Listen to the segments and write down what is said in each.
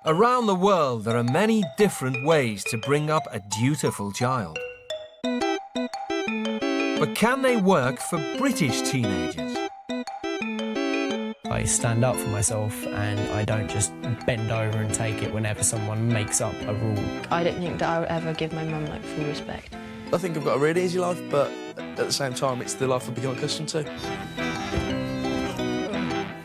Around the world, there are many different ways to bring up a dutiful child. But can they work for British teenagers? I stand up for myself and I don't just bend over and take it whenever someone makes up a rule. I don't think that I would ever give my mum full respect. I think I've got a really easy life, but at the same time, it's the life I've become accustomed to.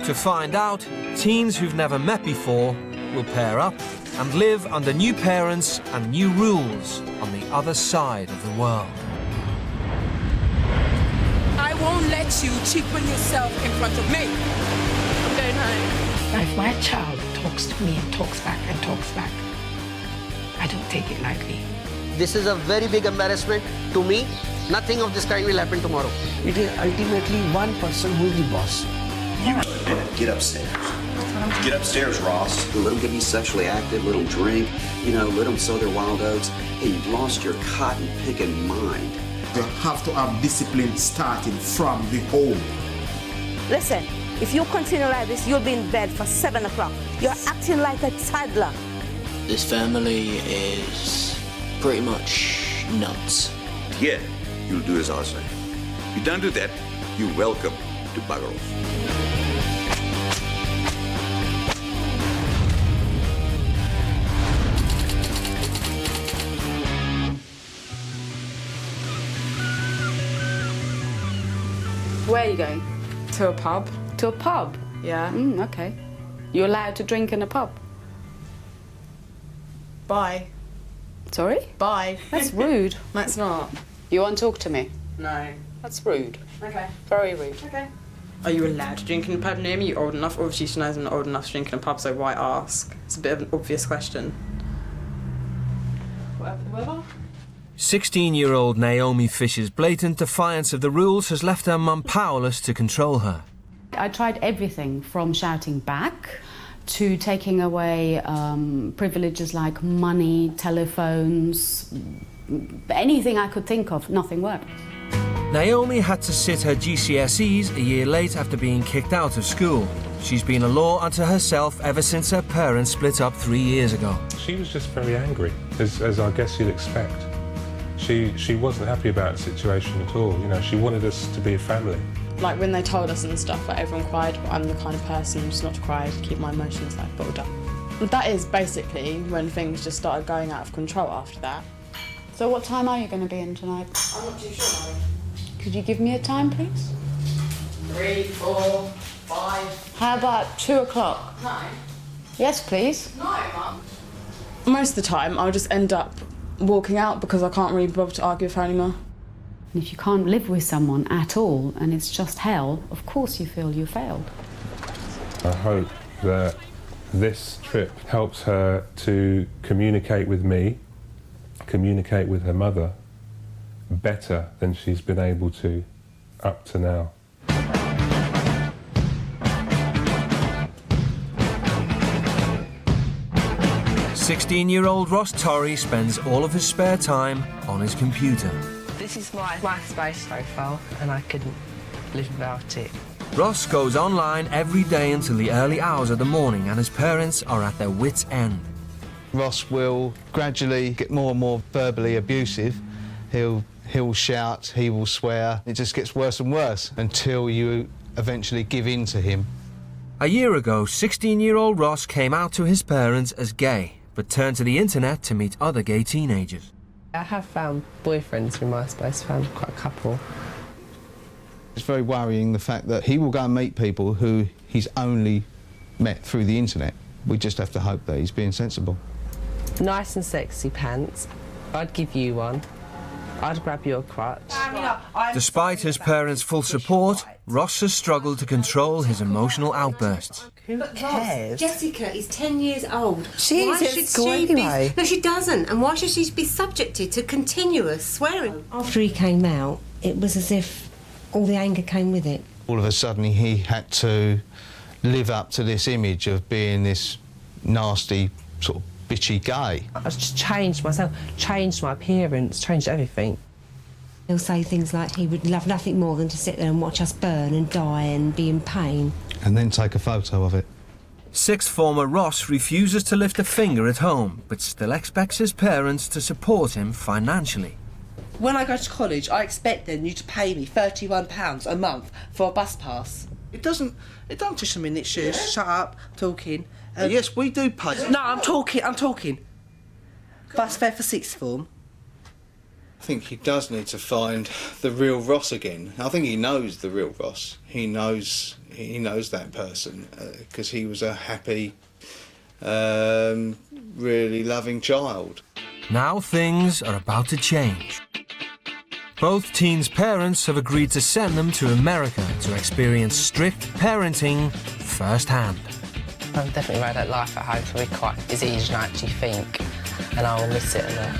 To find out, teens who've never met before will pair up and live under new parents and new rules on the other side of the world. I won't let you cheapen yourself in front of me. I'm going home. If my child talks to me and talks back, I don't take it lightly. This is a very big embarrassment to me. Nothing of this kind will happen tomorrow. It is ultimately one person who is the boss. Get upstairs. Get upstairs, Ross. Let them get me sexually active, let them drink, let them sow their wild oats. Hey, you've lost your cotton-picking mind. You have to have discipline starting from the home. Listen, if you continue like this, you'll be in bed for 7 o'clock. You're acting like a toddler. This family is pretty much nuts. Yeah, you'll do as I say. You don't do that, you're welcome to bugger off. Where are you going? To a pub. To a pub? Yeah. OK. You're allowed to drink in a pub? Bye. Sorry? Bye. That's rude. That's not. You won't talk to me? No. That's rude. OK. Very rude. OK. Are you allowed to drink in a pub near me? You're old enough. Obviously she knows I'm not old enough to drink in a pub, so why ask? It's a bit of an obvious question. Whatever. 16-year-old Naomi Fisher's blatant defiance of the rules has left her mum powerless to control her. I tried everything from shouting back to taking away privileges like money, telephones, anything I could think of. Nothing worked. Naomi had to sit her GCSEs a year late after being kicked out of school. She's been a law unto herself ever since her parents split up 3 years ago. She was just very angry, as I guess you'd expect. She wasn't happy about the situation at all. She wanted us to be a family. Like when they told us and stuff, like everyone cried, but I'm the kind of person just not to cry, to keep my emotions like bottled up. But that is basically when things just started going out of control after that. So what time are you going to be in tonight? I'm not too sure. Could you give me a time, please? 3, 4, 5. How about 2 o'clock? No. Yes, please. No, Mum. Most of the time, I'll just end up walking out because I can't really bother to argue with her anymore. And if you can't live with someone at all and it's just hell, of course you feel you failed. I hope that this trip helps her to communicate with me, communicate with her mother better than she's been able to up to now. 16-year-old Ross Torrey spends all of his spare time on his computer. This is my MySpace profile, and I couldn't live without it. Ross goes online every day until the early hours of the morning, and his parents are at their wits' end. Ross will gradually get more and more verbally abusive. He'll shout, he will swear. It just gets worse and worse until you eventually give in to him. A year ago, 16-year-old Ross came out to his parents as gay, but turned to the internet to meet other gay teenagers. I have found boyfriends through MySpace, found quite a couple. It's very worrying, the fact that he will go and meet people who he's only met through the internet. We just have to hope that he's being sensible. Nice and sexy pants. I'd give you one. I'd grab your crutch. Despite his parents' full support, Ross has struggled to control his emotional outbursts. Who cares? Jessica is 10 years old. She's at school anyway. No, she doesn't. And why should she be subjected to continuous swearing? After he came out, it was as if all the anger came with it. All of a sudden, he had to live up to this image of being this nasty, sort of bitchy gay. I just changed myself, changed my appearance, changed everything. He'll say things like he would love nothing more than to sit there and watch us burn and die and be in pain. And then take a photo of it. Sixth former Ross refuses to lift a finger at home, but still expects his parents to support him financially. When I go to college, I expect then you to pay me £31 a month for a bus pass. It don't just a minute, shush, shut up, talking. Yes, we do pay. No, I'm talking. Bus fare for sixth form. I think he does need to find the real Ross again. I think he knows the real Ross. He knows that person because he was a happy, really loving child. Now things are about to change. Both teens' parents have agreed to send them to America to experience strict parenting firsthand. I've definitely made that life at home for me quite as easy as I actually think, and I will miss it a lot.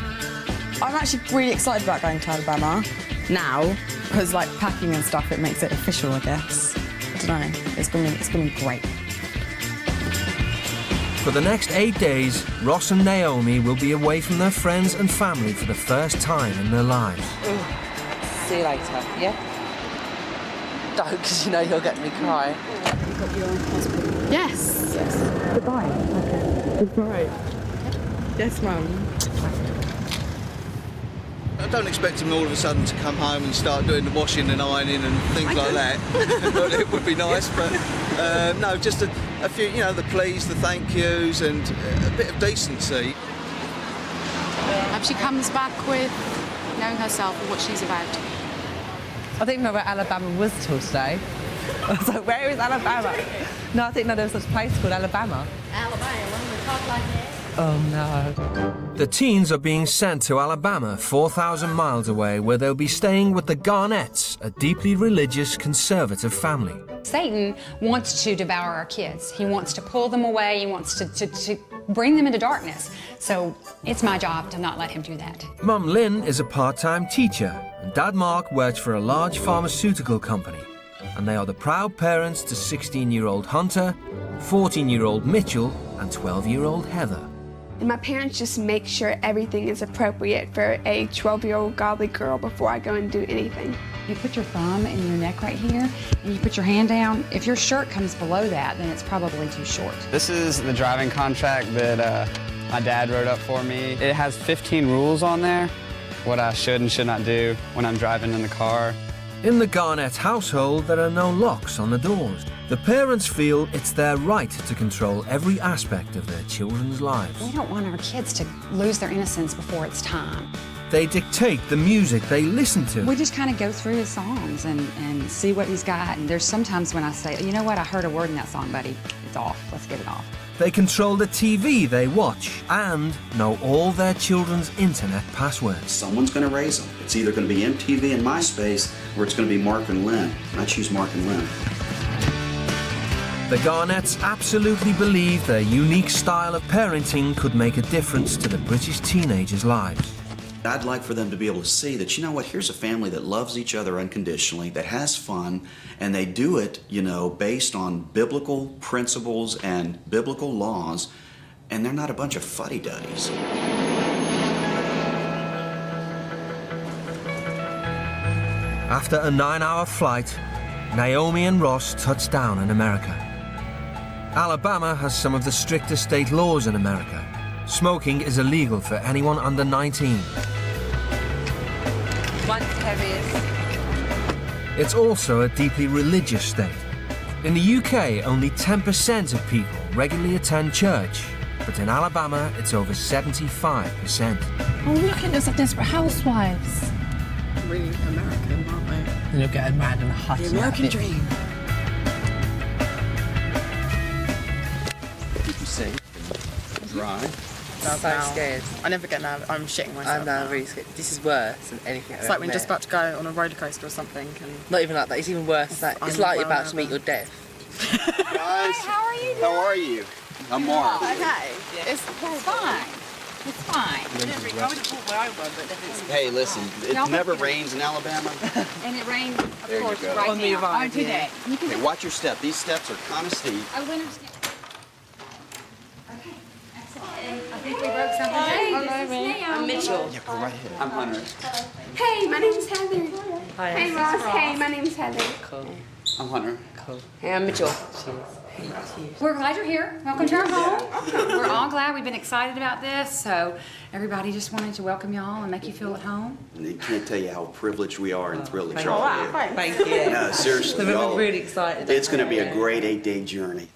I'm actually really excited about going to Alabama now, because like packing and stuff, it makes it official, I guess. I don't know, it's been great. For the next 8 days, Ross and Naomi will be away from their friends and family for the first time in their lives. Ooh. See you later, yeah? Don't, because you know you'll get me cry. You got your passport? Yes. Goodbye. Okay. Goodbye. Yes, Mum. I don't expect him all of a sudden to come home and start doing the washing and ironing and things like that. But it would be nice, but no, just a few, you know, the please, the thank yous and a bit of decency. Hope she comes back with knowing herself and what she's about. I didn't know where Alabama was till today. I was like, where is Alabama? No, I didn't know there was such a place called Alabama. Alabama, when we talk like that. Oh no. The teens are being sent to Alabama, 4,000 miles away, where they'll be staying with the Garnetts, a deeply religious, conservative family. Satan wants to devour our kids. He wants to pull them away. He wants to bring them into darkness. So it's my job to not let him do that. Mum Lynn is a part-time teacher, and Dad Mark works for a large pharmaceutical company. And they are the proud parents to 16-year-old Hunter, 14-year-old Mitchell, and 12-year-old Heather. And my parents just make sure everything is appropriate for a 12-year-old godly girl before I go and do anything. You put your thumb in your neck right here, and you put your hand down. If your shirt comes below that, then it's probably too short. This is the driving contract that my dad wrote up for me. It has 15 rules on there, what I should and should not do when I'm driving in the car. In the Garnett household, there are no locks on the doors. The parents feel it's their right to control every aspect of their children's lives. We don't want our kids to lose their innocence before it's time. They dictate the music they listen to. We just kind of go through his songs and see what he's got. And there's sometimes when I say, you know what, I heard a word in that song, buddy. It's off. Let's get it off. They control the TV they watch and know all their children's internet passwords. Someone's going to raise them. It's either going to be MTV and MySpace, or it's going to be Mark and Lynn. And I choose Mark and Lynn. The Garnetts absolutely believe their unique style of parenting could make a difference to the British teenagers' lives. I'd like for them to be able to see that, you know what, here's a family that loves each other unconditionally, that has fun, and they do it, you know, based on biblical principles and biblical laws, and they're not a bunch of fuddy-duddies. After a 9-hour flight, Naomi and Ross touched down in America. Alabama has some of the strictest state laws in America. Smoking is illegal for anyone under 19. One's heaviest. It's also a deeply religious state. In the UK, only 10% of people regularly attend church, but in Alabama, it's over 75%. Oh, look at us, Desperate Housewives. Really American, aren't they? And you're getting mad and hot. The American dream. You can see. Dry. I'm so scared. I never get nervous. I'm shitting myself. I'm now really scared. This is worse than anything It's like when you're just about to go on a roller coaster or something. And not even like that. It's even worse. It's like you're about to meet your death. Guys, how are you doing? How are you? I'm Mark. Okay. It's fine. It's fine. Hey, listen, it never rains in Alabama. And it rained, of There you course, go. right On the now. vibe, On today. You can Okay, watch your step. These steps are kind of steep. I would understand. Okay, excellent. I think we broke something. Hey, I'm Mitchell. Yeah, go right ahead. I'm Hunter. Hey, my name's Heather. Hi, Hey, Ross. Hey, my name's Heather. Cool. I'm Hunter. Cool. Hey, I'm Mitchell. Cheers. We're glad you're here. Welcome to our home. We're all glad. We've been excited about this, so everybody just wanted to welcome y'all and make you feel at home. I can't tell you how privileged we are and thrilled that Thank you're all you. here. Thank you. No, seriously. We're y'all- really excited. It's going to be a great 8-day journey.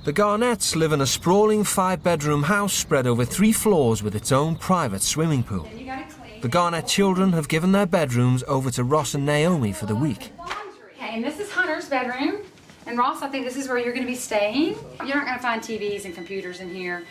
The Garnetts live in a sprawling 5-bedroom house spread over 3 floors with its own private swimming pool. The Garnett children have given their bedrooms over to Ross and Naomi for the week. Okay, and this is Hunter's bedroom. And Ross, I think this is where you're going to be staying. You're not going to find TVs and computers in here.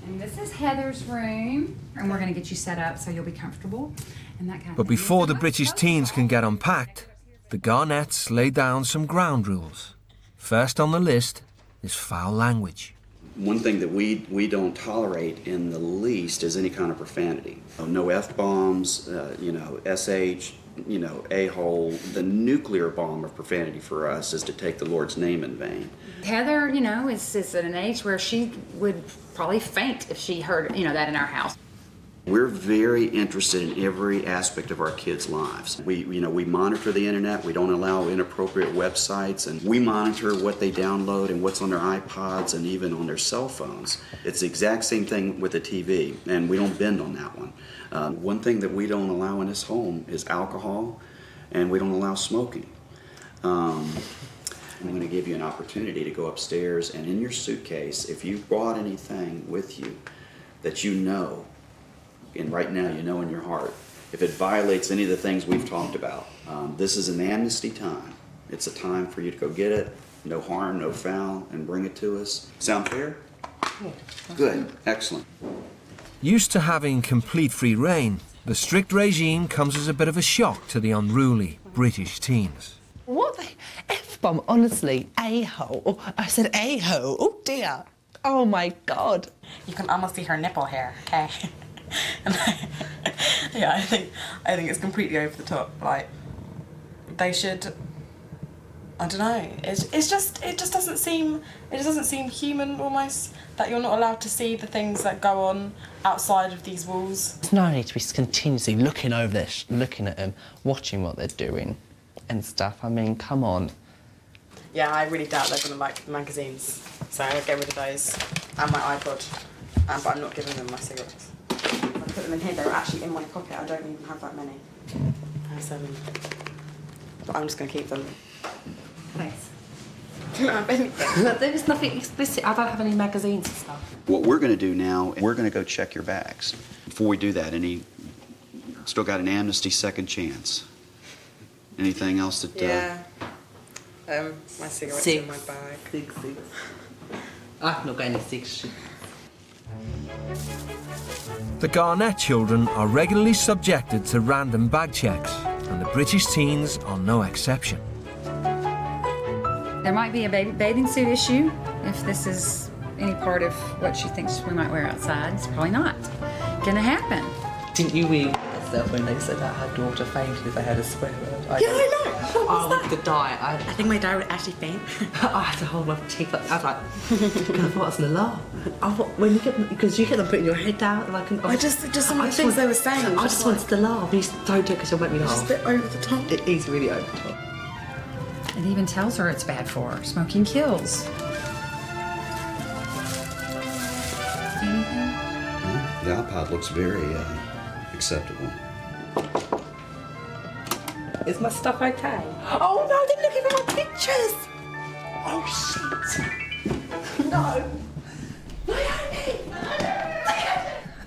And this is Heather's room. And we're going to get you set up so you'll be comfortable and that kind of But thing. before the British teens can get unpacked, the Garnetts lay down some ground rules. First on the list is foul language. One thing that we don't tolerate in the least is any kind of profanity. No F-bombs, SH, a-hole. The nuclear bomb of profanity for us is to take the Lord's name in vain. Heather, is at an age where she would probably faint if she heard, that in our house. We're very interested in every aspect of our kids' lives. We monitor the internet. We don't allow inappropriate websites, and we monitor what they download and what's on their iPods and even on their cell phones. It's the exact same thing with the TV, and we don't bend on that one. One thing that we don't allow in this home is alcohol, and we don't allow smoking. I'm going to give you an opportunity to go upstairs, and in your suitcase, if you brought anything with you that you know, and right now you know in your heart, if it violates any of the things we've talked about, this is an amnesty time. It's a time for you to go get it, no harm, no foul, and bring it to us. Sound fair? Yeah. Good, excellent. Used to having complete free reign, the strict regime comes as a bit of a shock to the unruly British teens. What the F-bomb? Honestly, a-hole. I said a-hole. Oh dear. Oh my God. You can almost see her nipple hair, okay? Yeah, I think it's completely over the top. Like, they should. I don't know. It just doesn't seem human almost that you're not allowed to see the things that go on outside of these walls. There's no need to be continuously looking over this, looking at them, watching what they're doing, and stuff. I mean, come on. Yeah, I really doubt they're gonna like the magazines, so I'll get rid of those and my iPod. But I'm not giving them my cigarettes. I put them in here. They're actually in my pocket. I don't even have that many. I have 7. But I'm just going to keep them. Thanks. Do you have anything? No, there is nothing explicit. I don't have any magazines and stuff. What we're going to do now, we're going to go check your bags. Before we do that, still got an amnesty second chance. Anything else that... Yeah. My cigarettes in my bag. 6. I've not got any 6. The Garnett children are regularly subjected to random bag checks, and the British teens are no exception. There might be a bathing suit issue if this is any part of what she thinks we might wear outside. It's probably not gonna happen. Didn't you wee yourself when they said that her daughter fainted if they had a swear word? Yeah, I know. I would die. I think my dad would actually faint. I had to hold my teeth. I was like, because I thought I was gonna laugh. When you get, because you get them putting your head down, and I can. Just some of the things they were saying. I just wanted to laugh. Please don't do it because you'll make me laugh. Just a bit over the top. It is really over the top. It even tells her it's bad for her. Smoking kills. Anything? The iPod looks very acceptable. Is my stuff okay? Oh no, they're looking at my pictures! Oh shit! No! Naomi!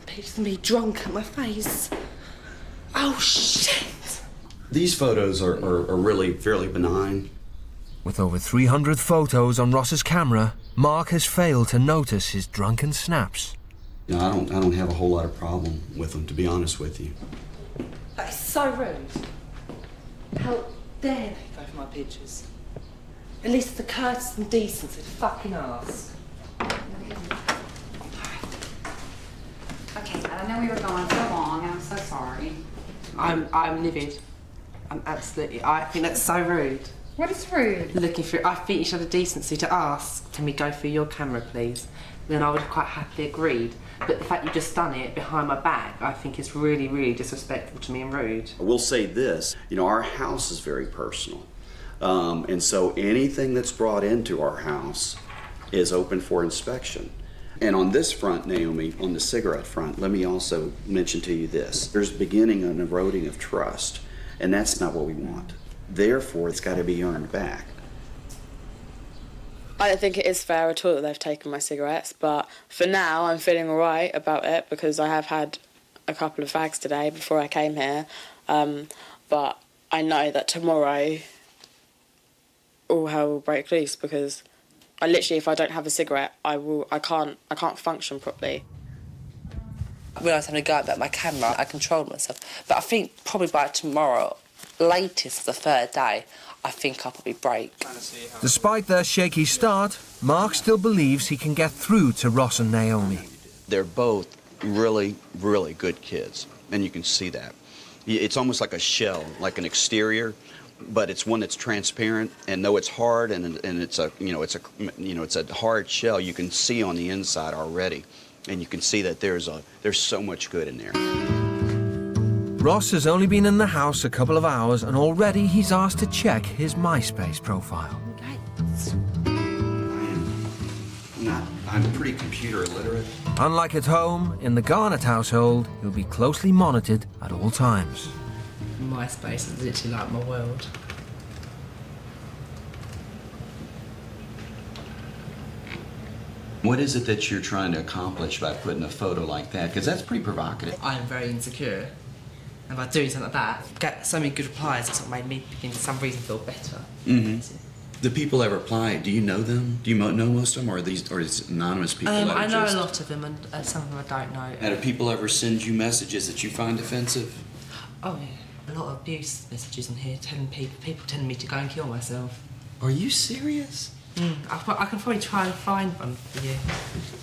Pete's gonna be drunk at my face. Oh shit! These photos are really fairly benign. With over 300 photos on Ross's camera, Mark has failed to notice his drunken snaps. You know, I don't have a whole lot of problem with them, to be honest with you. That is so rude. How dare they go for my pictures? At least the courtesy and decency to fucking ask. Okay, I know we were gone so long, and I'm so sorry. I'm livid. I think that's so rude. What is rude? Looking through, I think you should have the decency to ask, can we go through your camera, please? Then I would have quite happily agreed. But the fact you've just done it behind my back, I think is really, really disrespectful to me and rude. I will say this, our house is very personal. And so anything that's brought into our house is open for inspection. And on this front, Naomi, on the cigarette front, let me also mention to you this. There's beginning an eroding of trust, and that's not what we want. Therefore, it's got to be earned back. I don't think it is fair at all that they've taken my cigarettes, but for now I'm feeling all right about it because I have had a couple of fags today before I came here. But I know that tomorrow all hell will break loose because I literally, if I don't have a cigarette, I can't function properly. When I was having a go about my camera, I controlled myself. But I think probably by tomorrow, latest the third day, I think I'll probably break. Despite their shaky start, Mark still believes he can get through to Ross and Naomi. They're both really, really good kids, and you can see that. It's almost like a shell, like an exterior, but it's one that's transparent. And though it's hard and it's a hard shell, you can see on the inside already, and you can see that there's so much good in there. Ross has only been in the house a couple of hours and already he's asked to check his MySpace profile. I'm pretty computer illiterate. Unlike at home, in the Garnett household, he'll be closely monitored at all times. MySpace is literally like my world. What is it that you're trying to accomplish by putting a photo like that? Because that's pretty provocative. I am very insecure. And by doing something like that, get so many good replies, it's what made me begin for some reason feel better. Mm-hmm. The people that reply, do you know them? Do you know most of them, or is it anonymous people? I know a lot of them, and some of them I don't know. And do people ever send you messages that you find offensive? Oh yeah, a lot of abuse messages on here, people telling me to go and kill myself. Are you serious? I can probably try and find one for you.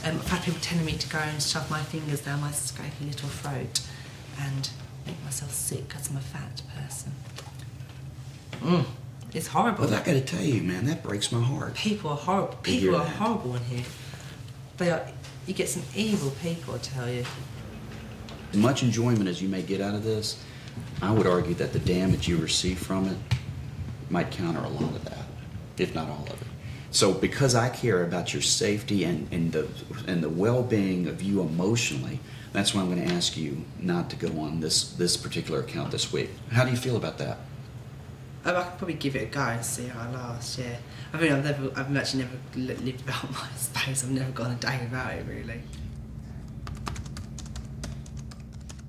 I've had people telling me to go and shove my fingers down my scrapey little throat and make myself sick because I'm a fat person. It's horrible. Well, I gotta tell you, man, that breaks my heart. People are horrible. People are horrible in here. You get some evil people, I tell you. As much enjoyment as you may get out of this, I would argue that the damage you receive from it might counter a lot of that, if not all of it. So because I care about your safety and the well-being of you emotionally, that's why I'm going to ask you not to go on this particular account this week. How do you feel about that? I could probably give it a go and see how I last, yeah. I mean, I've actually never lived without my space. I've never gone a day without it, really.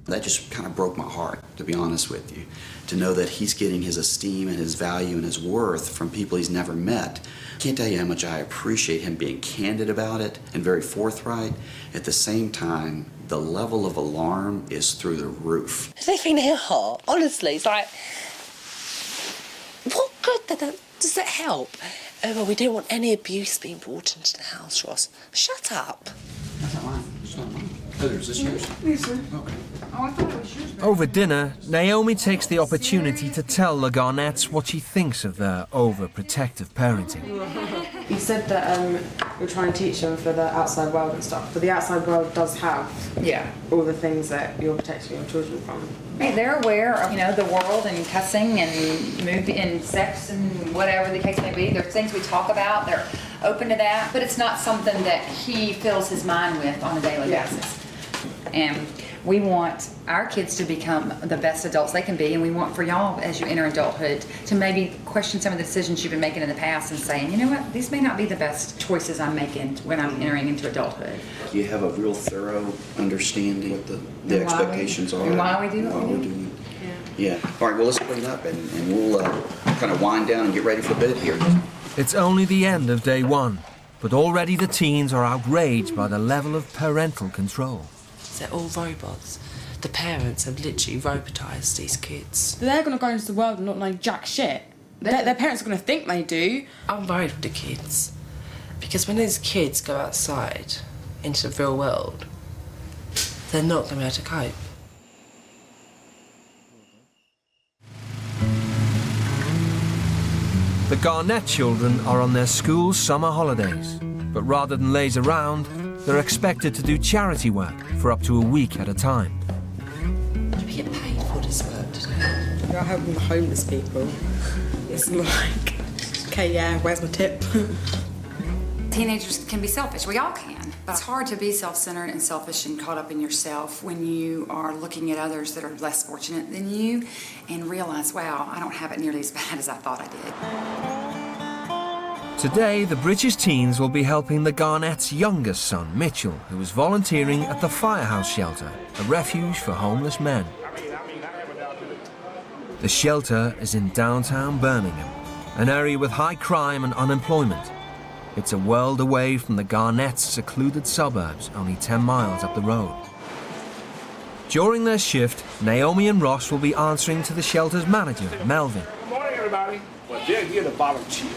That just kind of broke my heart, to be honest with you, to know that he's getting his esteem and his value and his worth from people he's never met. I can't tell you how much I appreciate him being candid about it and very forthright. At the same time, the level of alarm is through the roof. They think they're hot. Honestly, it's like, what good does that help? Oh, well, we don't want any abuse being brought into the house, Ross. Shut up. That's not mine. It's not mine. Heather, is this yours? Yes, sir. Okay. Oh, I thought it was yours. Over dinner, Naomi takes the opportunity to tell the Garnetts what she thinks of their overprotective parenting. You said that you're trying to teach them for the outside world and stuff, but the outside world does have all the things that you're protecting your children from. Hey, they're aware of, the world and cussing and movie and sex and whatever the case may be. There's things we talk about. They're open to that, but it's not something that he fills his mind with on a daily basis. And we want our kids to become the best adults they can be, and we want for y'all, as you enter adulthood, to maybe question some of the decisions you've been making in the past and saying, you know what, these may not be the best choices I'm making when I'm entering into adulthood. Do you have a real thorough understanding what the expectations are? And why we do what we do? Doing it? Yeah. All right, well, let's clean up and we'll kind of wind down and get ready for bed here. It's only the end of day one, but already the teens are outraged by the level of parental control. They're all robots. The parents have literally robotised these kids. They're going to go into the world and not know jack shit. Their parents are going to think they do. I'm worried with the kids. Because when those kids go outside into the real world, they're not going to be able to cope. The Garnett children are on their school summer holidays, but rather than laze around, they're expected to do charity work for up to a week at a time. Do we get paid for this work today? You're helping the homeless people. It's like Okay, yeah, where's my tip? Teenagers can be selfish. We all can. But it's hard to be self-centered and selfish and caught up in yourself when you are looking at others that are less fortunate than you and realize, wow, I don't have it nearly as bad as I thought I did. Today, the British teens will be helping the Garnett's youngest son, Mitchell, who is volunteering at the Firehouse Shelter, a refuge for homeless men. The shelter is in downtown Birmingham, an area with high crime and unemployment. It's a world away from the Garnett's secluded suburbs, only 10 miles up the road. During their shift, Naomi and Ross will be answering to the shelter's manager, Melvin. Good morning, everybody. Well, they're here to volunteer.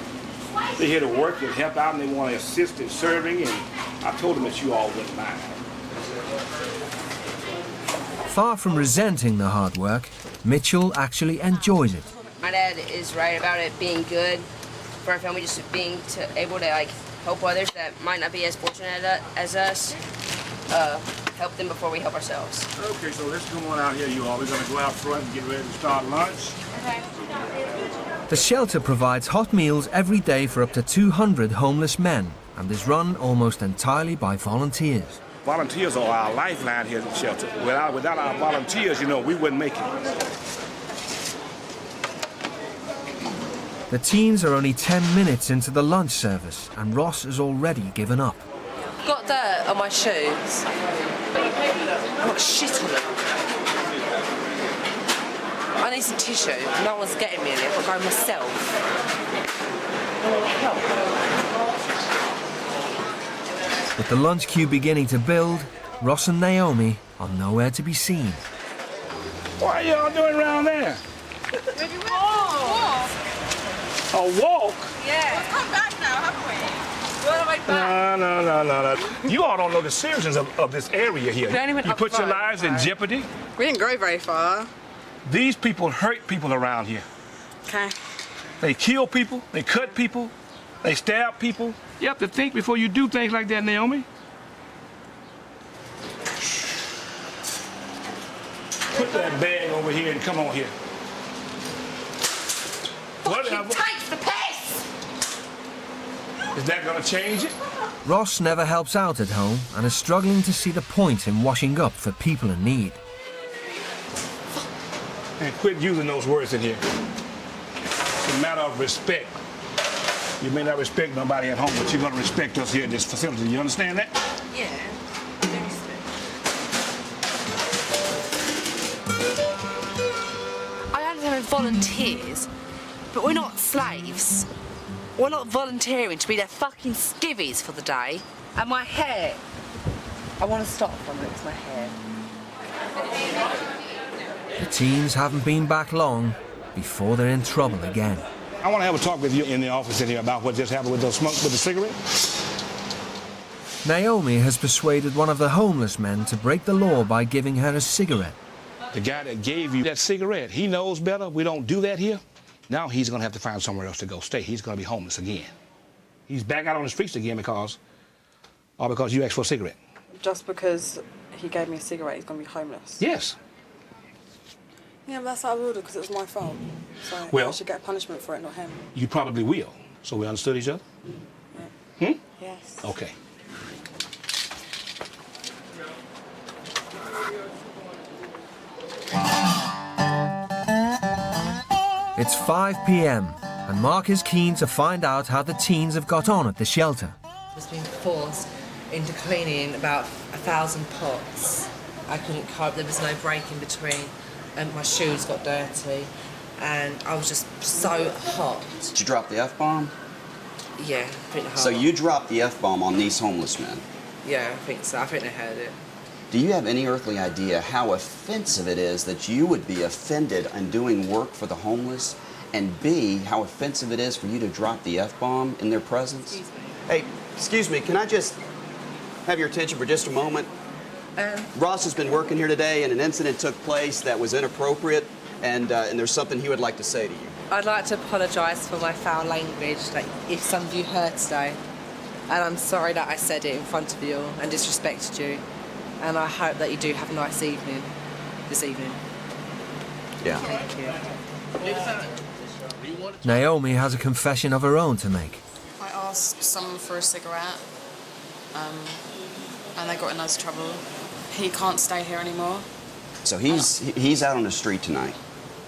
They're here to work and help out, and they want to assist in serving, and I told them that you all wouldn't mind. Far from resenting the hard work, Mitchell actually enjoys it. My dad is right about it being good for our family, just being able to help others that might not be as fortunate as us, help them before we help ourselves. Okay, so let's come on out here, you all. We're going to go out front and get ready to start lunch. Okay. The shelter provides hot meals every day for up to 200 homeless men and is run almost entirely by volunteers. Volunteers are our lifeline here at the shelter. Without our volunteers, we wouldn't make it. The teens are only 10 minutes into the lunch service and Ross has already given up. Got dirt on my shoes. I've got shit on them. I need some tissue. No one's getting me in it. I've got to go myself. With the lunch queue beginning to build, Ross and Naomi are nowhere to be seen. What are y'all doing around there? A walk? Yeah. We've come back now, haven't we? We're on the way back. No. You all don't know the seriousness of this area here. You put your lives in jeopardy. We didn't go very far. These people hurt people around here. Okay. They kill people, they cut people, they stab people. You have to think before you do things like that, Naomi. Put that bag over here and come on here. Whatever. Takes the piss! Is that gonna change it? Ross never helps out at home and is struggling to see the point in washing up for people in need. And quit using those words in here. It's a matter of respect. You may not respect nobody at home, but you're gonna respect us here at this facility. You understand that? Yeah. I understand volunteers, but we're not slaves. We're not volunteering to be their fucking skivvies for the day. And my hair. I want to stop when it's my hair. The teens haven't been back long before they're in trouble again. I want to have a talk with you in the office in here about what just happened with those smoke with the cigarette. Naomi has persuaded one of the homeless men to break the law by giving her a cigarette. The guy that gave you that cigarette, he knows better. We don't do that here. Now he's going to have to find somewhere else to go stay. He's going to be homeless again. He's back out on the streets again because you asked for a cigarette. Just because he gave me a cigarette, he's going to be homeless? Yes. Yeah, but that's out of order because it was my fault. So Well, I should get a punishment for it, not him. You probably will. So we understood each other? Yeah. Hmm? Yes. Okay. It's 5 p.m. and Mark is keen to find out how the teens have got on at the shelter. I was being forced into cleaning about 1,000 pots. I couldn't cope, there was no break in between, and my shoes got dirty, and I was just so hot. Did you drop the F-bomb? Yeah, pretty hard. So you dropped the F-bomb on these homeless men? Yeah, I think so. I think they heard it. Do you have any earthly idea how offensive it is that you would be offended in doing work for the homeless? And B, how offensive it is for you to drop the F-bomb in their presence? Excuse me. Hey, excuse me, can I just have your attention for just a moment? Ross has been working here today and an incident took place that was inappropriate and there's something he would like to say to you. I'd like to apologise for my foul language, like if some of you heard today. And I'm sorry that I said it in front of you and disrespected you. And I hope that you do have a nice evening this evening. Yeah. Thank you. Naomi has a confession of her own to make. I asked someone for a cigarette, and they got in loads of trouble. He can't stay here anymore. So he's out on the street tonight.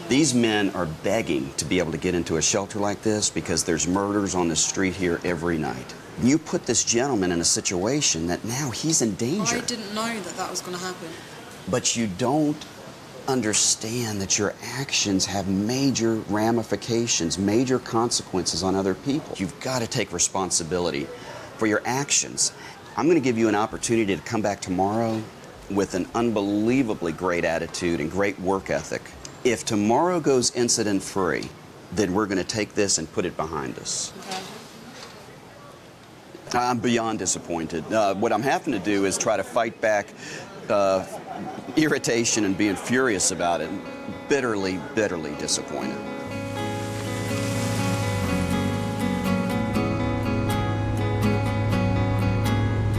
These men are begging to be able to get into a shelter like this because there's murders on the street here every night. You put this gentleman in a situation that now he's in danger. I didn't know that that was going to happen. But you don't understand that your actions have major ramifications, major consequences on other people. You've got to take responsibility for your actions. I'm going to give you an opportunity to come back tomorrow with an unbelievably great attitude and great work ethic. If tomorrow goes incident-free, then we're going to take this and put it behind us. Okay. I'm beyond disappointed. What I'm having to do is try to fight back irritation and being furious about it. Bitterly, bitterly disappointed.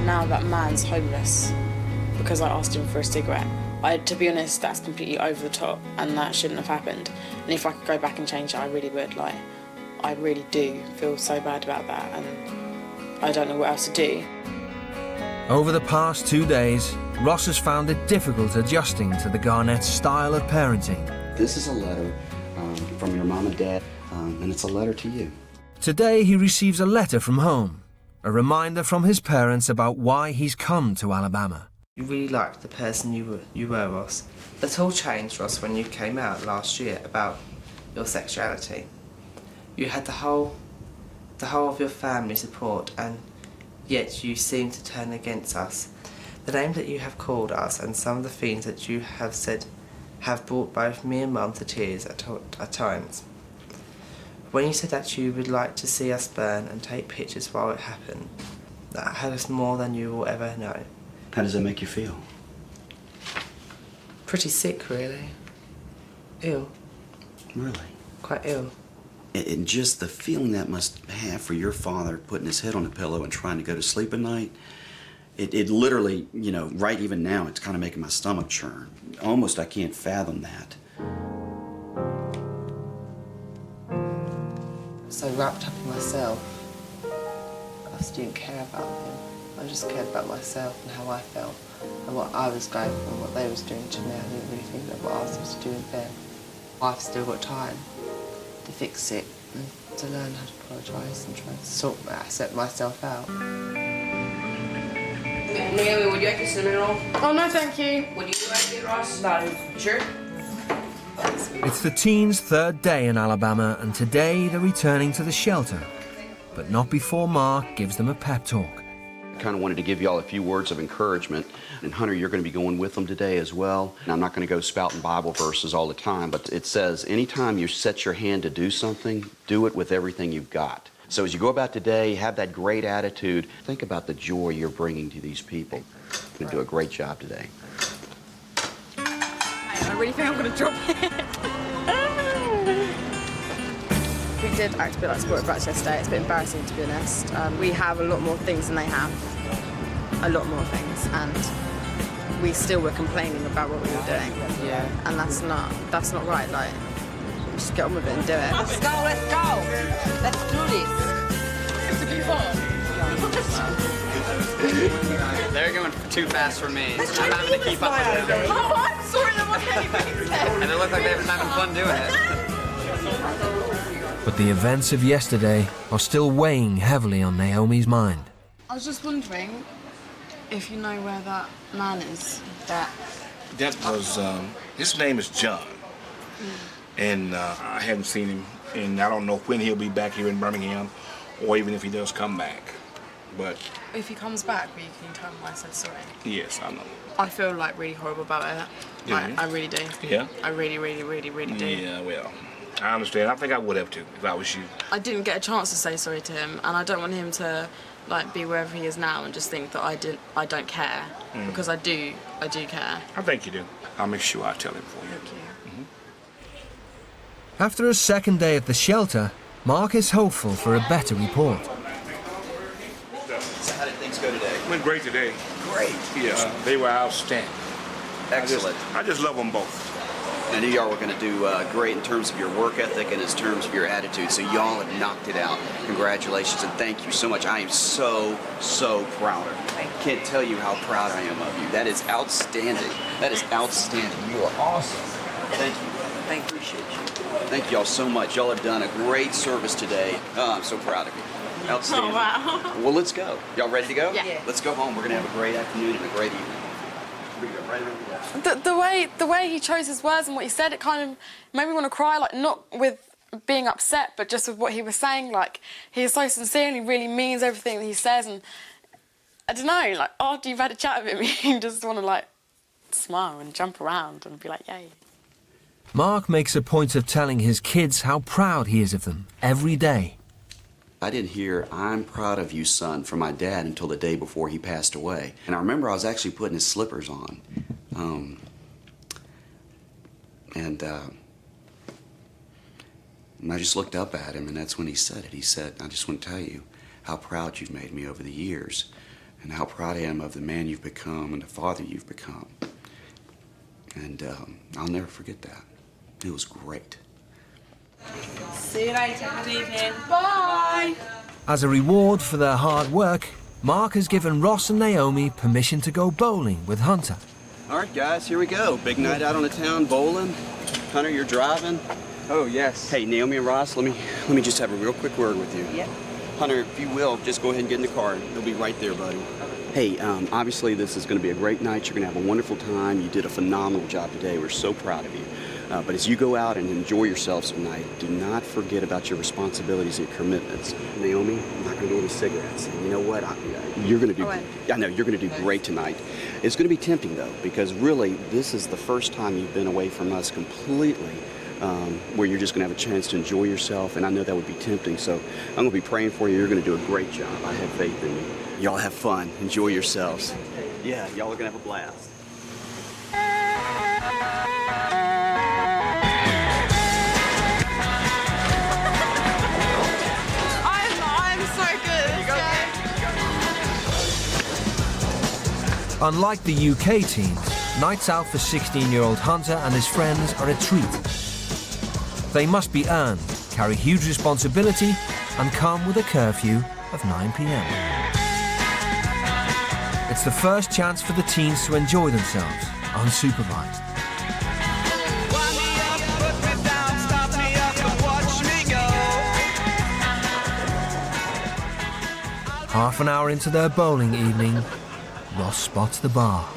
Now that man's homeless because I asked him for a cigarette. To be honest, that's completely over the top and that shouldn't have happened. And if I could go back and change it, I really would. Like, I really do feel so bad about that and I don't know what else to do. Over the past 2 days, Ross has found it difficult adjusting to the Garnett style of parenting. This is a letter from your mom and dad, and it's a letter to you. Today he receives a letter from home, a reminder from his parents about why he's come to Alabama. You really liked the person you were, Ross. That all changed, Ross, when you came out last year about your sexuality. You had the whole of your family support, and yet you seem to turn against us. The name that you have called us and some of the things that you have said have brought both me and Mum to tears at times. When you said that you would like to see us burn and take pictures while it happened, that hurt us more than you will ever know. How does that make you feel? Pretty sick, really. Ill. Really? Quite ill. And just the feeling that must have for your father putting his head on a pillow and trying to go to sleep at night, it literally, you know, right even now, it's kind of making my stomach churn. Almost I can't fathom that. So wrapped up in myself, I just didn't care about him. I just cared about myself and how I felt and what I was going through and what they was doing to me. I didn't really think that what I was supposed to do in bed. I've still got time to fix it and to learn how to apologise and try to sort myself out. Naomi, would you like a cinnamon roll? Oh, no, thank you. Would you like it, Ross? No. Sure? It's the teens' third day in Alabama, and today they're returning to the shelter, but not before Mark gives them a pep talk. I kind of wanted to give you all a few words of encouragement. And Hunter, you're going to be going with them today as well. And I'm not going to go spouting Bible verses all the time, but it says, anytime you set your hand to do something, do it with everything you've got. So as you go about today, have that great attitude. Think about the joy you're bringing to these people. You're going to do a great job today. I really think I'm going to drop it. We did act a bit like sport brats yesterday. It's a bit embarrassing, to be honest. We have a lot more things than they have. A lot more things. And we still were complaining about what we were doing. Yeah. And that's not right. Like, just get on with it and do it. Let's go, let's go. Let's do this. It's to be fun. They're going too fast for me. I'm having to keep up with them. Oh, I'm sorry, that wasn't anything. And they look like they're having fun doing it. But the events of yesterday are still weighing heavily on Naomi's mind. I was just wondering if you know where that man is. That was, his name is John. And I haven't seen him, and I don't know when he'll be back here in Birmingham, or even if he does come back. But if he comes back, will you can tell him I said sorry? Yes, I know. I feel like really horrible about it. Yeah. I really do. Yeah? I really do. Yeah, well, I understand. I think I would have too, if I was you. I didn't get a chance to say sorry to him, and I don't want him to like be wherever he is now and just think that I don't care, because I do care. I think you do. I'll make sure I tell him for you. Thank you. After a second day at the shelter, Mark is hopeful for a better report. So how did things go today? Went great today. Great. Yeah, they were outstanding. Excellent. I just love them both. I knew y'all were going to do great in terms of your work ethic and in terms of your attitude, so y'all have knocked it out. Congratulations, and thank you so much. I am so proud of you. I can't tell you how proud I am of you. That is outstanding. That is outstanding. You are awesome. Thank you. Thank you. Appreciate you. Thank y'all so much. Y'all have done a great service today. Oh, I'm so proud of you. Outstanding. Oh, wow. Well, let's go. Y'all ready to go? Yeah. Let's go home. We're going to have a great afternoon and a great evening. Here we go, right around the left. The way he chose his words and what he said, it kind of made me want to cry, like, not with being upset, but just with what he was saying. Like, he is so sincere and he really means everything that he says, and I don't know, like, after you've had a chat with him, you just want to, like, smile and jump around and be like, yay. Mark makes a point of telling his kids how proud he is of them every day. I didn't hear, "I'm proud of you, son," from my dad until the day before he passed away. And I remember I was actually putting his slippers on. And I just looked up at him, and that's when he said it. He said, "I just want to tell you how proud you've made me over the years, and how proud I am of the man you've become and the father you've become." And I'll never forget that. It was great. See you later. Good evening. Bye. As a reward for their hard work, Mark has given Ross and Naomi permission to go bowling with Hunter. All right, guys, here we go. Big night out on the town bowling. Hunter, you're driving. Oh, yes. Hey, Naomi and Ross, let me just have a real quick word with you. Yep. Hunter, if you will, just go ahead and get in the car. They'll be right there, buddy. Hey, obviously this is going to be a great night. You're going to have a wonderful time. You did a phenomenal job today. We're so proud of you. But as you go out and enjoy yourselves tonight, do not forget about your responsibilities and your commitments. Naomi, I'm not going to go with cigarettes. And you know what? You're going to do. I know you're going to do great tonight. It's going to be tempting though, because really this is the first time you've been away from us completely, where you're just going to have a chance to enjoy yourself. And I know that would be tempting. So I'm going to be praying for you. You're going to do a great job. I have faith in you. Y'all have fun. Enjoy yourselves. Yeah, y'all are going to have a blast. Unlike the UK teams, nights out for 16-year-old Hunter and his friends are a treat. They must be earned, carry huge responsibility, and come with a curfew of 9 p.m. It's the first chance for the teens to enjoy themselves, unsupervised. Half an hour into their bowling evening, Ross spots the bar.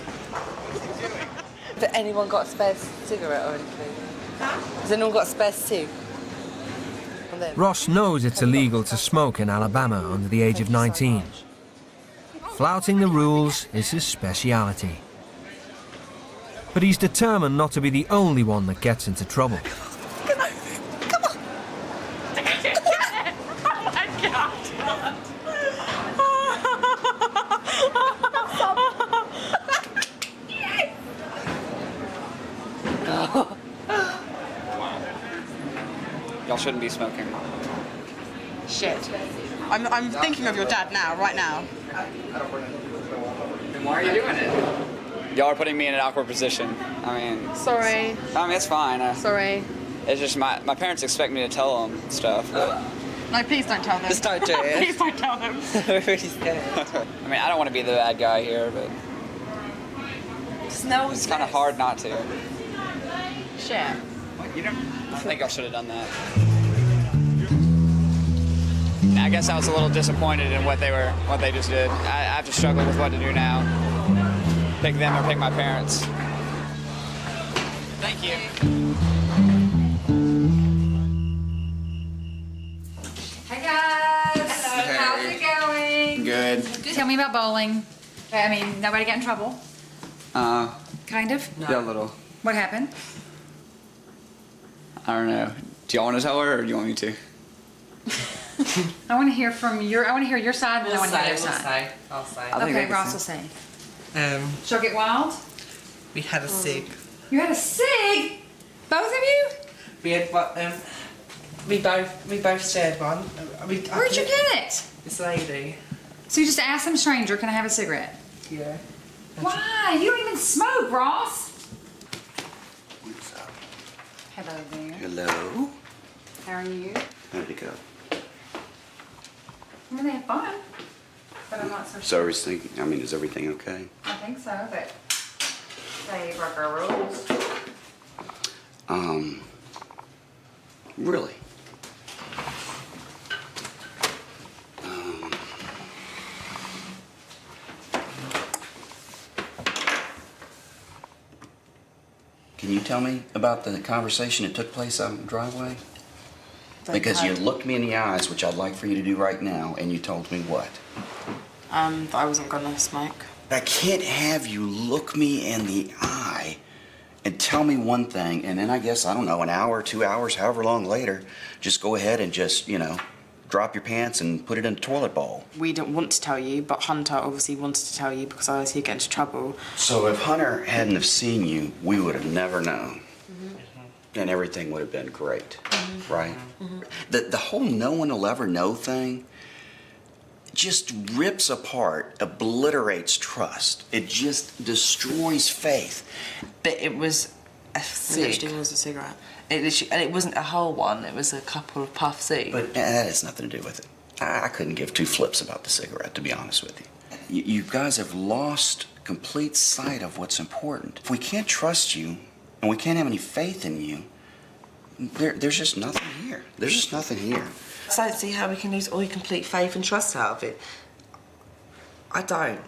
Has anyone got a spare cigarette or anything? Has anyone got a spare cig? Ross knows it's illegal to smoke in Alabama under the age of 19. Flouting the rules is his speciality. But he's determined not to be the only one that gets into trouble. Y'all shouldn't be smoking. Shit. I'm thinking of your dad now, right now. Then why are you doing it? Y'all are putting me in an awkward position. I mean... Sorry. I mean, it's fine. Sorry. It's just my parents expect me to tell them stuff. But... No, please don't tell them. Just don't do it. Please don't tell them. We're really scared. I mean, I don't want to be the bad guy here, but... It's kind of hard not to. Shit. You don't... I think I should have done that. I guess I was a little disappointed in what they just did. I have to struggle with what to do now. Pick them or pick my parents. Thank you. Hey guys. Hello. How's it going? Good. Tell me about bowling. I mean, nobody got in trouble? Kind of? Yeah, a little. What happened? I don't know. Do y'all want to tell her, or do you want me to? I want to hear your side, and I want to hear their side. I'll say. Okay, Ross will say. She'll get wild? We had a cig. You had a cig? Both of you? We had we both shared one. Where'd you get it? This lady. So you just asked some stranger, can I have a cigarette? Yeah. Why? You don't even smoke, Ross. Hello there. Hello. How are you? How'd it go? I mean, they had fun, but I'm not so So sure. is everything okay? I think so, but they broke our rules. Really? Can you tell me about the conversation that took place out in the driveway? Because you looked me in the eyes, which I'd like for you to do right now, and you told me what? That I wasn't gonna smoke. I can't have you look me in the eye and tell me one thing, and then I guess, I don't know, an hour, 2 hours, however long later, just go ahead and just, drop your pants and put it in a toilet bowl. We didn't want to tell you, but Hunter obviously wanted to tell you because otherwise he'd get into trouble. So if Hunter hadn't have seen you, we would have never known. And everything would have been great, right? The whole no one will ever know thing just rips apart, obliterates trust. It just destroys faith. But it was a cig. It was a cigarette. And it wasn't a whole one, it was a couple of puffs each. But that has nothing to do with it. I couldn't give two flips about the cigarette, to be honest with you. You guys have lost complete sight of what's important. If we can't trust you, and we can't have any faith in you, there's just nothing here. There's just nothing here. So I don't see how we can lose all your complete faith and trust out of it. I don't.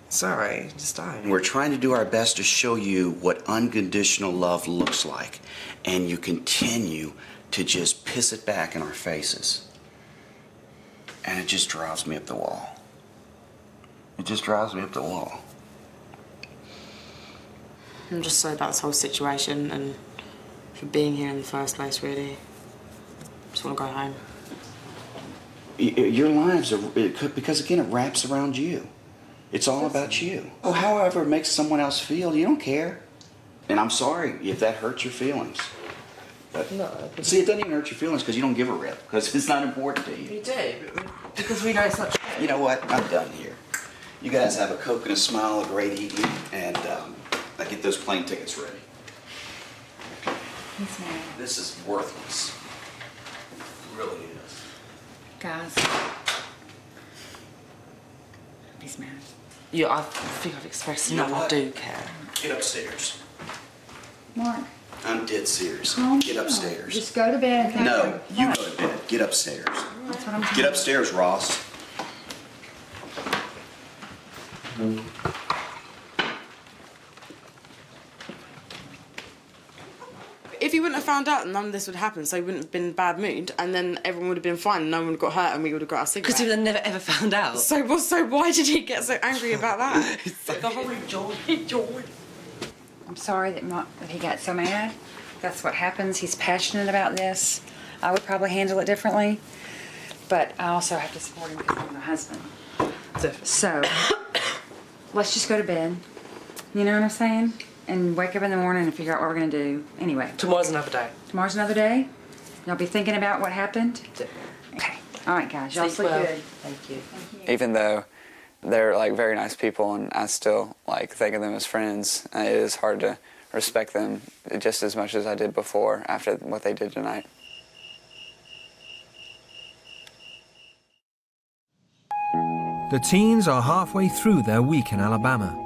Sorry, just don't. We're trying to do our best to show you what unconditional love looks like, and you continue to just piss it back in our faces. And it just drives me up the wall. It just drives me up the wall. I'm just sorry about this whole situation and for being here in the first place, really. Just want to go home. Your lives are, because again, it wraps around you. It's all about you. Oh, however it makes someone else feel, you don't care. And I'm sorry if that hurts your feelings. But, no. See, it doesn't even hurt your feelings because you don't give a rip, because it's not important to you. We do, because we know it's not true. You know what? I'm done here. You guys have a Coke and a smile, a great evening, and I get those plane tickets ready. Yes, ma'am. This is worthless. It really is. Guys. He's mad. Yeah, I think I've expressed enough. I do care. Get upstairs. Mark. I'm dead serious. Calm Get down. upstairs. Just go to bed. Okay? No, you go to bed. Get upstairs. That's what I'm saying. Get upstairs, Ross. If he wouldn't have found out, none of this would happen, so he wouldn't have been in a bad mood, and then everyone would have been fine, and no one would have got hurt, and we would have got our cigarette. Because he would have never ever found out. So why did he get so angry about that? The whole joy. I'm sorry that he got so mad. That's what happens. He's passionate about this. I would probably handle it differently, but I also have to support him because I'm my husband. So, let's just go to bed. You know what I'm saying? And wake up in the morning and figure out what we're gonna do. Anyway. Tomorrow's another day. Tomorrow's another day? Y'all be thinking about what happened? Okay. All right, guys. Y'all sleep good. Thank you. Even though they're like very nice people and I still like think of them as friends, it is hard to respect them just as much as I did before after what they did tonight. The teens are halfway through their week in Alabama.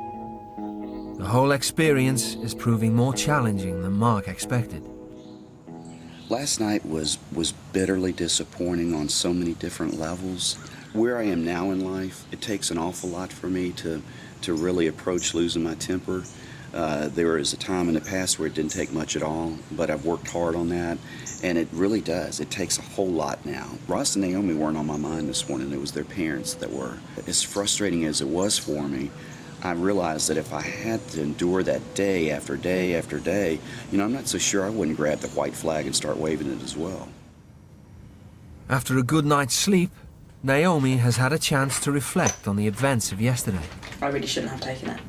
The whole experience is proving more challenging than Mark expected. Last night was bitterly disappointing on so many different levels. Where I am now in life, it takes an awful lot for me to really approach losing my temper. There was a time in the past where it didn't take much at all, but I've worked hard on that, and it really does. It takes a whole lot now. Ross and Naomi weren't on my mind this morning. It was their parents that were. As frustrating as it was for me, I realized that if I had to endure that day after day after day, I'm not so sure I wouldn't grab the white flag and start waving it as well. After a good night's sleep, Naomi has had a chance to reflect on the events of yesterday. I really shouldn't have taken it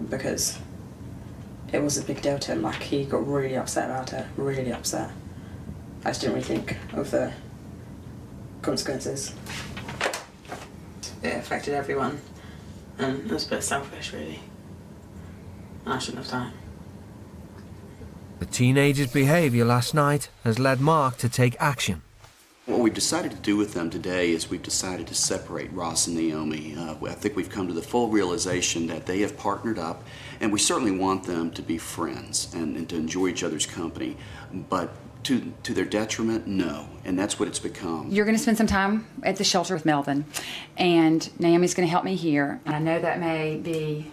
because it was a big deal to him. Like, he got really upset about it, really upset. I just didn't really think of the consequences. It affected everyone, and it was a bit selfish, really. I shouldn't have done it. The teenager's behaviour last night has led Mark to take action. What we've decided to do with them today is we've decided to separate Ross and Naomi. I think we've come to the full realization that they have partnered up, and we certainly want them to be friends and to enjoy each other's company. But to their detriment, no. And that's what it's become. You're going to spend some time at the shelter with Melvin, and Naomi's going to help me here. And I know that may be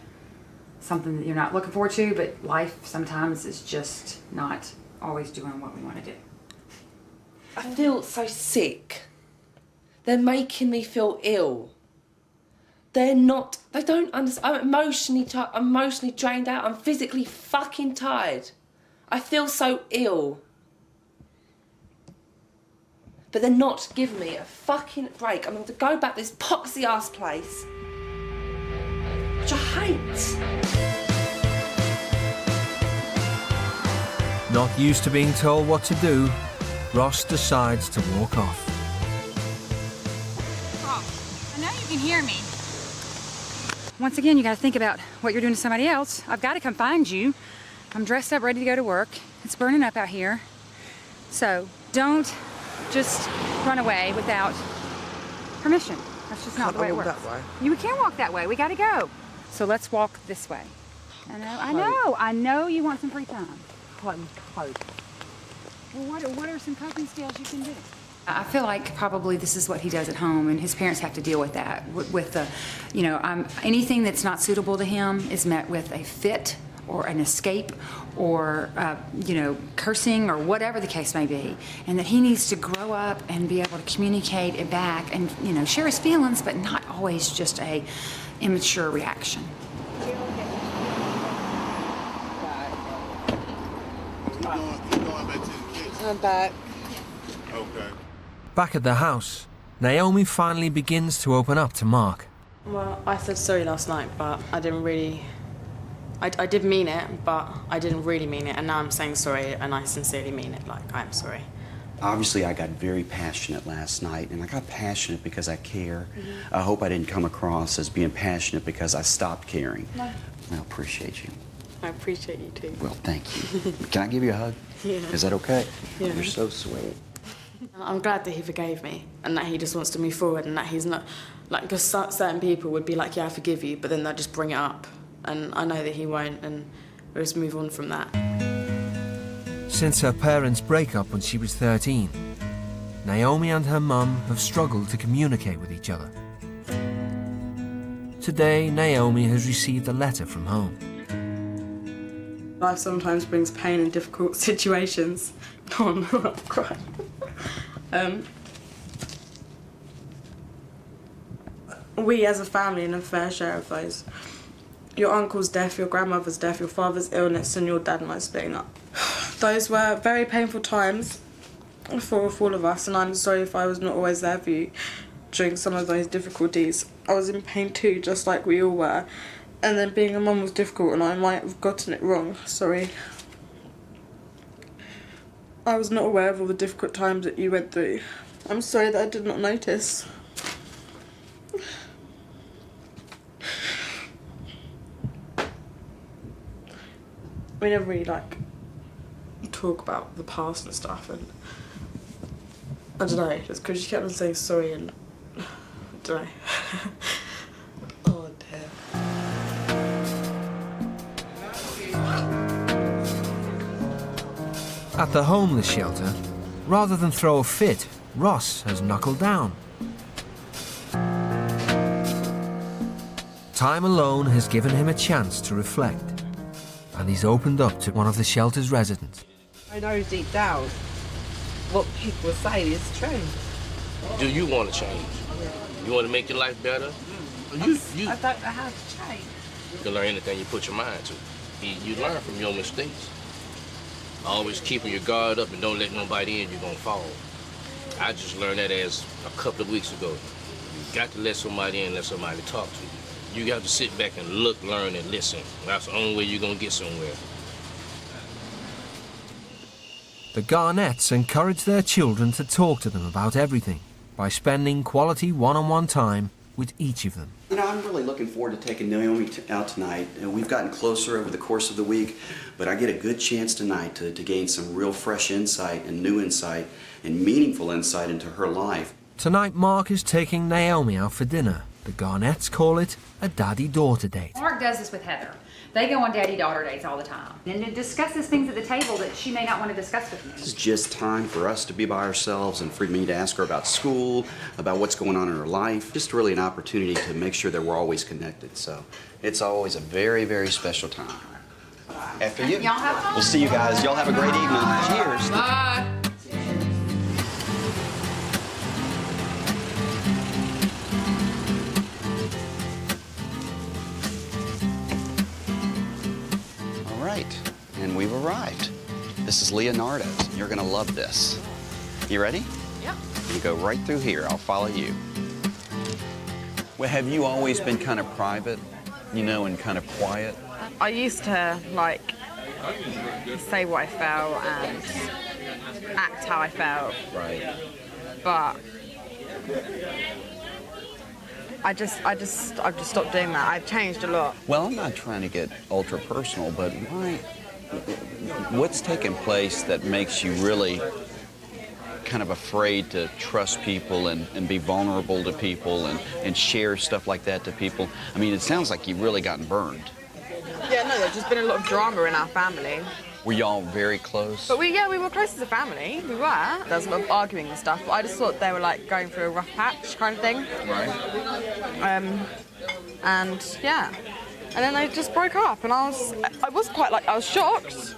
something that you're not looking forward to, but life sometimes is just not always doing what we want to do. I feel so sick. They're making me feel ill. They don't understand. I'm emotionally drained out. I'm physically fucking tired. I feel so ill. But they're not giving me a fucking break. I'm going to go back to this poxy ass place, which I hate. Not used to being told what to do, Ross decides to walk off. Ross, I know you can hear me. Once again, you got to think about what you're doing to somebody else. I've got to come find you. I'm dressed up, ready to go to work. It's burning up out here. So don't just run away without permission. That's just not the way it works. That way. You can't walk that way. We got to go. So let's walk this way. I know you want some free time. Quite cold. Well, what are some coping skills you can do? I feel like probably this is what he does at home, and his parents have to deal with that. With the, anything that's not suitable to him is met with a fit or an escape or, cursing or whatever the case may be. And that he needs to grow up and be able to communicate it back and, share his feelings, but not always just a immature reaction. I'm back. Okay. Back at the house, Naomi finally begins to open up to Mark. Well, I said sorry last night, but I didn't really... I did mean it, but I didn't really mean it, and now I'm saying sorry, and I sincerely mean it, I'm sorry. Obviously, I got very passionate last night, and I got passionate because I care. I hope I didn't come across as being passionate because I stopped caring. No. I appreciate you. I appreciate you too. Well, thank you. Can I give you a hug? Yeah. Is that okay? Yeah. You're so sweet. I'm glad that he forgave me and that he just wants to move forward and that he's not... because certain people would be like, yeah, I forgive you, but then they'll just bring it up. And I know that he won't, and we'll just move on from that. Since her parents' breakup when she was 13, Naomi and her mum have struggled to communicate with each other. Today, Naomi has received a letter from home. Life sometimes brings pain in difficult situations. Oh no, I'm crying. We as a family in a fair share of those. Your uncle's death, your grandmother's death, your father's illness, and your dad and I splitting up. Those were very painful times for all of us, and I'm sorry if I was not always there for you during some of those difficulties. I was in pain too, just like we all were. And then being a mum was difficult, and I might have gotten it wrong. Sorry. I was not aware of all the difficult times that you went through. I'm sorry that I did not notice. We never really, talk about the past and stuff, and I don't know, just because she kept on saying sorry, and I don't know. Oh dear. At the homeless shelter, rather than throw a fit, Ross has knuckled down. Time alone has given him a chance to reflect, and he's opened up to one of the shelter's residents. I know deep down what people are saying is true. Do you want to change? Yeah. You want to make your life better? I don't know how to change. You can learn anything you put your mind to. You learn from your mistakes. Always keeping your guard up and don't let nobody in, you're going to fall. I just learned that as a couple of weeks ago. You got to let somebody in, let somebody talk to you. You got to sit back and look, learn, and listen. That's the only way you're going to get somewhere. The Garnetts encourage their children to talk to them about everything by spending quality one-on-one time with each of them. You know, I'm really looking forward to taking Naomi out tonight. We've gotten closer over the course of the week, but I get a good chance tonight to gain some real fresh insight and new insight and meaningful insight into her life. Tonight, Mark is taking Naomi out for dinner. The Garnetts call it a daddy-daughter date. Mark does this with Heather. They go on daddy-daughter dates all the time. And it discusses things at the table that she may not want to discuss with me. This is just time for us to be by ourselves and for me to ask her about school, about what's going on in her life. Just really an opportunity to make sure that we're always connected. So it's always a very, very special time. After you. Y'all have fun. We'll see you guys. Y'all have a great evening. Cheers. Bye. And we've arrived. This is Leonardo's. You're gonna love this. You ready? Yep. You go right through here. I'll follow you. Well, have you always been kind of private, you know, and kind of quiet? I used to, like, say what I felt and act how I felt. Right. But I've just stopped doing that. I've changed a lot. Well, I'm not trying to get ultra personal, but what's taken place that makes you really kind of afraid to trust people and be vulnerable to people and share stuff like that to people? I mean, it sounds like you've really gotten burned. Yeah, no, there's just been a lot of drama in our family. Were y'all very close? But we were close as a family. We were. There was a lot of arguing and stuff, but I just thought they were like going through a rough patch kind of thing. Right. And yeah. And then they just broke up, and I was quite like, I was shocked.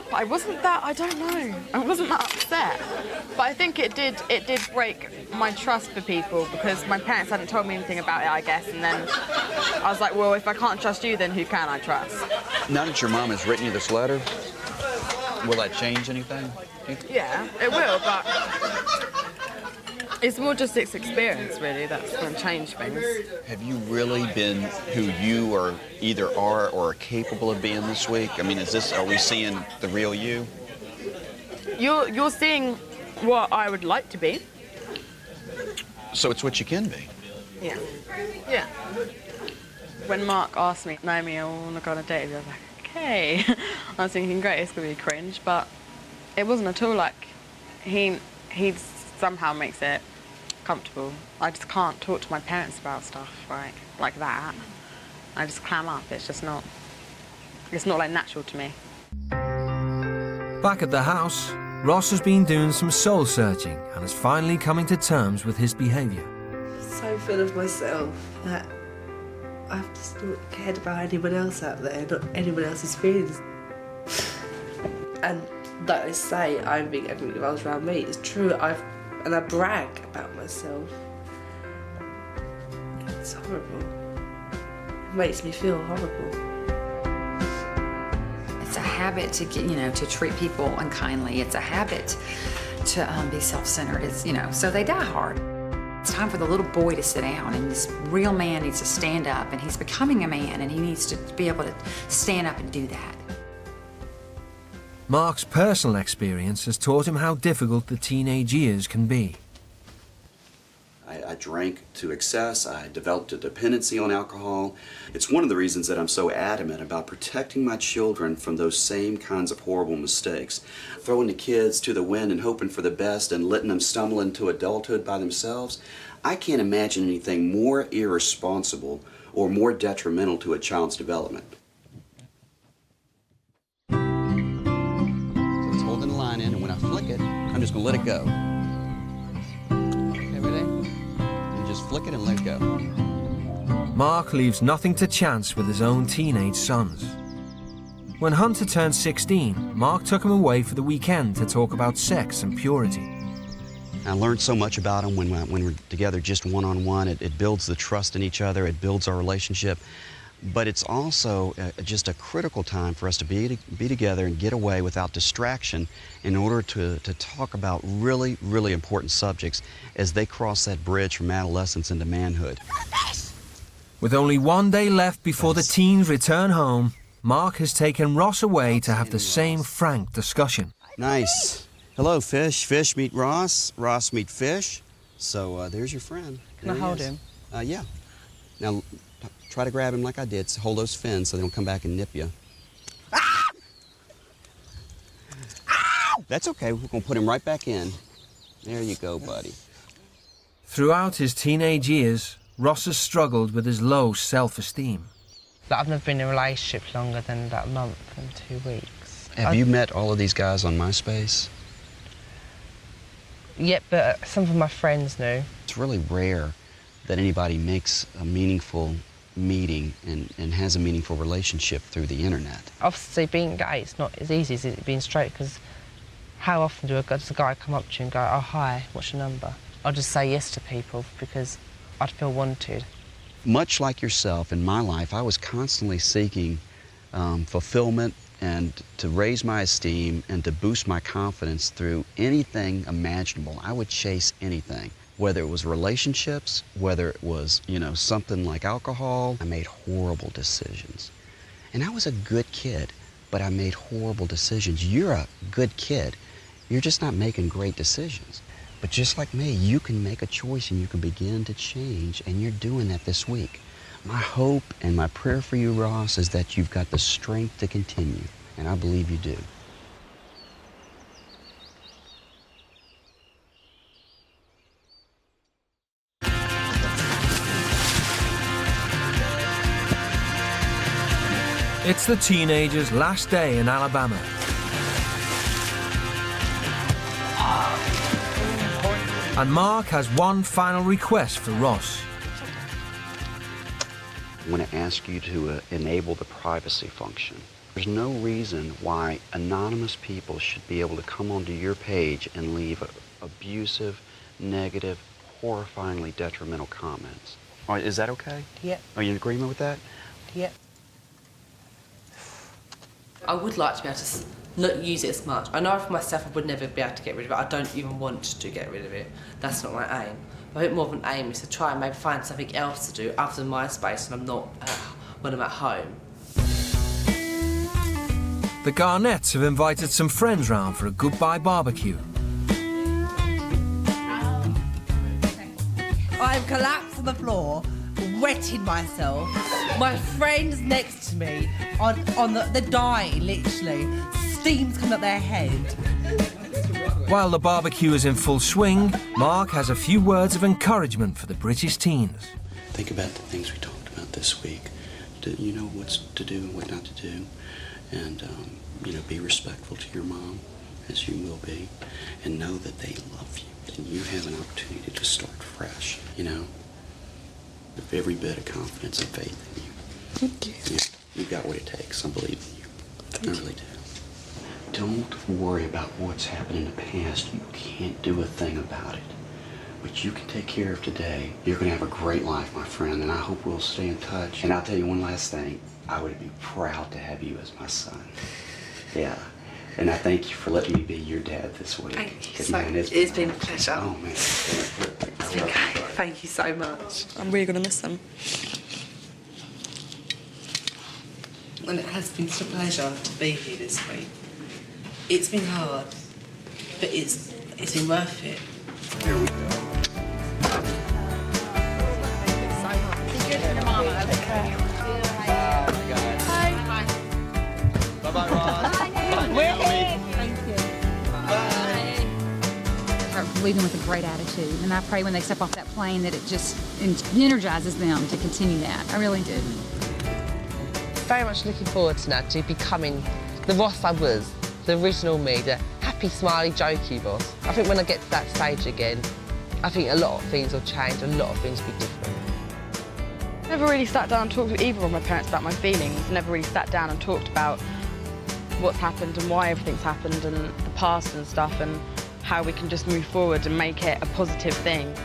But I wasn't that, I don't know. I wasn't that upset. But I think it did break my trust for people because my parents hadn't told me anything about it, I guess. And then I was like, well, if I can't trust you, then who can I trust? Now that your mom has written you this letter, will that change anything? Yeah, it will, but it's more just its experience, really, that's going to change things. Have you really been who you are either are or are capable of being this week? I mean, are we seeing the real you? You're seeing what I would like to be. So it's what you can be. Yeah. Yeah. When Mark asked me, Naomi, I want to go on a date with you, I was like, okay. I was thinking, great, it's going to be cringe, but it wasn't at all like he somehow makes it comfortable. I just can't talk to my parents about stuff, right, like that. I just clam up. It's not like natural to me. Back at the house, Ross has been doing some soul searching and is finally coming to terms with his behaviour. So full of myself that I've just not cared about anyone else out there, not anyone else's feelings. And like they say, I'm being everything revolves around me. It's true, and I brag about myself. It's horrible. It makes me feel horrible. It's a habit to to treat people unkindly. It's a habit to be self-centered. It's so they die hard. It's time for the little boy to sit down, and this real man needs to stand up, and he's becoming a man, and he needs to be able to stand up and do that. Mark's personal experience has taught him how difficult the teenage years can be. I drank to excess. I developed a dependency on alcohol. It's one of the reasons that I'm so adamant about protecting my children from those same kinds of horrible mistakes. Throwing the kids to the wind and hoping for the best and letting them stumble into adulthood by themselves. I can't imagine anything more irresponsible or more detrimental to a child's development. So it's holding the line in, and when I flick it, I'm just going to let it go. Just flick it and let go. Mark leaves nothing to chance with his own teenage sons. When Hunter turned 16, Mark took him away for the weekend to talk about sex and purity. I learned so much about him when we're together just one-on-one. It builds the trust in each other. It builds our relationship. But it's also just a critical time for us to be together and get away without distraction in order to talk about really, really important subjects as they cross that bridge from adolescence into manhood. With only one day left before the teens return home, Mark has taken Ross away to have the same frank discussion. Nice. Hello, fish. Fish meet Ross. Ross meet fish. So there's your friend. Can I hold him? Yeah. Now, try to grab him like I did. So hold those fins so they don't come back and nip you. Ah! Ow! That's okay. We're going to put him right back in. There you go, buddy. Throughout his teenage years, Ross has struggled with his low self-esteem. I've never been in a relationship longer than about a month and 2 weeks. Have you met all of these guys on MySpace? Yep, but some of my friends knew. It's really rare that anybody makes a meaningful meeting and has a meaningful relationship through the internet. Obviously, being gay, it's not as easy as it being straight, because how often does a guy come up to you and go, oh, hi, what's your number? I'll just say yes to people because I'd feel wanted. Much like yourself, in my life, I was constantly seeking fulfillment and to raise my esteem and to boost my confidence through anything imaginable. I would chase anything, whether it was relationships, whether it was, something like alcohol. I made horrible decisions. And I was a good kid, but I made horrible decisions. You're a good kid. You're just not making great decisions. But just like me, you can make a choice and you can begin to change, and you're doing that this week. My hope and my prayer for you, Ross, is that you've got the strength to continue, and I believe you do. It's the teenager's last day in Alabama. And Mark has one final request for Ross. I want to ask you to enable the privacy function. There's no reason why anonymous people should be able to come onto your page and leave abusive, negative, horrifyingly detrimental comments. All right, is that okay? Yep. Are you in agreement with that? Yep. I would like to be able to not use it as much. I know for myself I would never be able to get rid of it. I don't even want to get rid of it. That's not my aim. I think more of an aim is to try and maybe find something else to do other than MySpace when I'm not when I'm at home. The Garnetts have invited some friends round for a goodbye barbecue. I've collapsed on the floor, wetting myself. My friend's next to me, they're dying, literally. Steam's coming up their head. While the barbecue is in full swing, Mark has a few words of encouragement for the British teens. Think about the things we talked about this week. You know what's to do and what not to do. And, be respectful to your mom, as you will be. And know that they love you. And you have an opportunity to start fresh, with every bit of confidence and faith in you. Thank you. You've got what it takes. I believe in you. I really do. Don't worry about what's happened in the past. You can't do a thing about it. But you can take care of today. You're going to have a great life, my friend, and I hope we'll stay in touch. And I'll tell you one last thing. I would be proud to have you as my son. Yeah. And I thank you for letting me be your dad this week. Thank you so much. It's been a pleasure. Oh, man. It's been great. Thank you so much. I'm really going to miss them. And it has been such a pleasure to be here this week. It's been hard, but it's been worth it. Here we go. Bye-bye, Ross. Thank you. Bye. Leaving with a great attitude, and I pray when they step off that plane that it just energizes them to continue that. I really do. Very much looking forward to now to becoming the Ross I was, the original me, the happy, smiley, jokey Ross. I think when I get to that stage again, I think a lot of things will change, a lot of things will be different. Never really sat down and talked with either of my parents about my feelings. Never really sat down and talked about what's happened and why everything's happened and the past and stuff and how we can just move forward and make it a positive thing.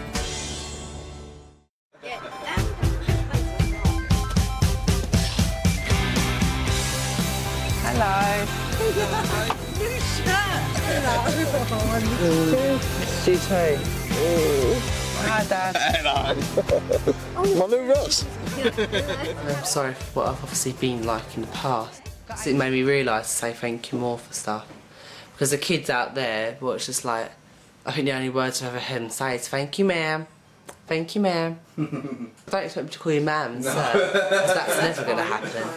Hello. It's you too. Hi, Dad. Hello. My new Ross. I'm sorry for what I've obviously been like in the past. So it made me realise to say thank you more for stuff. Because the kids out there, well, it's just like, I think the only words I've ever heard him say is "Thank you, ma'am. Thank you, ma'am." I don't expect him to call you ma'am, so that's never going to happen.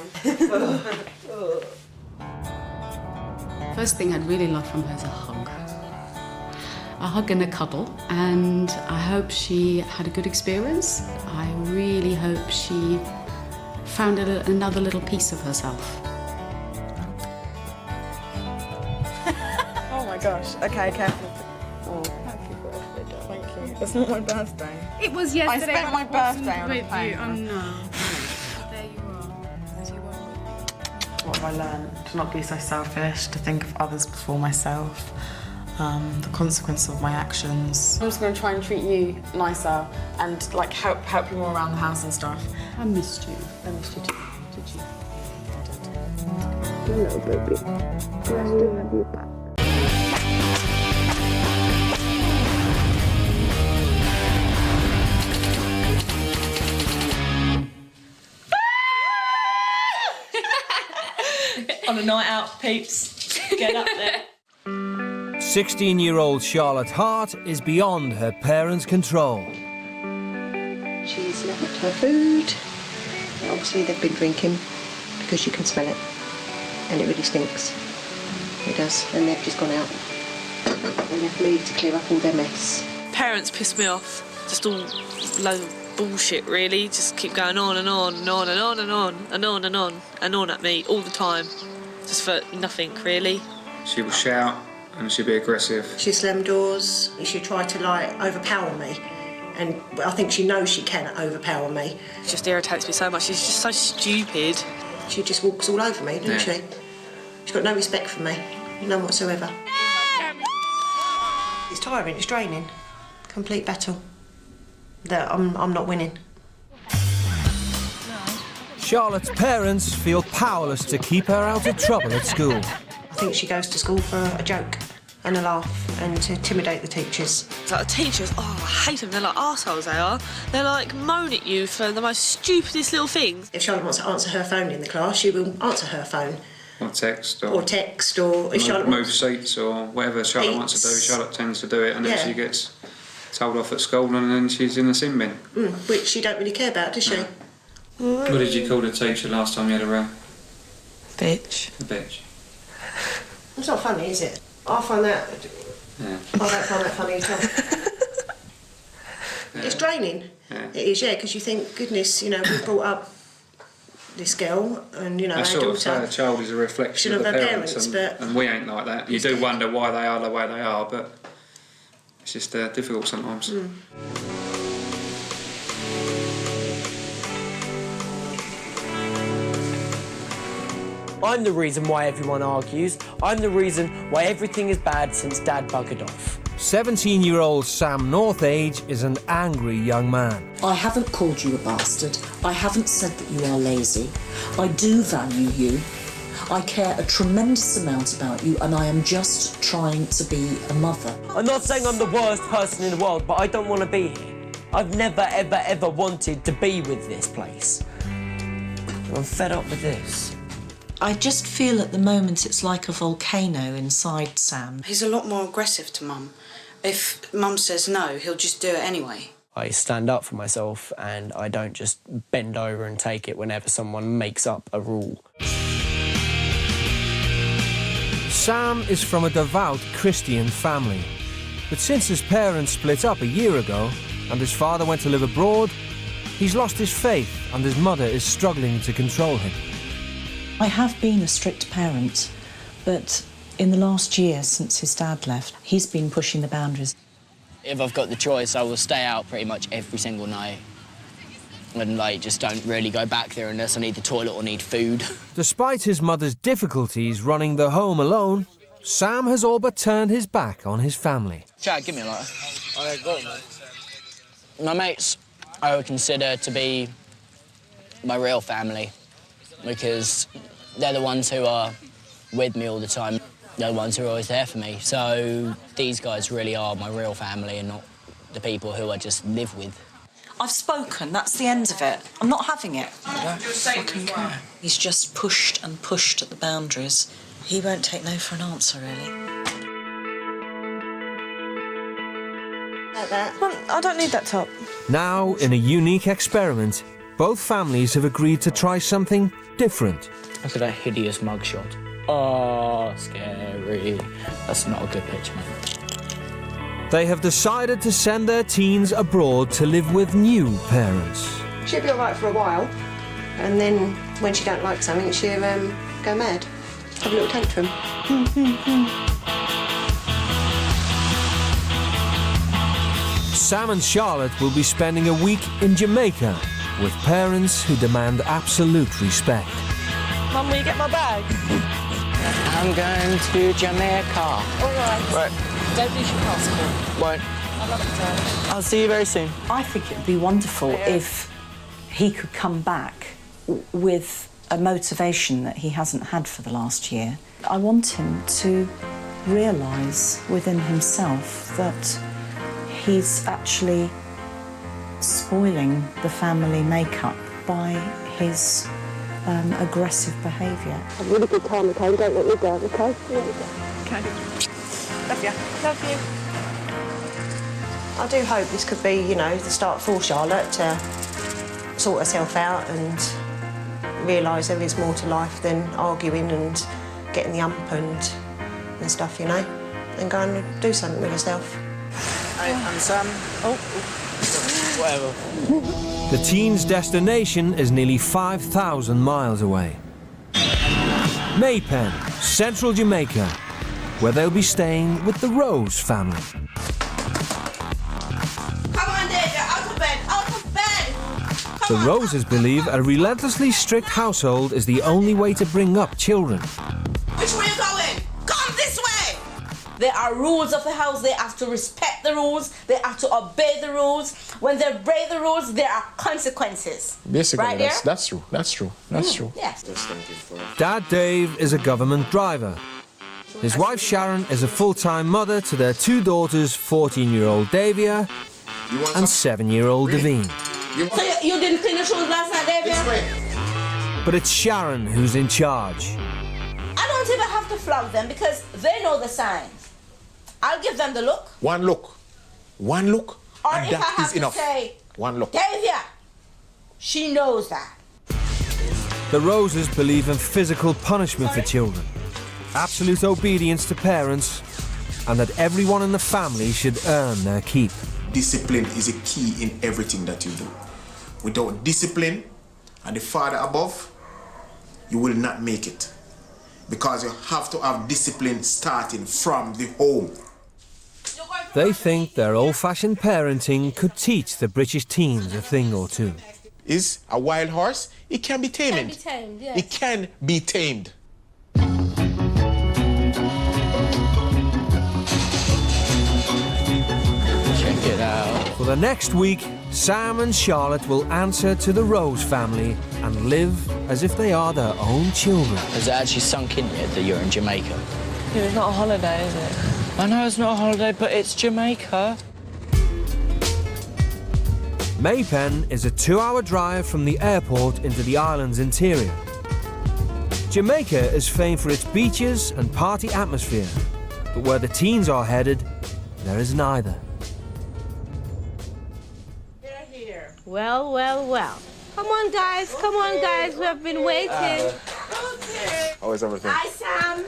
First thing I'd really love from her is a hug. A hug and a cuddle, and I hope she had a good experience. I really hope she found another little piece of herself. Oh my gosh. Okay, careful. Oh, happy birthday, darling. Thank you. It's not my birthday. It was yesterday. I spent my birthday on a with plane. you. Oh no. There you are. What have I learned? To not be so selfish, to think of others before myself. The consequence of my actions. I'm just going to try and treat you nicer and like help you more around the house and stuff. I missed you. I missed you too. Did you? Hello, baby. I still have you back. On a night out, peeps. Get up there. 16-year-old Charlotte Hart is beyond her parents' control. She's left her food. Obviously they've been drinking because you can smell it. And it really stinks. It does. And they've just gone out. And left me to clear up all their mess. Parents piss me off. Just all loads of bullshit, really. Just keep going on and on and on and on and on and on and on and on at me all the time. Just for nothing, really. She will shout and she'll be aggressive. She slammed doors. She tried to, like, overpower me. And I think she knows she can overpower me. It just irritates me so much. She's just so stupid. She just walks all over me, doesn't she? She's got no respect for me. None whatsoever. It's tiring, it's draining. Complete battle. That I'm not winning. Charlotte's parents feel powerless to keep her out of trouble at school. I think she goes to school for a joke and a laugh and to intimidate the teachers. It's like the teachers, oh, I hate them. They're like arseholes, they are. They're like moan at you for the most stupidest little things. If Charlotte wants to answer her phone in the class, she will answer her phone. Or text. Or if Charlotte move seats or whatever Charlotte wants to do. Charlotte tends to do it and then she gets told off at school and then she's in the sin bin. Which she don't really care about, does she? What did you call the teacher last time you had a row? Bitch. A bitch. It's not funny, is it? I find that... Yeah. I don't find that funny at all. It's draining. Yeah. It is, because you think, goodness, we've brought up this girl and, our daughter. A child is a reflection of the parents but... and we ain't like that. You do wonder why they are the way they are, but it's just difficult sometimes. I'm the reason why everyone argues. I'm the reason why everything is bad since Dad buggered off. 17-year-old Sam Northage is an angry young man. I haven't called you a bastard. I haven't said that you are lazy. I do value you. I care a tremendous amount about you, and I am just trying to be a mother. I'm not saying I'm the worst person in the world, but I don't want to be here. I've never, ever, ever wanted to be with this place. I'm fed up with this. I just feel at the moment it's like a volcano inside Sam. He's a lot more aggressive to Mum. If Mum says no, he'll just do it anyway. I stand up for myself and I don't just bend over and take it whenever someone makes up a rule. Sam is from a devout Christian family, but since his parents split up a year ago and his father went to live abroad, he's lost his faith and his mother is struggling to control him. I have been a strict parent, but in the last year since his dad left, he's been pushing the boundaries. If I've got the choice, I will stay out pretty much every single night and, just don't really go back there unless I need the toilet or need food. Despite his mother's difficulties running the home alone, Sam has all but turned his back on his family. Chad, give me a lighter. My mates, I would consider to be my real family because they're the ones who are with me all the time. They're the ones who are always there for me. So these guys really are my real family and not the people who I just live with. I've spoken, that's the end of it. I'm not having it. I don't fucking care. He's just pushed and pushed at the boundaries. He won't take no for an answer, really. that. I don't need that top. Now, in a unique experiment, both families have agreed to try something different. Look at that hideous mugshot. Oh, scary. That's not a good picture, man. They have decided to send their teens abroad to live with new parents. She'll be all right for a while, and then when she don't like something, she'll go mad, have a little tantrum. Sam and Charlotte will be spending a week in Jamaica with parents who demand absolute respect. Mum, will you get my bag? I'm going to Jamaica. All right. Right. Don't lose your passport. Won't. I love it, Dad. I'll see you very soon. I think it would be wonderful if he could come back with a motivation that he hasn't had for the last year. I want him to realise within himself that he's actually spoiling the family makeup by his aggressive behaviour. Have a really good time, okay? Don't let me down, okay? Okay. Love you. Love you. I do hope this could be, you know, the start for Charlotte to sort herself out and realise there is more to life than arguing and getting the ump and stuff, you know, and go and do something with herself. I'm Sam. Whatever. The teens' destination is nearly 5,000 miles away. Maypen, central Jamaica, where they'll be staying with the Rose family. Come on, David, out of bed, out of bed! The Roses believe a relentlessly strict household is the only way to bring up children. Which way are you going? Come this way! There are rules of the house. They have to respect the rules. They have to obey the rules. When they break the rules, there are consequences. Basically, right that's true. That's true. That's true. Yes. Dad Dave is a government driver. His wife Sharon is a full-time mother to their two daughters, 14-year-old Davia and 7-year-old Devine. So you didn't clean the shoes last night, David? But it's Sharon who's in charge. I don't even have to flog them because they know the signs. I'll give them the look. One look. One look. Or and if I that have is to enough. say, One look. Davia, she knows that. The Roses believe in physical punishment for children, absolute obedience to parents, and that everyone in the family should earn their keep. Discipline is a key in everything that you do. Without discipline and the Father above, you will not make it. Because you have to have discipline starting from the home. They think their old-fashioned parenting could teach the British teens a thing or two. Is a wild horse, it can be tamed. Can be tamed, yes. It can be tamed. Check it out. For the next week, Sam and Charlotte will answer to the Rose family and live as if they are their own children. Has it actually sunk in yet that you're in Jamaica? Yeah, it's not a holiday, is it? I know it's not a holiday, but it's Jamaica. Maypen is a 2-hour drive from the airport into the island's interior. Jamaica is famed for its beaches and party atmosphere, but where the teens are headed, there is neither. Well, well, well. Come on, guys. Come on, guys. We have been waiting. How is everything? Hi, Sam.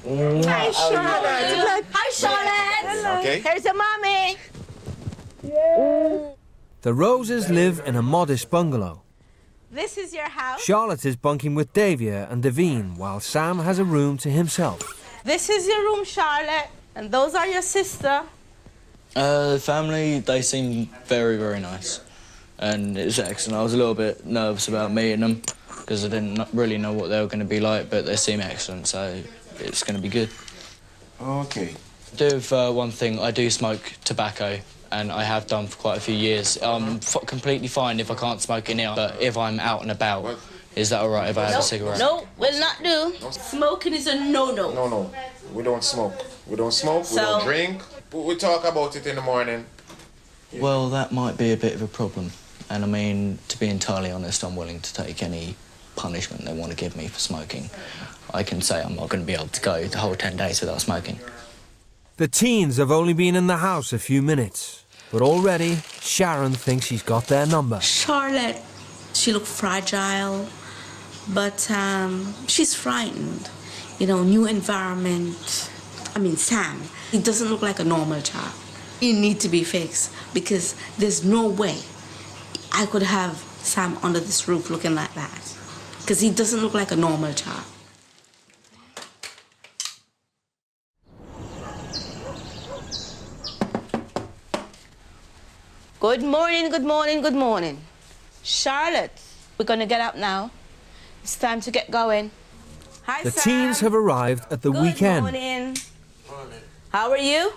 Hi, Charlotte. Hi, Charlotte. Hello. Okay. Here's your mommy. The Roses live in a modest bungalow. This is your house. Charlotte is bunking with Davia and Devine, while Sam has a room to himself. This is your room, Charlotte. And those are your sister. The family, they seem very, very nice. And it's excellent. I was a little bit nervous about meeting them because I didn't really know what they were going to be like, but they seem excellent, so it's going to be good. Okay. I do have one thing. I do smoke tobacco, and I have done for quite a few years. I'm completely fine if I can't smoke in here, but if I'm out and about, is that all right if I have a cigarette? No, will not do. Smoking is a no-no. No. We don't smoke. We don't smoke, we don't drink. We'll talk about it in the morning. Well, that might be a bit of a problem. And I mean, to be entirely honest, I'm willing to take any punishment they want to give me for smoking. I can say I'm not going to be able to go the whole 10 days without smoking. The teens have only been in the house a few minutes. but already Sharon thinks she's got their number. Charlotte, she looked fragile, but she's frightened. You know, new environment. I mean, Sam, he doesn't look like a normal child. He needs to be fixed because there's no way I could have Sam under this roof looking like that because he doesn't look like a normal child. Good morning, good morning, good morning. Charlotte, we're gonna get up now. It's time to get going. Hi, The Sam. teens have arrived at the weekend. Good morning. How are you?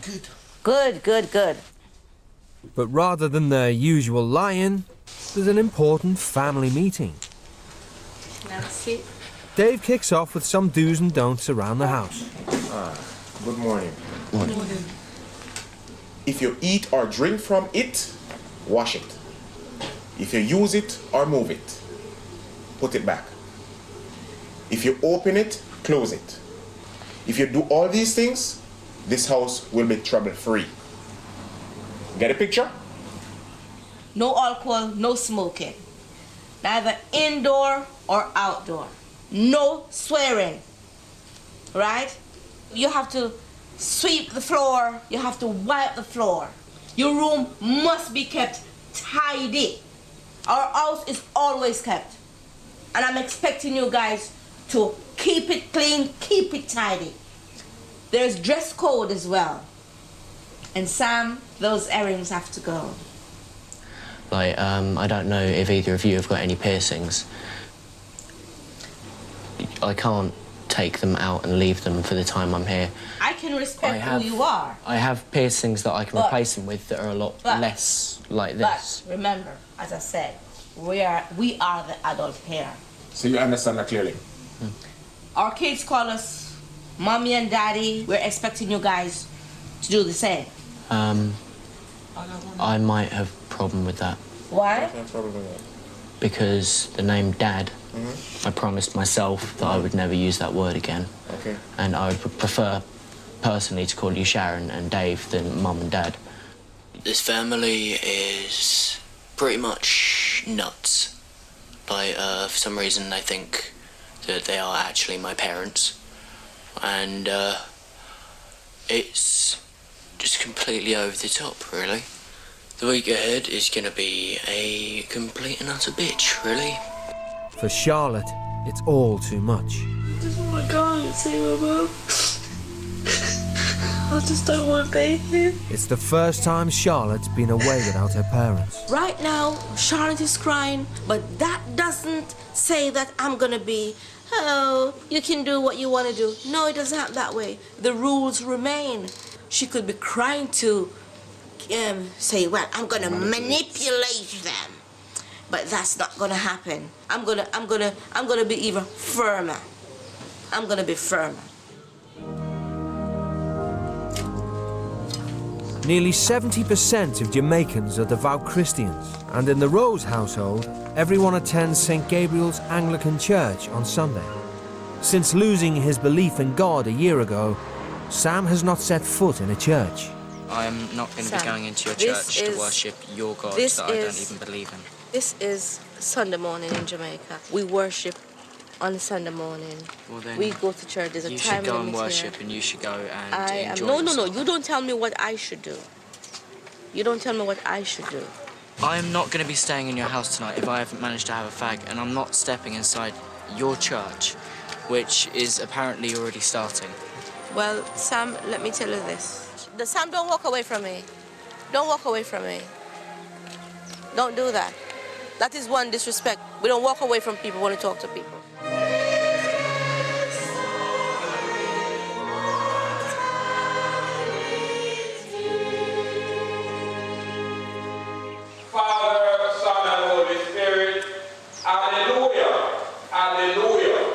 Good. Good, good, good. But rather than their usual lie-in, there's an important family meeting. Nancy. Dave kicks off with some do's and don'ts around the house. Good morning. Morning. If you eat or drink from it, wash it. If you use it or move it, put it back. If you open it, close it. If you do all these things, this house will be trouble-free. Get a picture? No alcohol, no smoking. Neither indoor or outdoor. No swearing. Right? You have to sweep the floor. You have to wipe the floor. Your room must be kept tidy. Our house is always kept. And I'm expecting you guys to keep it clean, keep it tidy. There's dress code as well. And Sam, those earrings have to go. Like, I don't know if either of you have got any piercings. I can't take them out and leave them for the time I'm here. I can respect who you are. I have piercings that I can But- replace them with that are a lot less like this. But remember, as I said, we are the adult pair. So you understand that clearly? Our kids call us mommy and daddy. We're expecting you guys to do the same. I might have a problem with that Why? because the name Dad, I promised myself that I would never use that word again. Okay. And I would prefer personally to call you Sharon and Dave than Mum and Dad. This family is pretty much nuts. Like, for some reason they think that they are actually my parents. And it's just completely over the top, really. The week ahead is gonna be a complete and utter bitch, really. For Charlotte, it's all too much. I just want to go and see my mum. I just don't want to be here. It's the first time Charlotte's been away without her parents. Right now, Charlotte is crying, but that doesn't say that I'm gonna be, oh, you can do what you want to do. No, it doesn't happen that way. The rules remain. She could be crying to say, well, I'm gonna manipulate them, but that's not gonna happen. I'm gonna be even firmer. I'm gonna be firmer. Nearly 70% of Jamaicans are devout Christians, and in the Rose household, everyone attends St. Gabriel's Anglican Church on Sunday. Since losing his belief in God a year ago, Sam has not set foot in a church. I am not going to be Sam, going into your this church to is- worship your God this that I don't is- even believe in. This is Sunday morning in Jamaica. We worship on Sunday morning. Well, then We go to church. There's a you time should go and limit worship here. and you should go and I am. enjoy No. yourself. You don't tell me what I should do. You don't tell me what I should do. I am not going to be staying in your house tonight if I haven't managed to have a fag, and I'm not stepping inside your church, which is apparently already starting. Well, Sam, let me tell you this. Sam, don't walk away from me. Don't walk away from me. Don't do that. That is one disrespect. We don't walk away from people when we talk to people. Father, Son, and Holy Spirit. Hallelujah. Hallelujah.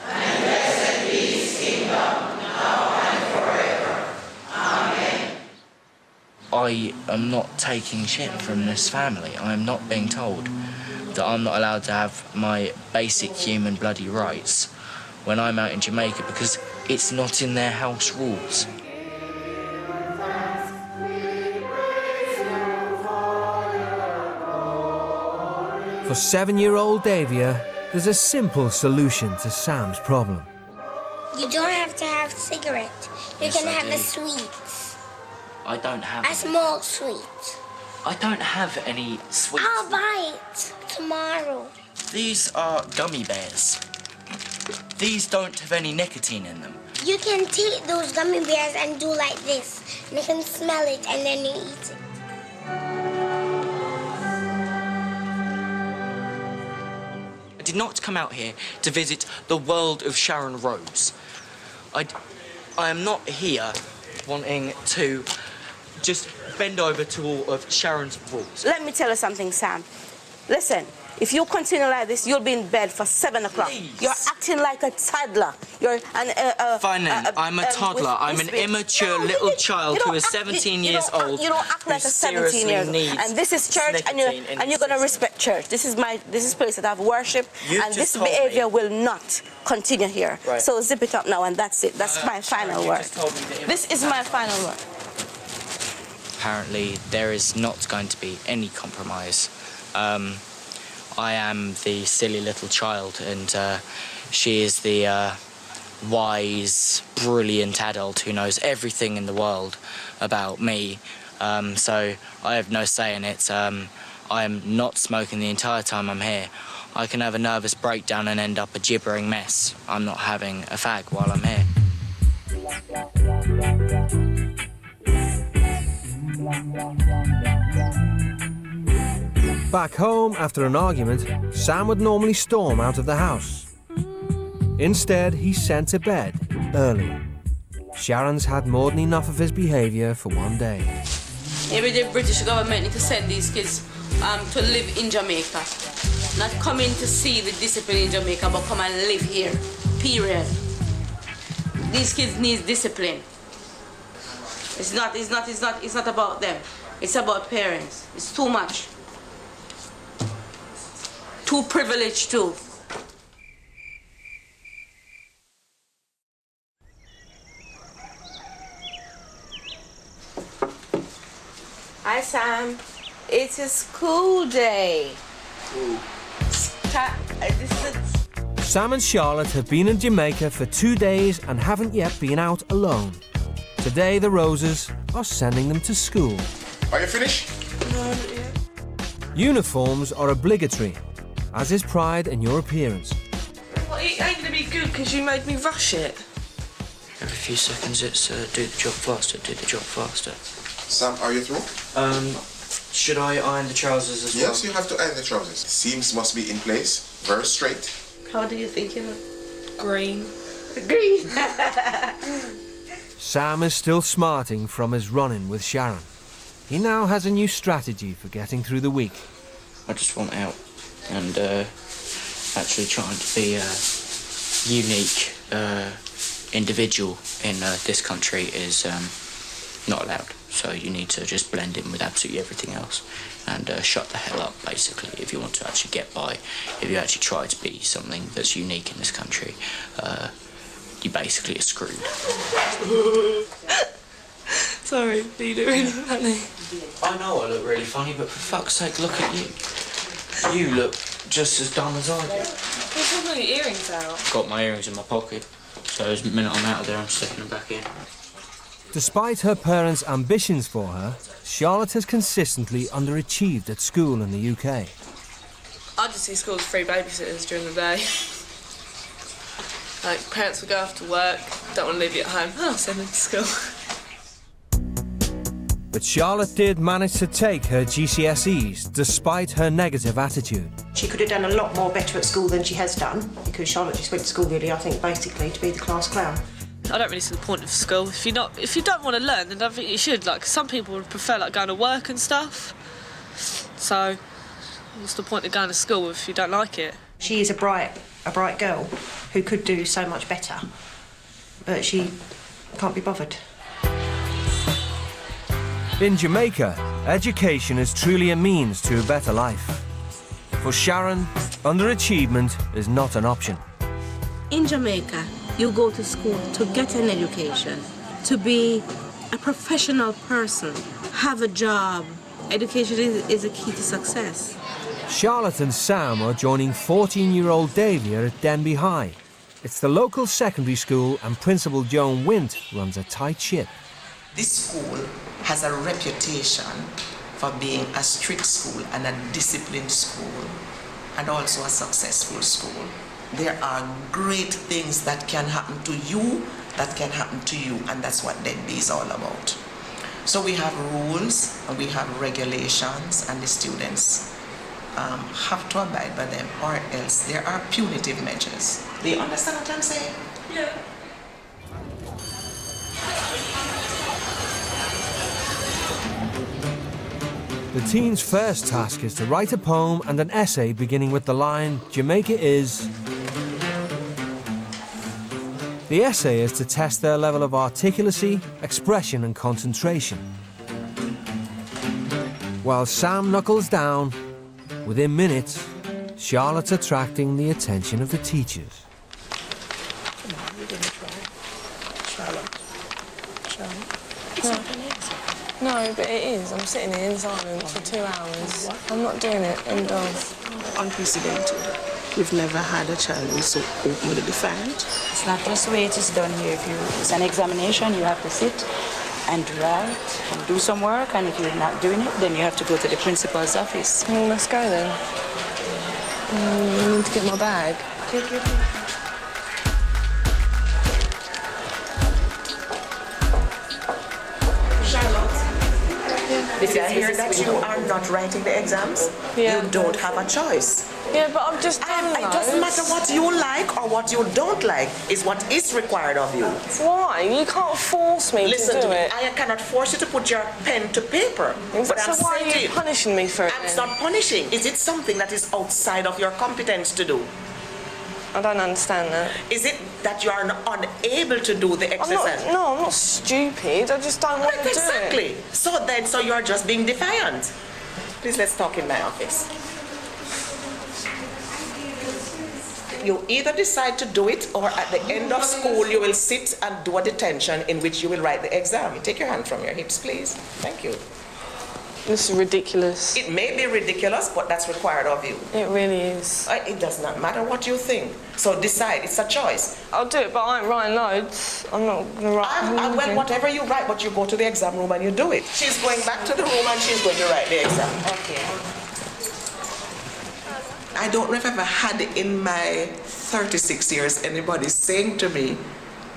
And blessed be his kingdom, now and forever. Amen. I am not taking shit from this family. I am not being told that I'm not allowed to have my basic human bloody rights when I'm out in Jamaica because it's not in their house rules. For 7-year-old Davia, there's a simple solution to Sam's problem. You don't have to have cigarettes. You Yes, can I have do. a sweet. I don't have. A small sweet. I don't have any sweets. I'll buy it tomorrow. These are gummy bears. These don't have any nicotine in them. You can take those gummy bears and do like this. And you can smell it and then you eat it. I did not come out here to visit the world of Sharon Rose. I am not here wanting to just bend over to all of Sharon's rules. Let me tell you something, Sam. Listen, if you continue like this, you'll be in bed for 7 o'clock. Please. You're acting like a toddler. You're Fine then, I'm a toddler. I'm an immature little child who is 17 years old. You don't act like a 17 years old. And this is church, and you're gonna respect church. This is place that I have worship, and this behavior will not continue here. Right. So zip it up now, and that's it. That's my final word. This is my final word. Apparently, there is not going to be any compromise. I am the silly little child, and she is the wise, brilliant adult who knows everything in the world about me. So I have no say in it. I am not smoking the entire time I'm here. I can have a nervous breakdown and end up a gibbering mess. I'm not having a fag while I'm here. Back home, after an argument, Sam would normally storm out of the house. Instead, he's sent to bed early. Sharon's had more than enough of his behaviour for one day. Maybe the British government need to send these kids to live in Jamaica. Not come in to see the discipline in Jamaica, but come and live here, period. These kids need discipline. It's not about them. It's about parents. It's too much. Too privileged too. Hi, Sam. It's a school day. Sam and Charlotte have been in Jamaica for 2 days and haven't yet been out alone. Today, the Roses are sending them to school. Are you finished? No, not yet. Uniforms are obligatory, as is pride in your appearance. Well, it ain't gonna be good because you made me rush it. Every few seconds it's do the job faster, do the job faster. Sam, are you through? Should I iron the trousers as well? Yes, you have to iron the trousers. Seams must be in place, very straight. How do you think you look? Green. Green. Sam is still smarting from his run-in with Sharon. He now has a new strategy for getting through the week. I just want out, and actually trying to be a unique individual in this country is not allowed. So you need to just blend in with absolutely everything else and shut the hell up, basically, if you want to actually get by. If you actually try to be something that's unique in this country, you basically are screwed. Sorry, are you doing really funny? I know I look really funny, but for fuck's sake, look at you. You look just as dumb as I do. What's with your earrings out? Got my earrings in my pocket, so the minute I'm out of there, I'm sticking them back in. Despite her parents' ambitions for her, Charlotte has consistently underachieved at school in the UK. I just see schools free babysitters during the day. Like, parents will go off to work, don't want to leave you at home. Oh, send them to school. But Charlotte did manage to take her GCSEs despite her negative attitude. She could have done a lot more better at school than she has done, because Charlotte just went to school really, I think, basically to be the class clown. I don't really see the point of school. If you don't want to learn, then I don't think you should. Like, some people would prefer like going to work and stuff. So, what's the point of going to school if you don't like it? She is a bright girl who could do so much better, but she can't be bothered. In Jamaica, education is truly a means to a better life. For Sharon, underachievement is not an option. In Jamaica, you go to school to get an education, to be a professional person, have a job. Education is a key to success. Charlotte and Sam are joining 14-year-old Davia at Denby High. It's the local secondary school and Principal Joan Wint runs a tight ship. This school has a reputation for being a strict school and a disciplined school and also a successful school. There are great things that can happen to you, that can happen to you, and that's what Denby is all about. So we have rules and we have regulations, and the students have to abide by them, or else there are punitive measures. Do you understand what I'm saying? Yeah. The teens' first task is to write a poem and an essay beginning with the line, Jamaica is... The essay is to test their level of articulacy, expression and concentration. While Sam knuckles down, within minutes, Charlotte's attracting the attention of the teachers. Come on, you didn't try. Charlotte. No, but it is. I'm sitting here in silence for 2 hours. I'm not doing it. End of. Unprecedented. We've never had a child who's so open with a defiant. It's not just the way it is done here. If it's an examination, you have to sit and write and do some work, and if you're not doing it, then you have to go to the principal's office. Well, let's go then. I need to get my bag. If I hear that you are not writing the exams, you don't have a choice. Yeah, but I'm just doing It doesn't matter what you like or what you don't like, is what is required of you. Why? You can't force me Listen to do it. I cannot force you to put your pen to paper. So why are you punishing me for it? It's not punishing. Is it something that is outside of your competence to do? I don't understand that. Is it that you are unable to do the exercise? I'm not stupid. I just don't want to do it. Exactly. So you are just being defiant. Please, let's talk in my office. You either decide to do it, or at the end of school you will sit and do a detention in which you will write the exam. You take your hand from your hips, please. Thank you. This is ridiculous. It may be ridiculous, but that's required of you. It really is. It does not matter what you think. So decide. It's a choice. I'll do it, but I ain't writing loads. I'm not going to write. Well, whatever you write, but you go to the exam room and you do it. She's going back to the room and she's going to write the exam. Okay. I don't know if I've ever had in my 36 years anybody saying to me,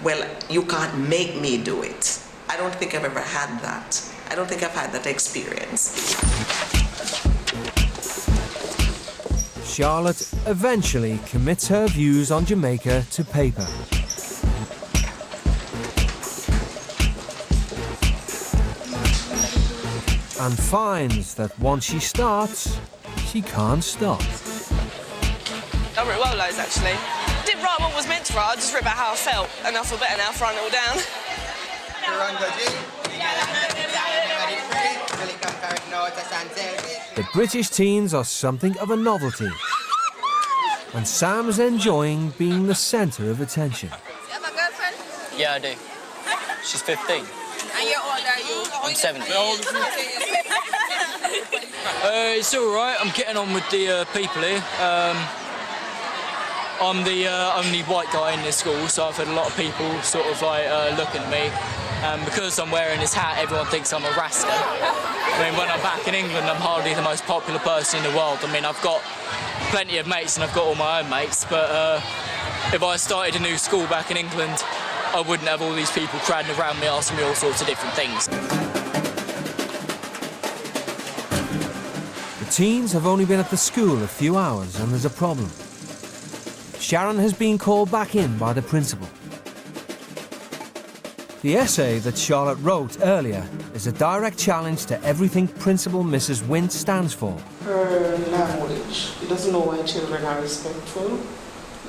well, you can't make me do it. I don't think I've ever had that. I don't think I've had that experience. Charlotte eventually commits her views on Jamaica to paper. And finds that once she starts, she can't stop. I wrote well loads, actually. I didn't write what was meant to write, I just wrote about how I felt, and I feel better now for writing it all down. The British teens are something of a novelty, and Sam's enjoying being the centre of attention. You have a girlfriend? Yeah, I do. She's 15. And you're old, are you? I'm 17. It's all right. I'm getting on with the people here. I'm the only white guy in this school, so I've had a lot of people sort of like looking at me. Because I'm wearing this hat, everyone thinks I'm a Rasta. I mean, when I'm back in England, I'm hardly the most popular person in the world. I mean, I've got plenty of mates and I've got all my own mates, but if I started a new school back in England, I wouldn't have all these people crowding around me asking me all sorts of different things. The teens have only been at the school a few hours and there's a problem. Sharon has been called back in by the principal. The essay that Charlotte wrote earlier is a direct challenge to everything Principal Mrs. Wint stands for. Her language. She doesn't know why children are respectful.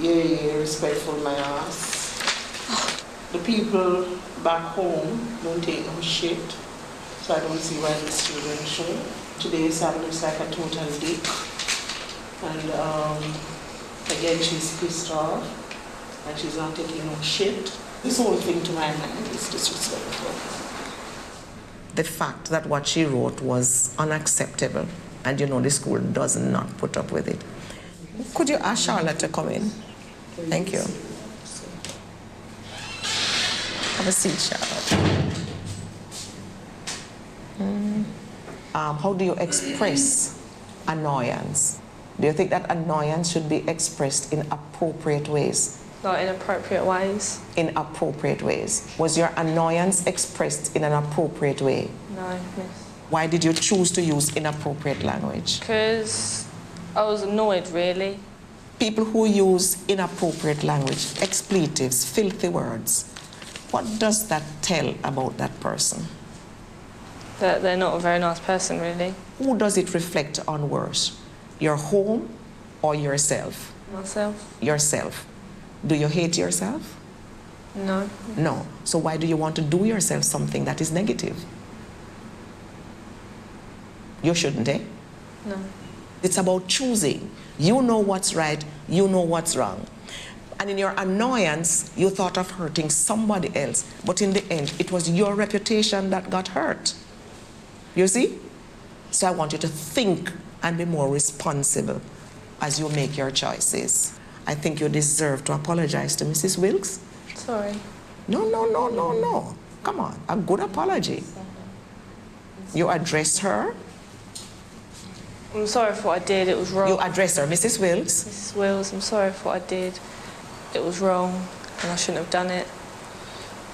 Yeah, respectful my ass. The people back home don't take no shit, so I don't see why the children should. Today Sam looks like a total dick. And again, she's pissed off and she's not taking no shit. This whole thing to my mind is disrespectful. The fact that what she wrote was unacceptable And you know the school does not put up with it. Could you ask Charlotte to come in? Thank you. Have a seat, Charlotte. How do you express annoyance? Do you think that annoyance should be expressed in appropriate ways? Like in appropriate ways? In appropriate ways. Was your annoyance expressed in an appropriate way? No, miss. Why did you choose to use inappropriate language? Because I was annoyed, really. People who use inappropriate language, expletives, filthy words, what does that tell about that person? That they're not a very nice person, really. Who does it reflect on worse? Your home or yourself? Myself. Yourself. Do you hate yourself? No. No. So why do you want to do yourself something that is negative? You shouldn't, eh? No. It's about choosing. You know what's right, you know what's wrong. And in your annoyance, you thought of hurting somebody else, but in the end, it was your reputation that got hurt. You see? So I want you to think and be more responsible as you make your choices. I think you deserve to apologize to Mrs. Wilkes. Sorry. No. Come on, a good apology. You addressed her. I'm sorry for what I did, it was wrong. You addressed her, Mrs. Wilkes. Mrs. Wills, I'm sorry for what I did. It was wrong, and I shouldn't have done it.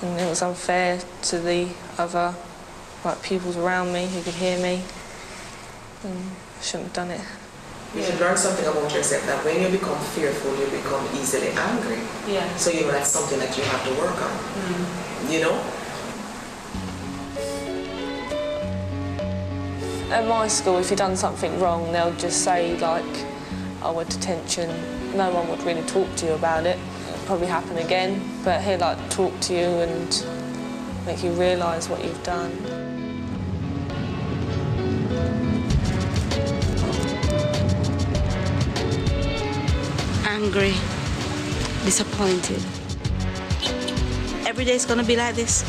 And it was unfair to the other pupils around me who could hear me. And I shouldn't have done it. You should learn something about yourself, that when you become fearful, you become easily angry. Yeah. So you know that's something that you have to work on. You know? At my school, if you've done something wrong, they'll just say, like, oh, we're detention. No one would really talk to you about it. It'll probably happen again, but he'll, like, talk to you and make you realise what you've done. Angry, disappointed. Every day is gonna be like this.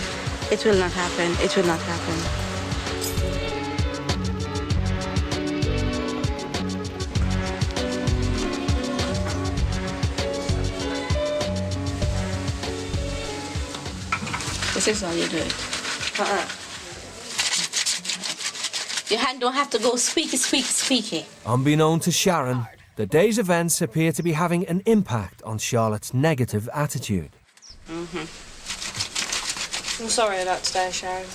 It will not happen. It will not happen. This is how you do it. Your hand don't have to go squeaky. Unbeknown to Sharon, the day's events appear to be having an impact on Charlotte's negative attitude. I'm sorry about today, Sharon.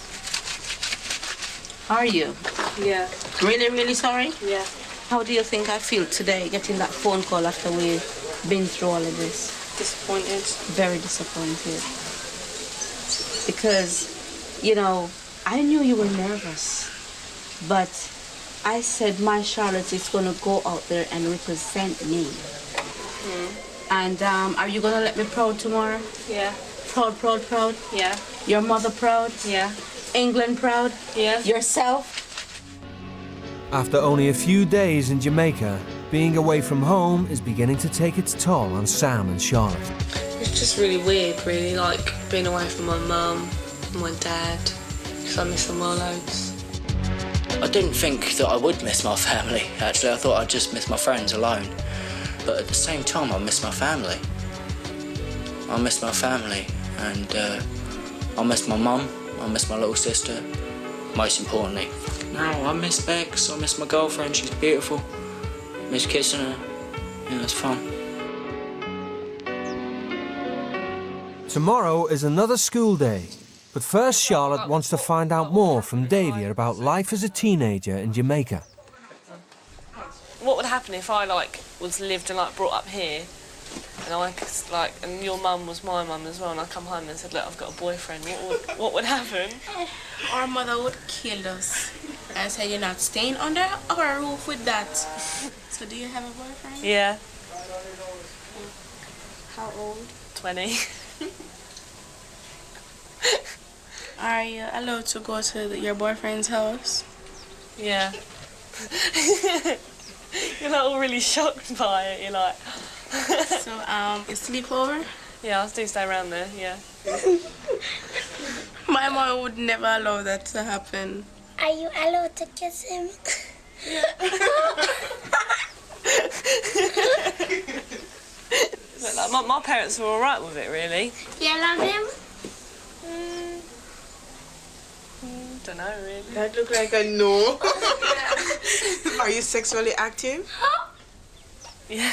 Are you? Yeah. Really, really sorry? Yeah. How do you think I feel today getting that phone call after we've been through all of this? Disappointed. Very disappointed. Because, you know, I knew you were nervous, but I said my Charlotte is going to go out there and represent me. And are you going to let me proud tomorrow? Yeah. Proud? Yeah. Your mother proud? Yeah. England proud? Yeah. Yourself? After only a few days in Jamaica, being away from home is beginning to take its toll on Sam and Charlotte. It's just really weird, really, like being away from my mum and my dad, because I miss them all loads. I didn't think that I would miss my family, actually. I thought I'd just miss my friends alone. But at the same time, I miss my family. I miss my family, and I miss my mum, I miss my little sister, most importantly. No, I miss Bex, I miss my girlfriend, she's beautiful. I miss kissing her, yeah, it's fun. Tomorrow is another school day, but first Charlotte wants to find out more from Davia about life as a teenager in Jamaica. What would happen if I was lived and brought up here, and and your mum was my mum as well, and I come home and said, look, I've got a boyfriend. What would happen? Our mother would kill us and say, you're not staying under our roof with that. So do you have a boyfriend? Yeah. How old? 20. Are you allowed to go to your boyfriend's house? Yeah. You're all really shocked by it. You're like. So, you sleep over? Yeah, I do stay around there. Yeah. My mom would never allow that to happen. Are you allowed to kiss him? But like, my parents were all right with it, really. You love him? Don't know, really. That look like a no. Are you sexually active? Yeah.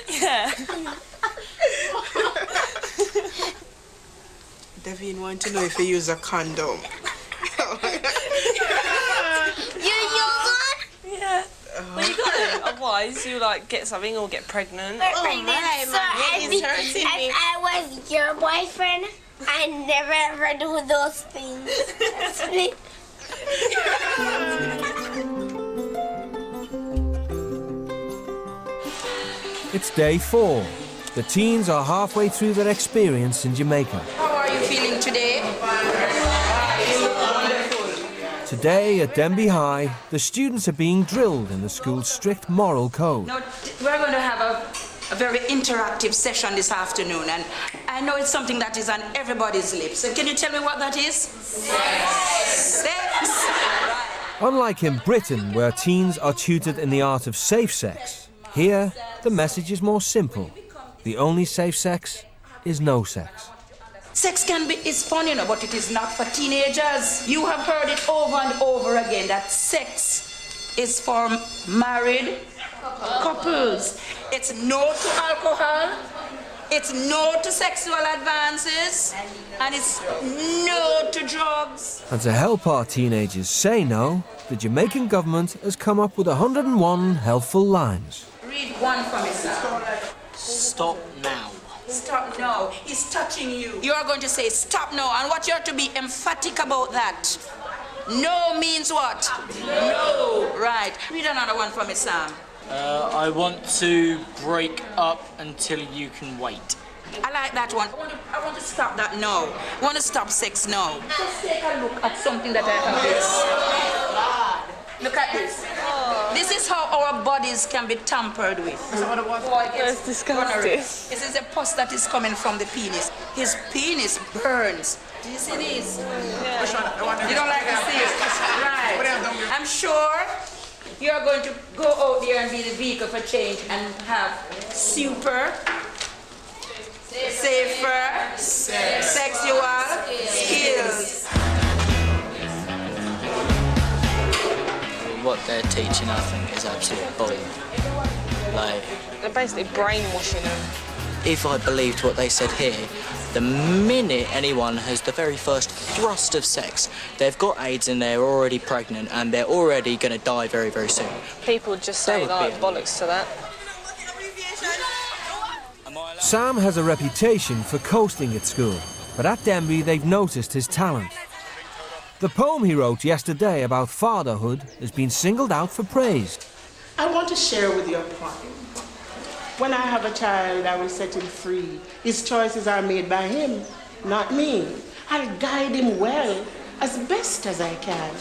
Yeah. Devin want to know if you use a condom. You use one? Yeah. Well, you got it. Otherwise, you like get something or get pregnant. So if I was your boyfriend, I never ever do those things. It's day 4. The teens are halfway through their experience in Jamaica. How are you feeling today? Today at Denby High, the students are being drilled in the school's strict moral code. Now, we're going to have a very interactive session this afternoon, and I know it's something that is on everybody's lips. So can you tell me what that is? Sex. Unlike in Britain, where teens are tutored in the art of safe sex, here the message is more simple. The only safe sex is no sex. Sex is fun, you know, but it is not for teenagers. You have heard it over and over again that sex is for married couples. It's no to alcohol, it's no to sexual advances, and it's no to drugs. And to help our teenagers say no, the Jamaican government has come up with 101 helpful lines. Read one for me, sir. Stop now. Stop now. He's touching you. You are going to say stop now, and what you have to be emphatic about that. No means what? No. Right. Read another one for me, Sam. I want to break up until you can wait. I like that one. I want to stop that now. I want to stop sex now. Just take a look at something that I have this. Look at this. This is how our bodies can be tampered with. That's disgusting. This is a pus that is coming from the penis. His penis burns. Do you see this? Yeah. You don't like to see it? Right. I'm sure you're going to go out there and be the vehicle for change and have super, safer, sexual skills. What they're teaching, I think, is absolute bull. Like, they're basically brainwashing them. If I believed what they said here, the minute anyone has the very first thrust of sex, they've got AIDS and they're already pregnant and they're already going to die very, very soon. People just say like bollocks to that. Sam has a reputation for coasting at school, but at Denby they've noticed his talent. The poem he wrote yesterday about fatherhood has been singled out for praise. I want to share with you a poem. When I have a child, I will set him free. His choices are made by him, not me. I'll guide him well, as best as I can.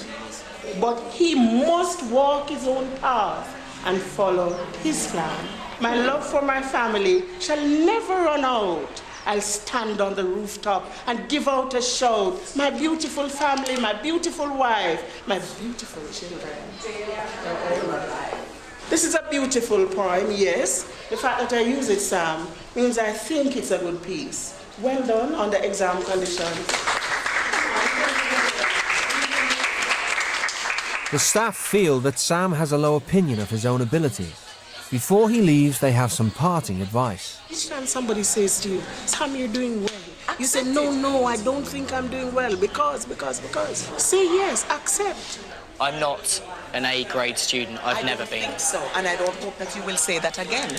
But he must walk his own path and follow his plan. My love for my family shall never run out. I'll stand on the rooftop and give out a shout. My beautiful family, my beautiful wife, my beautiful children. This is a beautiful poem, yes. The fact that I use it, Sam, means I think it's a good piece. Well done on the exam conditions. The staff feel that Sam has a low opinion of his own abilities. Before he leaves, they have some parting advice. Each time somebody says to you, Sam, you're doing well. You say, no, I don't think I'm doing well because. Say yes, accept. I'm not an A-grade student. I've never been. I think so, and I don't hope that you will say that again.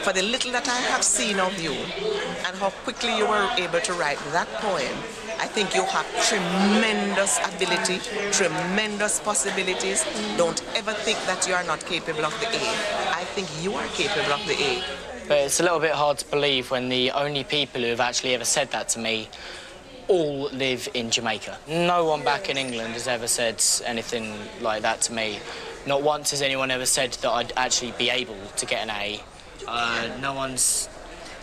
For the little that I have seen of you and how quickly you were able to write that poem, I think you have tremendous ability, tremendous possibilities. Don't ever think that you are not capable of the A. I think you are capable of the A. But it's a little bit hard to believe when the only people who have actually ever said that to me all live in Jamaica. No one back in England has ever said anything like that to me. Not once has anyone ever said that I'd actually be able to get an A. No one's...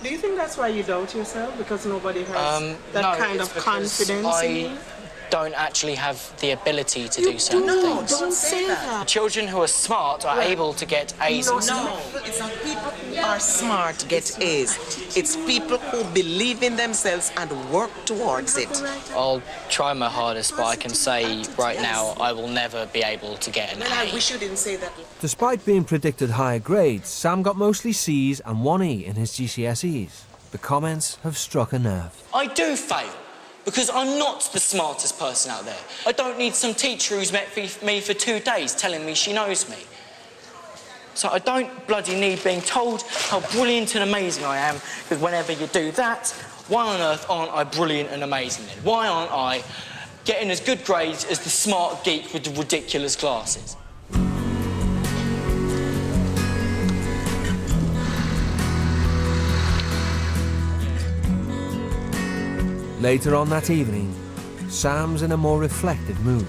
Do you think that's why you doubt yourself? Because nobody has that kind of confidence in you? don't actually have the ability to do certain things. Don't say that. Children who are smart are able to get A's. No, it's not people who are smart get A's. It's people who believe in themselves and work towards it. I'll try my hardest, but I can say right now I will never be able to get an A. I wish you didn't say that. Despite being predicted higher grades, Sam got mostly C's and 1 E in his GCSEs. The comments have struck a nerve. I do fail because I'm not the smartest person out there. I don't need some teacher who's met me for 2 days telling me she knows me. So I don't bloody need being told how brilliant and amazing I am, because whenever you do that, why on earth aren't I brilliant and amazing then? Why aren't I getting as good grades as the smart geek with the ridiculous glasses? Later on that evening, Sam's in a more reflective mood.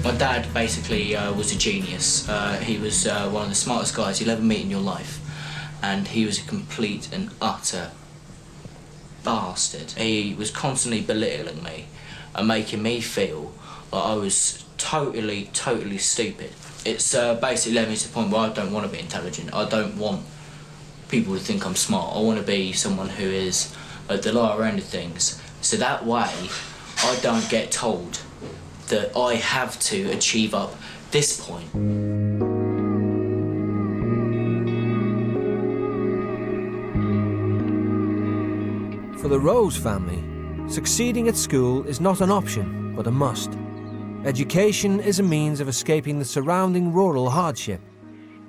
My dad basically was a genius. He was one of the smartest guys you'll ever meet in your life. And he was a complete and utter bastard. He was constantly belittling me and making me feel like I was totally stupid. It's basically led me to the point where I don't want to be intelligent. I don't want people to think I'm smart. I want to be someone who is at the lower end of things. So that way, I don't get told that I have to achieve up this point. For the Rose family, succeeding at school is not an option, but a must. Education is a means of escaping the surrounding rural hardship.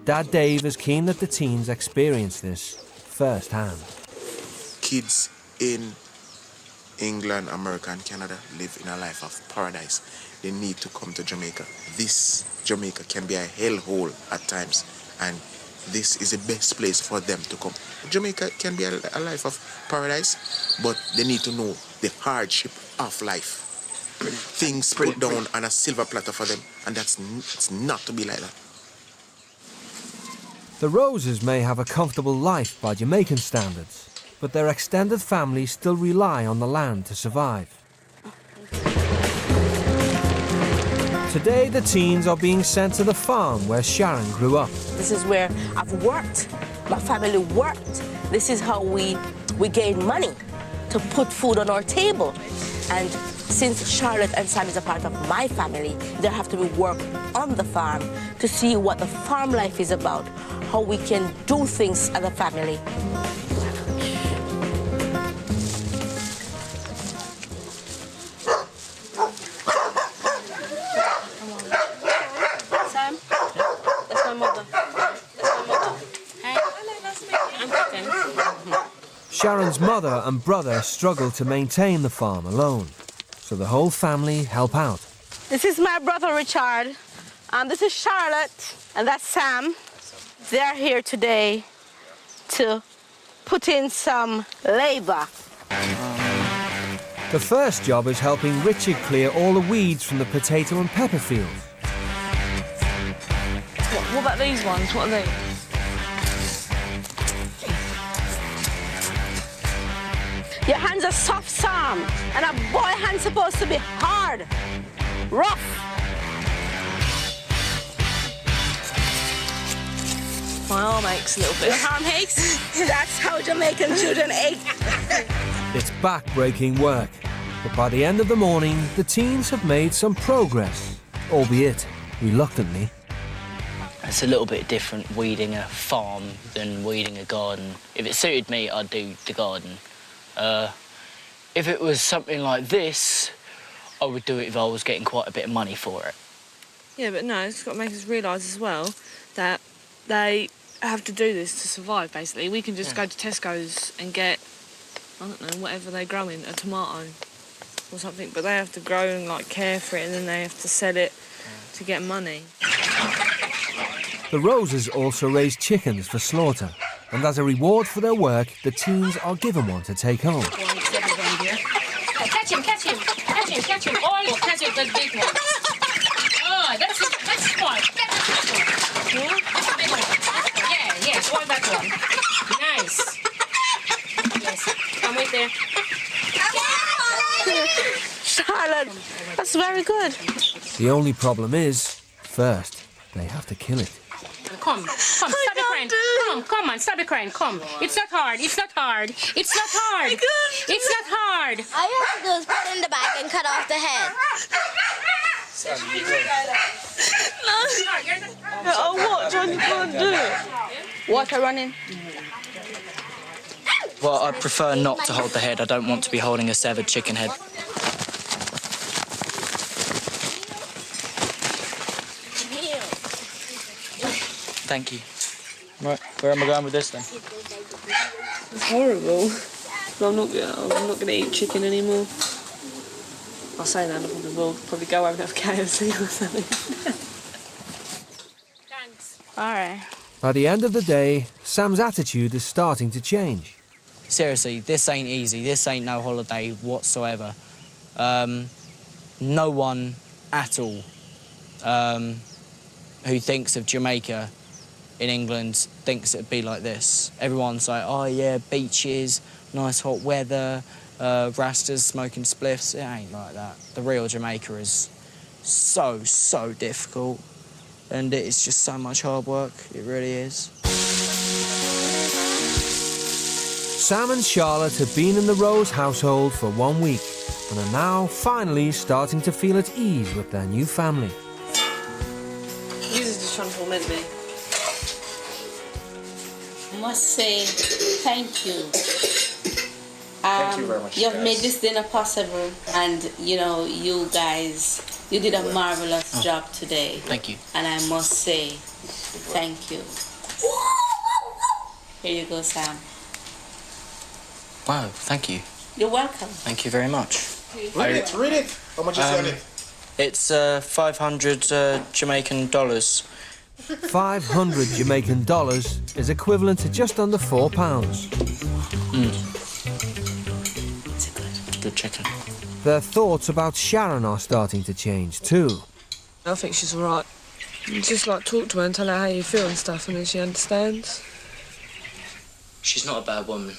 Dad Dave is keen that the teens experience this firsthand. Kids in England, America and Canada live in a life of paradise. They need to come to Jamaica. This Jamaica can be a hellhole at times, and this is the best place for them to come. Jamaica can be a life of paradise, but they need to know the hardship of life. Things put down on a silver platter for them, and it's not to be like that. The Roses may have a comfortable life by Jamaican standards, but their extended families still rely on the land to survive. Today, the teens are being sent to the farm where Sharon grew up. This is where I've worked, my family worked. This is how we gain money to put food on our table. And since Charlotte and Sam is a part of my family, there have to be work on the farm to see what the farm life is about, how we can do things as a family. Sam, that's my mother. That's my mother. Hey, I'm cooking. Sharon's mother and brother struggle to maintain the farm alone, so the whole family help out. This is my brother Richard, and this is Charlotte, and that's Sam. They're here today to put in some labor. The first job is helping Richard clear all the weeds from the potato and pepper fields. What about these ones? What are they? Your hands are soft, Sam, and a boy hand's supposed to be hard, rough. My arm aches a little bit. Your arm aches? That's how Jamaican children ache. It's back-breaking work, but by the end of the morning, the teens have made some progress, albeit reluctantly. It's a little bit different weeding a farm than weeding a garden. If it suited me, I'd do the garden. If it was something like this, I would do it if I was getting quite a bit of money for it. Yeah, but no, it's got to make us realise as well that they have to do this to survive, basically. We can just go to Tesco's and get, I don't know, whatever they grow in, a tomato or something, but they have to grow and, like, care for it, and then they have to sell it to get money. The Roses also raise chickens for slaughter, and as a reward for their work, the teens are given one to take home. Catch him, catch him, catch him, catch him. Oh, catch him, the big one. Oh, that's smart. Yeah? That's a big one. Yeah, yes, all that one. Nice. Yes, come with there. Charlotte, It's very good. The only problem is, first, they have to kill it. Come, stop the crying. Come on, stop the crying. Come. It's not hard. It's not hard. It's not hard. It's not hard. All you have to do is put it in the bag and cut off the head. I'll watch when you can't do it. Water running. Well, I prefer not to hold the head. I don't want to be holding a severed chicken head. Thank you. Right, where am I going with this then? It's horrible. I'm not gonna eat chicken anymore. I'll say that, I probably will. Probably go over and have KFC or something. Thanks. All right. By the end of the day, Sam's attitude is starting to change. Seriously, this ain't easy. This ain't no holiday whatsoever. No one at all who thinks of Jamaica in England thinks it'd be like this. Everyone's like, oh yeah, beaches, nice hot weather, rastas smoking spliffs. It ain't like that. The real Jamaica is so difficult, and it's just so much hard work. It really is. Sam and Charlotte have been in the Rose household for 1 week and are now finally starting to feel at ease with their new family. You're just trying to torment me. I must say thank you. Thank you very much, You've guys. made this dinner possible, and you know, you guys, you did a marvelous job today. Thank you. And I must say thank you. Here you go, Sam. Wow, thank you. You're welcome. Thank you very much. Read it. How much is on it? It's 500 Jamaican dollars. 500 Jamaican dollars is equivalent to just under £4. It's good chicken. Their thoughts about Sharon are starting to change too. I think she's alright. You just like talk to her and tell her how you feel and stuff, and then she understands. She's not a bad woman.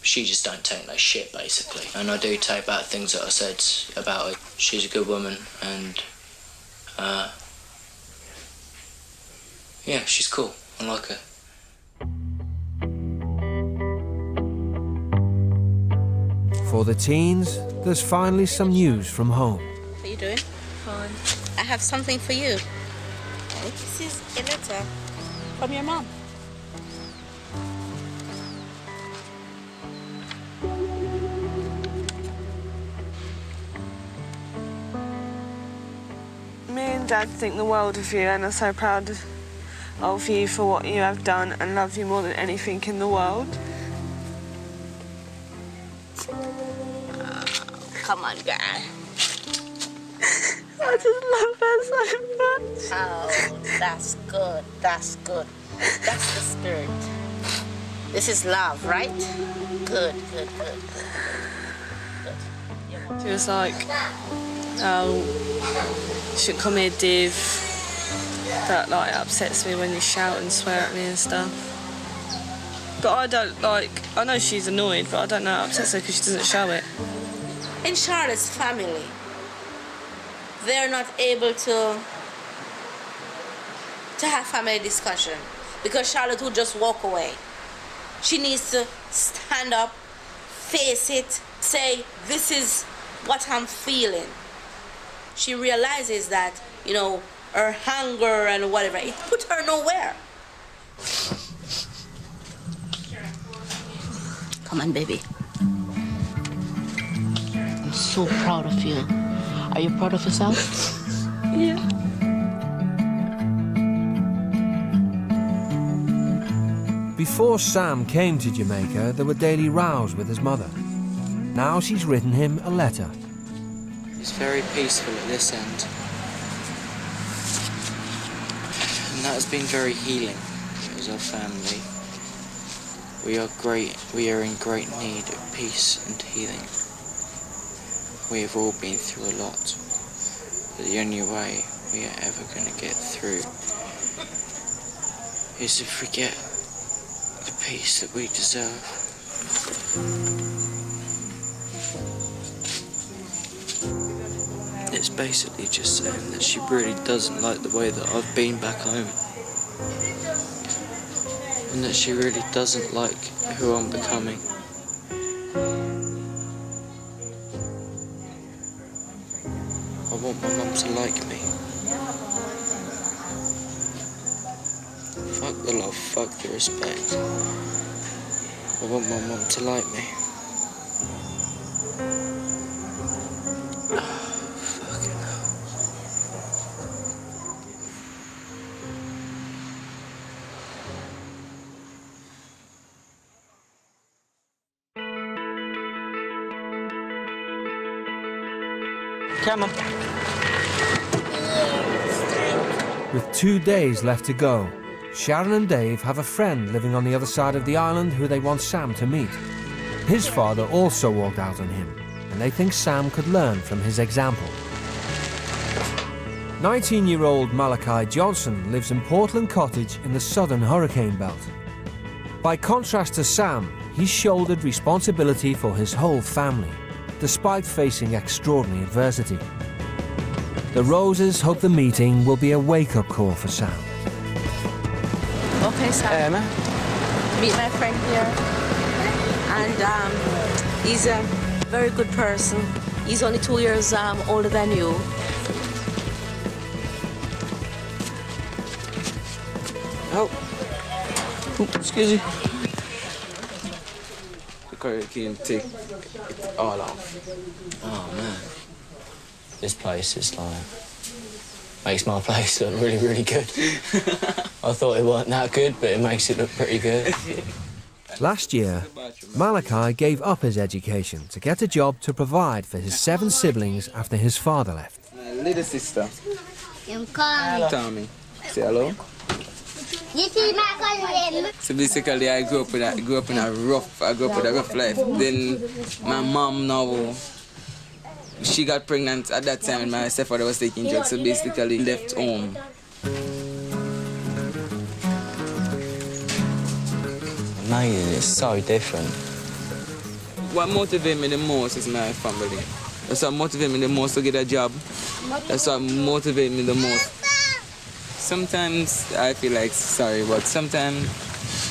She just don't take no shit, basically. And I do take back things that I said about her. She's a good woman, and yeah, she's cool. I like her. For the teens, there's finally some news from home. How you doing? Fine. I have something for you. This is a letter from your mom. Me and Dad think the world of you and are so proud of you for what you have done and love you more than anything in the world. Come on, girl. I just love her so much. Oh, that's good. That's good. That's the spirit. This is love, right? Good. She was like, oh, you shouldn't come here, Div. That like upsets me when you shout and swear at me and stuff. But I don't like, I know she's annoyed, but I don't know it upsets her because she doesn't show it. In Charlotte's family, they're not able to have family discussion because Charlotte would just walk away. She needs to stand up, face it, say, this is what I'm feeling. She realizes that, you know, her hunger and whatever, it put her nowhere. Come on, baby. I'm so proud of you. Are you proud of yourself? Yeah. Before Sam came to Jamaica, there were daily rows with his mother. Now she's written him a letter. It's very peaceful at this end. And that has been very healing as our family. We are in great need of peace and healing. We have all been through a lot, but the only way we are ever going to get through is if we get the peace that we deserve. It's basically just saying that she really doesn't like the way that I've been back home. And that she really doesn't like who I'm becoming. I want my mum to like me. Fuck the love, fuck the respect. I want my mum to like me. Fucking hell. Come on. With 2 days left to go, Sharon and Dave have a friend living on the other side of the island who they want Sam to meet. His father also walked out on him, and they think Sam could learn from his example. 19-year-old Malachi Johnson lives in Portland Cottage in the southern hurricane belt. By contrast to Sam, he's shouldered responsibility for his whole family, despite facing extraordinary adversity. The Roses hope the meeting will be a wake-up call for Sam. Okay, Sam. Meet my friend here. And he's a very good person. He's only 2 years older than you. Oh. Ooh, excuse me. The hurricane take it all off. Oh man. This place is like makes my place look really, really good. I thought it wasn't that good, but it makes it look pretty good. Last year, Malachi gave up his education to get a job to provide for his 7 siblings after his father left. My little sister. Hello. Tommy. Say hello. This is my cousin. So basically, I grew up with a rough life. Then my mom now, she got pregnant at that time, and my stepfather was taking drugs. So basically, left home. Amazing, it's so different. What motivates me the most is my family. That's what motivates me the most to get a job. That's what motivates me the most. Sometimes I feel like sorry, but sometimes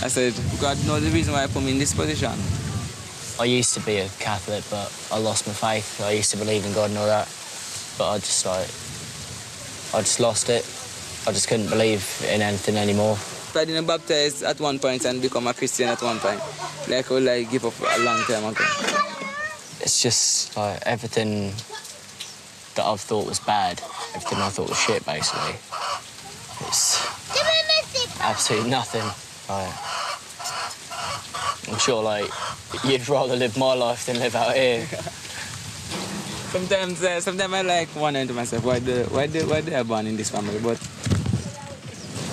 I said, God knows the reason why I put me in this position. I used to be a Catholic, but I lost my faith. I used to believe in God and all that, but I just lost it. I just couldn't believe in anything anymore. I didn't baptize at one point and become a Christian at one point. Like I would give up a long time ago. It's just like everything that I've thought was bad, everything I thought was shit, basically. It's absolutely nothing. Like, I'm sure, like, you'd rather live my life than live out here. Sometimes I wonder to myself, why did I born in this family? But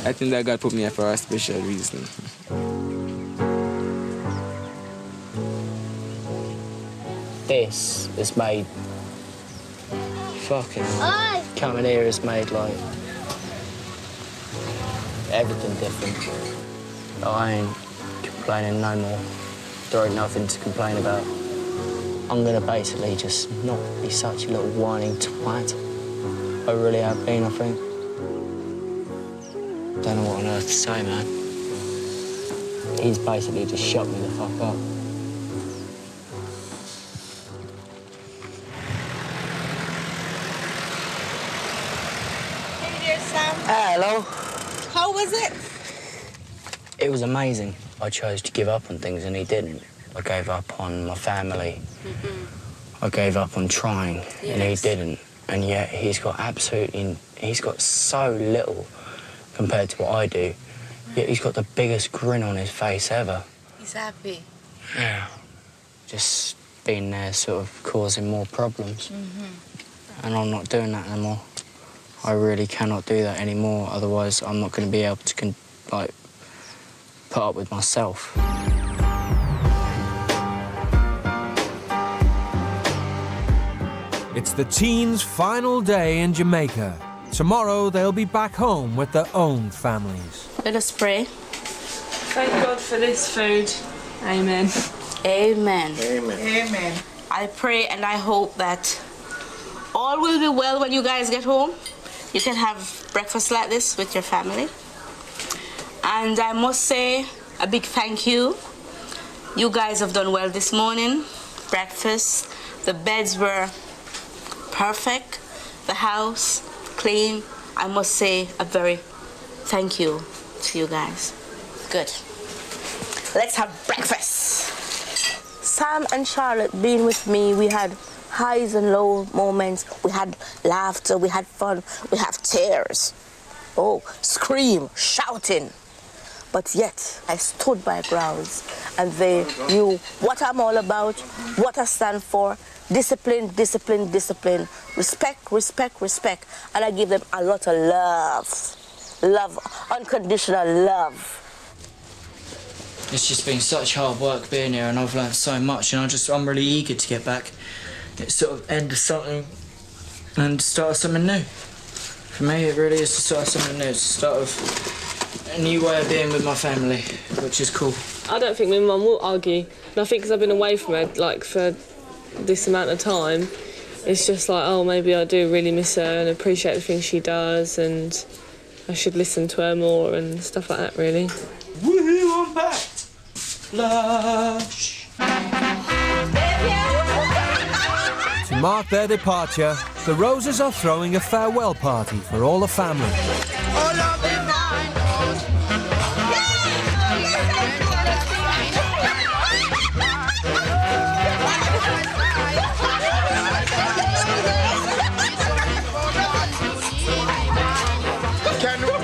I think that God put me here for a special reason. This is made fucking coming here is made like everything different. I ain't complaining no more. There ain't nothing to complain about. I'm gonna basically just not be such a little whining twat. I really have been, I think. Don't know what on earth to say, man. He's basically just shut me the fuck up. Hey there, Sam. Hello. How was it? It was amazing. I chose to give up on things and he didn't. I gave up on my family. I gave up on trying and he didn't. And yet he's got so little compared to what I do. Yet he's got the biggest grin on his face ever. He's happy. Yeah. Just being there sort of causing more problems. And I'm not doing that anymore. I really cannot do that anymore, otherwise I'm not going to be able to put up with myself. It's the teens' final day in Jamaica. Tomorrow they'll be back home with their own families. Let us pray. Thank God for this food. Amen. Amen. Amen. I pray and I hope that all will be well when you guys get home. You can have breakfast like this with your family. And I must say a big thank you. You guys have done well this morning. Breakfast, the beds were perfect, the house clean. I must say a very thank you to you guys. Good. Let's have breakfast. Sam and Charlotte being with me, we had highs and low moments. We had laughter, we had fun, we have tears. Oh, scream, shouting. But yet, I stood my grounds and they knew what I'm all about, what I stand for. Discipline, discipline, discipline. Respect, respect, respect. And I give them a lot of love. Love, unconditional love. It's just been such hard work being here, and I've learned so much, and I'm really eager to get back. It's sort of end of something and start something new. For me, it really is to start something new. It's the start of a new way of being with my family, which is cool. I don't think my mum will argue. And I think because I've been away from her, like, for this amount of time, it's just like, oh, maybe I do really miss her and appreciate the things she does, and I should listen to her more and stuff like that, really. Woohoo, I'm back! Lush! To mark their departure, the Roses are throwing a farewell party for all the family.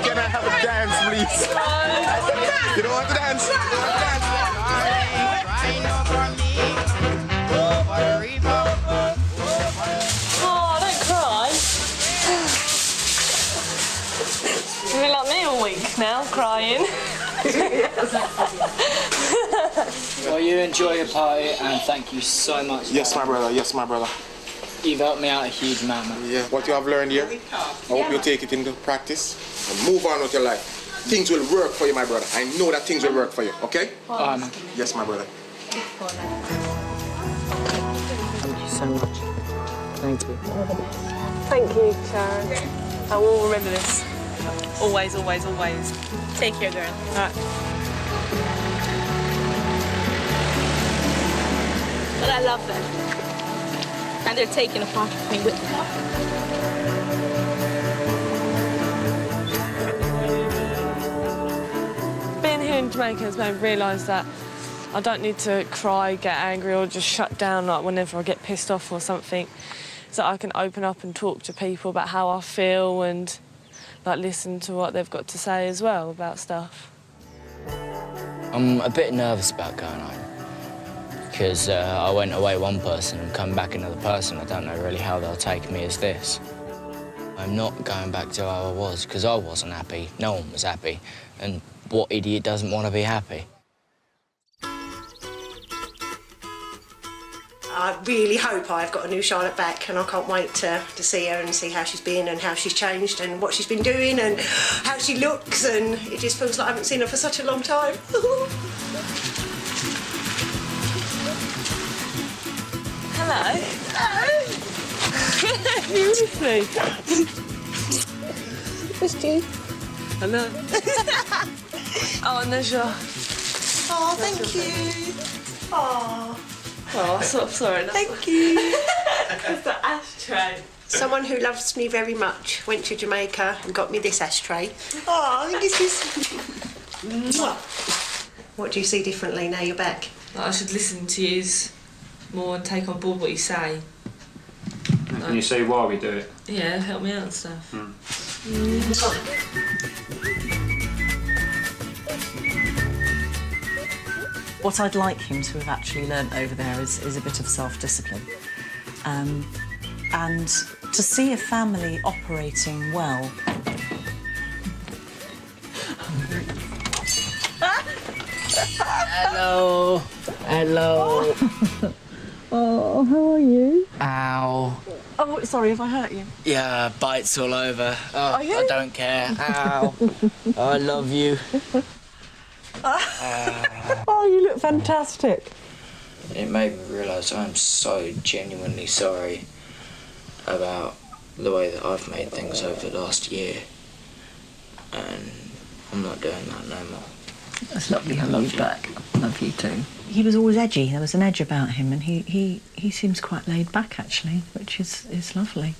Can I have a dance, please? You don't want to dance? Oh, don't cry. You've been like me all week now, crying. Well, you enjoy your party, and thank you so much. Yes, my brother. Yes, my brother. You've helped me out a huge amount, man. Yeah. What you have learned here, I hope you take it into practice and move on with your life. Things will work for you, my brother. I know that things will work for you, okay? Man. Yes, my brother. Thank you so much. Thank you. Thank you, Sharon. I will remember this. Always, always, always. Take care, girl. All right. But I love them. And they're taking a part of me with them. Being here in Jamaica has made me realise that I don't need to cry, get angry, or just shut down like whenever I get pissed off or something. So I can open up and talk to people about how I feel and like listen to what they've got to say as well about stuff. I'm a bit nervous about going home because I went away one person and come back another person. I don't know really how they'll take me as this. I'm not going back to how I was because I wasn't happy. No one was happy. And what idiot doesn't want to be happy? I really hope I've got a new Charlotte back, and I can't wait to see her and see how she's been and how she's changed and what she's been doing and how she looks, and it just feels like I haven't seen her for such a long time. Hello. Beautifully. Missed you. Hello. Oh, and there's your... Oh, thank you. Oh. Oh, sorry. Thank you. It's the ashtray. Someone who loves me very much went to Jamaica and got me this ashtray. Oh, I think it's just... What do you see differently now you're back? I should listen to you more and take on board what you say. And can you see why we do it? Yeah, help me out and stuff. What I'd like him to have actually learnt over there is a bit of self-discipline. And to see a family operating well. Hello. Hello. Oh, how are you? Ow. Oh, sorry, have I hurt you? Yeah, bites all over. Oh, Are you? I don't care. Ow. I love you. Oh, you look fantastic. It made me realise I'm so genuinely sorry. about the way that I've made things over the last year, and I'm not doing that no more. That's lovely. I love you back. I love you too. He was always edgy. There was an edge about him, and he seems quite laid back actually, which is lovely.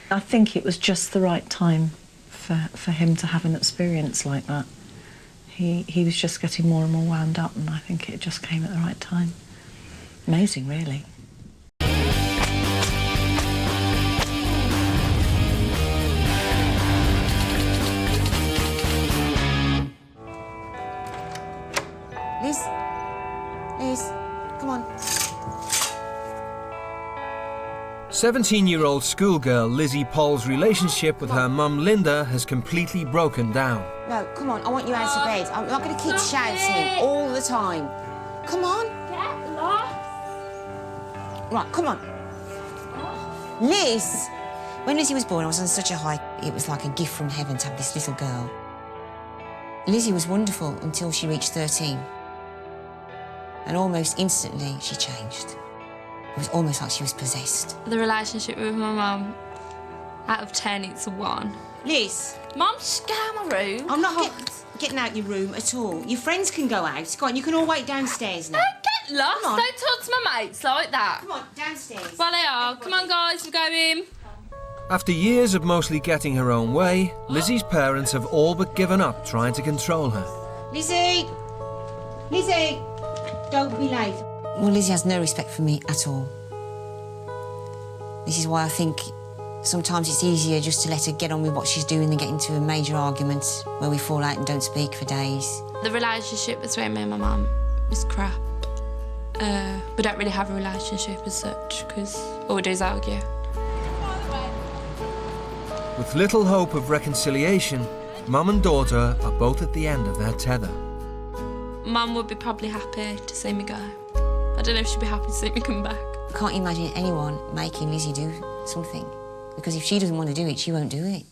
I think it was just the right time for him to have an experience like that. He was just getting more and more wound up, and I think it just came at the right time. Amazing, really. Liz, come on. 17-year-old schoolgirl Lizzie Poll's relationship with her mum Linda has completely broken down. No, come on, I want you out of bed. I'm not going to keep shouting all the time. Come on. Get lost. Right, come on. Liz! When Lizzie was born, I was on such a high. It was like a gift from heaven to have this little girl. Lizzie was wonderful until she reached 13. And almost instantly, she changed. It was almost like she was possessed. The relationship with my mum, out of 10, it's a 1. Liz! Mum, just get out of my room. I'm not getting out your room at all. Your friends can go out. Go on, you can all wait downstairs now. Get lost. Don't talk to my mates like that. Come on, downstairs. Well, they are. Come on, guys, we're going. After years of mostly getting her own way, Lizzie's parents have all but given up trying to control her. Lizzie! Lizzie! Don't be late. Well, Lizzie has no respect for me at all. This is why I think sometimes it's easier just to let her get on with what she's doing than get into a major argument where we fall out and don't speak for days. The relationship between me and my mum is crap. We don't really have a relationship as such, because all we do is argue. With little hope of reconciliation, mum and daughter are both at the end of their tether. Mum would be probably happy to see me go. I don't know if she'd be happy to see me come back. I can't imagine anyone making Lizzie do something, because if she doesn't want to do it, she won't do it.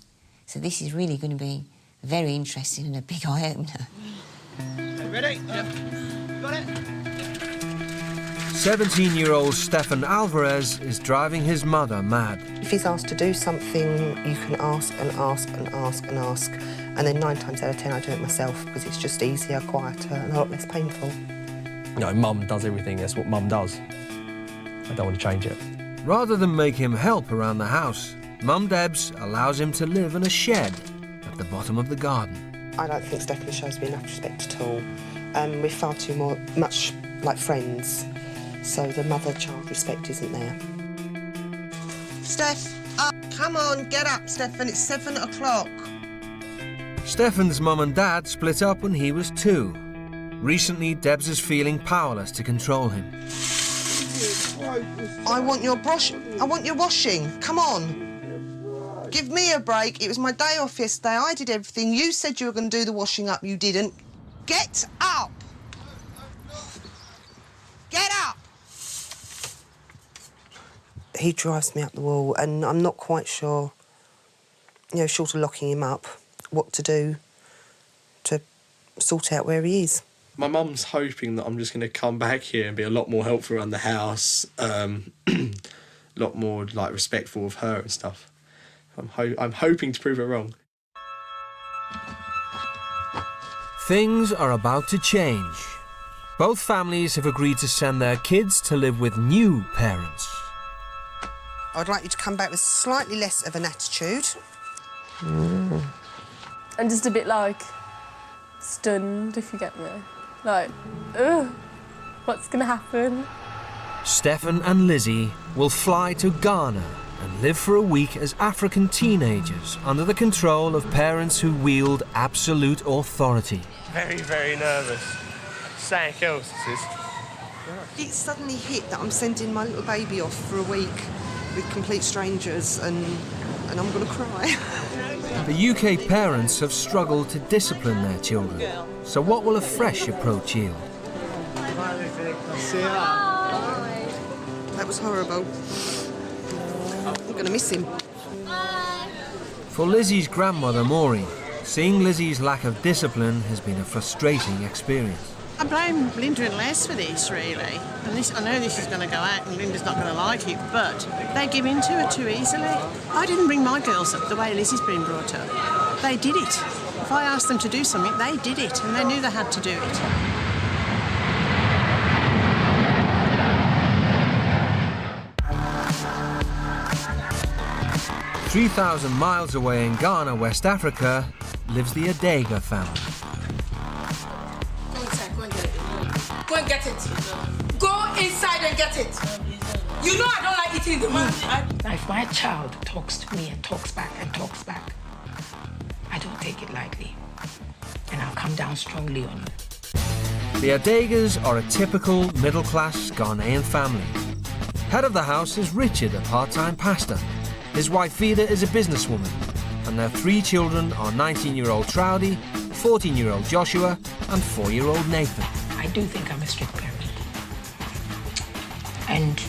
So this is really going to be very interesting and a big eye-opener. Okay, ready? Yep. Got it? 17-year-old Stefan Alvarez is driving his mother mad. If he's asked to do something, you can ask and ask and ask and ask, and then 9 times out of 10 I do it myself because it's just easier, quieter and a lot less painful. You know, Mum does everything, that's what Mum does. I don't want to change it. Rather than make him help around the house, Mum Debs allows him to live in a shed at the bottom of the garden. I don't think Stephanie shows me enough respect at all. We're far too much like friends, so the mother-child respect isn't there. Steph, come on, get up, Stefan, it's 7 o'clock. Stefan's mum and dad split up when he was 2. Recently, Debs is feeling powerless to control him. I want your washing, come on. Give me a break, it was my day off yesterday, I did everything. You said you were going to do the washing up, you didn't. Get up! Get up! He drives me up the wall and I'm not quite sure, short of locking him up, what to do to sort out where he is. My mum's hoping that I'm just going to come back here and be a lot more helpful around the house, a lot more respectful of her and stuff. I'm hoping to prove her wrong. Things are about to change. Both families have agreed to send their kids to live with new parents. I'd like you to come back with slightly less of an attitude. I'm just a bit stunned, if you get me. What's gonna happen? Stefan and Lizzie will fly to Ghana and live for a week as African teenagers under the control of parents who wield absolute authority. Very, very nervous. Something else, this is. It suddenly hit that I'm sending my little baby off for a week with complete strangers and I'm going to cry. The UK parents have struggled to discipline their children. So what will a fresh approach yield? That was horrible. I'm going to miss him. For Lizzie's grandmother, Maureen, seeing Lizzie's lack of discipline has been a frustrating experience. I blame Linda and Les for this, really. And I know this is going to go out and Linda's not going to like it, but they give in to it too easily. I didn't bring my girls up the way Lizzie's been brought up. They did it. If I asked them to do something, they did it, and they knew they had to do it. 3,000 miles away in Ghana, West Africa, lives the Eroding family. Go inside, go and get it. Go and get it. Go inside and get it. You know I don't like eating in the room. Now, if my child talks to me and talks back, I don't take it lightly. And I'll come down strongly on you. The Erodings are a typical middle-class Ghanaian family. Head of the house is Richard, a part-time pastor. His wife Vida is a businesswoman, and their 3 children are 19-year-old Troudy, 14-year-old Joshua, and 4-year-old Nathan. I do think I'm a strict parent. And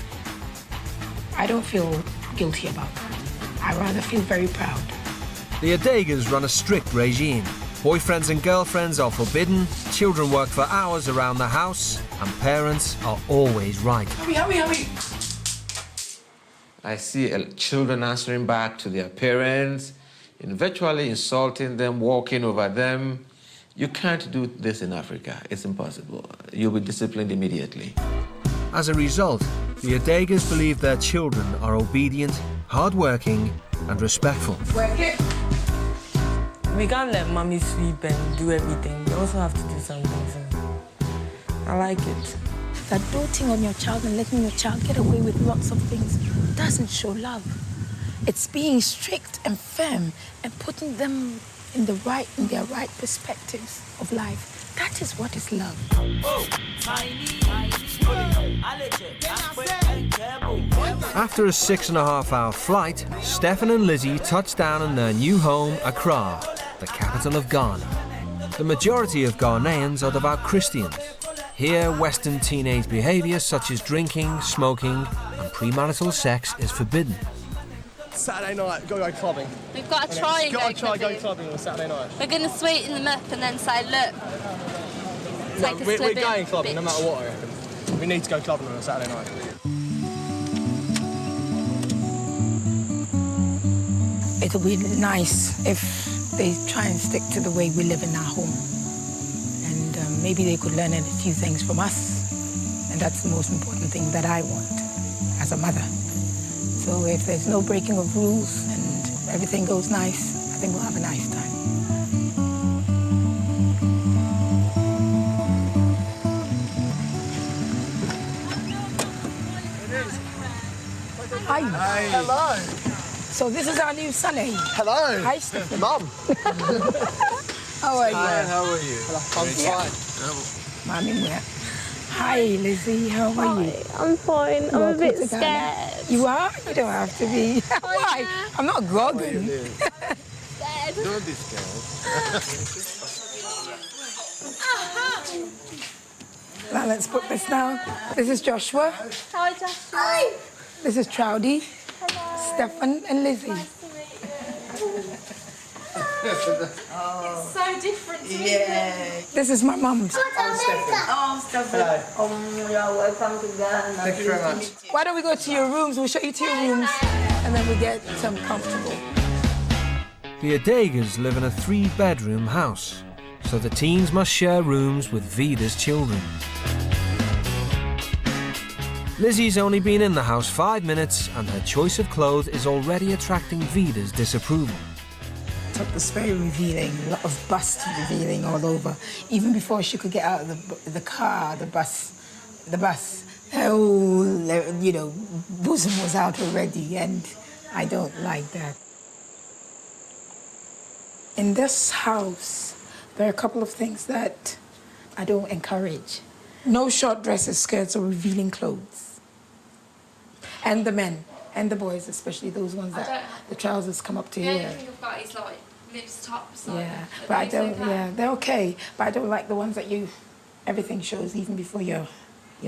I don't feel guilty about that. I rather feel very proud. The Erodings run a strict regime. Boyfriends and girlfriends are forbidden, children work for hours around the house, and parents are always right. Hurry. I see children answering back to their parents, virtually insulting them, walking over them. You can't do this in Africa. It's impossible. You'll be disciplined immediately. As a result, the Erodings believe their children are obedient, hardworking, and respectful. We can't let mommy sleep and do everything. We also have to do something. So I like it. That doting on your child and letting your child get away with lots of things doesn't show love. It's being strict and firm and putting them in their right perspectives of life. That is what is love. After a 6.5-hour flight, Stefan and Lizzie touched down in their new home, Accra, the capital of Ghana. The majority of Ghanaians are devout Christians. Here, Western teenage behaviour such as drinking, smoking, and premarital sex is forbidden. Saturday night, go clubbing. We've got to try and go clubbing on Saturday night. We're going to sweeten them up and then say, look, we're going clubbing no matter what, I reckon. We need to go clubbing on a Saturday night. It'll be nice if they try and stick to the way we live in our home. And maybe they could learn a few things from us. And that's the most important thing that I want as a mother. So if there's no breaking of rules and everything goes nice, I think we'll have a nice time. Hi. Hi. Hello. So this is our new son, eh? Hello. Hi, Stephen. Mum. How are you? Hi, how are you? Hello. I'm fine. Mommy, where? Hi, Lizzie. How are you? I'm fine. I'm a bit scared. You are? You don't have to be. Why? I'm not grogging. Don't be scared. Now let's put this down. This is Joshua. Hi, Joshua. Hi. This is Troudy. Hello. Stefan and Lizzie. Nice to meet you. It's so different to me. This is my mum. Stefan. Hello. You're welcome to Ghana. Thank you very much. Why don't we go to your rooms? We'll show you to your rooms, and then we get some comfortable. The Erodings live in a 3-bedroom house, so the teens must share rooms with Vida's children. Lizzie's only been in the house 5 minutes, and her choice of clothes is already attracting Vida's disapproval. Top was very revealing, a lot of bust revealing all over. Even before she could get out of the car, the bus, her whole, bosom was out already, and I don't like that. In this house, there are a couple of things that I don't encourage. No short dresses, skirts, or revealing clothes. And the men, and the boys, especially those ones that the trousers come up to here. The only thing I've got is like lips, tops. Yeah, but I don't. Yeah, they're okay. But I don't like the ones that everything shows even before you're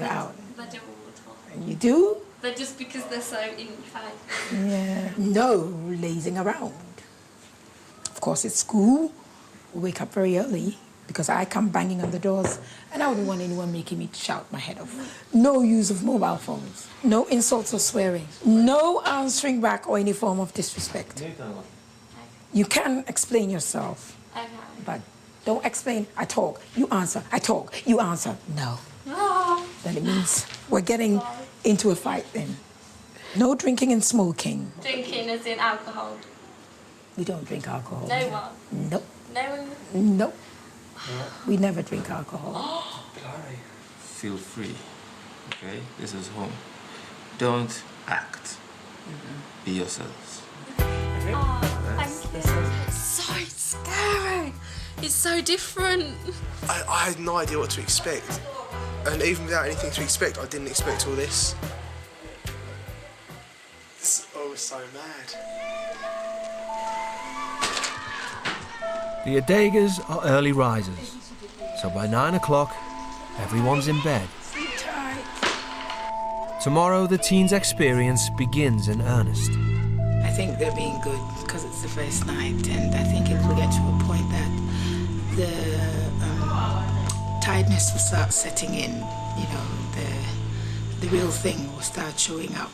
out. They do all the time. And you do? They're just because they're so in your face. Yeah. No lazing around. Of course, it's school. We wake up very early because I come banging on the doors and I wouldn't want anyone making me shout my head off. No use of mobile phones, no insults or swearing, no answering back or any form of disrespect. You can explain yourself, but don't explain, I talk, you answer, I talk, you answer. No. Then it means we're getting into a fight then. No drinking and smoking. Drinking as in alcohol? We don't drink alcohol. No one? Nope. No one? Nope. We never drink alcohol. Feel free, okay? This is home. Don't act. Be yourselves. It's so scary. It's so different. I had no idea what to expect. And even without anything to expect, I didn't expect all this. I was so mad. The Adegas are early risers, so by 9 o'clock, everyone's in bed. Tomorrow, the teens' experience begins in earnest. I think they're being good because it's the first night, and I think it will get to a point that the tiredness will start setting in. You know, the real thing will start showing up.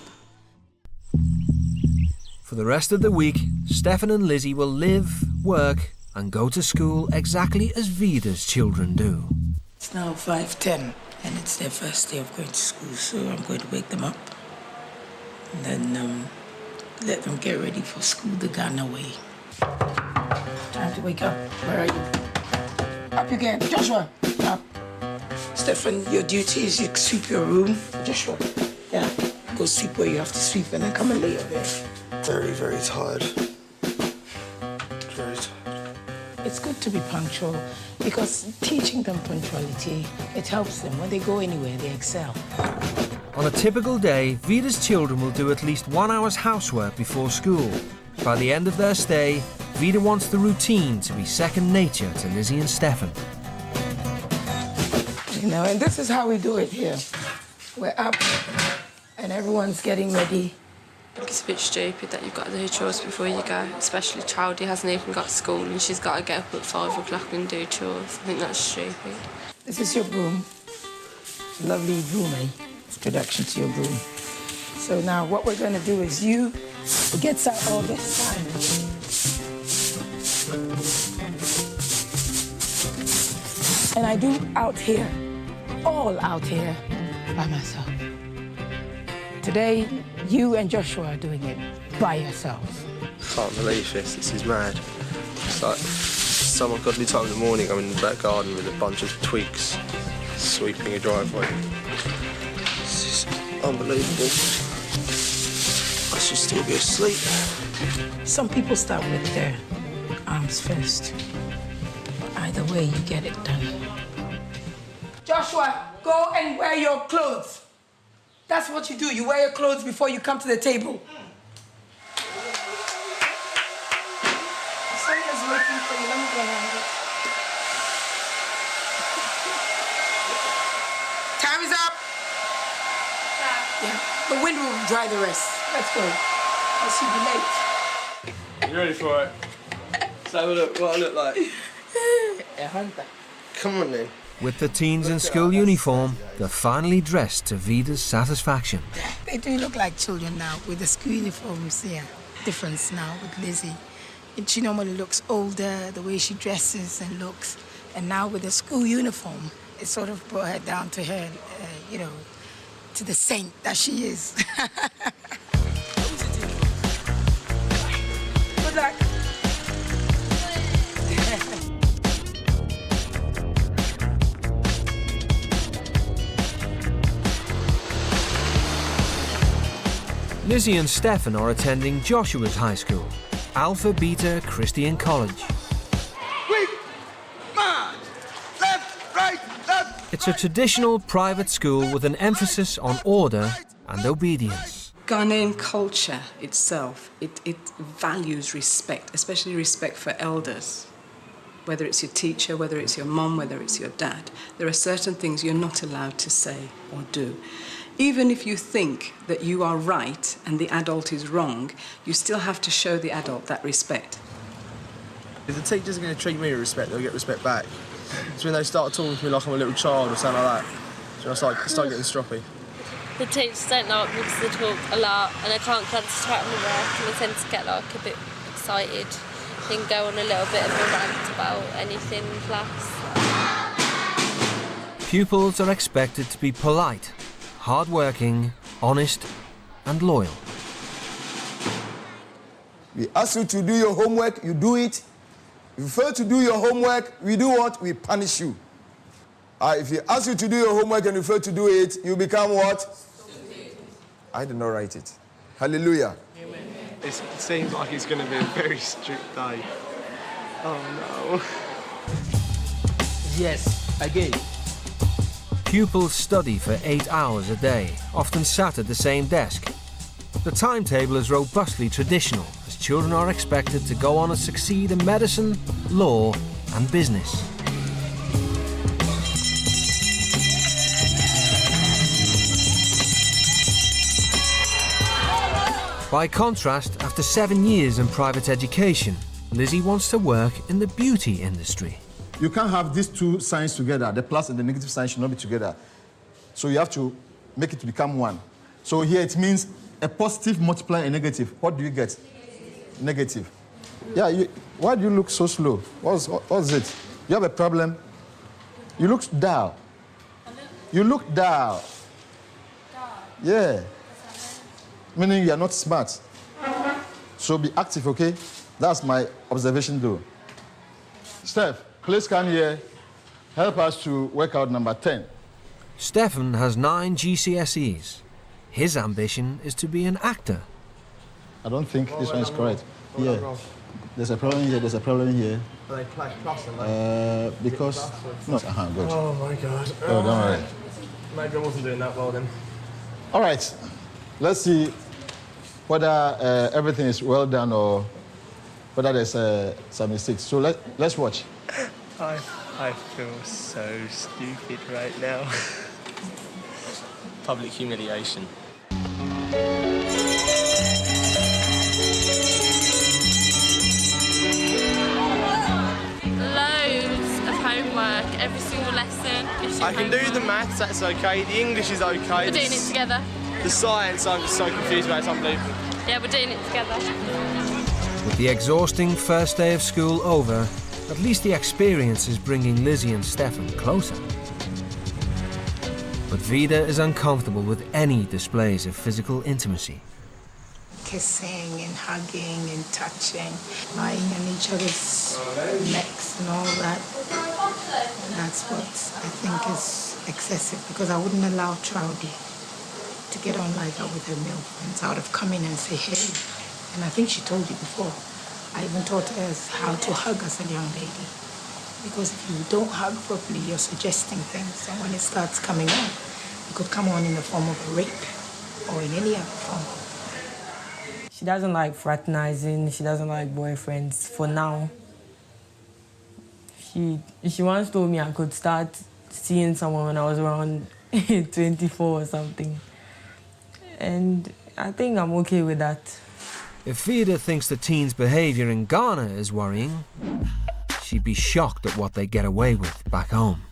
For the rest of the week, Stefan and Lizzie will live, work, and go to school exactly as Vida's children do. It's now 5:10, and it's their first day of going to school, so I'm going to wake them up and then let them get ready for school the Ghana way. Time to wake up. Where are you? Up again. Joshua, up. Stefan, your duty is you sweep your room. Joshua, yeah, go sweep where you have to sweep and then come and lay your bed. Very, very tired. Very tired. It's good to be punctual because teaching them punctuality, it helps them. When they go anywhere, they excel. On a typical day, Vida's children will do at least 1 hour's housework before school. By the end of their stay, Vida wants the routine to be second nature to Lizzie and Stefan. You know, and this is how we do it here. We're up and everyone's getting ready. It's a bit stupid that you've got to do chores before you go, especially Chowdy hasn't even got school and she's got to get up at 5 o'clock and do chores. I think that's stupid. This is your broom. Lovely broom, eh? Introduction to your broom. So now what we're going to do is you gets out all this time. And I do out here, all out here by myself. Today, you and Joshua are doing it by yourselves. I can't believe this. This is mad. It's like some ungodly time in the morning. I'm in the back garden with a bunch of twigs, sweeping a driveway. This is unbelievable. I should still be asleep. Some people start with their arms first. Either way, you get it done. Joshua, go and wear your clothes. That's what you do. You wear your clothes before you come to the table. Sonia's waiting for you. Let me go around it. Time is up. Yeah, the wind will dry the rest. Let's go. Else you'll be late. You ready for it? Let's have a look what I look like. A hunter. Come on then. With the teens in school uniform, they're finally dressed to Vida's satisfaction. They do look like children now with the school uniforms here. Difference now with Lizzie. She normally looks older, the way she dresses and looks. And now with the school uniform, it sort of brought her down to her, you know, to the saint that she is. Good luck. Lizzie and Stefan are attending Joshua's high school, Alpha Beta Christian College. Quick! March! Left, right, left! It's a traditional private school with an emphasis on order and obedience. Ghanaian culture itself, it values respect, especially respect for elders. Whether it's your teacher, whether it's your mom, whether it's your dad. There are certain things you're not allowed to say or do. Even if you think that you are right and the adult is wrong, you still have to show the adult that respect. If the teacher's going to treat me with respect, they'll get respect back. It's when they start talking to me like I'm a little child or something like that. So I start getting stroppy. The teachers don't like me because they talk a lot and I can't concentrate on the work and I tend to get like a bit excited and go on a little bit of a rant about anything in class. Pupils are expected to be polite, hard-working, honest and loyal. We ask you to do your homework, you do it. If you fail to do your homework, we do what? We punish you. If you ask you to do your homework and you fail to do it, you become what? Stupid. I did not write it. Hallelujah. Amen. It seems like it's going to be a very strict day. Oh no. Yes, again. Pupils study for 8 hours a day, often sat at the same desk. The timetable is robustly traditional, as children are expected to go on and succeed in medicine, law and business. By contrast, after 7 years in private education, Lizzie wants to work in the beauty industry. You can't have these two signs together. The plus and the negative sign should not be together. So you have to make it to become one. So here it means a positive multiplying a negative. What do you get? Negative. Yeah, why do you look so slow? What's it? You have a problem? You look dull. You look dull. Yeah. Meaning you are not smart. So be active, okay? That's my observation though. Steph, please come here. Help us to work out number 10. Stefan has 9 GCSEs. His ambition is to be an actor. I don't think this one is correct. Here. There's a problem here, there's a problem here. They play plus and because... No, good. Oh my God. Oh, don't worry. Maybe I wasn't doing that well then. All right. Let's see whether everything is well done or whether there's some mistakes. So let's watch. I feel so stupid right now. Public humiliation. Loads of homework, every single lesson. I can do the maths, that's okay. The English is okay. We're doing it together. The science, I'm just so confused about it, it's unbelievable. Yeah, we're doing it together. With the exhausting first day of school over, at least the experience is bringing Lizzie and Stefan closer. But Vida is uncomfortable with any displays of physical intimacy. Kissing and hugging and touching, lying on each other's necks and all that. That's what I think is excessive, because I wouldn't allow Troudy to get on like that with her male friends, out of coming and say, hey. And I think she told you before, I even taught her how to hug as a young lady. Because if you don't hug properly, you're suggesting things. And when it starts coming on, it could come on in the form of a rape or in any other form. She doesn't like fraternizing, she doesn't like boyfriends for now. She once told me I could start seeing someone when I was around 24 or something. And I think I'm okay with that. If Vida thinks the teens' behaviour in Ghana is worrying, she'd be shocked at what they get away with back home.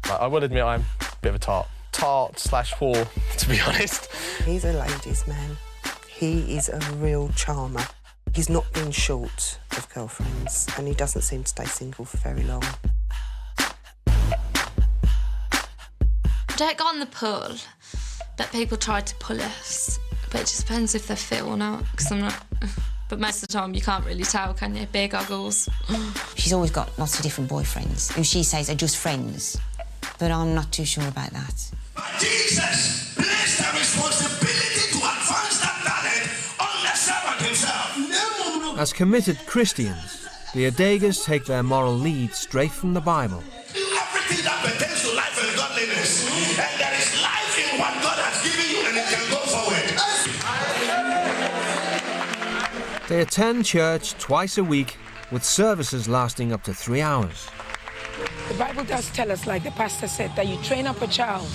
I will admit I'm a bit of a tart/whore, to be honest. He's a ladies' man. He is a real charmer. He's not been short of girlfriends, and he doesn't seem to stay single for very long. Don't go on the pool, but people try to pull us. But it just depends if they're fit or not, because I'm not... But most of the time you can't really tell, can you? Beer goggles. She's always got lots of different boyfriends, who she says are just friends. But I'm not too sure about that. Jesus placed the responsibility to advance that talent on the servant himself. As committed Christians, the Adegas take their moral lead straight from the Bible. Everything that pertains to life and godliness, and there is life in what God has given you, and it can go forward. They attend church twice a week, with services lasting up to 3 hours. The Bible does tell us, like the pastor said, that you train up a child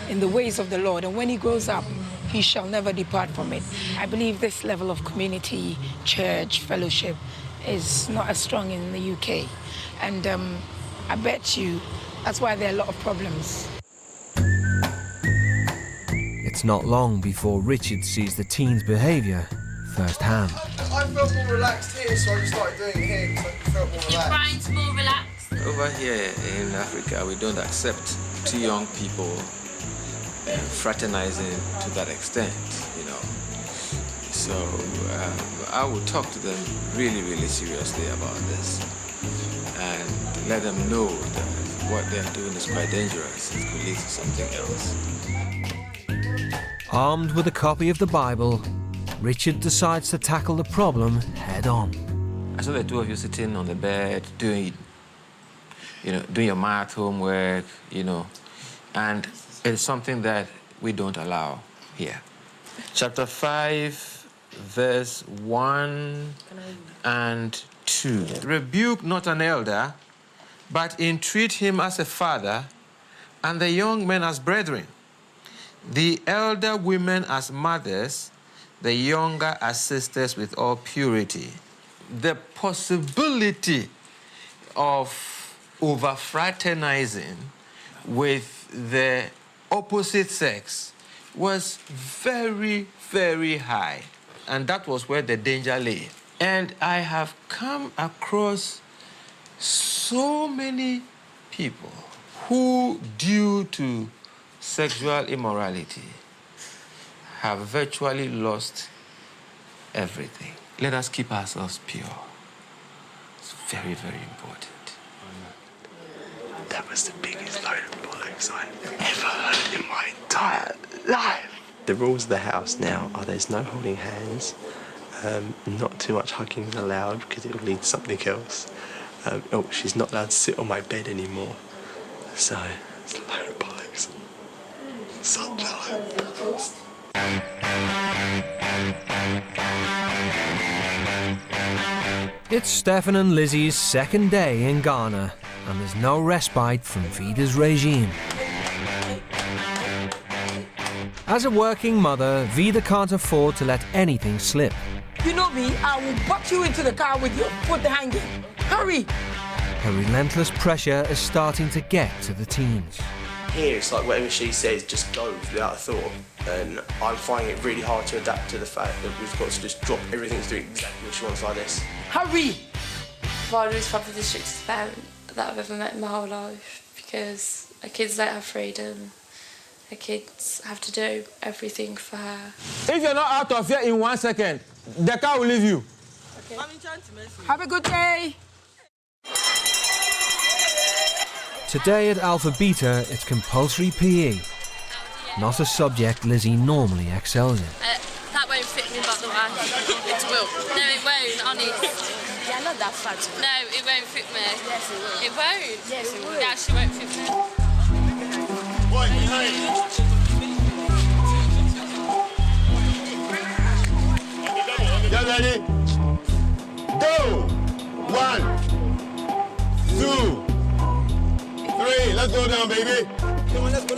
in the ways of the Lord, and when he grows up, he shall never depart from it. I believe this level of community, church, fellowship is not as strong in the UK. And I bet you that's why there are a lot of problems. It's not long before Richard sees the teens' behaviour firsthand. I felt more relaxed here, so I just started doing it here because I felt more relaxed. Your brain's more relaxed. Over here in Africa, we don't accept two young people fraternizing to that extent, you know. So I would talk to them really, really seriously about this and let them know that what they're doing is quite dangerous. It could lead to something else. Armed with a copy of the Bible, Richard decides to tackle the problem head on. I saw the two of you sitting on the bed doing your math homework, and it's something that we don't allow here. Chapter 5, verse 1 and 2. Rebuke not an elder, but entreat him as a father, and the young men as brethren, the elder women as mothers, the younger as sisters with all purity. The possibility of over-fraternizing with the opposite sex was very, very high. And that was where the danger lay. And I have come across so many people who, due to sexual immorality, have virtually lost everything. Let us keep ourselves pure. It's very, very important. That was the biggest load of bollocks I've ever heard in my entire life. The rules of the house now are there's no holding hands, not too much hugging is allowed because it will lead to something else. She's not allowed to sit on my bed anymore. So, it's a load of bollocks. Such a load of bollocks. It's Stefan and Lizzie's second day in Ghana, and there's no respite from Vida's regime. As a working mother, Vida can't afford to let anything slip. You know me, I will butt you into the car with your foot hanging. Hurry! Her relentless pressure is starting to get to the teens. Here, it's like whatever she says just goes without a thought. And I'm finding it really hard to adapt to the fact that we've got to just drop everything to do exactly what she wants like this. Hurry! Ryder is probably the strictest parent that I've ever met in my whole life because her kids don't have freedom. Her kids have to do everything for her. If you're not out of here in 1 second, the car will leave you. Okay. Have a good day. Today at Alpha Beta, it's compulsory PE. Not a subject Lizzie normally excels in. That won't fit me, by the way. It will. No, it won't, honest. Yeah, not that fat. No, it won't fit me. Yes, it will. It won't? Yes, it will. No, she won't fit me. You ready? Go! 1, 2, 3. Let's go down, baby. Come on, let's go.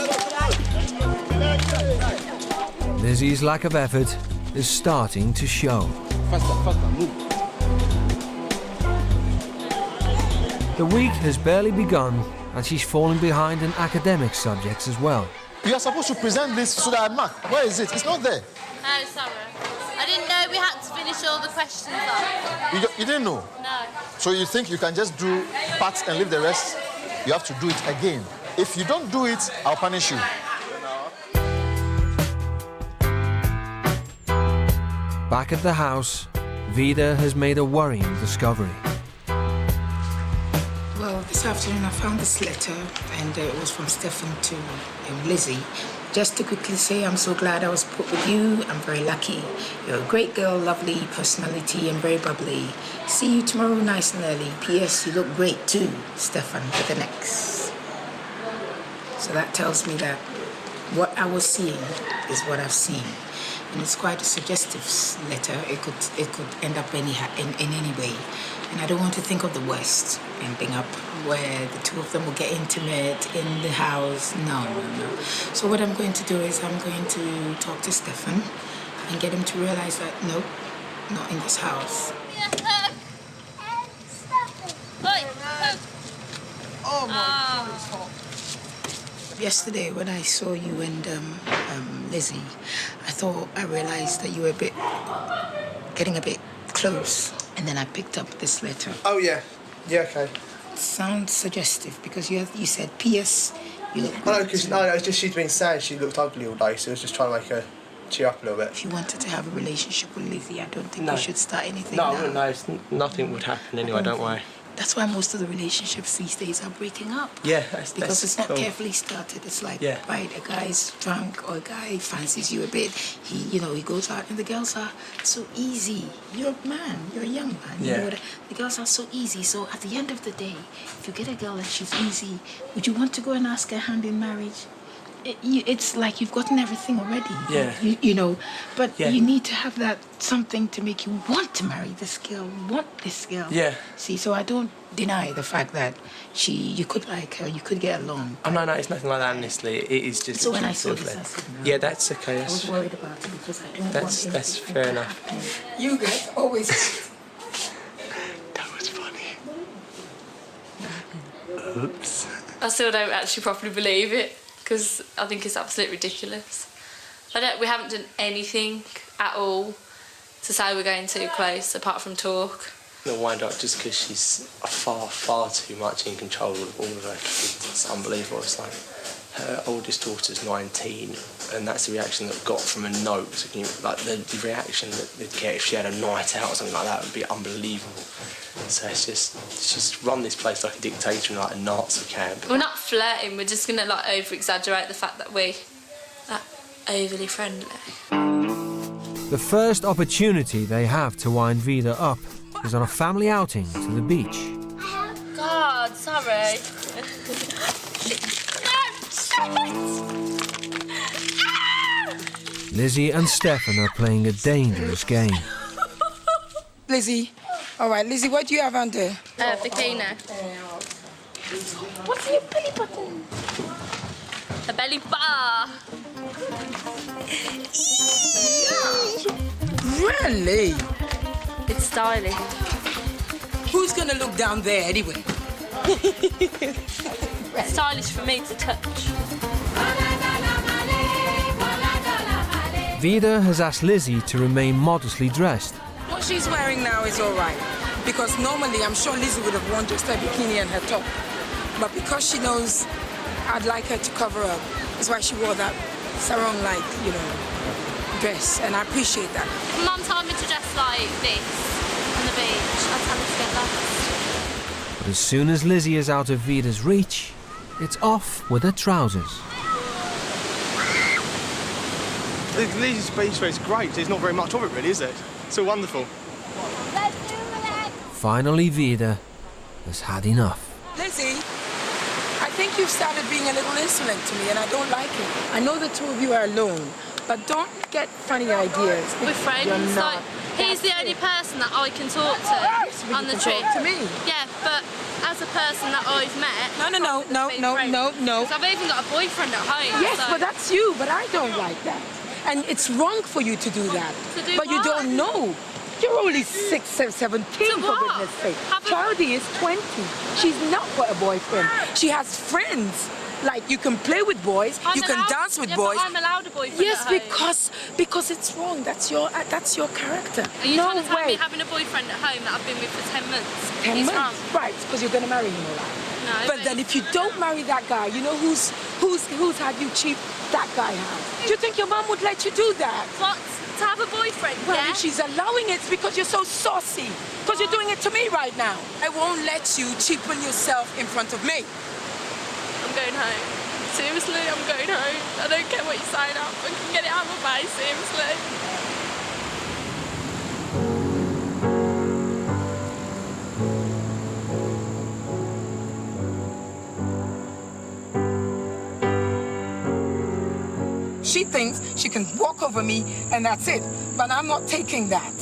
Lizzie's lack of effort is starting to show. Faster, move. The week has barely begun, and she's falling behind in academic subjects as well. You are supposed to present this so that I mark. Where is it? It's not there. No, sorry. I didn't know we had to finish all the questions off. You didn't know? No. So you think you can just do parts and leave the rest? You have to do it again. If you don't do it, I'll punish you. Back at the house, Vida has made a worrying discovery. Well, this afternoon I found this letter, and it was from Stefan to Lizzie. Just to quickly say, I'm so glad I was put with you. I'm very lucky. You're a great girl, lovely personality, and very bubbly. See you tomorrow nice and early. P.S. You look great too, Stefan, with an X. So that tells me that what I was seeing is what I've seen. And it's quite a suggestive letter. It could end up in any way. And I don't want to think of the worst, ending up where the two of them will get intimate in the house. No. So what I'm going to do is I'm going to talk to Stefan and get him to realize that, no, not in this house. Oh my God, it's hot. Yesterday, when I saw you and Lizzie, I realized that you were getting a bit close. And then I picked up this letter. Oh, yeah. Yeah, okay. It sounds suggestive because you said, P.S. You look I know, because it's just she'd been saying she looked ugly all day, so I was just trying to make her cheer up a little bit. If you wanted to have a relationship with Lizzie, I don't think you should start anything No, now. nothing would happen anyway, don't worry. That's why most of the relationships these days are breaking up. Yeah, because it's not cool. carefully started. It's like, Yeah. right, a guy's drunk or a guy fancies you a bit. He goes out and the girls are so easy. You're a man. You're a young man. Yeah. You know what? The girls are so easy. So at the end of the day, if you get a girl and she's easy, would you want to go and ask her hand in marriage? It's like you've gotten everything already. Yeah. You know, but Yeah. you need to have that something to make you want to marry this girl, want this girl. Yeah. See, so I don't deny the fact that you could like her, you could get along. Oh, no, it's nothing like that, honestly. It is just... So when I saw lovely. this, I said, no. Yeah, that's okay. I was worried about it because I don't That's fair enough. You guys always... That was funny. Oops. I still don't actually properly believe it because I think it's absolutely ridiculous. We haven't done anything at all to say we're going too close, apart from talk. The wind up just because she's far too much in control of all of her kids. It's unbelievable. It's like her oldest daughter's 19, and that's the reaction that we got from a note. So like the reaction that they'd get if she had a night out or something like that would be unbelievable. So she's run this place like a dictator in like a Nazi camp. We're not flirting, we're just gonna like over-exaggerate the fact that we're overly friendly. The first opportunity they have to wind Vida up is on a family outing to the beach. God, sorry. Lizzie and Stefan are playing a dangerous game. Lizzie, all right, Lizzie, what do you have under? Bikini. What's in your belly button? A belly bar. Really? It's stylish. Who's gonna look down there anyway? Stylish for me to touch. Vida has asked Lizzie to remain modestly dressed. What she's wearing now is all right. Because normally, I'm sure Lizzie would have worn just her bikini and her top. But because she knows I'd like her to cover up, that's why she wore that sarong-like, dress. And I appreciate that. If Mum told me to dress like this on the beach, I'd tell her to get lost. But as soon as Lizzie is out of Vida's reach, it's off with her trousers. Lizzie's beach wear is great. There's not very much of it, really, is it? It's so wonderful. Finally, Vida has had enough. Lizzie, I think you've started being a little insolent to me, and I don't like it. I know the two of you are alone, but don't get funny ideas. We're friends. You're not. He's the only person that I can talk to on the trip. To me. Yeah, but as a person that I've met... No. Because I've even got a boyfriend at home. Yes, so. but that's you, but I don't like that. And it's wrong for you to do that. To do but you what? don't know. You're only 17, for goodness sake. Charlie is 20. She's not got a boyfriend. She has friends. Like, you can play with boys, you can dance with boys. But I'm allowed a boyfriend Yes, at home. because it's wrong. That's your character. Are you trying to tell me having a boyfriend at home that I've been with for 10 months 10 is months? wrong? Right, because you're going to marry him, all right? No. But then if you don't marry that guy, you know who's had you cheap that guy has? Do you think your mum would let you do that? What? To have a boyfriend, Well, yeah? if she's allowing it, it's because you're so saucy. Because you're doing it to me right now. I won't let you cheapen yourself in front of me. I'm going home. Seriously, I'm going home. I don't care what you sign up. I can get it out of my face, seriously. She thinks she can walk over me and that's it. But I'm not taking that.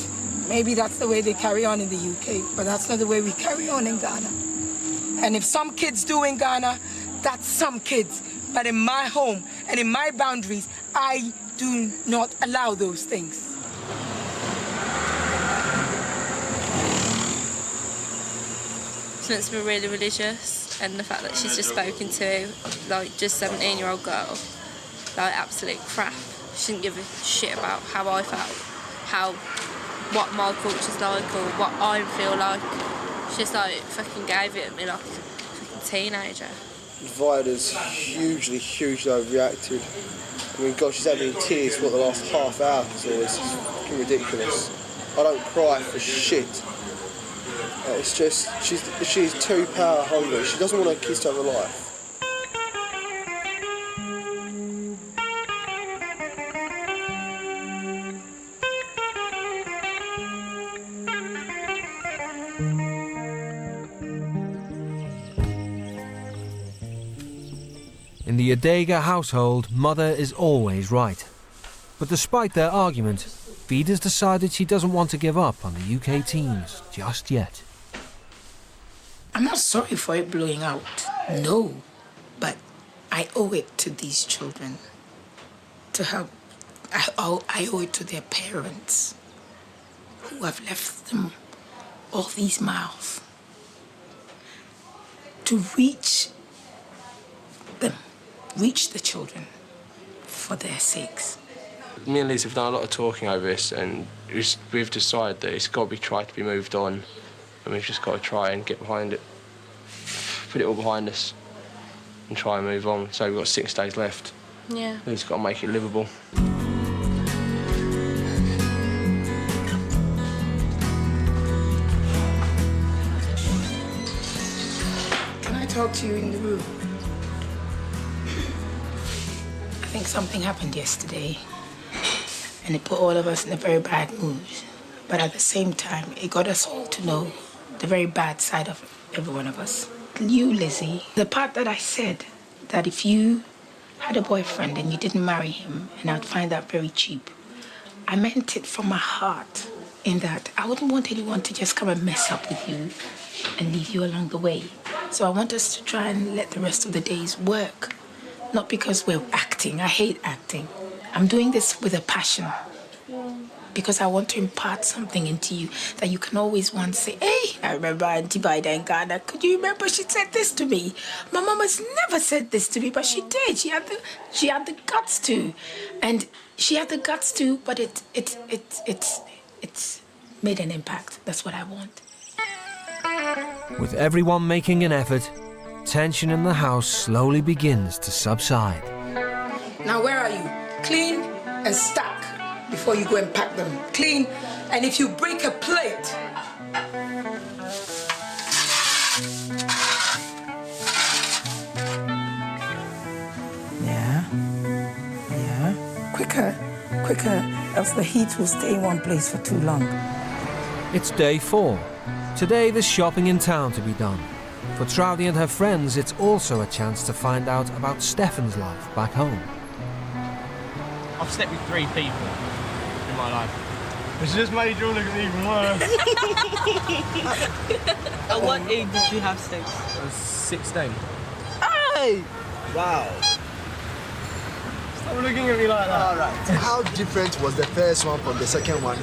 Maybe that's the way they carry on in the UK, but that's not the way we carry on in Ghana. And if some kids do in Ghana, that's some kids. But in my home and in my boundaries, I do not allow those things. It's meant to be really religious. and the fact that she's just spoken to, like, just 17-year-old girl, like, absolute crap. She didn't give a shit about how I felt, what my culture's like or what I feel like. She just, like, fucking gave it at me like a fucking teenager. Vida's hugely overreacted. I mean, God, she's had me in tears for the last half hour, so it's fucking ridiculous. I don't cry for shit. It's just, she's too power hungry. She doesn't want her kids to have a life. In the Adega household, mother is always right. But despite their argument, Vida's decided she doesn't want to give up on the UK teens just yet. I'm not sorry for it blowing out, no. But I owe it to these children to help. I owe it to their parents who have left them all these miles to reach the children for their sakes. Me and Liz have done a lot of talking over this, and we've decided that it's got to be tried to be moved on, and we've just got to try and get behind it, put it all behind us, and try and move on. So we've got 6 days left. Yeah. We've just got to make it livable. Can I talk to you in the room? I think something happened yesterday, and it put all of us in a very bad mood. But at the same time, it got us all to know the very bad side of every one of us. You, Lizzie, the part that I said that if you had a boyfriend and you didn't marry him, and I'd find that very cheap, I meant it from my heart, in that I wouldn't want anyone to just come and mess up with you and leave you along the way. So I want us to try and let the rest of the days work. Not because we're acting. I hate acting. I'm doing this with a passion. Because I want to impart something into you that you can always once say, hey, I remember Auntie Vida in Ghana. Could you remember she said this to me? My mama's never said this to me, but she did. She had the guts to. And she had the guts to, but it's made an impact. That's what I want. With everyone making an effort, tension in the house slowly begins to subside. Now, where are you? Clean and stack before you go and pack them. Clean, and if you break a plate, yeah, quicker, else the heat will stay in one place for too long. It's day 4. Today there's shopping in town to be done. For Troudy and her friends, it's also a chance to find out about Stefan's life back home. I've slept with 3 people in my life. It's just made you all look at me even worse. At what age did you have sex? I was 16. Hey! Wow. Stop looking at me like that. All right. How different was the first one from the second one?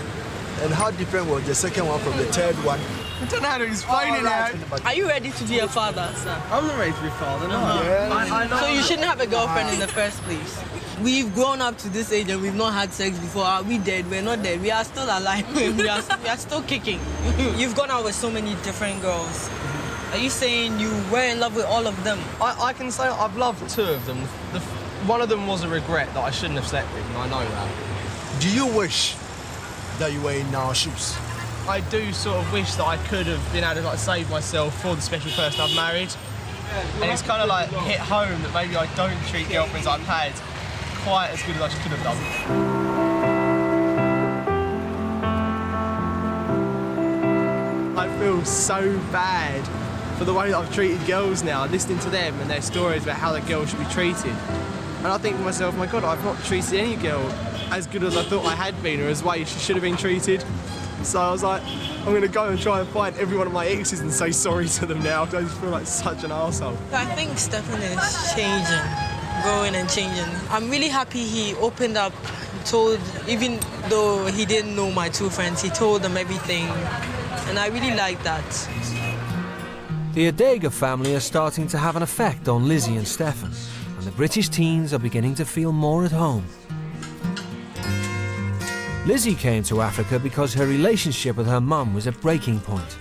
And how different was the second one from the third one? I don't know how to explain it now. Are you ready to be a father, sir? I'm not ready to be a father, no. Yeah. I know. So you shouldn't have a girlfriend in the first place. We've grown up to this age and we've not had sex before. Are we dead? We're not dead. We are still alive. we are still kicking. You've gone out with so many different girls. Are you saying you were in love with all of them? I can say I've loved 2 of them. One of them was a regret that I shouldn't have slept with, and I know that. Do you wish that you were in our shoes? I do sort of wish that I could have been able to like save myself for the special person I've married. And it's kind of like hit home that maybe I don't treat girlfriends I've had quite as good as I could have done. I feel so bad for the way that I've treated girls now, listening to them and their stories about how the girl should be treated. And I think to myself, my God, I've not treated any girl as good as I thought I had been, or as way she should have been treated. So I was like, I'm going to go and try and find every one of my exes and say sorry to them now. I just feel like such an arsehole. I think Stefan is changing, growing and changing. I'm really happy he opened up, told, even though he didn't know my 2 friends, he told them everything. And I really like that. The Adega family are starting to have an effect on Lizzie and Stefan, and the British teens are beginning to feel more at home. Lizzie came to Africa because her relationship with her mum was at breaking point.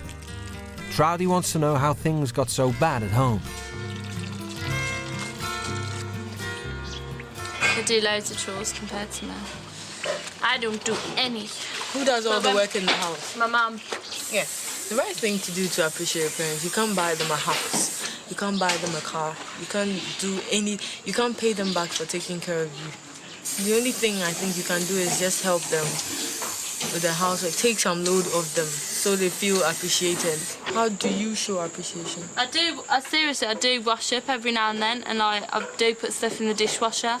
Troudy wants to know how things got so bad at home. I do loads of chores compared to now. I don't do any. Who does all the work in the house? My mum. Yeah. The right thing to do to appreciate your parents, you can't buy them a house, you can't buy them a car, you can't pay them back for taking care of you. The only thing I think you can do is just help them with the housework, take some load off them so they feel appreciated. How do you show appreciation? Seriously, I do wash up every now and then, and I do put stuff in the dishwasher,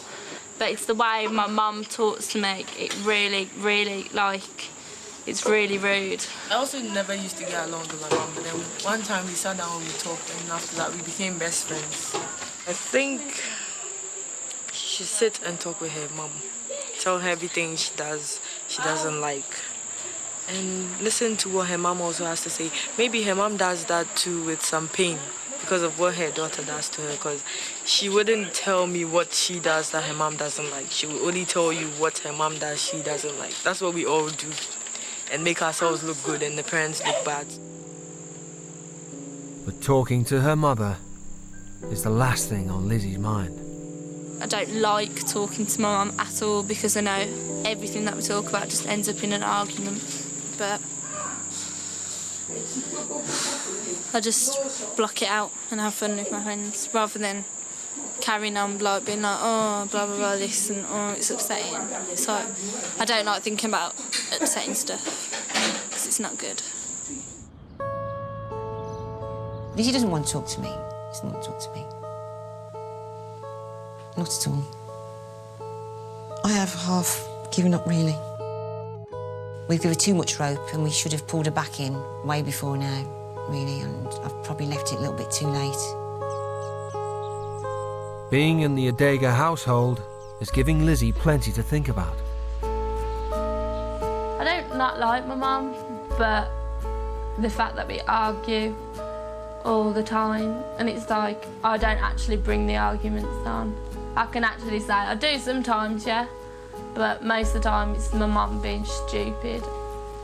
but it's the way my mum taught us to make it really, really, it's really rude. I also never used to get along with my mum, but then one time we sat down and we talked, and after that we became best friends. I think she should sit and talk with her mum. Tell her everything she doesn't like. And listen to what her mum also has to say. Maybe her mum does that too with some pain because of what her daughter does to her, because she wouldn't tell me what she does that her mum doesn't like. She will only tell you what her mum does she doesn't like. That's what we all do, and make ourselves look good and the parents look bad. But talking to her mother is the last thing on Lizzie's mind. I don't like talking to my mum at all because I know everything that we talk about just ends up in an argument. But I just block it out and have fun with my friends rather than carrying on like being like, oh, blah, blah, blah, this and oh, it's upsetting. So I don't like thinking about upsetting stuff because it's not good. Lizzie doesn't want to talk to me. She doesn't want to talk to me. Not at all. I have half given up, really. We've given her too much rope and we should have pulled her back in way before now, really, and I've probably left it a little bit too late. Being in the Adega household is giving Lizzie plenty to think about. I don't not like my mum, but the fact that we argue all the time, and it's like I don't actually bring the arguments on. I can actually say I do sometimes, yeah, but most of the time it's my mum being stupid.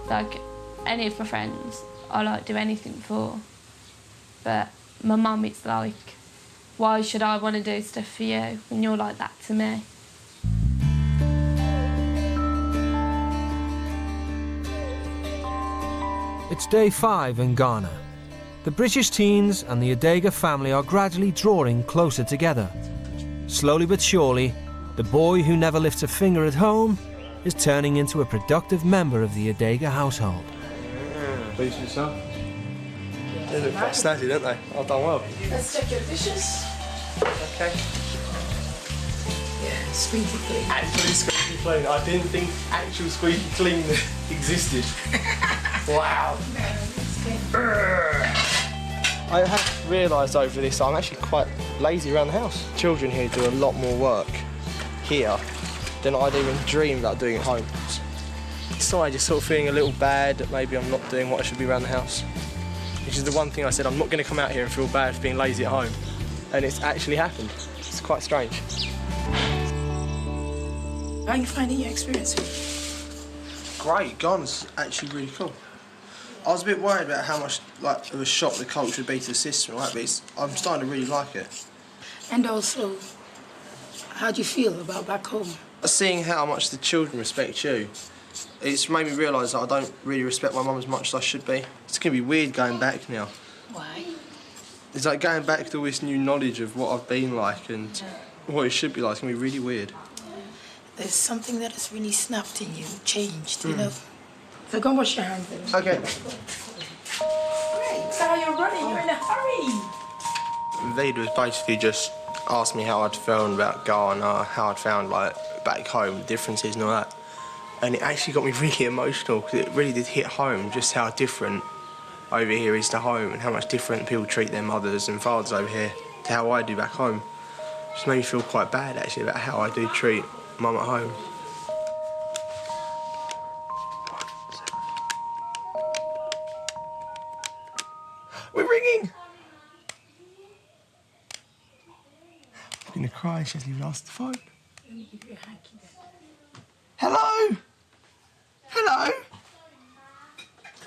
Like any of my friends, I like do anything for, but my mum, it's like, why should I want to do stuff for you when you're like that to me? It's day 5 in Ghana. The British teens and the Adega family are gradually drawing closer together. Slowly but surely, the boy who never lifts a finger at home is turning into a productive member of the Adega household. Please yourself. They look quite snazzy, don't they? I've done well. Let's check your dishes. Okay. Yeah, squeaky clean. Actually squeaky clean. I didn't think actual squeaky clean existed. Wow. I have realised over this I'm actually quite lazy around the house. Children here do a lot more work here than I'd even dream about doing at home. So I just sort of feeling a little bad that maybe I'm not doing what I should be around the house. Which is the one thing I said, I'm not going to come out here and feel bad for being lazy at home. And it's actually happened. It's quite strange. How are you finding your experience? Great, Ghana's actually really cool. I was a bit worried about how much of a shock the culture would be to the system, right? But I'm starting to really like it. And also, how do you feel about back home? Seeing how much the children respect you, it's made me realise that I don't really respect my mum as much as I should be. It's going to be weird going back now. Why? It's like going back to all this new knowledge of what I've been like and what it should be like. It's going to be really weird. There's something that has really snapped in you, changed, you know? So go wash your hands. Okay. Great, so you're running, you're in a hurry. Vida was basically just asked me how I'd found about Ghana, how I'd found back home, the differences and all that. And it actually got me really emotional because it really did hit home just how different over here is to home and how much different people treat their mothers and fathers over here to how I do back home. It just made me feel quite bad actually about how I do treat mum at home. We're ringing! going to cry and she hasn't even answered the phone. Let me give you a hanky then. Hello? Hello?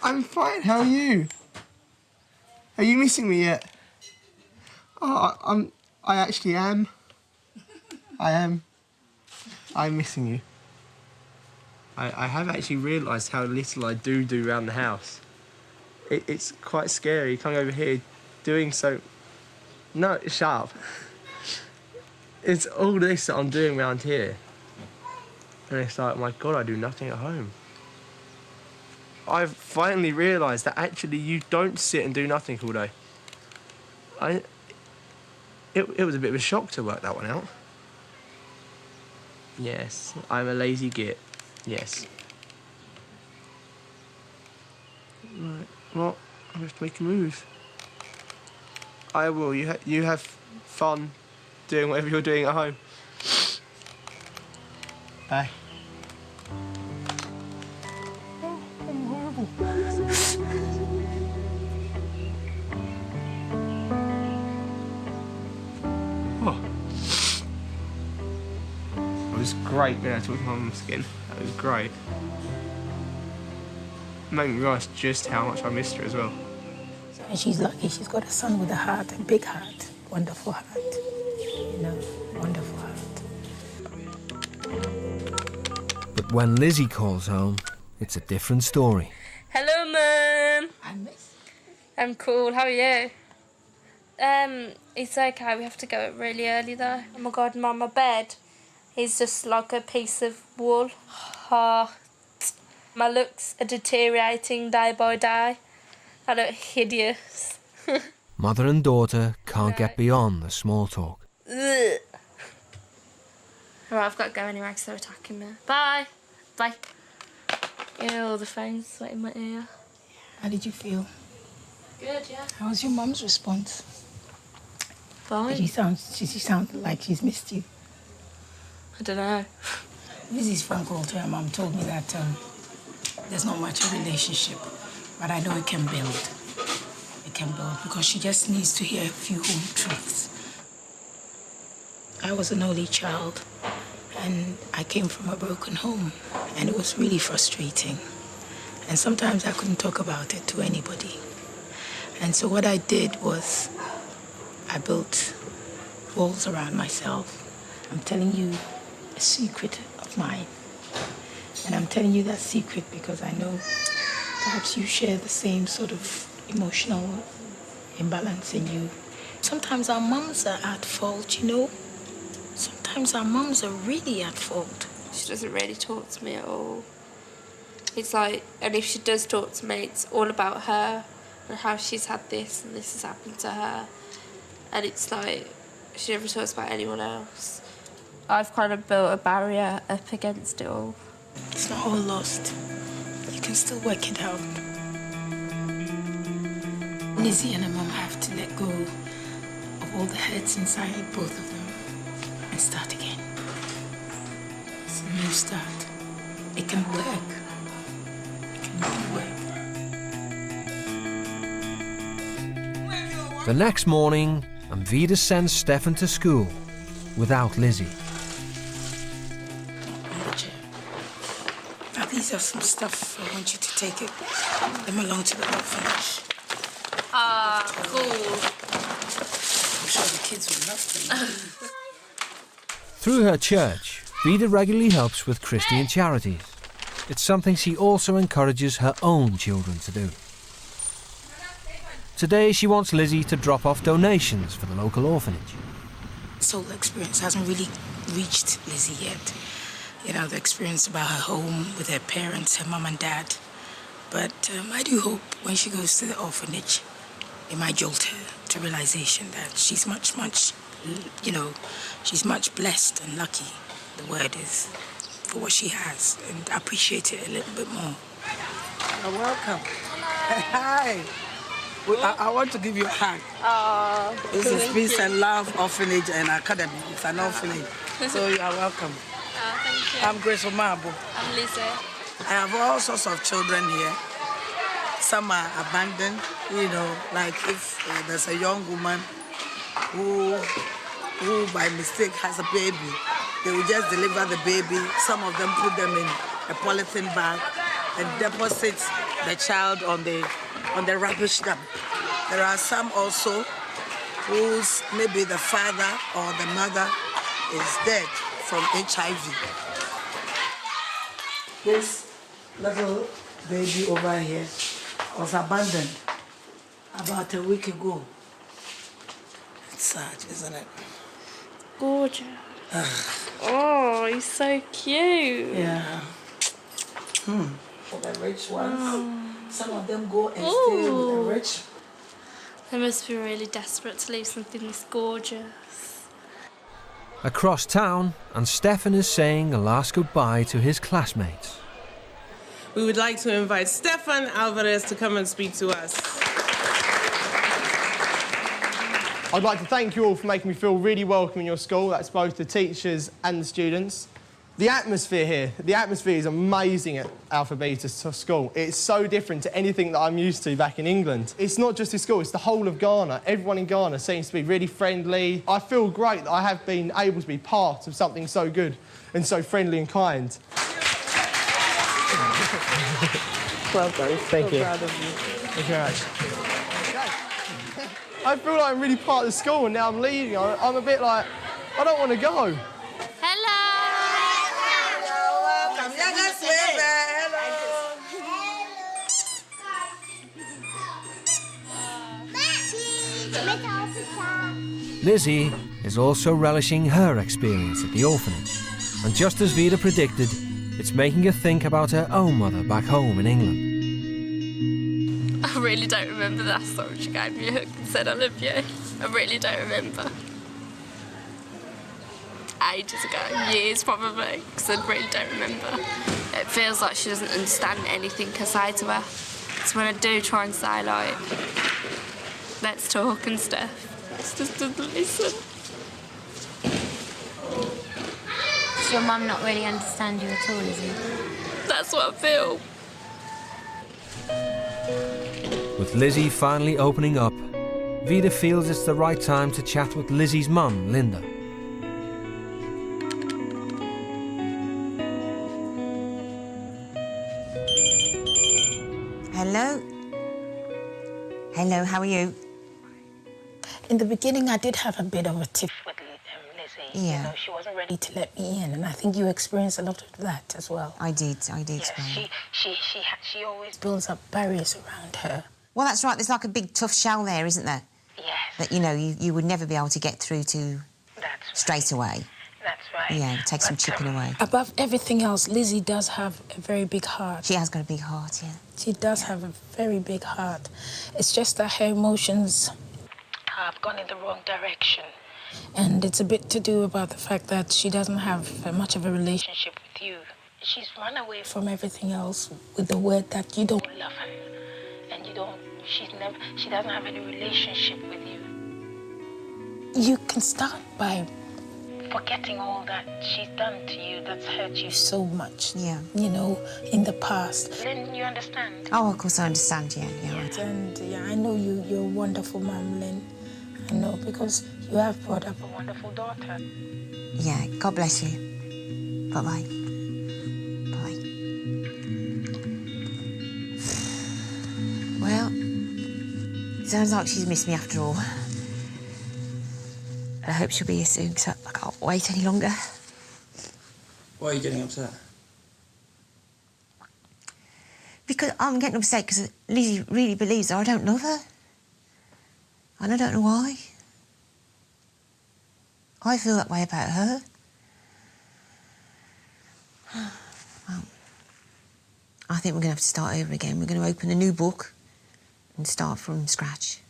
I'm fine, how are you? Are you missing me yet? Oh, I actually am. I am. I'm missing you. I have actually realised how little I do around the house. It's quite scary coming over here doing so... No, shut up. It's all this that I'm doing around here. And it's like, my God, I do nothing at home. I've finally realised that actually you don't sit and do nothing all day. It was a bit of a shock to work that one out. Yes, I'm a lazy git. Yes. Right, well, I have to make a move. I will. You have fun doing whatever you're doing at home. Bye. Oh, I'm horrible. Oh. It was great being able to talk to my mum again. That was great. It made me realise just how much I missed her as well. And she's lucky. She's got a son with a heart, a big heart, wonderful heart. You know, wonderful heart. But when Lizzie calls home, it's a different story. Hello, Mum. I'm cool. How are you? It's okay. We have to go really early though. Oh my God, Mum, my bed is just like a piece of wool. My looks are deteriorating day by day. I look hideous. Mother and daughter can't get beyond the small talk. Ugh. Alright, I've got to go anyway because they're attacking me. Bye. Bye. Ew, the phone's sweat in my ear. How did you feel? Good, yeah. How was your mum's response? Fine. Does she sound like she's missed you? I don't know. Lizzie's phone call to her mum told me that there's not much of a relationship, but I know it can build. It can build because she just needs to hear a few home truths. I was an only child, and I came from a broken home, and it was really frustrating. And sometimes I couldn't talk about it to anybody. And so what I did was I built walls around myself. I'm telling you a secret of mine. And I'm telling you that secret because I know perhaps you share the same sort of emotional imbalance in you. Sometimes our mums are at fault, you know? Sometimes our mums are really at fault. She doesn't really talk to me at all. It's like, and if she does talk to me, it's all about her and how she's had this and this has happened to her. And it's like, she never talks about anyone else. I've kind of built a barrier up against it all. It's not all lost. You can still work it out. Lizzie and her mum have to let go of all the hurts inside both of them and start again. It's a new start. It can work. It can really work. The next morning, Amvida sends Stefan to school without Lizzie. Now these are some stuff I want you to take them along to the orphanage. Ah, cool. I'm sure the kids will love them. Through her church, Vida regularly helps with Christian charities. It's something she also encourages her own children to do. Today she wants Lizzie to drop off donations for the local orphanage. Soul experience hasn't really reached Lizzie yet. You know, the experience about her home with her parents, her mum and dad. But I do hope when she goes to the orphanage, it might jolt her to realization that she's much, you know, she's much blessed and lucky, the word is, for what she has, and appreciate it a little bit more. Welcome. Hi. I want to give you a hug. This is Peace and Love Orphanage and Academy. It's an orphanage. So you are welcome. Thank you. I'm Grace Omabo. I'm Lisa. I have all sorts of children here. Some are abandoned, you know, like if there's a young woman who who by mistake has a baby, they will just deliver the baby. Some of them put them in a polythene bag and deposit the child on the rubbish dump. There are some also whose maybe the father or the mother is dead from HIV. This little baby over here was abandoned about a week ago. It's sad, isn't it? Gorgeous. Oh, he's so cute. Yeah. For the rich ones, some of them go and stay with the rich. They must be really desperate to leave something this gorgeous. Across town, and Stefan is saying a last goodbye to his classmates. We would like to invite Stefan Alvarez to come and speak to us. I'd like to thank you all for making me feel really welcome in your school. That's both the teachers and the students. The atmosphere here, the atmosphere is amazing at Alpha Beta School. It's so different to anything that I'm used to back in England. It's not just this school, it's the whole of Ghana. Everyone in Ghana seems to be really friendly. I feel great that I have been able to be part of something so good and so friendly and kind. Well done. Thank you. Proud of you. Thank you very much. I feel like I'm really part of the school and now I'm leaving. I'm a bit like, I don't want to go. Hello! Welcome. Youngest baby. Hello. Lizzie is also relishing her experience at the orphanage. And just as Vida predicted, it's making her think about her own mother back home in England. I really don't remember the last time she gave me a hug and said I love you. I really don't remember. Ages ago, years probably, because I really don't remember. It feels like she doesn't understand anything I say to her. So when I do try and say like, let's talk and stuff, she just doesn't listen. Does your mum not really understand you at all, is it? That's what I feel. With Lizzie finally opening up, Vida feels it's the right time to chat with Lizzie's mum, Linda. Hello? Hello, how are you? In the beginning, I did have a bit of a tiff with Lizzie. Yeah. You know, she wasn't ready to let me in, and I think you experienced a lot of that as well. I did. Yeah, she always builds up barriers around her. Well, that's right. There's like a big tough shell there, isn't there? Yes. That, you know, you would never be able to get through to straight away. That's right. Yeah, take some chipping away. Above everything else, Lizzie does have a very big heart. She has got a big heart, yeah. She does have a very big heart. It's just that her emotions have gone in the wrong direction. And it's a bit to do about the fact that she doesn't have much of a relationship with you. She's run away from everything else with the word that you don't love her. And she doesn't have any relationship with you. You can start by forgetting all that she's done to you that's hurt you so much. Yeah. You know, in the past. Lynn, you understand? Oh, of course I understand, yeah. And yeah, I know you're a wonderful mum, Lynn. I know, because you have brought up a wonderful daughter. Yeah, God bless you. Bye-bye. Bye. Well, sounds like she's missed me after all. I hope she'll be here soon, because I can't wait any longer. Why are you getting upset? Because I'm getting upset because Lizzie really believes that I don't love her. And I don't know why. I feel that way about her. Well, I think we're going to have to start over again. We're going to open a new book and start from scratch.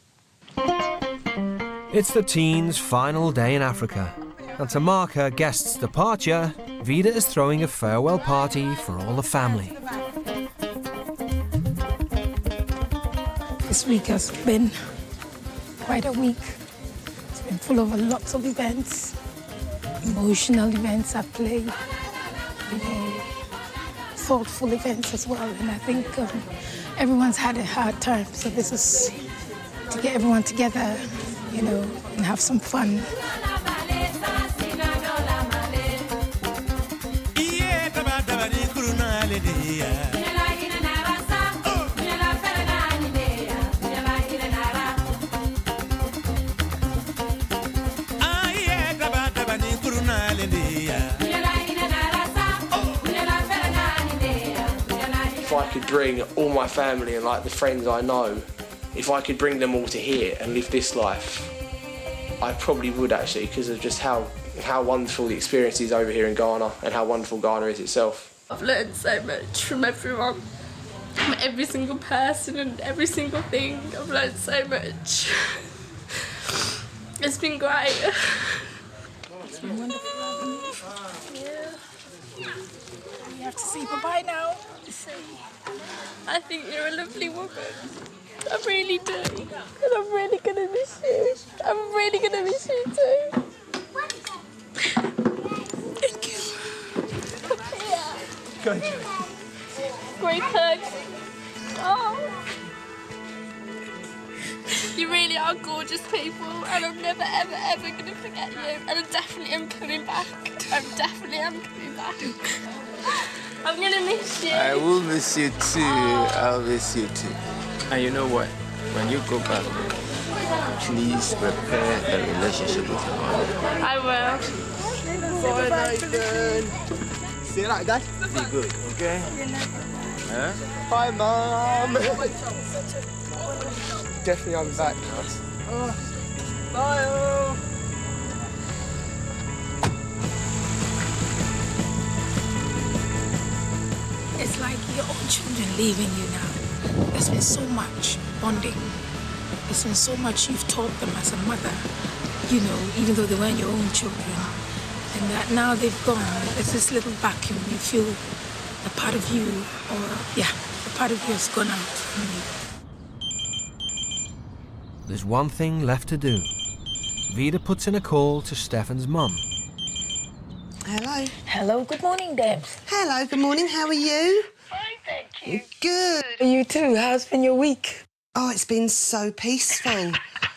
It's the teens' final day in Africa, and to mark her guest's departure, Vida is throwing a farewell party for all the family. This week has been quite a week. It's been full of lots of events, emotional events at play, thoughtful events as well. And I think everyone's had a hard time. So this is to get everyone together, and have some fun. I could bring all my family and like the friends I know, if I could bring them all to here and live this life, I probably would actually, because of just how wonderful the experience is over here in Ghana and how wonderful Ghana is itself. I've learned so much from everyone, from every single person and every single thing. I've learned so much. It's been great. It's been wonderful. Yeah. You have to say bye-bye now. I think you're a lovely woman. I really do. And I'm really gonna miss you. I'm really gonna miss you too. Thank you. Yeah. Great hugs. Oh. You really are gorgeous people, and I'm never, ever, ever gonna forget you. And I definitely am coming back. I definitely am coming back. I'm gonna miss you. I will miss you too. I'll miss you too. And you know what? When you go back, please prepare a relationship with your mom. I will. Bye, Nathan. See you like that? Be good, okay? Huh? Bye, Mum. Definitely I'm back. Bye. It's like your own children leaving you now. There's been so much bonding. There's been so much you've taught them as a mother, you know, even though they weren't your own children. And that now they've gone, there's this little vacuum. You feel a part of you, or, yeah, a part of you has gone out from you. There's one thing left to do. Vida puts in a call to Stefan's mum. Hello. Hello, good morning, Debs. Hello, good morning. How are you? Fine, thank you. Good. You too. How's been your week? Oh, it's been so peaceful.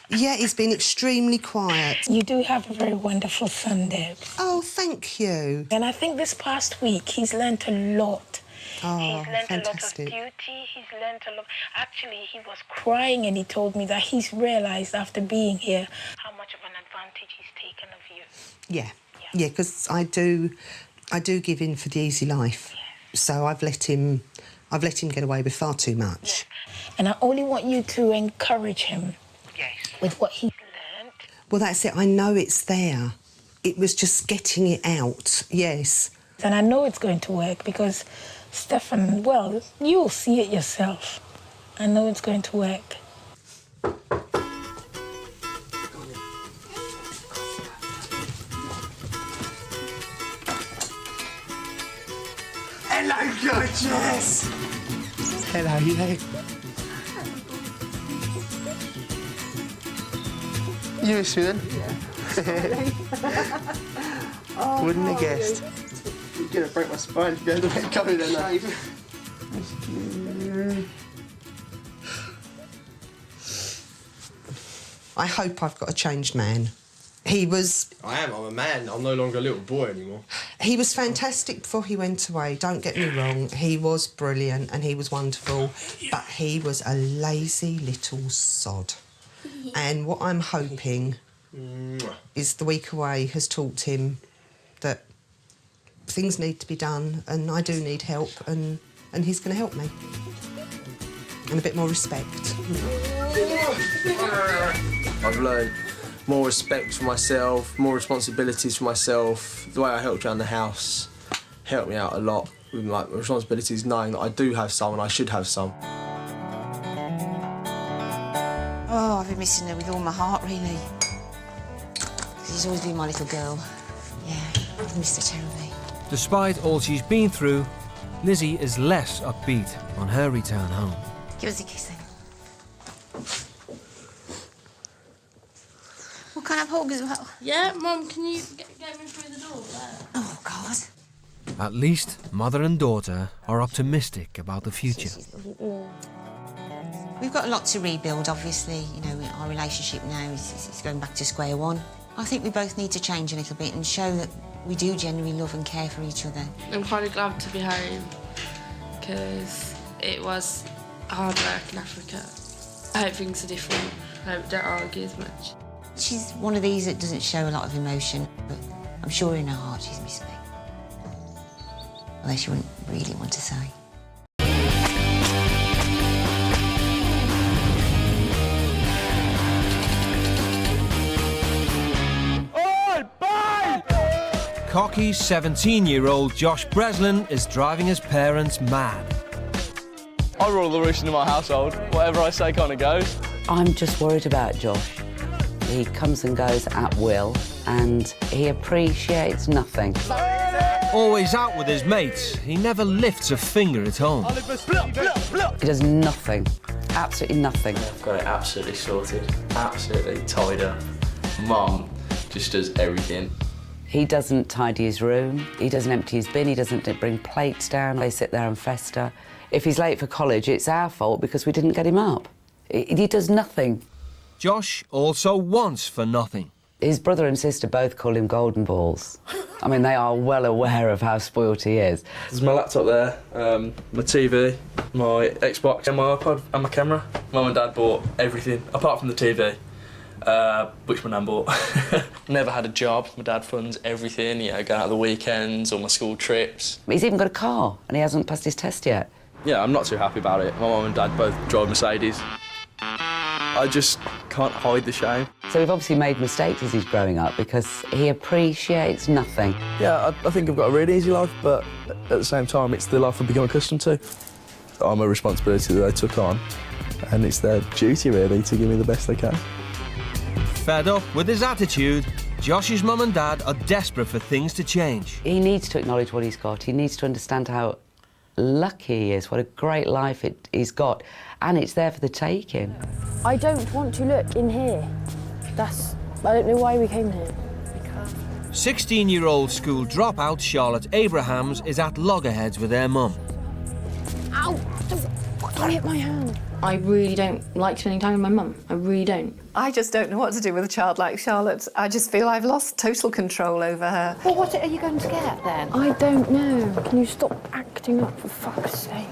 Yeah, it's been extremely quiet. You do have a very wonderful son, Debs. Oh, thank you. And I think this past week he's learnt a lot. Oh, he's learnt fantastic. a lot of beauty. He's learnt a lot. Actually, he was crying and he told me that he's realised after being here how much of an advantage he's taken of you. Yeah, because I do give in for the easy life. So I've let him get away with far too much. And I only want you to encourage him with what he's learnt. Well, that's it. I know it's there. It was just getting it out, yes. And I know it's going to work because, Stefan, well, you'll see it yourself. I know it's going to work. Hello, gorgeous. Hello, you. You miss me then? Oh, wouldn't have guessed. You're going to break my spine if you had the way coming then. I hope I've got a changed man. He was... I am, I'm a man. I'm no longer a little boy anymore. He was fantastic before he went away, don't get me wrong. He was brilliant and he was wonderful, but he was a lazy little sod. And what I'm hoping is the week away has taught him that things need to be done and I do need help and he's going to help me. And a bit more respect. I've learned more respect for myself, more responsibilities for myself. The way I helped around the house helped me out a lot with my responsibilities, knowing that I do have some and I should have some. Oh, I've been missing her with all my heart, really. She's always been my little girl. Yeah, I've missed her terribly. Despite all she's been through, Lizzie is less upbeat on her return home. Give us a kiss then. What kind of hug as well? Yeah, Mum, can you get me through the door there? Oh, God. At least mother and daughter are optimistic about the future. We've got a lot to rebuild, obviously. You know, our relationship now is going back to square one. I think we both need to change a little bit and show that we do genuinely love and care for each other. I'm kind of glad to be home because it was hard work in Africa. I hope things are different. I hope we don't argue as much. She's one of these that doesn't show a lot of emotion, but I'm sure in her heart she's missed me. Although she wouldn't really want to say. Cocky 17-year-old Josh Breslin is driving his parents mad. I rule the roost in my household. Whatever I say kind of goes. I'm just worried about Josh. He comes and goes at will, and he appreciates nothing. Always out with his mates, he never lifts a finger at home. He does nothing, absolutely nothing. I've got it absolutely sorted, absolutely tied up. Mum just does everything. He doesn't tidy his room, he doesn't empty his bin, he doesn't bring plates down, they sit there and fester. If he's late for college, it's our fault because we didn't get him up. He does nothing. Josh also wants for nothing. His brother and sister both call him golden balls. I mean, they are well aware of how spoilt he is. There's my laptop there, my TV, my Xbox and my iPod and my camera. Mum and Dad bought everything, apart from the TV, which my nan bought. Never had a job. My dad funds everything, you know, going out the weekends, all my school trips. He's even got a car and he hasn't passed his test yet. Yeah, I'm not too happy about it. My mum and dad both drive Mercedes. I just can't hide the shame. So we've obviously made mistakes as he's growing up because he appreciates nothing. Yeah, I think I've got a really easy life, but at the same time, it's the life I've become accustomed to. I'm a responsibility that they took on, and it's their duty, really, to give me the best they can. Fed up with his attitude, Josh's mum and dad are desperate for things to change. He needs to acknowledge what he's got. He needs to understand how lucky he is, what a great life he's got, and it's there for the taking. I don't want to look in here. I don't know why we came here. 16-year-old school dropout Charlotte Abrahams is at loggerheads with her mum. Ow! Don't hit my hand. I really don't like spending time with my mum. I really don't. I just don't know what to do with a child like Charlotte. I just feel I've lost total control over her. Well, what are you going to get then? I don't know. Can you stop acting up, for fuck's sake?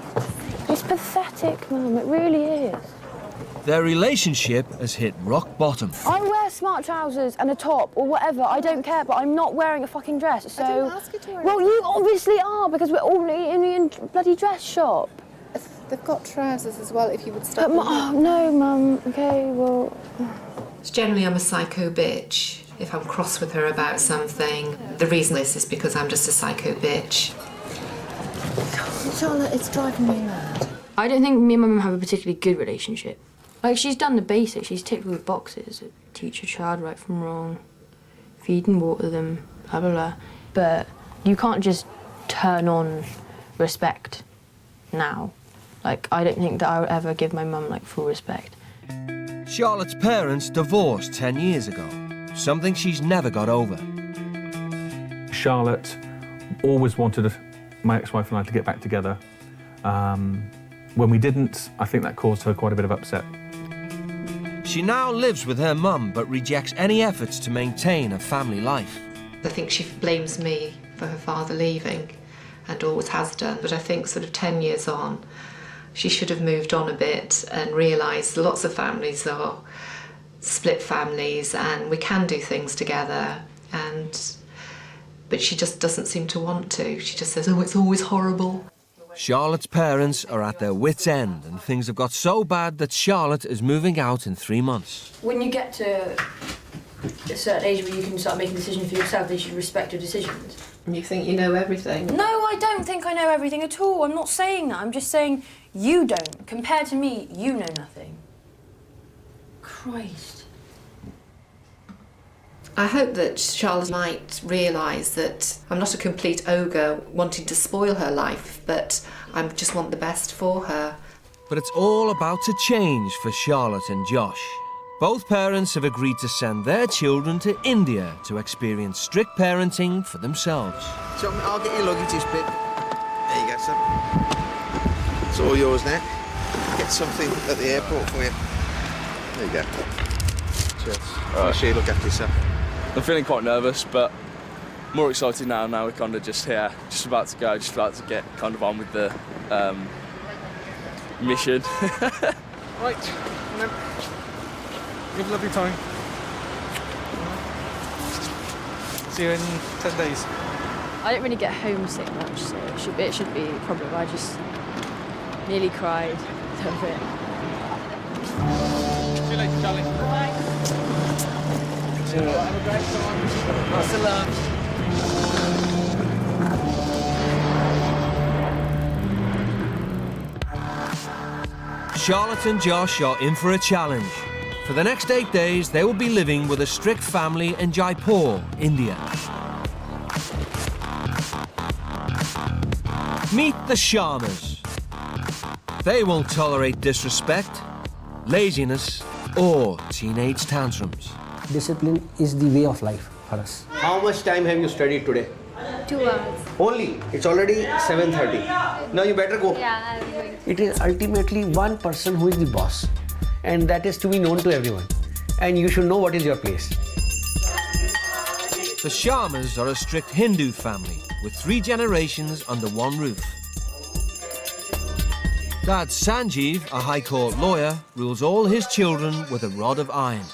It's pathetic, Mum. It really is. Their relationship has hit rock bottom. I wear smart trousers and a top or whatever. I don't care, but I'm not wearing a fucking dress. So. I didn't ask you to wear Well, you obviously are because we're all in the bloody dress shop. They've got trousers as well, if you would stop. Oh, no, Mum. OK, well... Generally, I'm a psycho bitch. If I'm cross with her about something, the reason is because I'm just a psycho bitch. Charlotte, it's driving me mad. I don't think me and my mum have a particularly good relationship. Like, she's done the basics. She's ticked all the boxes. Teach a child right from wrong, feed and water them, blah, blah, blah. But you can't just turn on respect now. Like, I don't think that I would ever give my mum, like, full respect. Charlotte's parents divorced 10 years ago, something she's never got over. Charlotte always wanted my ex-wife and I to get back together. When we didn't, I think that caused her quite a bit of upset. She now lives with her mum, but rejects any efforts to maintain a family life. I think she blames me for her father leaving, and always has done. But I think sort of 10 years on, she should have moved on a bit and realised lots of families are split families and we can do things together. But she just doesn't seem to want to. She just says, oh, it's always horrible. Charlotte's parents are at their wits' end and things have got so bad that Charlotte is moving out in 3 months. When you get to a certain age where you can start making decisions for yourself, they should respect your decisions. You think you know everything? No, I don't think I know everything at all. I'm not saying that. I'm just saying you don't. Compared to me, you know nothing. Christ. I hope that Charlotte might realise that I'm not a complete ogre wanting to spoil her life, but I just want the best for her. But it's all about to change for Charlotte and Josh. Both parents have agreed to send their children to India to experience strict parenting for themselves. So I'll get your luggage this bit. There you go, son. It's all yours now. Get something at the airport for you. There you go. Cheers. Make sure you look after yourself. I'm feeling quite nervous, but more excited now. Now we're kind of just here, just about to go, just about to get kind of on with the mission. Right, and then you have a lovely time. See you in 10 days. I don't really get homesick much, so it should be a problem. I just nearly cried a little bit. See you later, Charlie. Bye. Have a great time. Lots of love. Charlotte and Josh are in for a challenge. For the next 8 days, they will be living with a strict family in Jaipur, India. Meet the Sharmas. They won't tolerate disrespect, laziness, or teenage tantrums. Discipline is the way of life for us. How much time have you studied today? 2 hours. Only? It's already 7:30. Now you better go. Yeah, I'm going. It is ultimately one person who is the boss, and that is to be known to everyone. And you should know what is your place. The Sharmas are a strict Hindu family with 3 generations under one roof. Dad Sanjeev, a High Court lawyer, rules all his children with a rod of iron.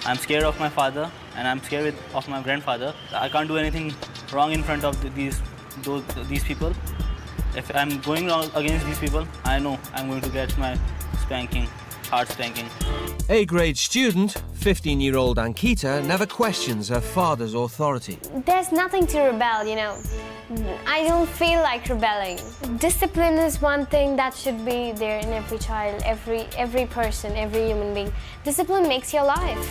I'm scared of my father and I'm scared of my grandfather. I can't do anything wrong in front of these people. If I'm going wrong against these people, I know I'm going to get my spanking, hard spanking. A-grade student, 15-year-old Ankita, never questions her father's authority. There's nothing to rebel, you know. I don't feel like rebelling. Discipline is one thing that should be there in every child, every person, every human being. Discipline makes your life.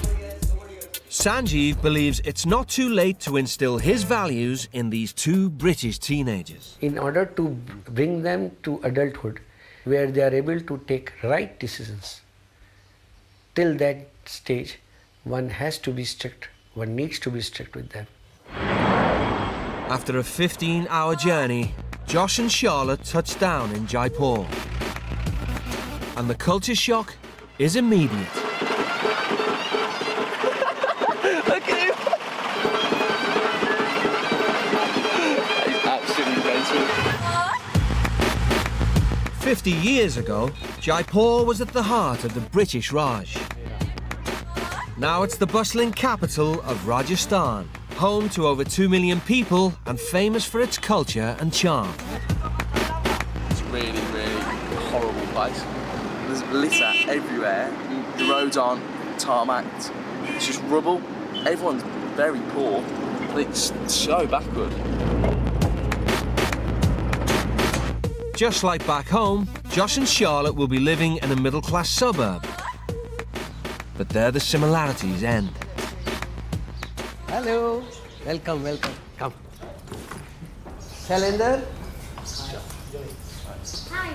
Sanjeev believes it's not too late to instill his values in these 2 British teenagers. In order to bring them to adulthood, where they are able to take right decisions, till that stage, one has to be strict. One needs to be strict with them. After a 15-hour journey, Josh and Charlotte touch down in Jaipur. And the culture shock is immediate. Look at him! He's absolutely mental. 50 years ago, Jaipur was at the heart of the British Raj. Now it's the bustling capital of Rajasthan, home to over 2 million people and famous for its culture and charm. It's a really, really horrible place. There's litter everywhere. The roads aren't tarmacked. It's just rubble. Everyone's very poor. It's so backward. Just like back home, Josh and Charlotte will be living in a middle-class suburb. But there the similarities end. Hello. Welcome, welcome. Come. Calendar. Hi.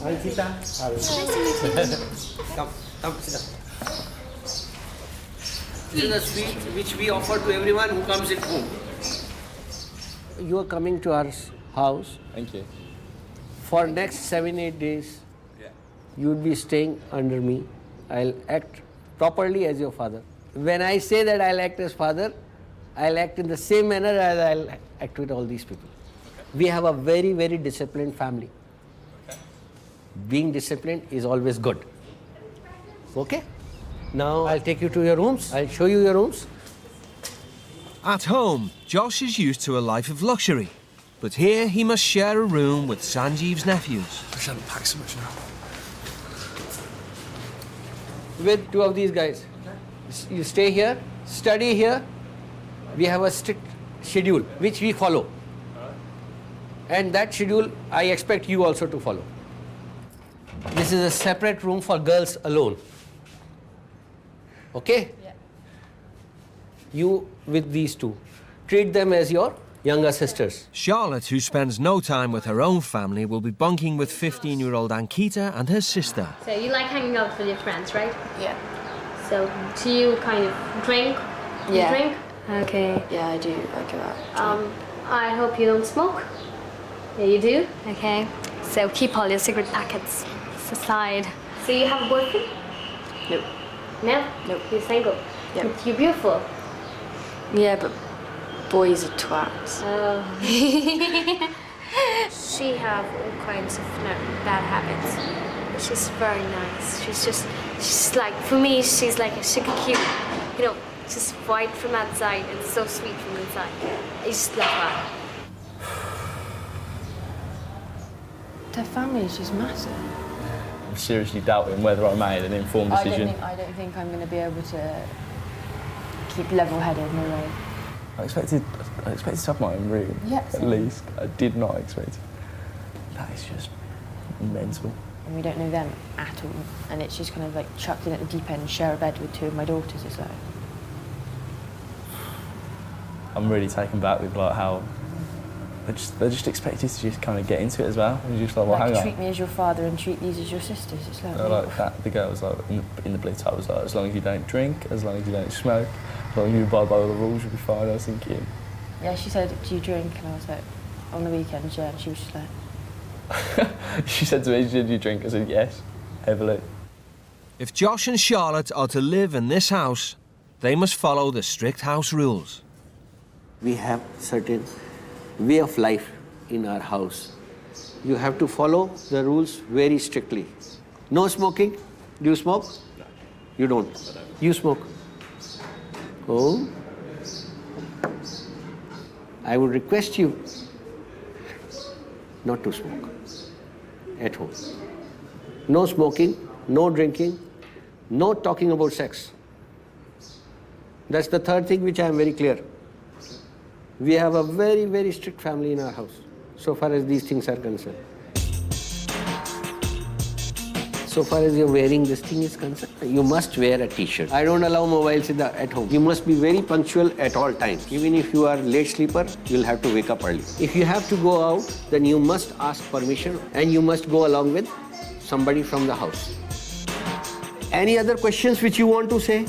Ankita. Nice to meet you. Come, sit down. This is a sweet which we offer to everyone who comes at home. You are coming to our house. Thank you. For next 7-8 days, you will be staying under me. I'll act properly as your father. When I say that I'll act as father, I'll act in the same manner as I'll act with all these people. Okay. We have a very, very disciplined family. Okay. Being disciplined is always good. Okay? Now I'll take you to your rooms. I'll show you your rooms. At home, Josh is used to a life of luxury. But here he must share a room with Sanjeev's nephews. I shouldn't pack so much now. With 2 of these guys. You stay here, study here. We have a strict schedule which we follow. And that schedule I expect you also to follow. This is a separate room for girls alone. Okay? Yeah. You with these 2. Treat them as your younger sisters. Charlotte, who spends no time with her own family, will be bunking with 15-year-old Ankita and her sister. So you like hanging out with your friends, right? Yeah. So do you kind of drink? You Yeah. drink? Okay. Yeah, I do. I go out. I hope you don't smoke. Yeah, you do? Okay. So keep all your cigarette packets aside. So you have a boyfriend? Nope. No? Nope. You're single? Yep. But you're beautiful. Yeah, but boys are twats. Oh. She have all kinds of bad habits. She's very nice. She's like, for me, she's like a sugar cube. You know, just white from outside and so sweet from inside. I just love her. Their family is just massive. I'm seriously doubting whether I made an informed decision. I don't think I'm going to be able to keep level-headed, no way. I expected to have my own room, Yeah, at same. least. I did not expect it. That is just mental. and we don't know them at all. And it's just kind of like chucked in at the deep end, share a bed with two of my daughters as though. I'm really taken back with like how they just expect you to just kind of get into it as well. And you're just like, well, hang on. Treat me as your father and treat these as your sisters. It's like, Like that, the girl was like in the blue top was like, as long as you don't drink, as long as you don't smoke, as long as you abide by all the rules, you'll be fine. I was thinking. Yeah, she said, do you drink? And I was like, on the weekends, yeah. And she was just like. She said to me, do you drink? I said, yes, heavily. If Josh and Charlotte are to live in this house, they must follow the strict house rules. We have certain way of life in our house. You have to follow the rules very strictly. No smoking. Do you smoke? No. You don't? You smoke? Oh. I would request you not to smoke at home. No smoking, no drinking, no talking about sex. That's the third thing which I am very clear. We have a very, very strict family in our house, so far as these things are concerned. So far as you're wearing this thing is concerned, you must wear a t-shirt. I don't allow mobiles at home. You must be very punctual at all times. Even if you are late sleeper, you'll have to wake up early. If you have to go out, then you must ask permission and you must go along with somebody from the house. Any other questions which you want to say?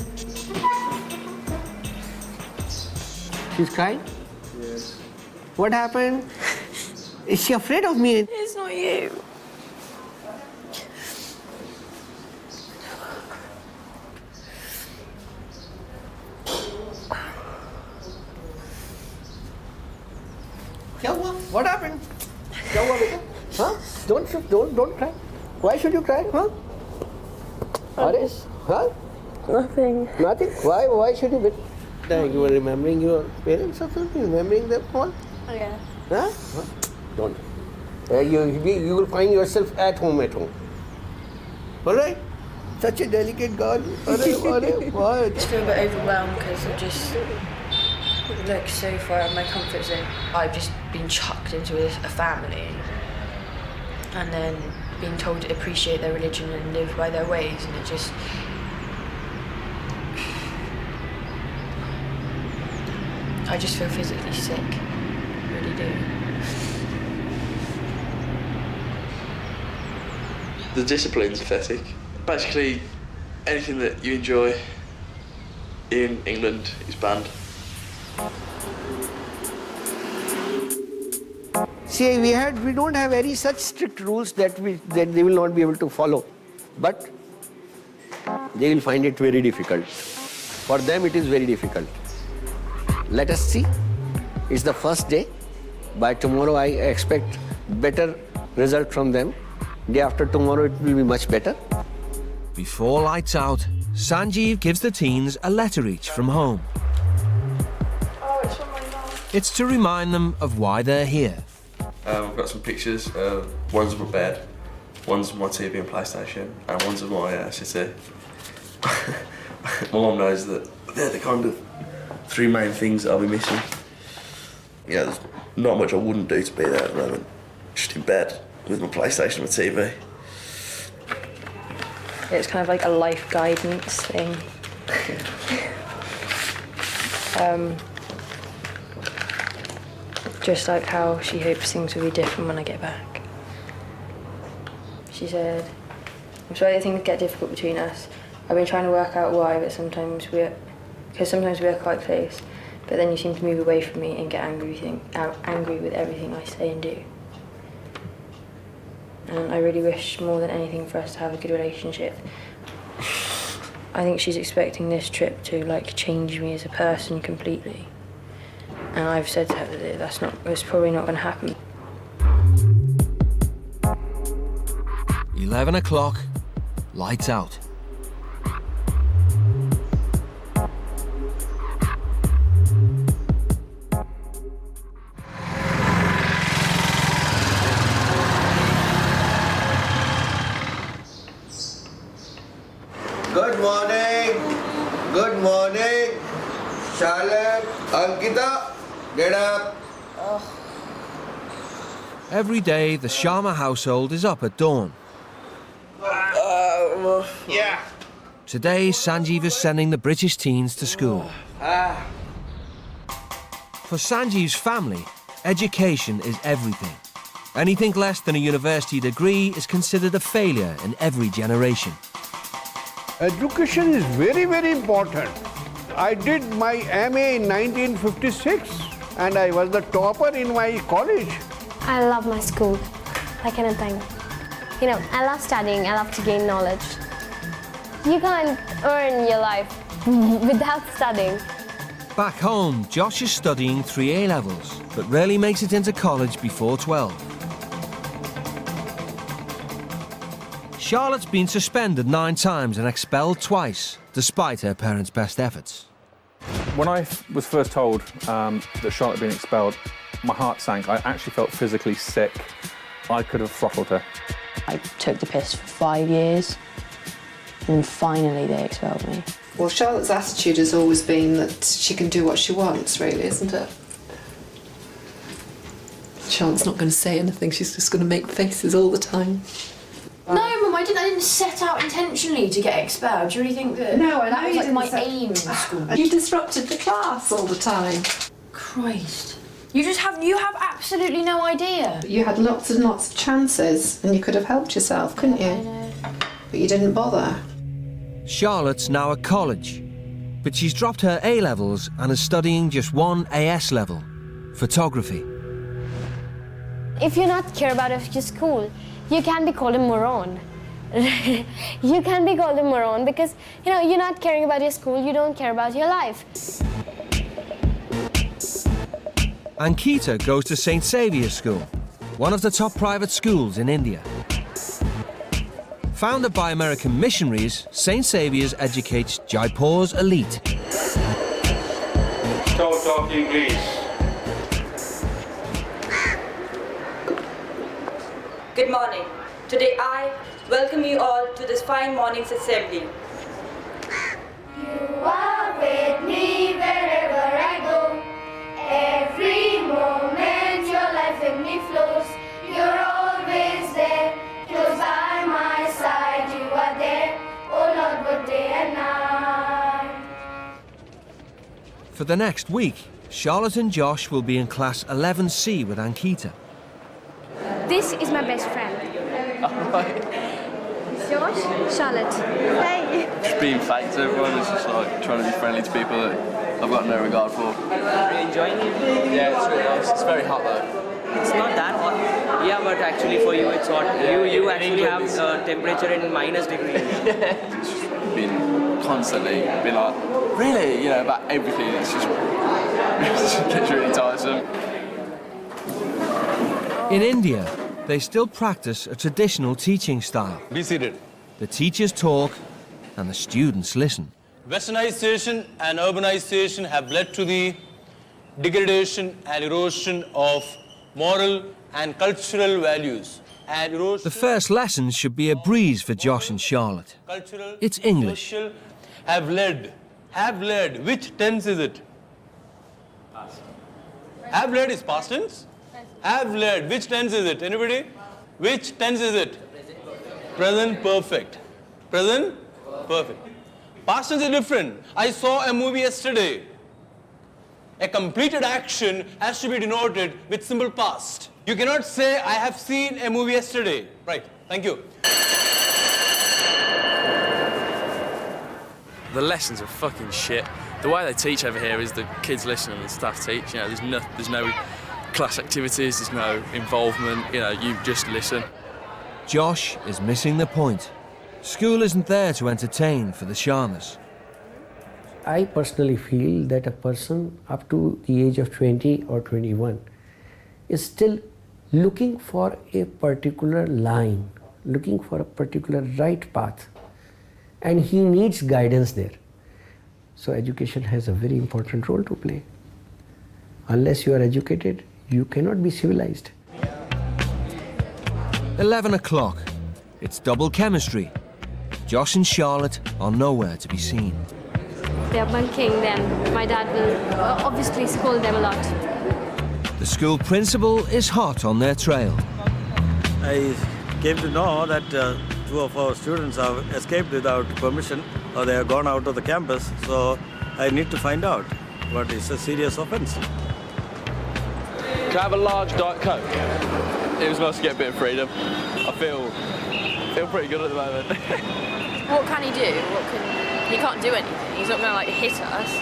She's crying? Yes. What happened? Is she afraid of me? It's not you. What happened? Huh? Don't cry. Why should you cry? Huh? Huh? Nothing. Nothing? Why should you be? You were remembering your parents or something? Remembering them all? Yeah. Huh? Don't. You will find yourself at home. All right? Such a delicate girl. I just feel a bit overwhelmed because I've just looked so far out of my comfort zone. I've just been chucked into a family and then being told to appreciate their religion and live by their ways, and it just... I just feel physically sick. I really do. The discipline's pathetic. Basically, anything that you enjoy in England is banned. See, we don't have any such strict rules that they will not be able to follow. But they will find it very difficult. For them, it is very difficult. Let us see. It's the first day. By tomorrow, I expect better result from them. Day after tomorrow, it will be much better. Before lights out, Sanjeev gives the teens a letter each from home. Oh, it's from my mum. It's to remind them of why they're here. I've got some pictures. One's of my bed, one's of my TV and PlayStation, and one's of my city. My mum knows that they're the kind of three main things that I'll be missing. Yeah, there's not much I wouldn't do to be there at the moment. Just in bed with my PlayStation and my TV. It's kind of like a life guidance thing. Just like how she hopes things will be different when I get back. She said, I'm sorry that things get difficult between us. I've been trying to work out why, but sometimes we are quite close, but then you seem to move away from me and get angry with everything I say and do. And I really wish more than anything for us to have a good relationship. I think she's expecting this trip to like change me as a person completely. And I've said to her that it's probably not going to happen. 11 o'clock, lights out. Good morning. Good morning. Charlotte, Ankita, get up. Every day, the Sharma household is up at dawn. Mama. Yeah. Today, Sanjeev is sending the British teens to school. For Sanjeev's family, education is everything. Anything less than a university degree is considered a failure in every generation. Education is very, very important. I did my MA in 1956 and I was the topper in my college. I love my school, like anything. You know, I love studying, I love to gain knowledge. You can't earn your life without studying. Back home, Josh is studying 3 A-levels, but rarely makes it into college before 12. Charlotte's been suspended 9 times and expelled twice, despite her parents' best efforts. When I was first told that Charlotte had been expelled, my heart sank. I actually felt physically sick. I could have throttled her. I took the piss for 5 years, and then finally they expelled me. Well, Charlotte's attitude has always been that she can do what she wants, really, isn't it? Charlotte's not going to say anything. She's just going to make faces all the time. No, Mum, I didn't set out intentionally to get expelled. Do you really think that No, I know that was you like didn't my set- aim in school? You disrupted the class all the time. Christ. You have absolutely no idea. You had lots and lots of chances and you could have helped yourself, couldn't you? I know. But you didn't bother. Charlotte's now at college, but she's dropped her A-levels and is studying just 1 AS level, photography. If you're not care about your school, you can be called a moron. You can be called a moron because, you know, you're not caring about your school, you don't care about your life. Ankita goes to St. Saviour's School, one of the top private schools in India. Founded by American missionaries, St. Saviour's educates Jaipur's elite. Stop talking, please. Good morning. Today I welcome you all to this fine morning's assembly. You are with me wherever I go. Every moment your life with me flows. You're always there, close by my side. You are there, oh Lord, both day and night. For the next week, Charlotte and Josh will be in class 11C with Ankita. This is my best friend. Josh, Charlotte. Hey. Just being fake to everyone, it's just like trying to be friendly to people that I've got no regard for. Are you enjoying it? Yeah, it's really nice. It's very hot though. It's not that hot. Yeah, but actually for you it's hot. Yeah, you in actually England have temperature in minus degrees. It's just been constantly been like, really, you know, about everything. It's just, it just gets really tiresome. In India, they still practice a traditional teaching style. Be seated. The teachers talk and the students listen. Westernization and urbanization have led to the degradation and erosion of moral and cultural values. And erosion The first lesson should be a breeze for Josh and Charlotte. cultural, It's English. social have led. Which tense is it? Past. Have led is past tense? Have led. Which tense is it? Anybody? Which tense is it? Present perfect. Present perfect. Past tense is different. I saw a movie yesterday. A completed action has to be denoted with simple past. You cannot say, I have seen a movie yesterday. Right. Thank you. The lessons are fucking shit. The way they teach over here is the kids listen and the staff teach. You know, there's no class activities, there's no involvement, you know, you just listen. Josh is missing the point. School isn't there to entertain for the Sharmas. I personally feel that a person up to the age of 20 or 21 is still looking for a particular line, looking for a particular right path, and he needs guidance there. So education has a very important role to play. Unless you are educated, you cannot be civilized. 11 o'clock. It's double chemistry. Josh and Charlotte are nowhere to be seen. They're bunking them. My dad will obviously scold them a lot. The school principal is hot on their trail. I came to know that 2 of our students have escaped without permission or they have gone out of the campus. So I need to find out what is a serious offence. Can I have a large Diet Coke? It was nice to get a bit of freedom. I feel pretty good at the moment. What can he do? He can't do anything. He's not going to like hit us.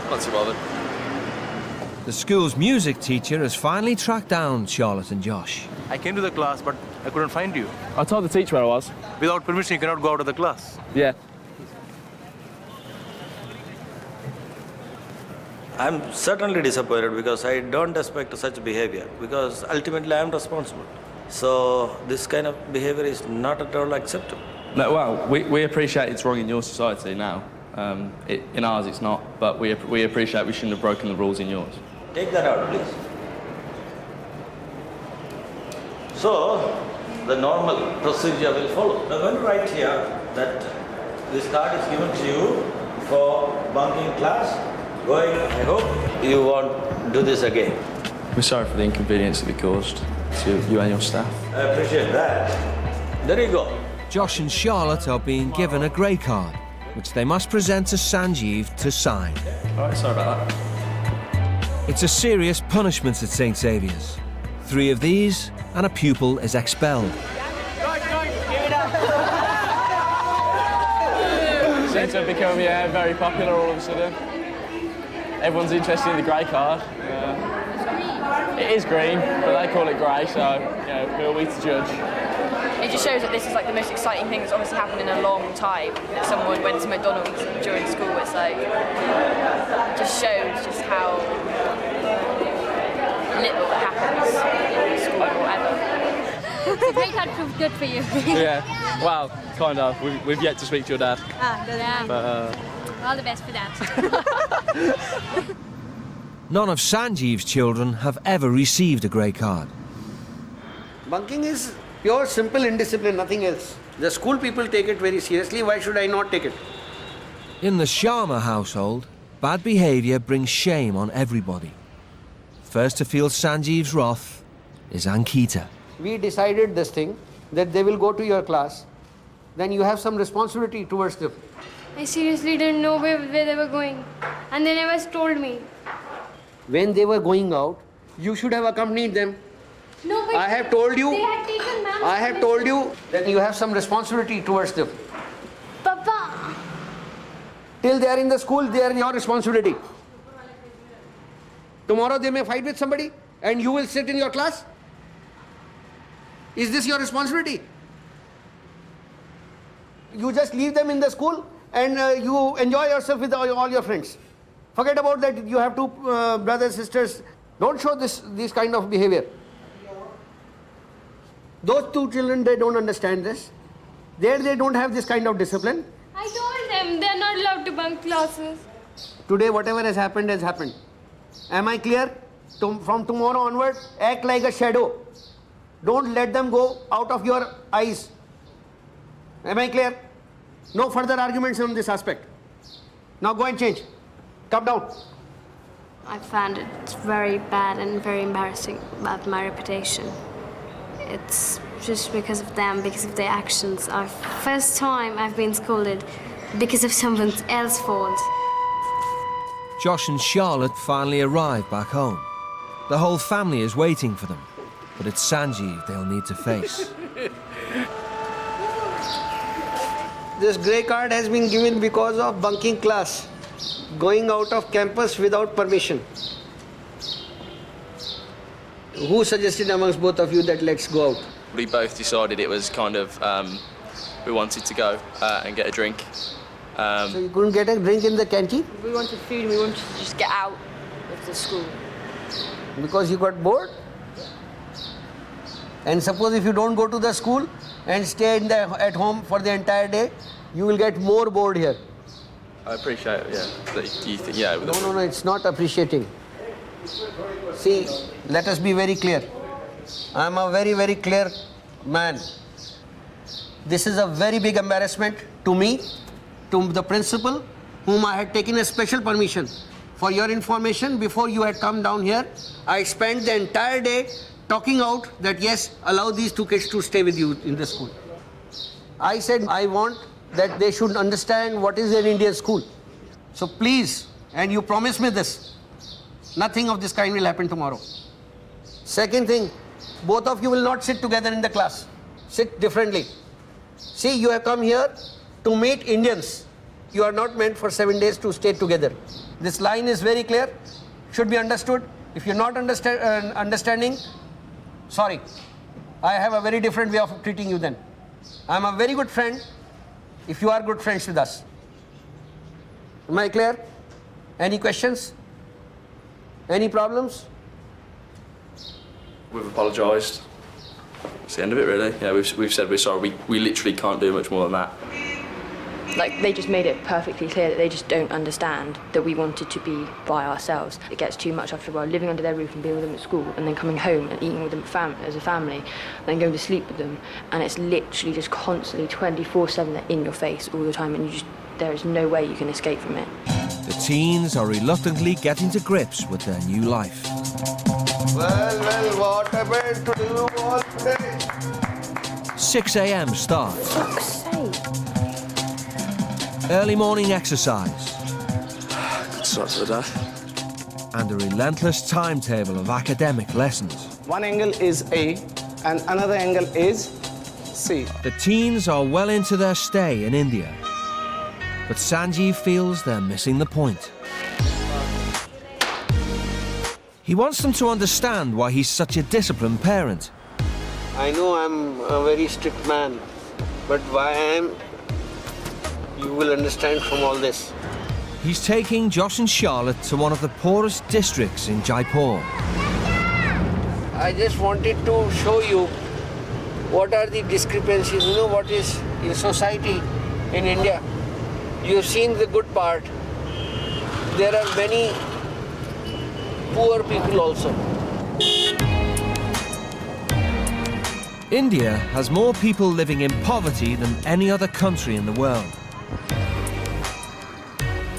Not too bothered. The school's music teacher has finally tracked down Charlotte and Josh. I came to the class, but I couldn't find you. I told the teacher where I was. Without permission, you cannot go out of the class. Yeah. I'm certainly disappointed because I don't expect such behavior because ultimately I am responsible. So this kind of behavior is not at all acceptable. No, well, we appreciate it's wrong in your society now. In ours it's not, but we appreciate we shouldn't have broken the rules in yours. Take that out, please. So, the normal procedure will follow. Now, when you write here that this card is given to you for bunking class, going, I hope you won't do this again. We're sorry for the inconvenience that we caused to you and your staff. I appreciate that. There you go. Josh and Charlotte are being given a grey card, which they must present to Sanjeev to sign. All right, sorry about that. It's a serious punishment at St. Xavier's. 3 of these, and a pupil is expelled. Seems to have become very popular all of a sudden. Everyone's interested in the grey card. It is green, but they call it grey, so who are we to judge? It just shows that this is like the most exciting thing that's obviously happened in a long time. That someone went to McDonald's during school. It's like, just shows just how little that happens in school or whatever. The grey card proved good for you. Yeah, well, kind of. We've yet to speak to your dad. Yeah. But, all the best for that. None of Sanjeev's children have ever received a grey card. Bunking is pure, simple indiscipline, nothing else. The school people take it very seriously. Why should I not take it? In the Sharma household, bad behaviour brings shame on everybody. First to feel Sanjeev's wrath is Ankita. We decided this thing, that they will go to your class. Then you have some responsibility towards them. I seriously didn't know where they were going. And they never told me. When they were going out, you should have accompanied them. No, but I have told you. They had taken ma'am's I have told you that you have some responsibility towards them. Papa. Till they are in the school, they are your responsibility. Tomorrow they may fight with somebody and you will sit in your class. Is this your responsibility? You just leave them in the school and you enjoy yourself with all your friends. Forget about that. You have 2 brothers, sisters. Don't show this kind of behavior. Those 2 children, they don't understand this. There they don't have this kind of discipline. I told them they're not allowed to bunk classes. Today, whatever has happened has happened. Am I clear? From tomorrow onward, act like a shadow. Don't let them go out of your eyes. Am I clear? No further arguments on this aspect. Now go and change. Come down. I found it very bad and very embarrassing about my reputation. It's just because of them, because of their actions. First time I've been scolded because of someone else's fault. Josh and Charlotte finally arrive back home. The whole family is waiting for them, but it's Sanjeev they'll need to face. This grey card has been given because of bunking class, going out of campus without permission. Who suggested amongst both of you that let's go out? We both decided it was kind of, we wanted to go and get a drink. So you couldn't get a drink in the canteen? We wanted food and we wanted to just get out of the school. Because you got bored? And suppose if you don't go to the school and stay at home for the entire day, you will get more bored here. I appreciate it, yeah. That you think, yeah. No, it's not appreciating. See, let us be very clear. I am a very, very clear man. This is a very big embarrassment to me, to the principal, whom I had taken a special permission. For your information, before you had come down here, I spent the entire day talking out that yes, allow these 2 kids to stay with you in the school. I said I want that they should understand what is an Indian school. So please, and you promise me this, nothing of this kind will happen tomorrow. Second thing, both of you will not sit together in the class. Sit differently. See, you have come here to meet Indians. You are not meant for 7 days to stay together. This line is very clear, should be understood. If you're not understanding, sorry. I have a very different way of treating you then. I'm a very good friend if you are good friends with us. Am I clear? Any questions? Any problems? We've apologised. That's the end of it, really. Yeah, we've said we're sorry. We literally can't do much more than that. Like, they just made it perfectly clear that they just don't understand that we wanted to be by ourselves. It gets too much after a while, living under their roof and being with them at school, and then coming home and eating with them as a family, then going to sleep with them, and it's literally just constantly 24/7, they're in your face all the time, and there is no way you can escape from it. The teens are reluctantly getting to grips with their new life. Well, what happened to do all today? 6 a.m. start. Fuck's sake. Early morning exercise. Good start to the day. And a relentless timetable of academic lessons. One angle is A and another angle is C. The teens are well into their stay in India. But Sanjeev feels they're missing the point. He wants them to understand why he's such a disciplined parent. I know I'm a very strict man, but why I am, you will understand from all this. He's taking Josh and Charlotte to one of the poorest districts in Jaipur. I just wanted to show you what are the discrepancies, you know, what is in society in India. You have seen the good part. There are many poor people also. India has more people living in poverty than any other country in the world.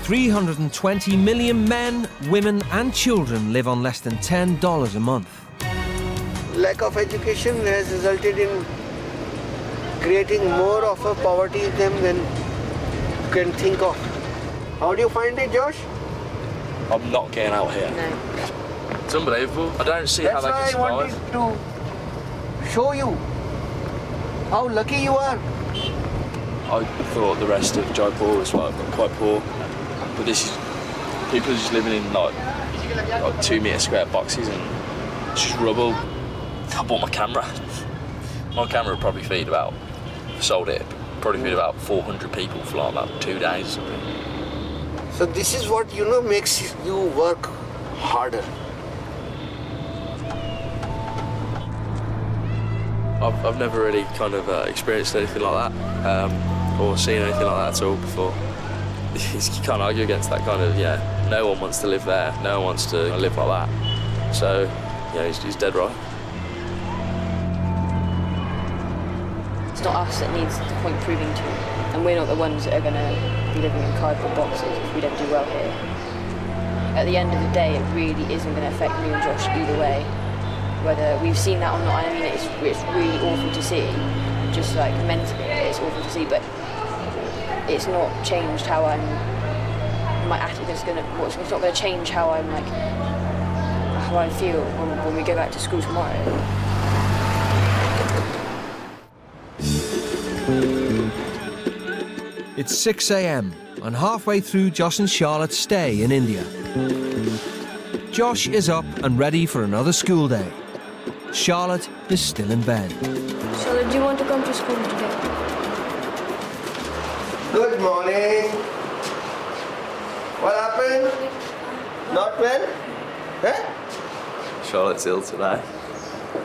320 million men, women and children live on less than $10 a month. Lack of education has resulted in creating more of a poverty in them than you can think of. How do you find it, Josh? I'm not getting out here. No. It's unbelievable. I don't see how they can That's why I wanted survive. to show you how lucky you are. I thought the rest of Jaipur was quite poor, but this is people are just living in like 2 metre square boxes and it's just rubble. I bought my camera. My camera would probably feed about, sold it, probably feed about 400 people for like about 2 days or something. So this is what, you know, makes you work harder. I've never really kind of experienced anything like that or seen anything like that at all before. You can't argue against that kind of, yeah, no one wants to live there, no one wants to live like that. So, yeah, he's dead right. It's not us that needs the point proving to, and we're not the ones that are going to be living in cardboard boxes if we don't do well here. At the end of the day, it really isn't going to affect me and Josh either way. Whether we've seen that or not, I mean, it's really awful to see, just like mentally, it's awful to see, but it's not changed how my attitude is going to, it's not going to change how I'm like, how I feel when we go back to school tomorrow. It's 6 a.m. and halfway through Josh and Charlotte's stay in India. Josh is up and ready for another school day. Charlotte is still in bed. Charlotte, do you want to come to school today? Good morning. What happened? Not well? Eh? Charlotte's ill today.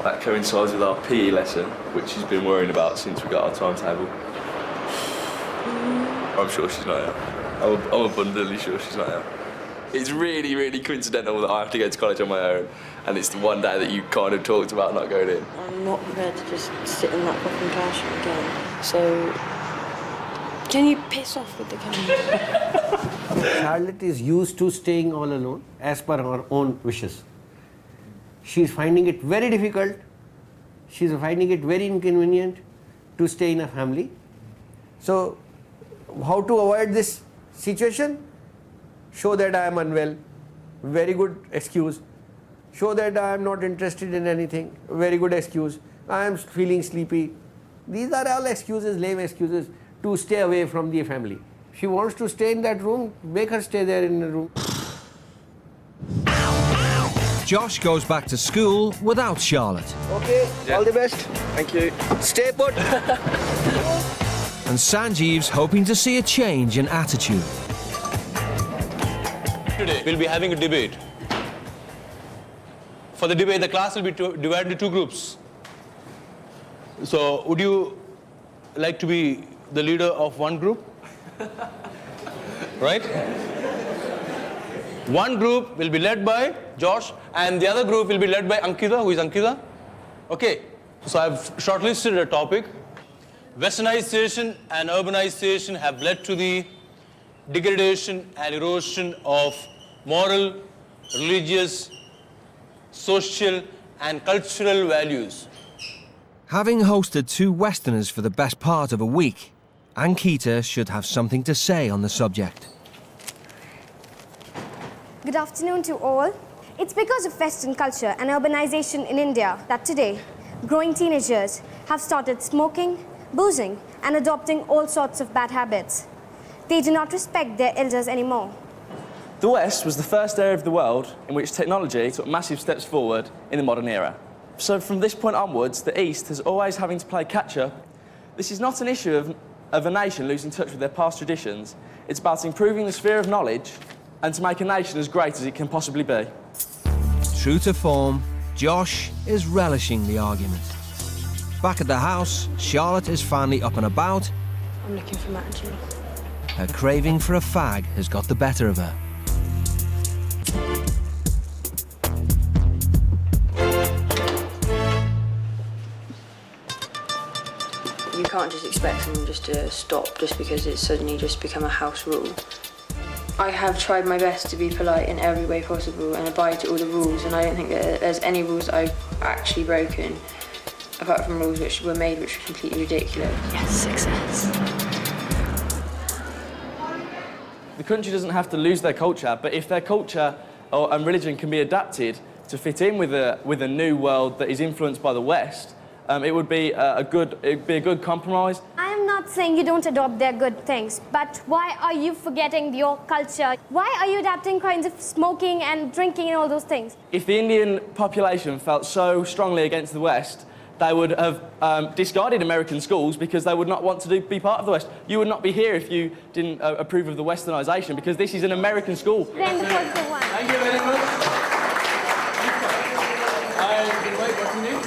That coincides with our PE lesson, which she's been worrying about since we got our timetable. I'm sure she's not ill. I'm abundantly sure she's not ill. It's really, really coincidental that I have to go to college on my own, and it's the one day that you kind of talked about not going in. I'm not prepared to just sit in that fucking classroom again. So, can you piss off with the camera? Charlotte is used to staying all alone as per her own wishes. She's finding it very difficult, she's finding it very inconvenient to stay in a family. So, how to avoid this situation? Show that I am unwell. Very good excuse. Show that I am not interested in anything. Very good excuse. I am feeling sleepy. These are all excuses, lame excuses to stay away from the family. She wants to stay in that room, make her stay there in the room. Josh goes back to school without Charlotte. Okay, all the best. Thank you. Stay put. And Sanjeev's hoping to see a change in attitude. Today we'll be having a debate. For the debate, the class will be divided into two groups. So, would you like to be the leader of one group? Right? One group will be led by Josh, and the other group will be led by Ankita. Who is Ankita? Okay. So, I've shortlisted a topic. Westernization and urbanization have led to the degradation and erosion of moral, religious, social and cultural values. Having hosted two Westerners for the best part of a week, Ankita should have something to say on the subject. Good afternoon to all. It's because of Western culture and urbanization in India that today, growing teenagers have started smoking, boozing, and adopting all sorts of bad habits. They do not respect their elders anymore. The West was the first area of the world in which technology took massive steps forward in the modern era. So from this point onwards, the East is always having to play catch-up. This is not an issue of a nation losing touch with their past traditions. It's about improving the sphere of knowledge and to make a nation as great as it can possibly be. True to form, Josh is relishing the argument. Back at the house, Charlotte is finally up and about. I'm looking for Matt and Julie. Her craving for a fag has got the better of her. You can't just expect someone just to stop just because it's suddenly just become a house rule. I have tried my best to be polite in every way possible and abide to all the rules, and I don't think that there's any rules I've actually broken, apart from rules which were made which were completely ridiculous. Yes, success. The country doesn't have to lose their culture, but if their culture and religion can be adapted to fit in with a new world that is influenced by the West, it would be a good compromise. I am not saying you don't adopt their good things, but why are you forgetting your culture? Why are you adapting kinds of smoking and drinking and all those things? If the Indian population felt so strongly against the West, they would have discarded American schools because they would not want to be part of the West. You would not be here if you didn't approve of the Westernisation, because this is an American school. Then the culture won. Thank you very much. I invite, what's your name?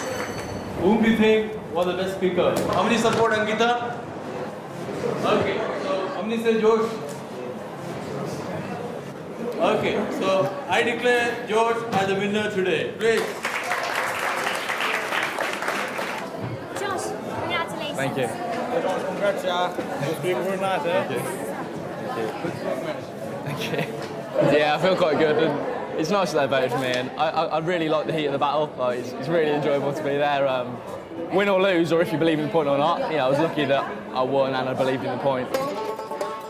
Whom do you think was the best speaker? How many support Ankita? Okay, so how many say George? Okay, so I declare George as the winner today. Great. Josh, congratulations. Thank you. Congrats, you're speaking very nice, eh? Thank you. Yeah, I feel quite good. And it's nice that they voted for me, and I really like the heat of the battle. Like, it's really enjoyable to be there. Win or lose, or if you believe in the point or not, I was lucky that I won and I believed in the point.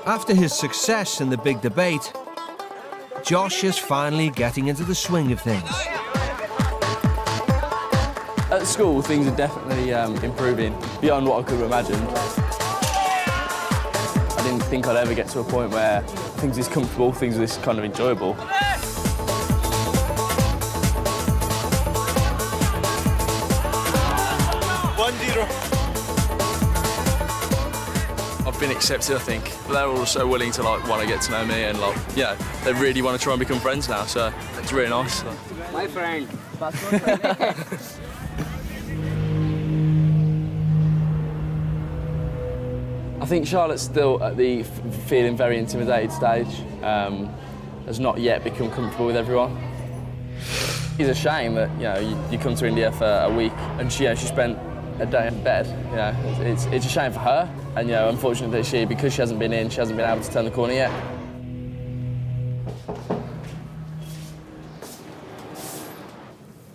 After his success in the big debate, Josh is finally getting into the swing of things. At school, things are definitely improving beyond what I could have imagined. I didn't think I'd ever get to a point where things are this comfortable, things are this kind of enjoyable. I've been accepted, I think. But they're all so willing to want to get to know me, and they really want to try and become friends now. So it's really nice. My friend. I think Charlotte's still at the feeling very intimidated stage. Has not yet become comfortable with everyone. It's a shame that you come to India for a week and she spent a day in bed. It's a shame for her, and unfortunately because she hasn't been able to turn the corner yet.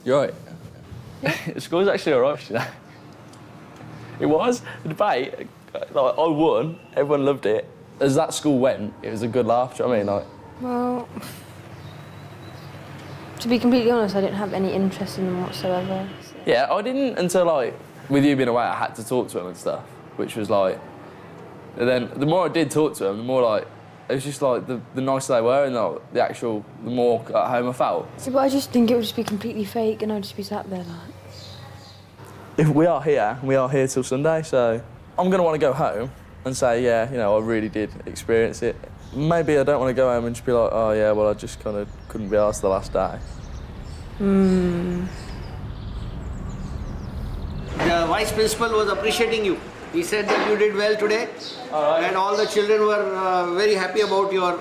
You're right. Yeah. The score's actually all right. It was the debate. Like, I won, everyone loved it. As that school went, it was a good laugh, do you know what I mean? Like, Well, to be completely honest, I didn't have any interest in them whatsoever. So. yeah, I didn't until, like, with you being away, I had to talk to him and stuff, which was like... And then the more I did talk to him, the more, like, it was just, like, the nicer they were and, like, the more at home I felt. Yeah, but I just think it would just be completely fake and I'd just be sat there like... If we are here till Sunday, so I'm going to want to go home and say, yeah, you know, I really did experience it. Maybe I don't want to go home and just be like, oh, yeah, well, I just kind of couldn't be arsed the last day. The vice principal was appreciating you. He said that you did well today, and all the children were very happy about your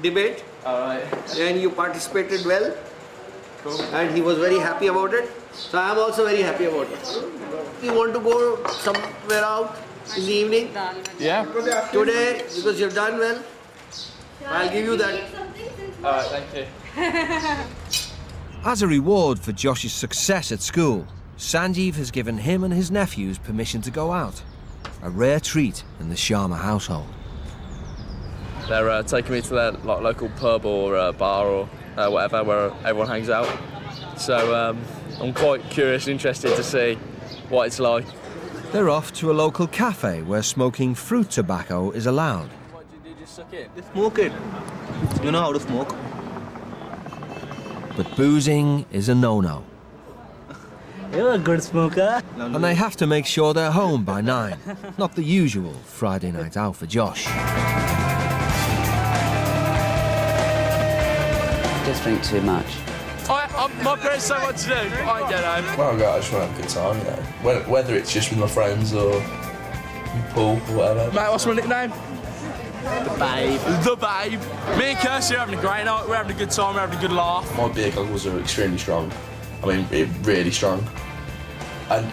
debate. And you participated well. Cool. And he was very happy about it. So I am also very happy about it. You want to go somewhere out in the evening? Yeah. Today, because you've done well, I'll give you that. All right, thank you. As a reward for Josh's success at school, Sanjeev has given him and his nephews permission to go out. A rare treat in the Sharma household. They're taking me to their local pub or bar or whatever, where everyone hangs out. So I'm quite curious and interested to see what it's like. They're off to a local cafe where smoking fruit tobacco is allowed. Did you just suck it? Smoke it. You know how to smoke. But boozing is a no-no. You're a good smoker. And they have to make sure they're home by 9. Not the usual Friday night out for Josh. Just drink too much. My parents so much to do. I ain't getting home. Well, I just want to have a good time, you know. Whether it's just with my friends or pool or whatever. Mate, what's my nickname? The Babe. The Babe. Me and Kirsty are having a great night. We're having a good time. We're having a good laugh. My beer goggles are extremely strong. I mean, really strong. And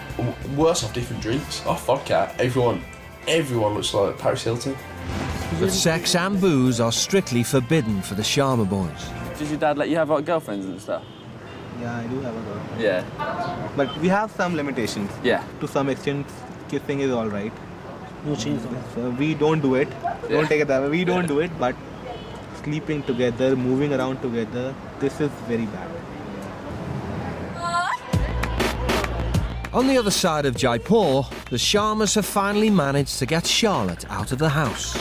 worse off different drinks. Off vodka, everyone looks like Paris Hilton. But sex and booze are strictly forbidden for the Sharma boys. Does your dad let you have like girlfriends and stuff? Yeah, I do have a girlfriend. Yeah. But we have some limitations. Yeah. To some extent, kissing is all right. So we don't do it. Don't take it that way. We don't do it, but sleeping together, moving around together, this is very bad. On the other side of Jaipur, the Sharmas have finally managed to get Charlotte out of the house.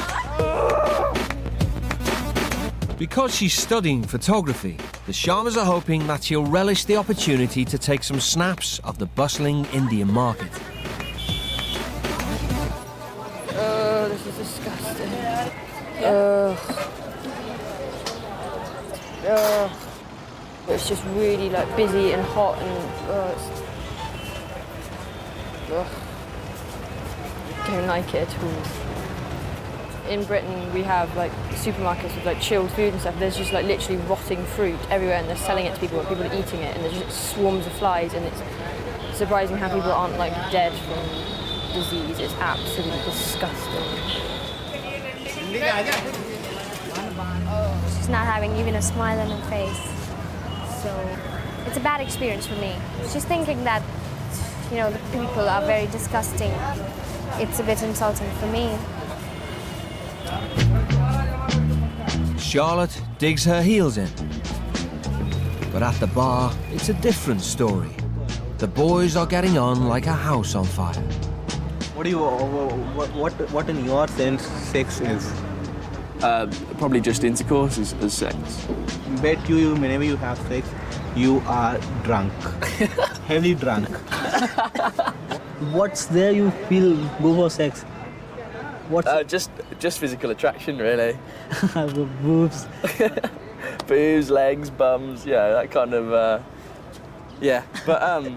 Because she's studying photography, the Sharmas are hoping that she'll relish the opportunity to take some snaps of the bustling Indian market. Oh, this is disgusting. It's just really like busy and hot and don't like it at all. In Britain we have like supermarkets with like chilled food and stuff. There's just like literally rotting fruit everywhere and they're selling it to people and people are eating it and there's just swarms of flies and it's surprising how people aren't like dead from disease. It's absolutely disgusting. She's not having even a smile on her face. So it's a bad experience for me. She's thinking that, you know, the people are very disgusting. It's a bit insulting for me. Charlotte digs her heels in. But at the bar, it's a different story. The boys are getting on like a house on fire. What in your sense sex is? Probably just intercourse as sex. Bet you whenever you have sex, you are drunk. Heavily drunk. What's there you feel go for sex? What's just physical attraction, really. Boobs. Boobs, legs, bums, yeah, that kind of yeah. But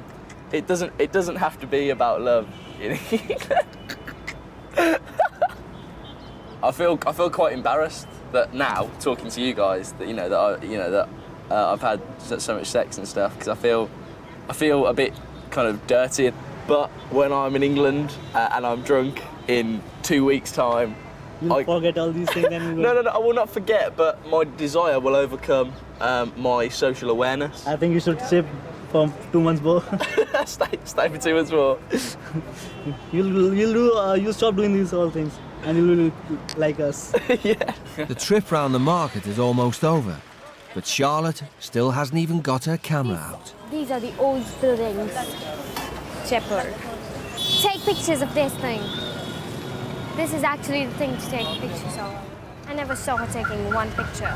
it doesn't have to be about love. You know? I feel quite embarrassed that now talking to you guys that I've had so much sex and stuff because I feel a bit kind of dirty. But when I'm in England and I'm drunk in 2 weeks' time, I forget all these things. And no, I will not forget. But my desire will overcome my social awareness. I think you should say for 2 months more. Stay for 2 months more. You'll stop doing these all things, and you'll like us. Yeah. The trip round the market is almost over, but Charlotte still hasn't even got her camera out. These are the old buildings. Shepherd. Take pictures of this thing. This is actually the thing to take pictures of. I never saw her taking one picture.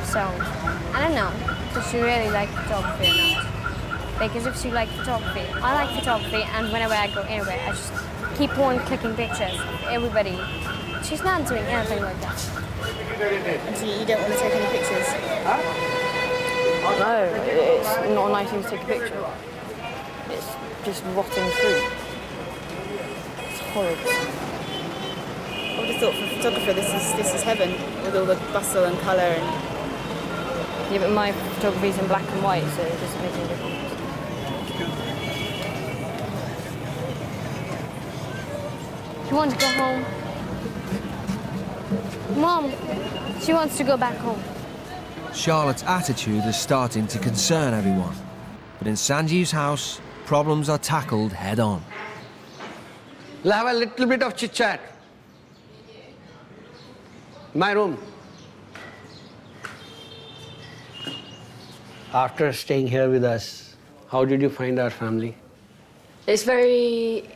So, I don't know if she really liked photography or not. Because if she liked photography, I like photography, and whenever I go anywhere, I just keep on clicking pictures of everybody. She's not doing anything like that. So you don't want to take any pictures? No, it's not a nice thing to take a picture of. It's just rotting fruit. It's horrible. I would have thought for a photographer this is heaven with all the bustle and colour and... Yeah, but my photography's in black and white, so it doesn't make any difference. You want to go home? Mom, she wants to go back home. Charlotte's attitude is starting to concern everyone. But in Sanjeev's house, problems are tackled head on. We'll have a little bit of chit-chat. My room. After staying here with us, how did you find our family? It's very,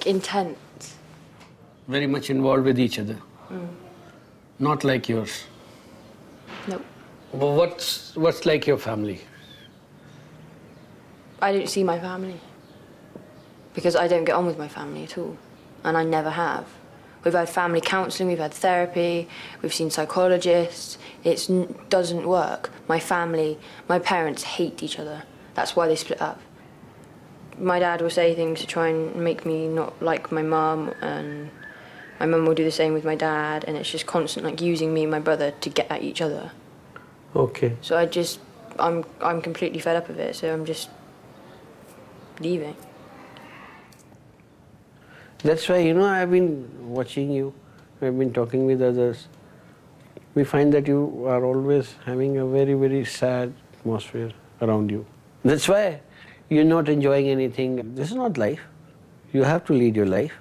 intense. Very much involved with each other. Not like yours. Nope. But what's like your family? I don't see my family. Because I don't get on with my family at all. And I never have. We've had family counselling, we've had therapy, we've seen psychologists. It doesn't work. My family, my parents hate each other. That's why they split up. My dad will say things to try and make me not like my mum, and my mum will do the same with my dad, and it's just constant using me and my brother to get at each other. Okay. So I'm completely fed up of it, so I'm just leaving. That's why, I've been watching you, I've been talking with others. We find that you are always having a very, very sad atmosphere around you. That's why you're not enjoying anything. This is not life. You have to lead your life.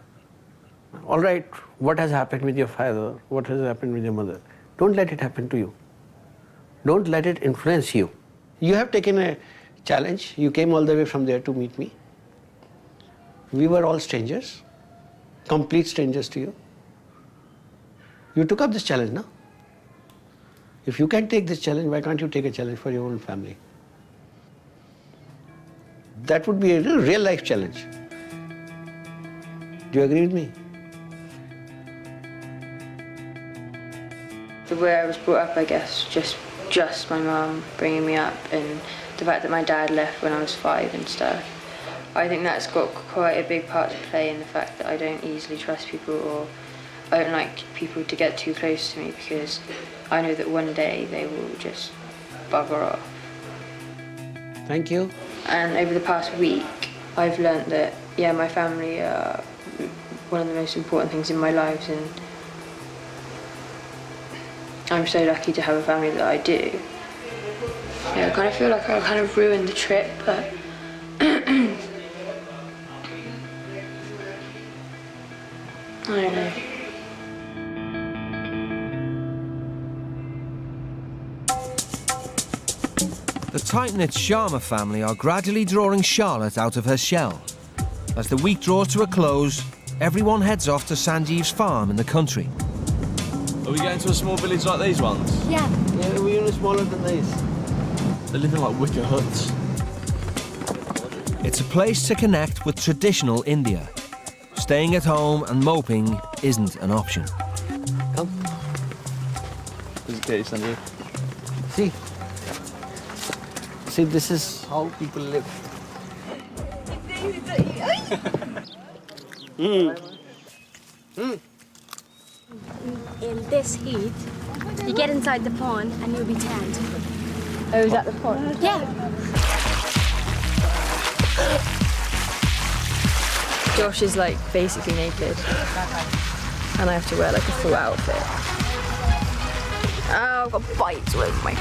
All right, what has happened with your father? What has happened with your mother? Don't let it happen to you. Don't let it influence you. You have taken a challenge. You came all the way from there to meet me. We were all strangers. Complete strangers to you. You took up this challenge, no? If you can take this challenge, why can't you take a challenge for your own family? That would be a real life challenge. Do you agree with me? The way I was brought up, I guess, just my mum bringing me up, and the fact that my dad left when I was 5 and stuff. I think that's got quite a big part to play in the fact that I don't easily trust people, or I don't like people to get too close to me, because I know that one day they will just bugger off. Thank you. And over the past week, I've learnt that, my family are one of the most important things in my life, and I'm so lucky to have a family that I do. I kind of feel like I kind of ruined the trip, but I don't know. The tight-knit Sharma family are gradually drawing Charlotte out of her shell. As the week draws to a close, everyone heads off to Sanjeev's farm in the country. Are we going to a small village like these ones? Yeah. Yeah, we're even smaller than these. They're living like wicker huts. It's a place to connect with traditional India. Staying at home and moping isn't an option. Come. Does it get you, Sanjeev? See, this is how people live. In this heat, you get inside the pond and you'll be tanned. Oh, is that the pond? Yeah. Josh is basically naked, and I have to wear a full outfit. Oh, I've got bites all over my.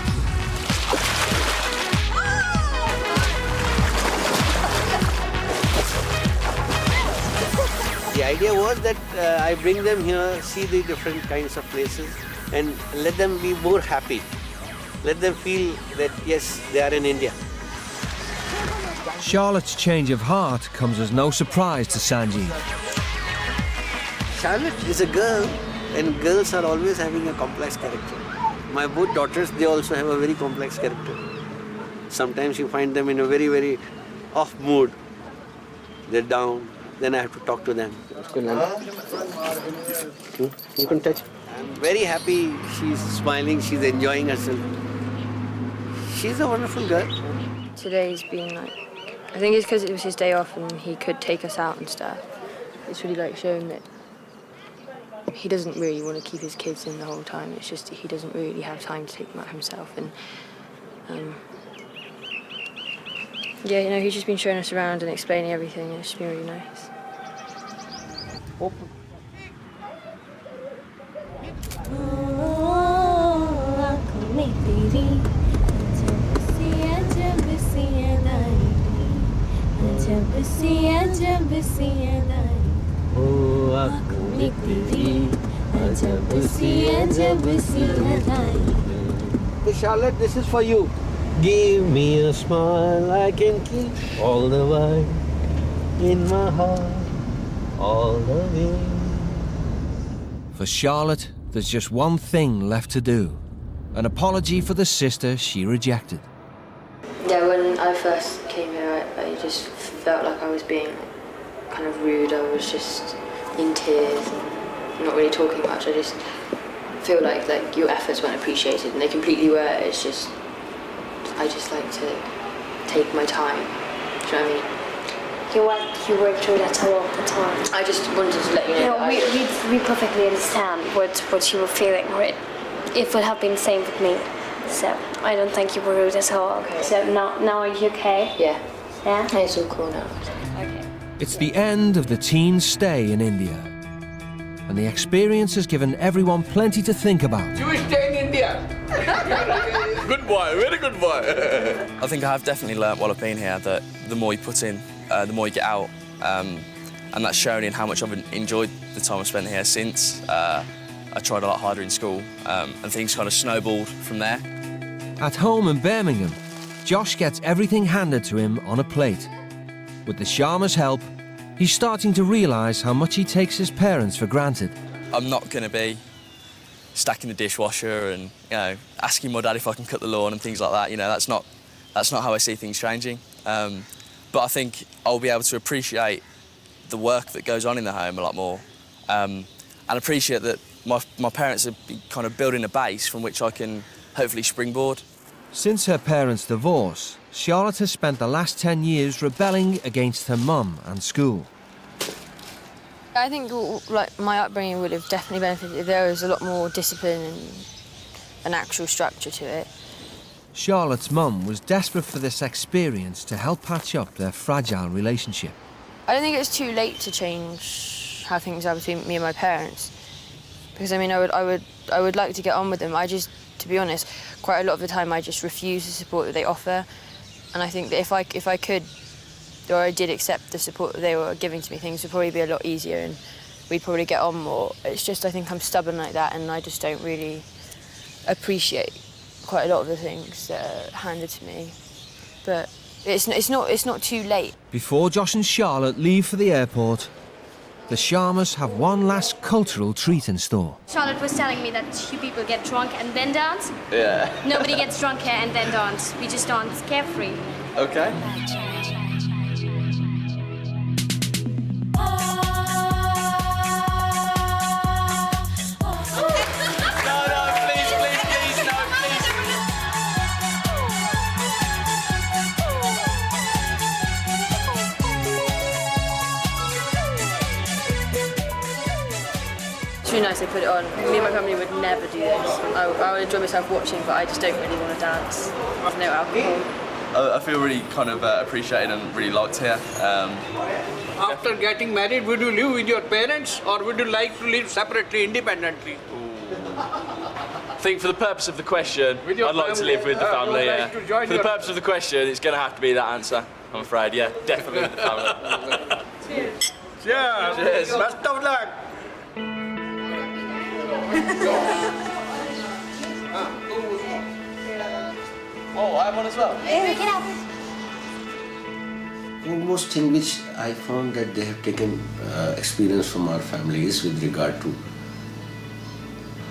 idea was that I bring them here, see the different kinds of places, and let them be more happy. Let them feel that, yes, they are in India. Charlotte's change of heart comes as no surprise to Sanjeev. Charlotte is a girl, and girls are always having a complex character. My both daughters, they also have a very complex character. Sometimes you find them in a very, very off mood. They're down, then I have to talk to them. You can touch. I'm very happy she's smiling, she's enjoying herself. She's a wonderful girl. Today's been like, I think it's because it was his day off and he could take us out and stuff. It's really like showing that he doesn't really want to keep his kids in the whole time. It's just he doesn't really have time to take them out himself. And yeah, you know, he's just been showing us around and explaining everything, and it's been really nice. Open. Hey Charlotte, this is for you. Give me a smile I can keep all the while in my heart, all the way. For Charlotte, there's just one thing left to do. An apology for the sister she rejected. Yeah, when I first came here, I just felt like I was being kind of rude. I was just in tears and not really talking much. I just feel like your efforts weren't appreciated, and they completely were. It's just, I just like to take my time. Do you know what I mean? You work through that all the time. I just wanted to let you know. We perfectly understand what you were feeling. It would have been the same with me. So I don't think you were rude at all. Okay. So now are you okay? Yeah. Yeah? It's all cool now. Okay. It's the end of the teens' stay in India. And the experience has given everyone plenty to think about. You stay in India. Good boy, very good boy. I think I have definitely learnt while I've been here that the more you put in, the more you get out. And that's shown in how much I've enjoyed the time I've spent here since. I tried a lot harder in school, and things kind of snowballed from there. At home in Birmingham, Josh gets everything handed to him on a plate. With the Sharma's help, he's starting to realise how much he takes his parents for granted. I'm not going to be stacking the dishwasher and, asking my dad if I can cut the lawn and things like that. You know, that's not how I see things changing. But I think I'll be able to appreciate the work that goes on in the home a lot more, and appreciate that my parents are kind of building a base from which I can hopefully springboard. Since her parents' divorce, Charlotte has spent the last 10 years rebelling against her mum and school. I think my upbringing would have definitely benefited if there was a lot more discipline and an actual structure to it. Charlotte's mum was desperate for this experience to help patch up their fragile relationship. I don't think it's too late to change how things are between me and my parents, because I mean I would like to get on with them. To be honest, quite a lot of the time I just refuse the support that they offer, and I think that if I could, or I did accept the support that they were giving to me, things would probably be a lot easier and we'd probably get on more. It's just I think I'm stubborn like that, and I just don't really appreciate quite a lot of the things that are handed to me. But it's not too late. Before Josh and Charlotte leave for the airport, the Sharmas have one last cultural treat in store. Charlotte was telling me that you people get drunk and then dance. Yeah. Nobody gets drunk here and then dance. We just dance carefree. Okay. It's really nice they put it on. Me and my family would never do this. I would enjoy myself watching, but I just don't really want to dance. There's no alcohol. I feel really kind of appreciated and really liked here. After getting married, would you live with your parents or would you like to live separately, independently? I think for the purpose of the question, I'd like to live with the family, yeah. For the purpose of the question, it's going to have to be that answer, I'm afraid, yeah, definitely with the family. Cheers. Cheers. Cheers. Best of luck. Oh, I have one as well. Most thing which I found that they have taken experience from our families with regard to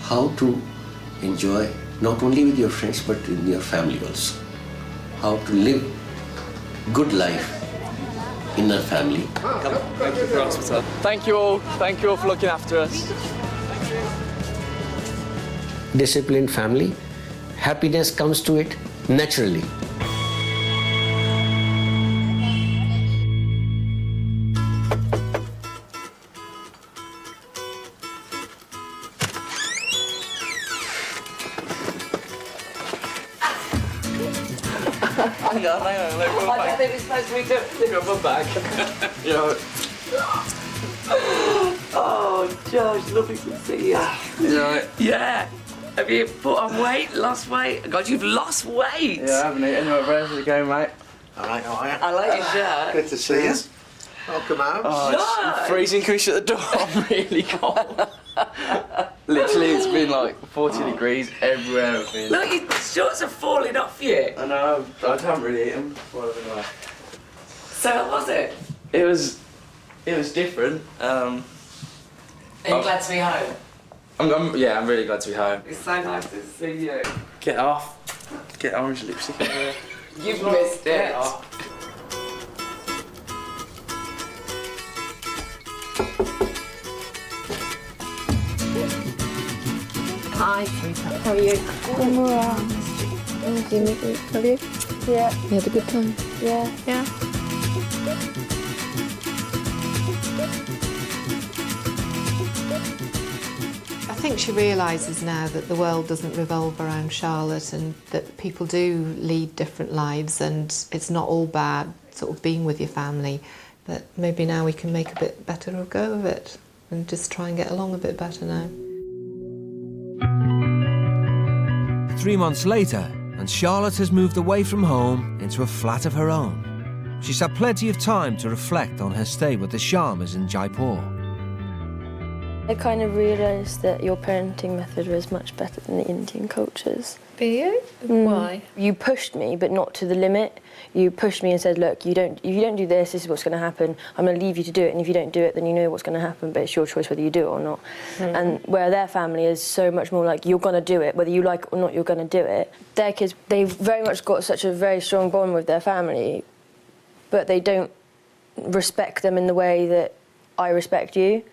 how to enjoy not only with your friends but in your family also. How to live good life in a family. Thank you for hospitality. Thank you all. Thank you all for looking after us. Disciplined family, happiness comes to it naturally. Hang on, let me I think it's supposed to be Pick up my bag. Yeah. Oh, Josh, lovely to see you. Yeah. Yeah. Have you put on weight, lost weight? God, you've lost weight. Yeah, I haven't eaten my bread for the game, mate. All right, I like your shirt. Good to see you. Welcome out. Oh, it's freezing Kush at the door. I'm really cold. Literally, it's been like 40 degrees everywhere. Look, your shorts are falling off you. I know, I haven't really eaten. Whatever. So how was it? It was different. Are you glad to be home? Yeah, I'm really glad to be home. It's so nice to see you. Get off. Get orange lipstick everywhere. You've missed it. Hi, sweetheart. How are you? I'm alright. Thank you. Have you? Yeah. You had a good time? Yeah. Yeah. I think she realises now that the world doesn't revolve around Charlotte and that people do lead different lives and it's not all bad sort of being with your family, but maybe now we can make a bit better of a go of it and just try and get along a bit better now. 3 months later, and Charlotte has moved away from home into a flat of her own. She's had plenty of time to reflect on her stay with the Sharmas in Jaipur. I kind of realised that your parenting method was much better than the Indian cultures. Do you? Why? You pushed me, but not to the limit. You pushed me and said, look, if you don't do this, this is what's going to happen. I'm going to leave you to do it, and if you don't do it, then you know what's going to happen, but it's your choice whether you do it or not. And where their family is so much more like, you're going to do it, whether you like it or not, you're going to do it. Their kids, they've very much got such a very strong bond with their family, but they don't respect them in the way that I respect you.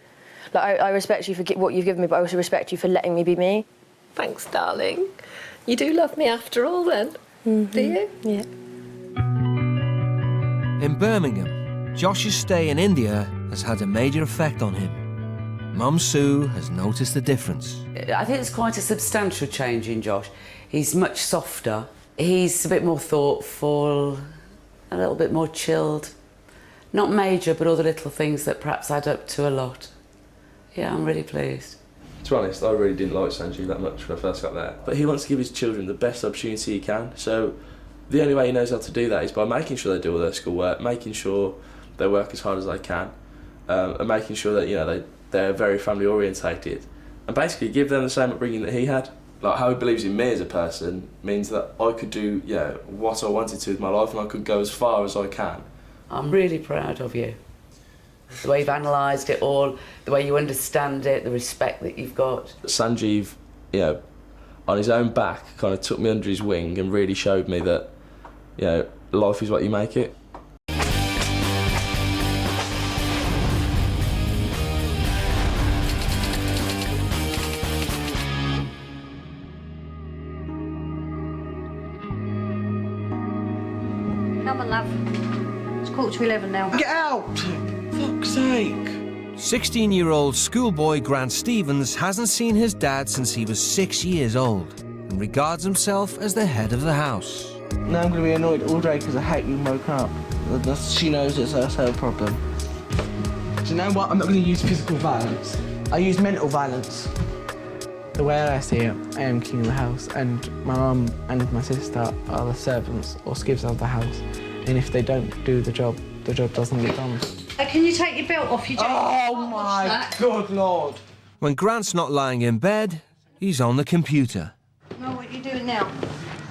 Like, I respect you for what you've given me, but I also respect you for letting me be me. Thanks, darling. You do love me after all, then, do you? Yeah. In Birmingham, Josh's stay in India has had a major effect on him. Mum Sue has noticed the difference. I think it's quite a substantial change in Josh. He's much softer. He's a bit more thoughtful, a little bit more chilled. Not major, but all the little things that perhaps add up to a lot. Yeah, I'm really pleased. To be honest, I really didn't like Sanjeev that much when I first got there. But he wants to give his children the best opportunity he can. So the only way he knows how to do that is by making sure they do all their schoolwork, making sure they work as hard as they can, and making sure that they're very family orientated, and basically give them the same upbringing that he had. Like, how he believes in me as a person means that I could do what I wanted to with my life, and I could go as far as I can. I'm really proud of you. The way you've analysed it all, the way you understand it, the respect that you've got. Sanjeev, on his own back, kind of took me under his wing and really showed me that, life is what you make it. Come on, love. It's 11:15 now. Get out! Fuck's sake. 16-year-old schoolboy Grant Stevens hasn't seen his dad since he was 6 years old and regards himself as the head of the house. Now I'm going to be annoyed all day because I hate being woken up. She knows it's her problem. Do you know what? I'm not going to use physical violence. I use mental violence. The way I see it, I am king of the house, and my mum and my sister are the servants or skivs of the house. And if they don't do the job doesn't get done. Can you take your belt off your jacket? Oh my good Lord. When Grant's not lying in bed, he's on the computer. No, what are you doing now?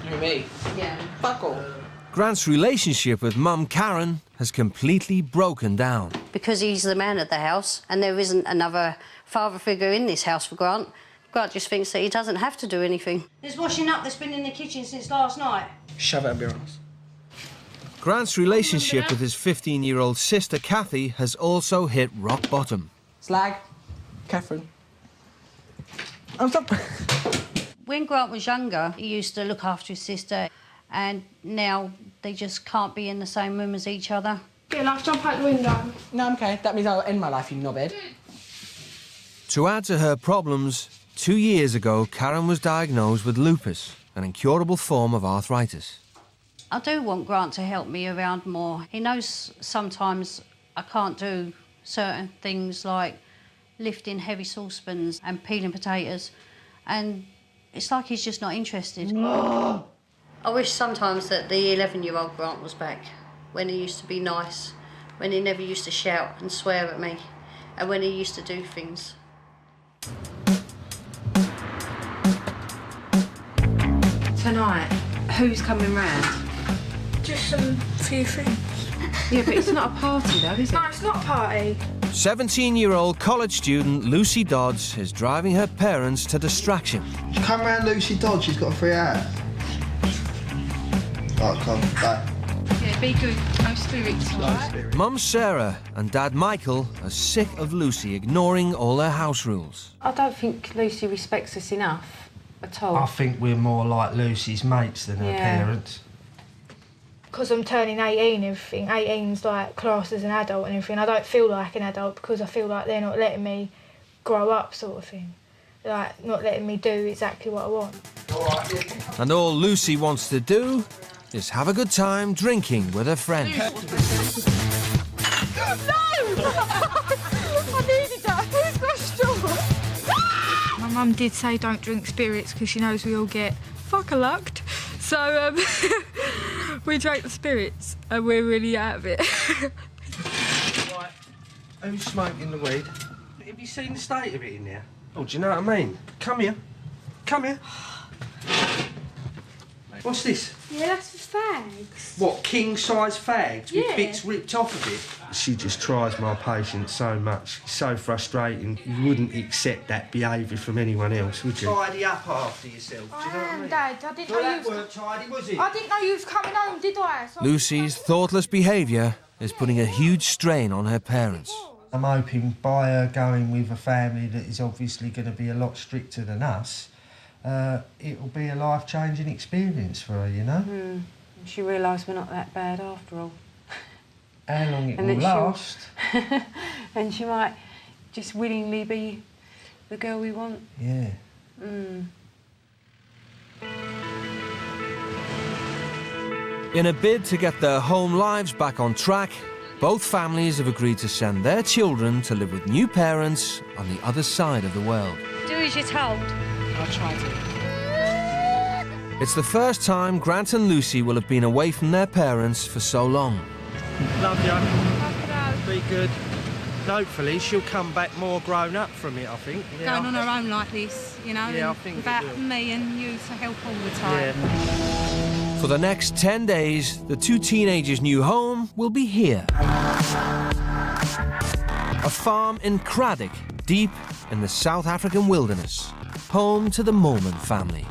You me? Yeah. Fuck all. Grant's relationship with Mum Karen has completely broken down. Because he's the man of the house and there isn't another father figure in this house for Grant, Grant just thinks that he doesn't have to do anything. There's washing up that's been in the kitchen since last night. Shove it up your ass. Grant's relationship with his 15-year-old sister Kathy has also hit rock bottom. Slag. Catherine. Oh, stop. When Grant was younger, he used to look after his sister, and now they just can't be in the same room as each other. Yeah, like jump out the window. No, I'm okay. That means I'll end my life, you knobhead. To add to her problems, 2 years ago, Karen was diagnosed with lupus, an incurable form of arthritis. I do want Grant to help me around more. He knows sometimes I can't do certain things like lifting heavy saucepans and peeling potatoes, and it's like he's just not interested. I wish sometimes that the 11-year-old Grant was back, when he used to be nice, when he never used to shout and swear at me, and when he used to do things. Tonight, who's coming round? Just some few things. Yeah, but it's not a party though, is it? No, it's not a party. 17-year-old college student Lucy Dodds is driving her parents to distraction. Come round Lucy Dodds, she's got a free house. Right, come, bye. Yeah, be good. No spirits, all right? Mum Sarah and Dad Michael are sick of Lucy ignoring all their house rules. I don't think Lucy respects us enough at all. I think we're more like Lucy's mates than her parents. Because I'm turning 18 and everything, 18's like classed as an adult and everything. I don't feel like an adult because I feel like they're not letting me grow up, sort of thing. Like, not letting me do exactly what I want. And all Lucy wants to do is have a good time drinking with her friends. No! I needed that. Who's got a straw? My mum did say don't drink spirits because she knows we all get fuck-a-lucked. So, we drank the spirits and we're really out of it. Right, who's smoking the weed? Have you seen the state of it in there? Oh, do you know what I mean? Come here. Come here. What's this? Yeah, that's for fags. What, king-size fags with Yeah. bits ripped off of it? She just tries my patience so much. It's so frustrating. You wouldn't accept that behaviour from anyone else, would you? Tidy up after yourself, do you know what I mean? Dad, I didn't Well, know that you was... weren't tidy, was it? I didn't know you was coming home, did I? So Lucy's thoughtless behaviour is putting a huge strain on her parents. I'm hoping by her going with a family that is obviously going to be a lot stricter than us, it'll be a life-changing experience for her, you know? She realised we're not that bad after all. How long it And will that last. And she might just willingly be the girl we want. Yeah. In a bid to get their home lives back on track, both families have agreed to send their children to live with new parents on the other side of the world. Do as you're told. I'll try to. It's the first time Grant and Lucy will have been away from their parents for so long. Love you. Be good. Hopefully she'll come back more grown up from it, I think. Yeah, Going on her own like this, you know, Yeah, I and think it without will. me and you to help all the time. Yeah. For the next 10 days, the two teenagers' new home will be here. A farm in Craddock, deep in the South African wilderness, home to the Moorman family.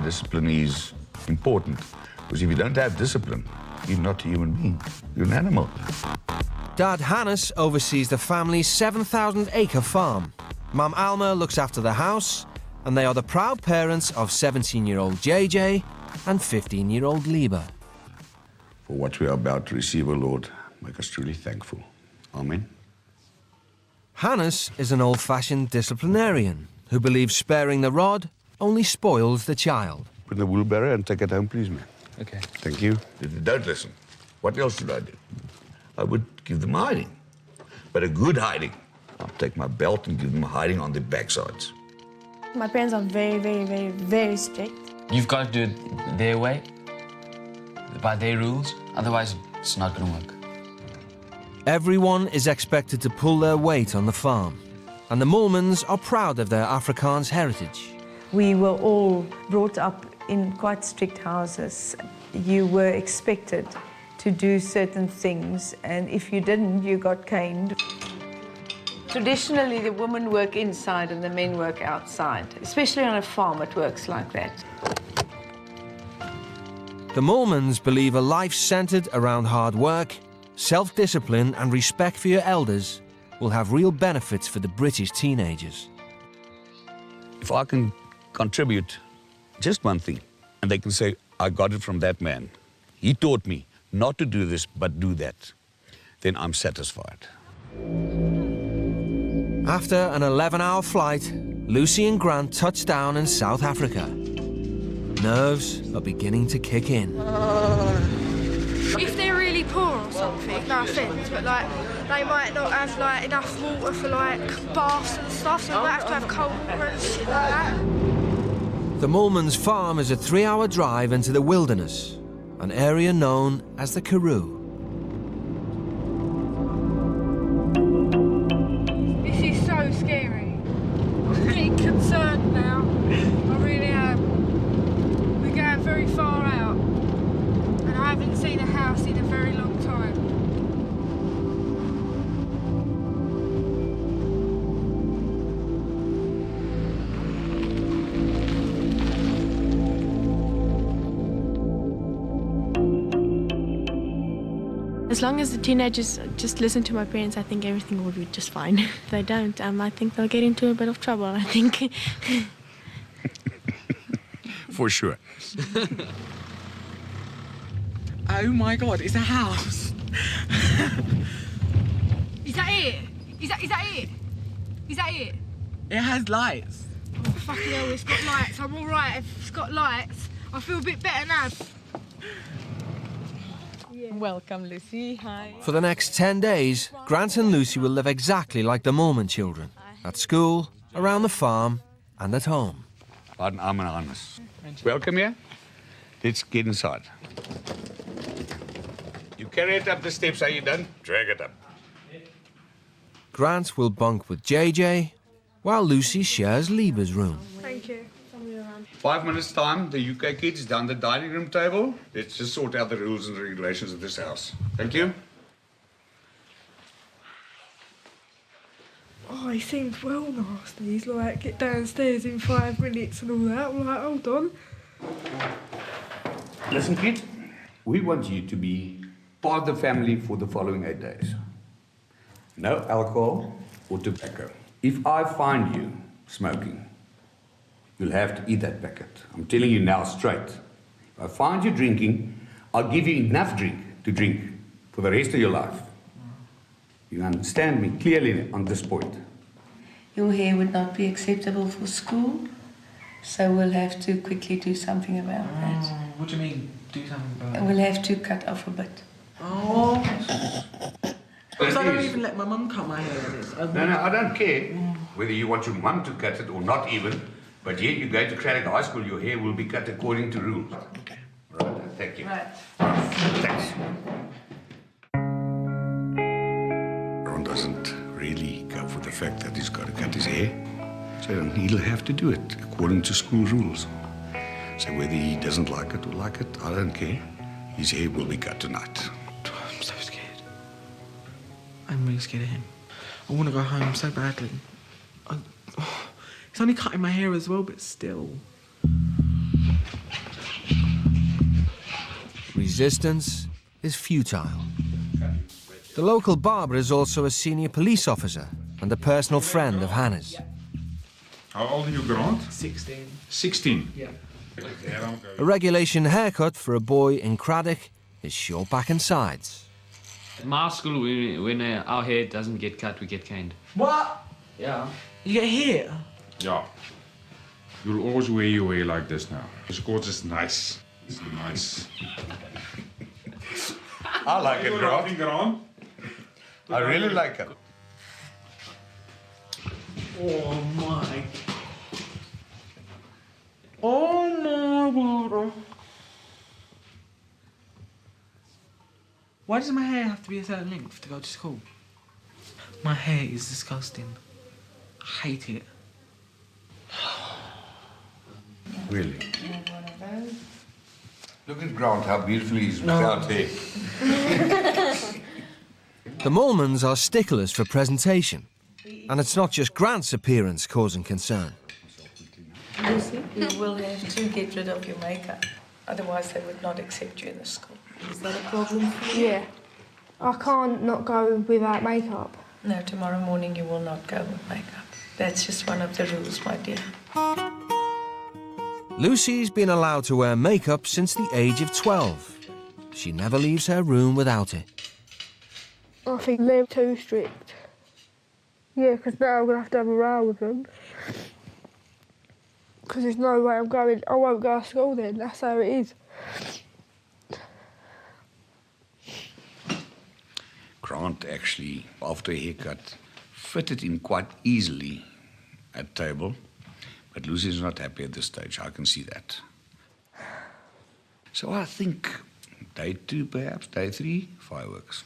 Discipline is important, because if you don't have discipline, you're not a human being, you're an animal. Dad Hannes oversees the family's 7,000-acre farm. Mum Alma looks after the house, and they are the proud parents of 17-year-old JJ and 15-year-old Lieber. For what we are about to receive, O Lord, make us truly thankful. Amen. Hannes is an old-fashioned disciplinarian who believes sparing the rod only spoils the child. Put in the wheelbarrow and take it home, please, man. Okay. Thank you. Don't listen. What else should I do? I would give them a hiding. But a good hiding. I'll take my belt and give them a hiding on their backsides. My parents are very, very, very, very strict. You've got to do it their way, by their rules, otherwise it's not going to work. Everyone is expected to pull their weight on the farm, and the Mulmans are proud of their Afrikaans heritage. We were all brought up in quite strict houses. You were expected to do certain things, and if you didn't, you got caned. Traditionally, the women work inside and the men work outside. Especially on a farm, it works like that. The Mulmans believe a life centred around hard work, self-discipline and respect for your elders will have real benefits for the British teenagers. If I can contribute just one thing, and they can say, I got it from that man. He taught me not to do this, but do that. Then I'm satisfied. After an 11-hour flight, Lucy and Grant touch down in South Africa. Nerves are beginning to kick in. If they're really poor or something, no offence, but like they might not have like enough water for like baths and stuff, so they might have to have cold water and shit like that. The Mulmans' farm is a 3-hour drive into the wilderness, an area known as the Karoo. This is so scary. I'm getting concerned now. I really am. We're going very far out, and I haven't seen a house in a very long time. As long as the teenagers just listen to my parents, I think everything will be just fine. If they don't, I think they'll get into a bit of trouble, I think. For sure. Oh my God, it's a house. Is that it? Is that it? Is that it? It has lights. Oh, fucking hell, it's got lights. I'm all right if it's got lights. I feel a bit better now. Welcome, Lucy. Hi. For the next 10 days, Grant and Lucy will live exactly like the Mulman children, at school, around the farm, and at home. Pardon, I'm an honest. Welcome here. Let's get inside. You carry it up the steps, are you done? Drag it up. Grant will bunk with JJ, while Lucy shares Lieber's room. Thank you. 5 minutes time, the UK kids down the dining room table. Let's just sort out the rules and regulations of this house. Thank you. Oh, he seems well nasty. He's like, get downstairs in 5 minutes and all that. I'm like, hold on. Listen, kid. We want you to be part of the family for the following 8 days. No alcohol or tobacco. If I find you smoking, you'll have to eat that packet. I'm telling you now straight. If I find you drinking, I'll give you enough drink to drink for the rest of your life. You understand me clearly on this point. Your hair would not be acceptable for school, so we'll have to quickly do something about that. What do you mean, do something about it? We'll have to cut off a bit. Oh. Because I don't even let my mum cut my hair. No, I don't care whether you want your mum to cut it or not even, but yet you go to Craddock High School, your hair will be cut according to rules. Okay. Right, thank you. Right. Thanks. Ron doesn't really go for the fact that he's got to cut his hair, so he'll have to do it according to school rules. So whether he doesn't like it or like it, I don't care. His hair will be cut tonight. I'm so scared. I'm really scared of him. I want to go home so badly. He's only cutting my hair as well, but still. Resistance is futile. The local barber is also a senior police officer and a personal friend of Hannah's. How old are you, Grant? 16. 16? Yeah. A regulation haircut for a boy in Craddock is short back and sides. At my school, when our hair doesn't get cut, we get caned. What? Yeah. You get hit? Yeah. You'll always wear your hair like this now. Because it's nice. It's nice. I like it, Grant. I really like it. Oh my. Oh my God. Why does my hair have to be a certain length to go to school? My hair is disgusting. I hate it. Really? Look at Grant, how beautifully he's without hair. The Mormons are sticklers for presentation, and it's not just Grant's appearance causing concern. Lucy, you will have to get rid of your makeup, otherwise they would not accept you in the school. Is that a problem for you? Yeah. I can't not go without makeup. No, tomorrow morning you will not go with makeup. That's just one of the rules, my dear. Lucy's been allowed to wear makeup since the age of 12. She never leaves her room without it. I think they're too strict. Yeah, because now I'm going to have a row with them. Because there's no way I'm going. I won't go to school then, that's how it is. Grant actually, after a haircut, fitted in quite easily at table. But Lucy's not happy at this stage, I can see that. So I think day 2 perhaps, day 3, fireworks.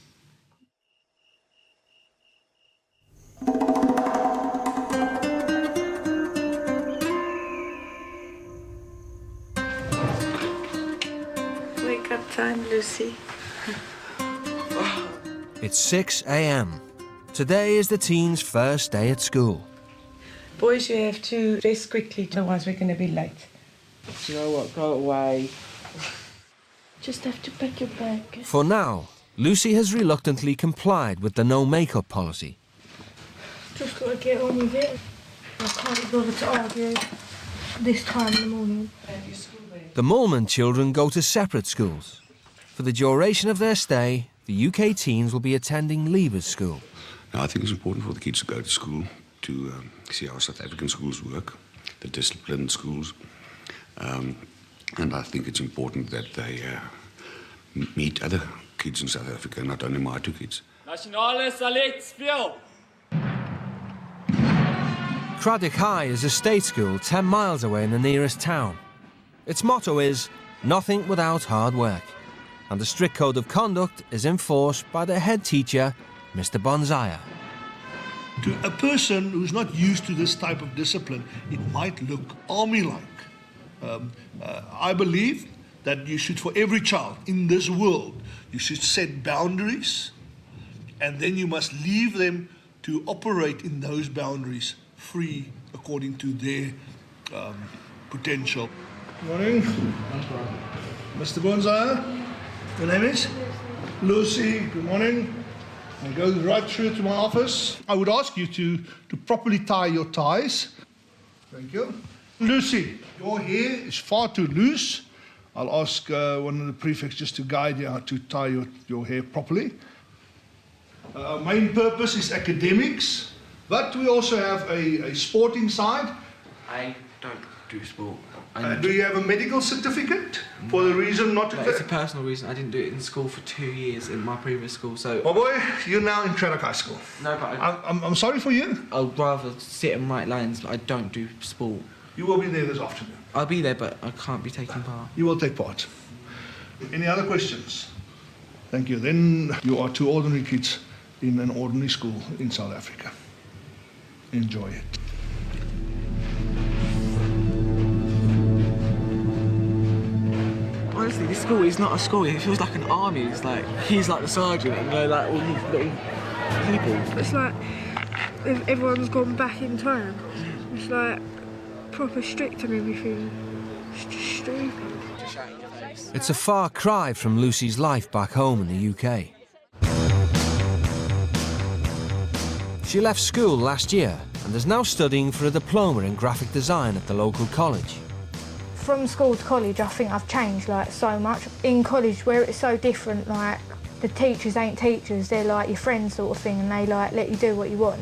Wake up time, Lucy. It's 6 a.m. Today is the teens' first day at school. Boys, you have to dress quickly, otherwise we're going to be late. Do you know what? Go away. Just have to pack your bag. For now, Lucy has reluctantly complied with the no makeup policy. Just got to get on with it. I can't be bothered to argue this time in the morning. The Mormon children go to separate schools. For the duration of their stay, the UK teens will be attending Lieber's school. Now, I think it's important for the kids to go to school to see how South African schools work, the disciplined schools. And I think it's important that they meet other kids in South Africa, not only my 2 kids. Nationale Saletspiel! Craddock High is a state school 10 miles away in the nearest town. Its motto is, nothing without hard work. And the strict code of conduct is enforced by the head teacher, Mr. Bonzaya. To a person who's not used to this type of discipline, it might look army-like. I believe that you should, for every child in this world, you should set boundaries, and then you must leave them to operate in those boundaries free according to their potential. Good morning. Mr. Bonzaya, your name is? Lucy, good morning. And go right through to my office. I would ask you to properly tie your ties. Thank you. Lucy, your hair is far too loose. I'll ask one of the prefects just to guide you how to tie your hair properly. Our main purpose is academics, but we also have a sporting side. I don't do sport. Do you have a medical certificate for the reason not to... No, it's a personal reason. I didn't do it in school for 2 years in my previous school, so... My boy, you're now in Craddock High School. No, but I'm sorry for you. I'd rather sit and write lines, but I don't do sport. You will be there this afternoon. I'll be there, but I can't be taking part. You will take part. Any other questions? Thank you. Then you are 2 ordinary kids in an ordinary school in South Africa. Enjoy it. Honestly, this school is not a school. It feels like an army. It's like he's like the sergeant, and they're like all these little people. It's like everyone's gone back in time. It's like proper strict and everything. It's just stupid. It's a far cry from Lucy's life back home in the UK. She left school last year and is now studying for a diploma in graphic design at the local college. From school to college, I think I've changed like so much. In college, where it's so different, like the teachers ain't teachers, they're like your friends sort of thing, and they like let you do what you want.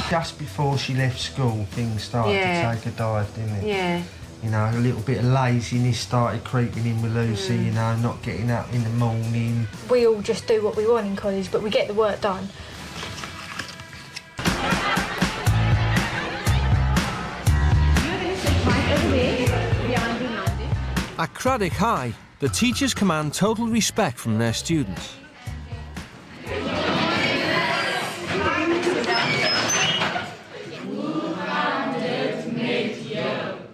Just before she left school, things started to take a dive, didn't it? Yeah. You know, a little bit of laziness started creeping in with Lucy, you know, not getting up in the morning. We all just do what we want in college, but we get the work done. At Craddock High, The teachers command total respect from their students.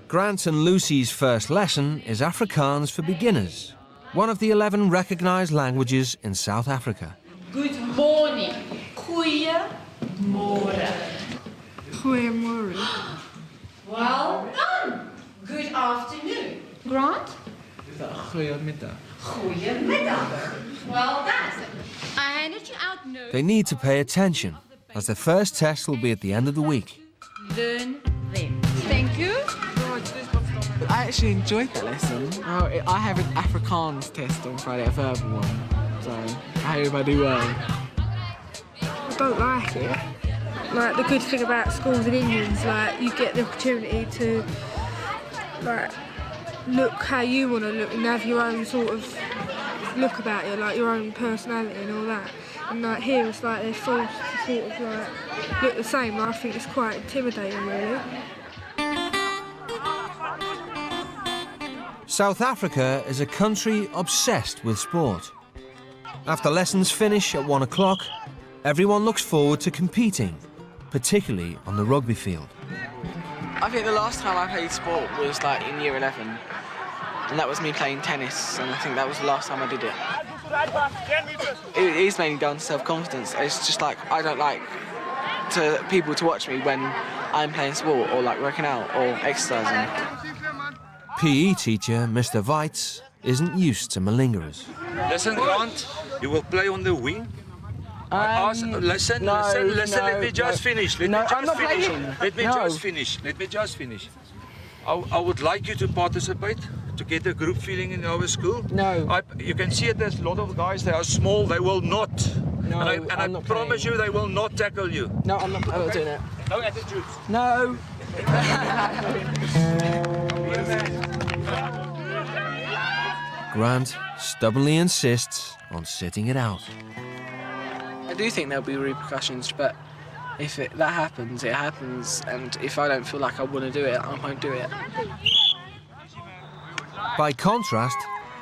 Grant and Lucy's first lesson is Afrikaans for beginners, one of the 11 recognised languages in South Africa. Good morning. Goeiemorgen. Goeiemorgen. Well done. Good afternoon. Grant? Goedemiddag. Goedemiddag. Well done. I handed you out notes. They need to pay attention, as their first test will be at the end of the week. Learn them. Thank you. I actually enjoyed that lesson. I have an Afrikaans test on Friday, a verbal one, so I hope I do well. I don't like it. Like, the good thing about schools in England is, like, you get the opportunity to, like, look how you want to look and have your own sort of look about you, like your own personality and all that. And like here, it's like they're forced to sort of like look the same. I think it's quite intimidating, really. South Africa is a country obsessed with sport. After lessons finish at 1 o'clock, everyone looks forward to competing, particularly on the rugby field. I think the last time I played sport was like in year 11, and that was me playing tennis, and I think that was the last time I did it. It is mainly down to self-confidence. It's just like I don't like people to watch me when I'm playing sport or like working out or exercising. PE teacher Mr. Weitz isn't used to malingerers. Listen, Grant, you will play on the wing. Listen, let me just finish. Let me just finish. I would like you to participate, to get a group feeling in our school. No. You can see it, there's a lot of guys, they are small, they will not. No, and I promise you, they will not tackle you. No, I'm not doing it. No attitudes. No. Grant stubbornly insists on sitting it out. I do think there'll be repercussions, but if that happens, it happens, and if I don't feel like I want to do it, I won't do it. By contrast,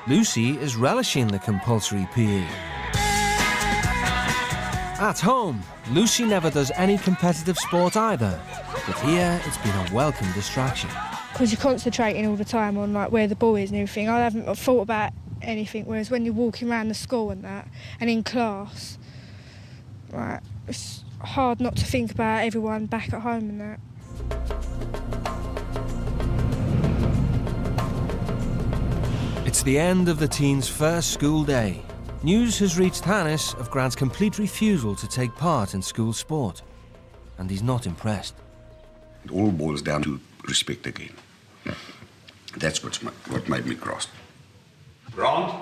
Lucy is relishing the compulsory PE. At home, Lucy never does any competitive sport either, but here it's been a welcome distraction. Because you're concentrating all the time on like where the ball is and everything. I haven't thought about anything, whereas when you're walking around the school and that, and in class, like, it's hard not to think about everyone back at home and that. It's the end of the teens' first school day. News has reached Hannes of Grant's complete refusal to take part in school sport, and he's not impressed. It all boils down to respect again. That's what made me cross. Grant?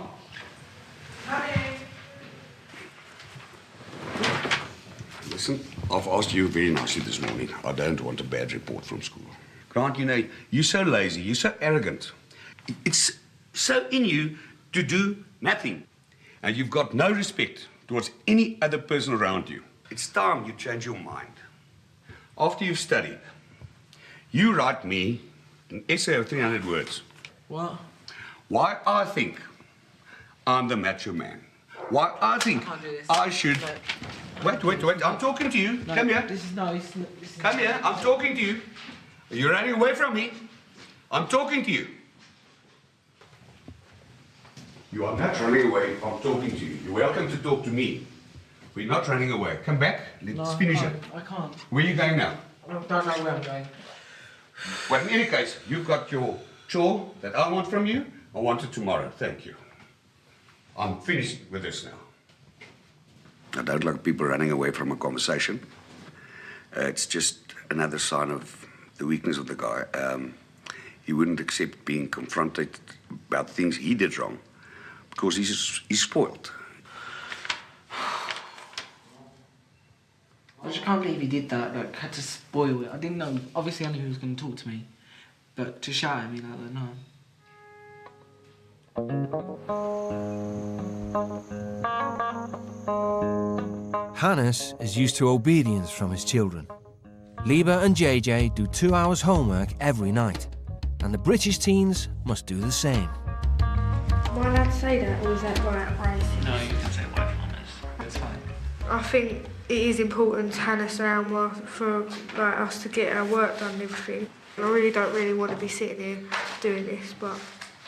Listen, I've asked you very nicely this morning. I don't want a bad report from school. Grant, you know, you're so lazy, you're so arrogant. It's so in you to do nothing. And you've got no respect towards any other person around you. It's time you change your mind. After you've studied, you write me an essay of 300 words. What? Why I think I'm the macho man. Why I think I should... Wait, I'm talking to you. No, Come here. This is nice. Come here, I'm talking to you. You're running away from me. I'm talking to you. You are not running away, I'm talking to you. You're welcome to talk to me. We're not running away. Come back, let's finish it. I can't. Where are you going now? I don't know where I'm going. Well, in any case, you've got your chore that I want from you. I want it tomorrow. Thank you. I'm finished with this now. I don't like people running away from a conversation. It's just another sign of the weakness of the guy. He wouldn't accept being confronted about things he did wrong because he's spoiled. I just can't believe he did that, like, had to spoil it. I didn't know, obviously I knew he was going to talk to me, but to shout at me like that, no. Hannes is used to obedience from his children. Liba and JJ do 2 hours homework every night, and the British teens must do the same. Am I allowed to say that, or is that racist? No, you can say whatever you want. It's fine. I think it is important to hand us around for like, us to get our work done and everything. I don't really want to be sitting here doing this, but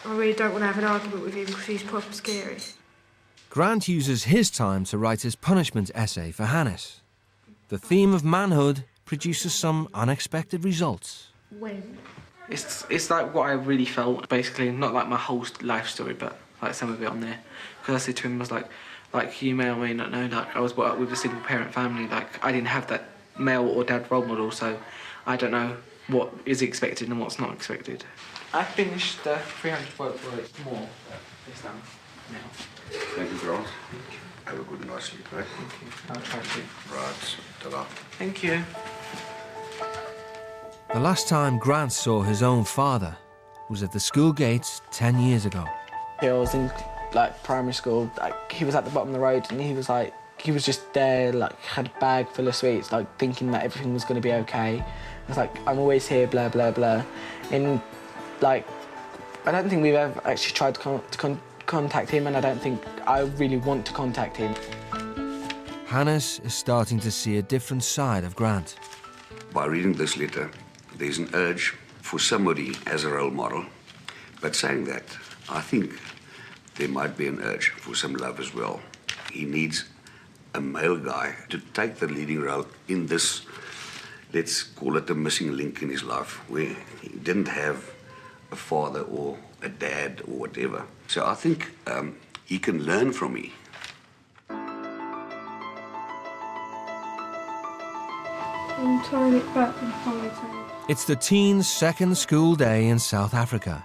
I really don't want to have an argument with him because he's proper scary. Grant uses his time to write his punishment essay for Hannes. The theme of manhood produces some unexpected results. When? It's like what I really felt, basically, not like my whole life story, but like some of it on there. Because I said to him, I was like you may or may not know, like I was brought up with a single parent family, like I didn't have that male or dad role model, so I don't know what is expected and what's not expected. I finished the 300 word more this time now. Thank you, Grant. Have a good night's sleep, right? Thank you. I'll try to. Right, ta-da. Thank you. The last time Grant saw his own father was at the school gates 10 years ago. I was in like primary school, like he was at the bottom of the road and he was just there, like had a bag full of sweets, like thinking that everything was going to be okay. I was like, I'm always here, blah, blah, blah. And like, I don't think we've ever actually tried to contact him, and I don't think I really want to contact him. Hannes is starting to see a different side of Grant. By reading this letter, there's an urge for somebody as a role model. But saying that, I think there might be an urge for some love as well. He needs a male guy to take the leading role in this, let's call it a missing link in his life, where he didn't have a father or a dad or whatever. So I think he can learn from me. I'm tying it back in ponytail. It's the teens' second school day in South Africa.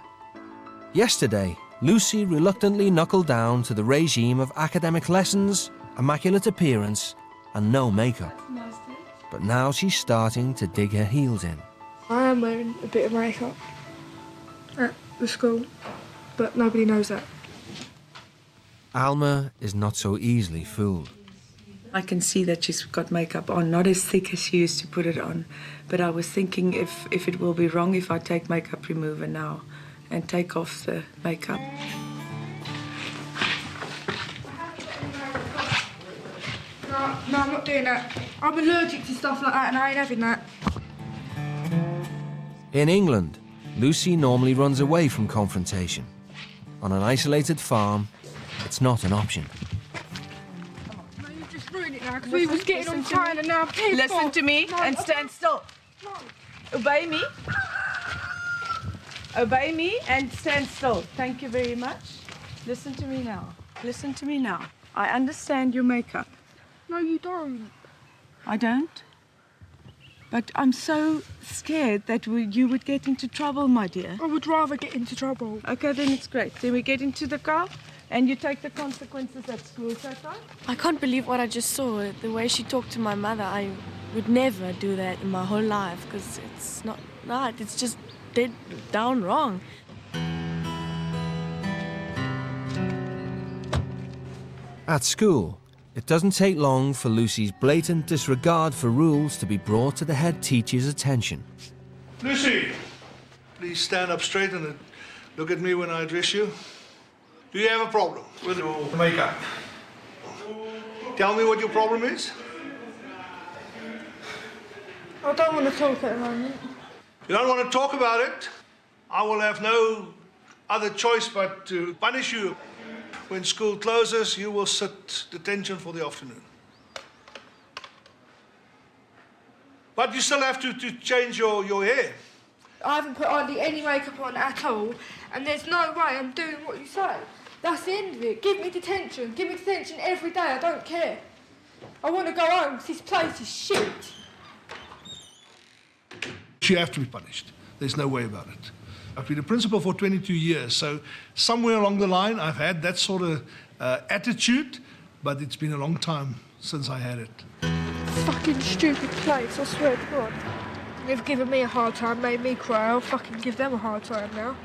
Yesterday, Lucy reluctantly knuckled down to the regime of academic lessons, immaculate appearance, and no makeup. But now she's starting to dig her heels in. I am wearing a bit of makeup at the school, but nobody knows that. Alma is not so easily fooled. I can see that she's got makeup on, not as thick as she used to put it on. But I was thinking if it will be wrong if I take makeup remover now and take off the makeup. No, I'm not doing that. I'm allergic to stuff like that and I ain't having that. In England, Lucy normally runs away from confrontation. On an isolated farm, it's not an option. Because we was getting on fire and now people... Listen to me and stand still. No. Obey me. Obey me and stand still. Thank you very much. Listen to me now. Listen to me now. I understand your makeup. No, you don't. I don't? But I'm so scared that you would get into trouble, my dear. I would rather get into trouble. Okay, then it's great. Then we get into the car and you take the consequences at school, is that right? I can't believe what I just saw. The way she talked to my mother, I would never do that in my whole life because it's not right. It's just dead down wrong. At school, it doesn't take long for Lucy's blatant disregard for rules to be brought to the head teacher's attention. Lucy, please stand up straight and look at me when I address you. Do you have a problem with your makeup? Tell me what your problem is. I don't want to talk at the moment. You don't want to talk about it? I will have no other choice but to punish you. When school closes, you will sit detention for the afternoon. But you still have to change your hair. I haven't put hardly any makeup on at all, and there's no way I'm doing what you say. That's the end of it. Give me detention. Give me detention every day. I don't care. I want to go home because this place is shit. You have to be punished. There's no way about it. I've been a principal for 22 years, so somewhere along the line I've had that sort of attitude, but it's been a long time since I had it. Fucking stupid place, I swear to God. They've given me a hard time, made me cry. I'll fucking give them a hard time now.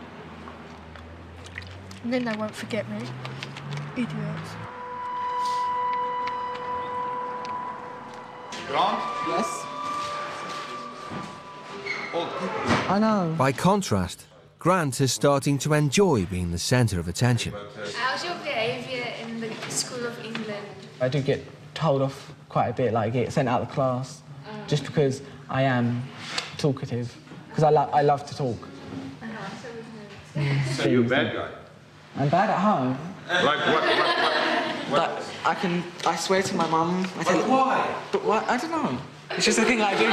And then they won't forget me. Idiots. Grant? Yes? I know. By contrast, Grant is starting to enjoy being the centre of attention. How's your behaviour in the School of England? I do get told off quite a bit, like get sent out of class, just because I am talkative, because I love to talk. So you're a bad guy? I'm bad at home. Like what? I swear to my mum. Why? But why? I don't know. It's just a thing I do.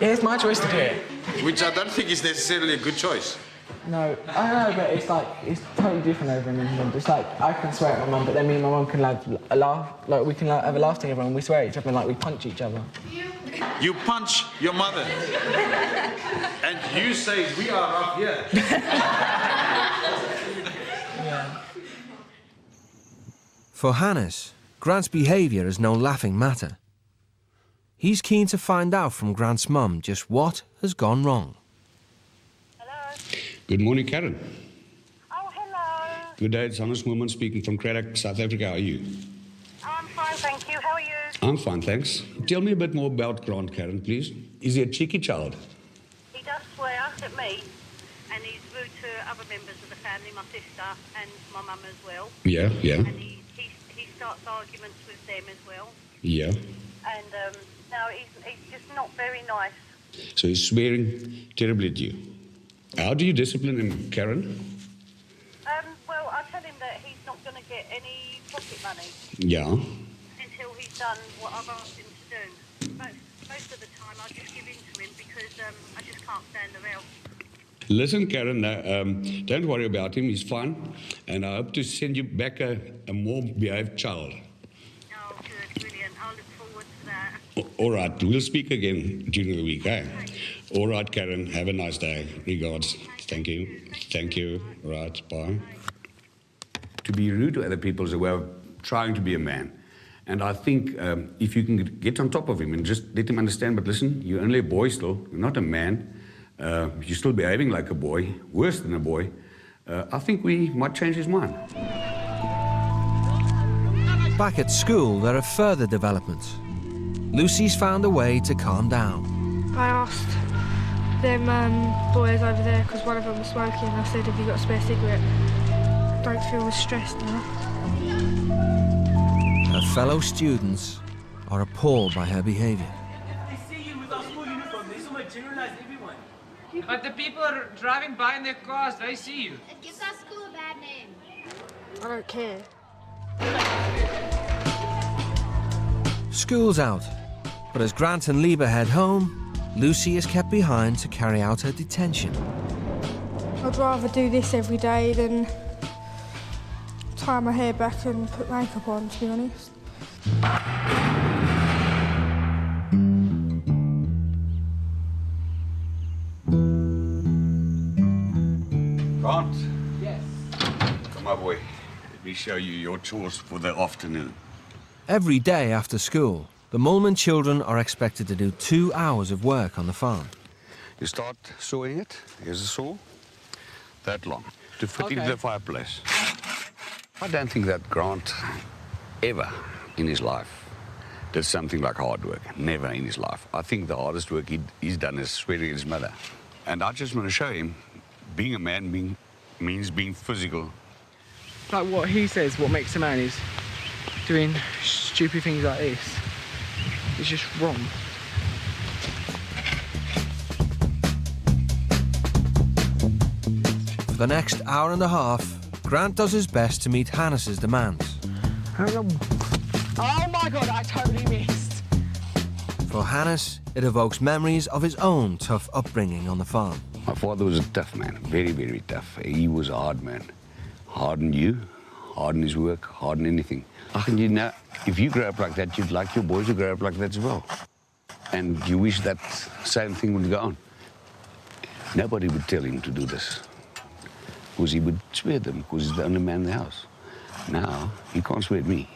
Yeah, it's my choice to do it. Which I don't think is necessarily a good choice. No, I know, but it's totally different over in England. It's like, I can swear at my mum, but then me and my mum can have a laugh, like we can have a laugh together and we swear at each other and like we punch each other. You punch your mother. And you say, we are up here. For Hannes, Grant's behaviour is no laughing matter. He's keen to find out from Grant's mum just what has gone wrong. Good morning, Karen. Oh, hello. Good day, it's honest woman speaking from Craddock, South Africa. How are you? I'm fine, thank you. How are you? I'm fine, thanks. Tell me a bit more about Grant, Karen, please. Is he a cheeky child? He does swear at me, and he's rude to other members of the family, my sister and my mum as well. Yeah. And he starts arguments with them as well. Yeah. And no, he's just not very nice. So he's swearing terribly at you. How do you discipline him, Karen? Well, I tell him that he's not going to get any pocket money. Yeah. Until he's done what I've asked him to do. Most of the time I just give in to him because I just can't stand around. Listen, Karen, don't worry about him. He's fine. And I hope to send you back a more behaved child. Oh, good, brilliant. I'll look forward to that. All right, we'll speak again during the week, eh? All right, Karen, have a nice day. Regards. Thank you. Thank you. Right, bye. To be rude to other people is a way of trying to be a man. And I think if you can get on top of him and just let him understand, but listen, you're only a boy still, you're not a man. You're still behaving like a boy, worse than a boy. I think we might change his mind. Back at school, there are further developments. Lucy's found a way to calm down. I asked them boys over there, because one of them was smoking, I said, have you got a spare cigarette? I don't feel as stressed now. Her fellow students are appalled by her behaviour. But the people are driving by in their cars, they see you. It gives our school a bad name. I don't care. School's out, but as Grant and Lieber head home, Lucy is kept behind to carry out her detention. I'd rather do this every day than tie my hair back and put makeup on, to be honest. Grant? Yes? Come on, boy. Let me show you your chores for the afternoon. Every day after school, the Mulman children are expected to do 2 hours of work on the farm. You start sawing it. Here's a saw. That long. To fit into the fireplace. I don't think that Grant ever in his life did something like hard work. Never in his life. I think the hardest work he's done is swearing at his mother. And I just want to show him being a man means being physical. Like what he says, what makes a man is doing stupid things like this. It's just wrong. For the next hour and a half, Grant does his best to meet Hannes's demands. Oh my God, I totally missed. For Hannes, it evokes memories of his own tough upbringing on the farm. My father was a tough man, very, very tough. He was a hard man. Hard on you, hard on his work, hard on anything. And you know, if you grow up like that, you'd like your boys to grow up like that as well. And you wish that same thing would go on. Nobody would tell him to do this, because he would swear at them, because he's the only man in the house. Now, he can't swear at me.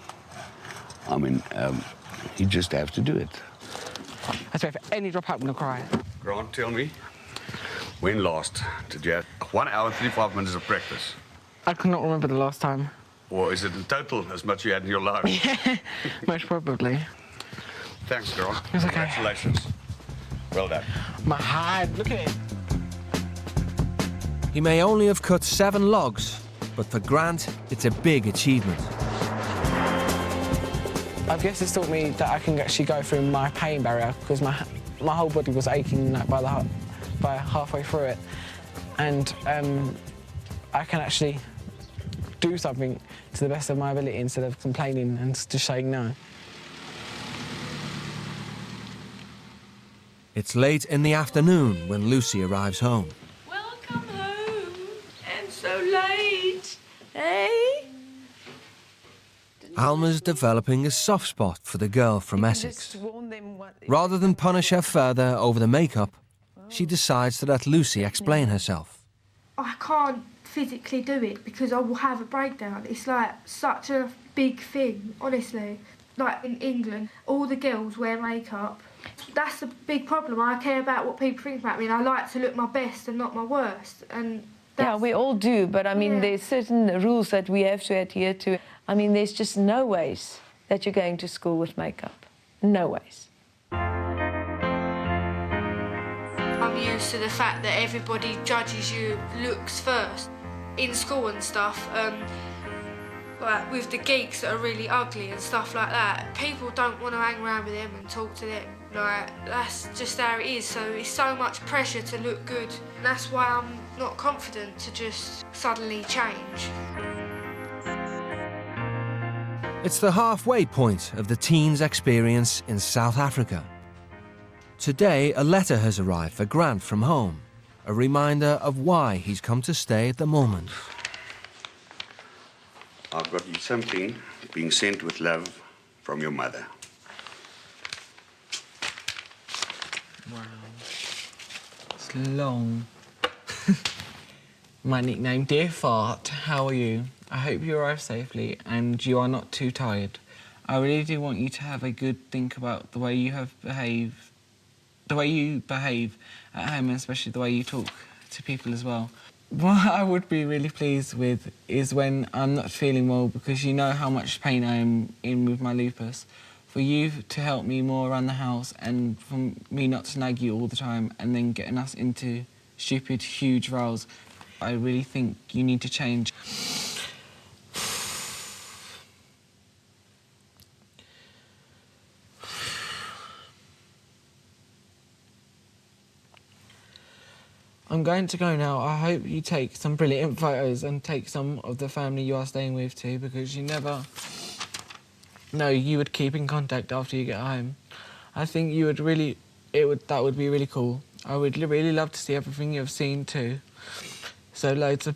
I mean, he just have to do it. I swear, if any drop out, I'm gonna cry. Grant, tell me, when last did you have 1 hour and 35 minutes of practice? I cannot remember the last time. Or is it in total as much you had in your life? Yeah, most probably. Thanks, Grant. It's okay. Congratulations. Well done. My hand, look at it. He may only have cut 7 logs, but for Grant, it's a big achievement. I guess it's taught me that I can actually go through my pain barrier, because my whole body was aching by halfway through it. And I can actually do something to the best of my ability instead of complaining and just saying no. It's late in the afternoon when Lucy arrives home. Welcome home. And so late. Hey? Alma's developing a soft spot for the girl from Essex. Rather than punish her further over the makeup, she decides to let Lucy explain herself. I can't physically do it because I will have a breakdown. It's like such a big thing, honestly. Like in England, all the girls wear makeup. That's the big problem. I care about what people think about me, and I like to look my best and not my worst. And yeah, we all do, but I mean, there's certain rules that we have to adhere to. I mean, there's just no ways that you're going to school with makeup. No ways. I'm used to the fact that everybody judges you looks first. In school and stuff, like with the geeks that are really ugly and stuff like that, people don't want to hang around with them and talk to them. Like, that's just how it is, so it's so much pressure to look good. And that's why I'm not confident to just suddenly change. It's the halfway point of the teen's experience in South Africa. Today, a letter has arrived for Grant from home, a reminder of why he's come to stay at the moment. I've got you something being sent with love from your mother. Wow. It's long. My nickname, Dear Fart, how are you? I hope you arrive safely and you are not too tired. I really do want you to have a good think about the way you behave at home, and especially the way you talk to people as well. What I would be really pleased with is when I'm not feeling well, because you know how much pain I am in with my lupus. For you to help me more around the house and for me not to nag you all the time and then getting us into stupid, huge rows. I really think you need to change. I'm going to go now. I hope you take some brilliant photos and take some of the family you are staying with too, because you never know you would keep in contact after you get home. I think you would really, that would be really cool. I would really love to see everything you've seen too. So loads of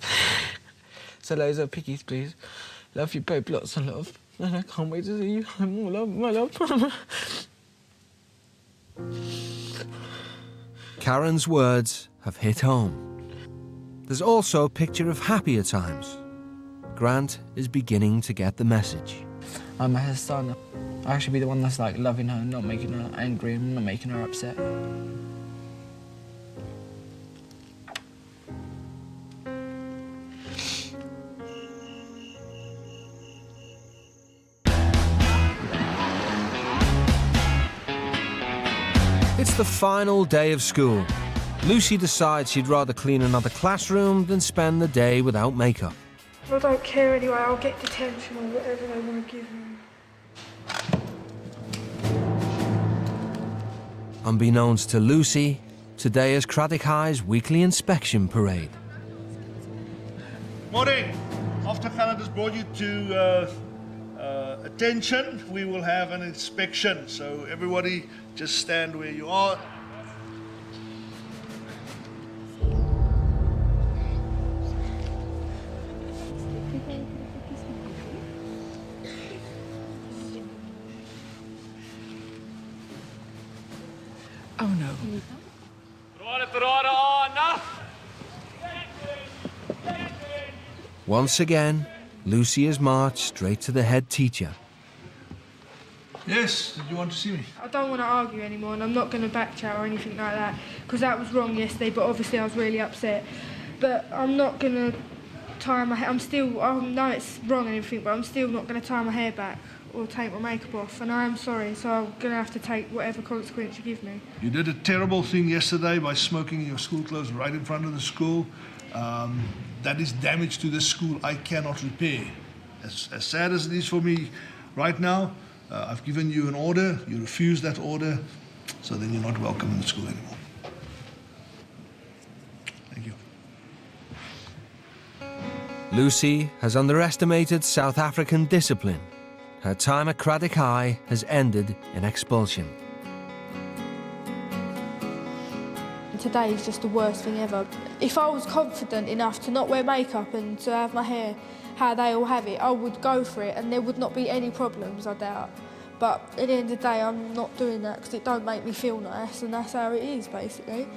pickies, please. Love you both, lots of love. And I can't wait to see you home. All love, my love. Karen's words have hit home. There's also a picture of happier times. Grant is beginning to get the message. I'm her son. I should be the one that's like loving her, not making her angry and not making her upset. It's the final day of school. Lucy decides she'd rather clean another classroom than spend the day without makeup. I don't care anyway, I'll get detention or whatever they want to give me. Unbeknownst to Lucy, today is Craddock High's weekly inspection parade. Morning. After Garnett has brought you to attention, we will have an inspection. So everybody just stand where you are. Oh no. Once again, Lucy is marched straight to the head teacher. Yes, did you want to see me? I don't want to argue anymore, and I'm not going to backchat or anything like that, because that was wrong yesterday, but obviously I was really upset. But I'm not going to tie my hair, I know it's wrong and everything, but I'm still not going to tie my hair back or take my makeup off, and I am sorry, so I'm going to have to take whatever consequence you give me. You did a terrible thing yesterday by smoking in your school clothes right in front of the school. that is damage to the school I cannot repair. As sad as it is for me right now, I've given you an order, you refuse that order, so then you're not welcome in the school anymore. Thank you. Lucy has underestimated South African discipline. Her time at Craddock High has ended in expulsion. Today is just the worst thing ever. If I was confident enough to not wear makeup and to have my hair how they all have it, I would go for it and there would not be any problems, I doubt. But at the end of the day, I'm not doing that because it don't make me feel nice, and that's how it is, basically.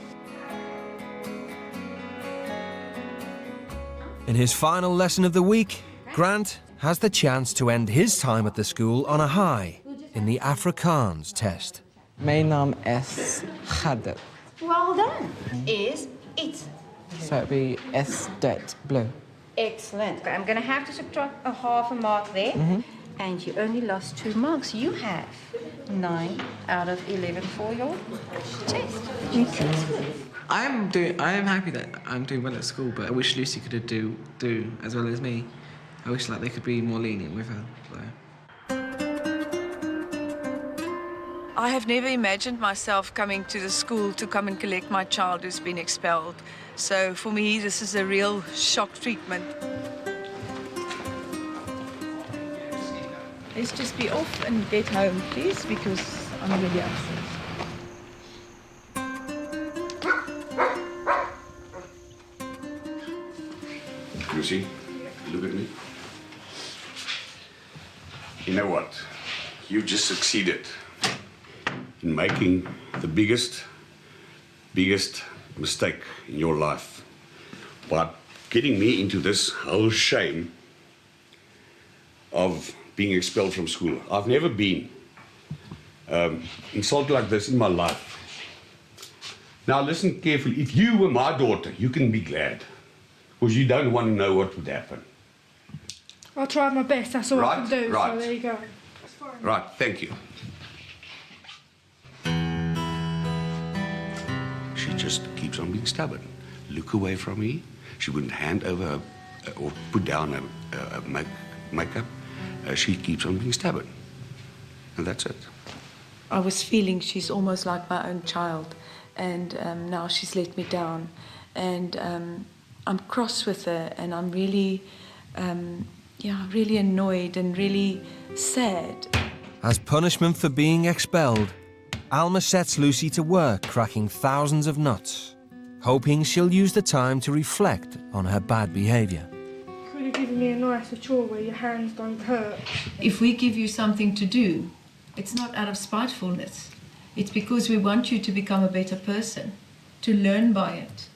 In his final lesson of the week, Grant has the chance to end his time at the school on a high in the Afrikaans test. Mijn naam is Garnett. Well done. Is it? So it'd be S. Blue. Excellent. I'm going to have to subtract a half a mark there. And you only lost 2 marks. You have 9 out of 11 for your test. I am happy that I'm doing well at school, but I wish Lucy could do as well as me. I wish they could be more lenient with her. So. I have never imagined myself coming to the school to come and collect my child who's been expelled. So for me, this is a real shock treatment. Let's just be off and get home, please, because I'm really upset. Lucy, look at me. You know what? You just succeeded in making the biggest mistake in your life by getting me into this whole shame of being expelled from school. I've never been insulted like this in my life. Now listen carefully. If you were my daughter, you can be glad, because you don't want to know what would happen. I'll try my best, that's all I can do, so there you go. Right, thank you. She just keeps on being stubborn. Look away from me. She wouldn't hand over or put down makeup. She keeps on being stubborn. And that's it. I was feeling she's almost like my own child, and now she's let me down. And I'm cross with her, and I'm really, really annoyed and really sad. As punishment for being expelled, Alma sets Lucy to work cracking thousands of nuts, hoping she'll use the time to reflect on her bad behaviour. Could have given me a nicer chore where your hands don't hurt. If we give you something to do, it's not out of spitefulness. It's because we want you to become a better person, to learn by it.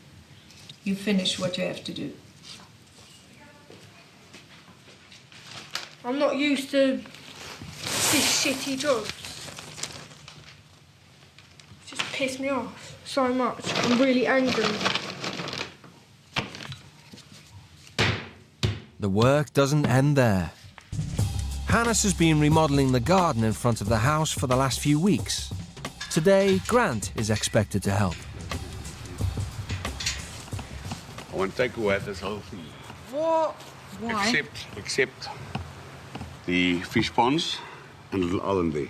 You finish what you have to do. I'm not used to this shitty job. It's just pissed me off so much. I'm really angry. The work doesn't end there. Hannes has been remodelling the garden in front of the house for the last few weeks. Today, Grant is expected to help. I want to take away this whole thing. What? Why? Except the fish ponds and a little island there.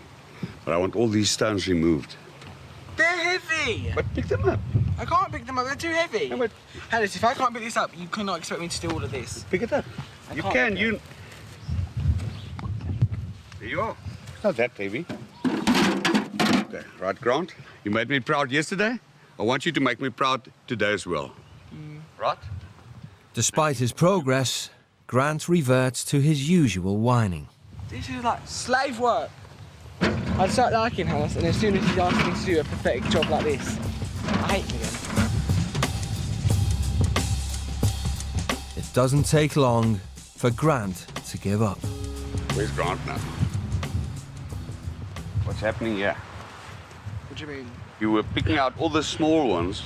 But I want all these stones removed. They're heavy! But pick them up. I can't pick them up, they're too heavy. No, but Alice, if I can't pick this up, you cannot expect me to do all of this. pick it up. You can, you... There you are. It's not that heavy. Okay, right, Grant? You made me proud yesterday. I want you to make me proud today as well. Right? Despite his progress, Grant reverts to his usual whining. This is like slave work. I start liking Hannes, and as soon as he asks me to do a pathetic job like this, I hate him again. It doesn't take long for Grant to give up. Where's Grant now? What's happening here? What do you mean? You were picking out all the small ones.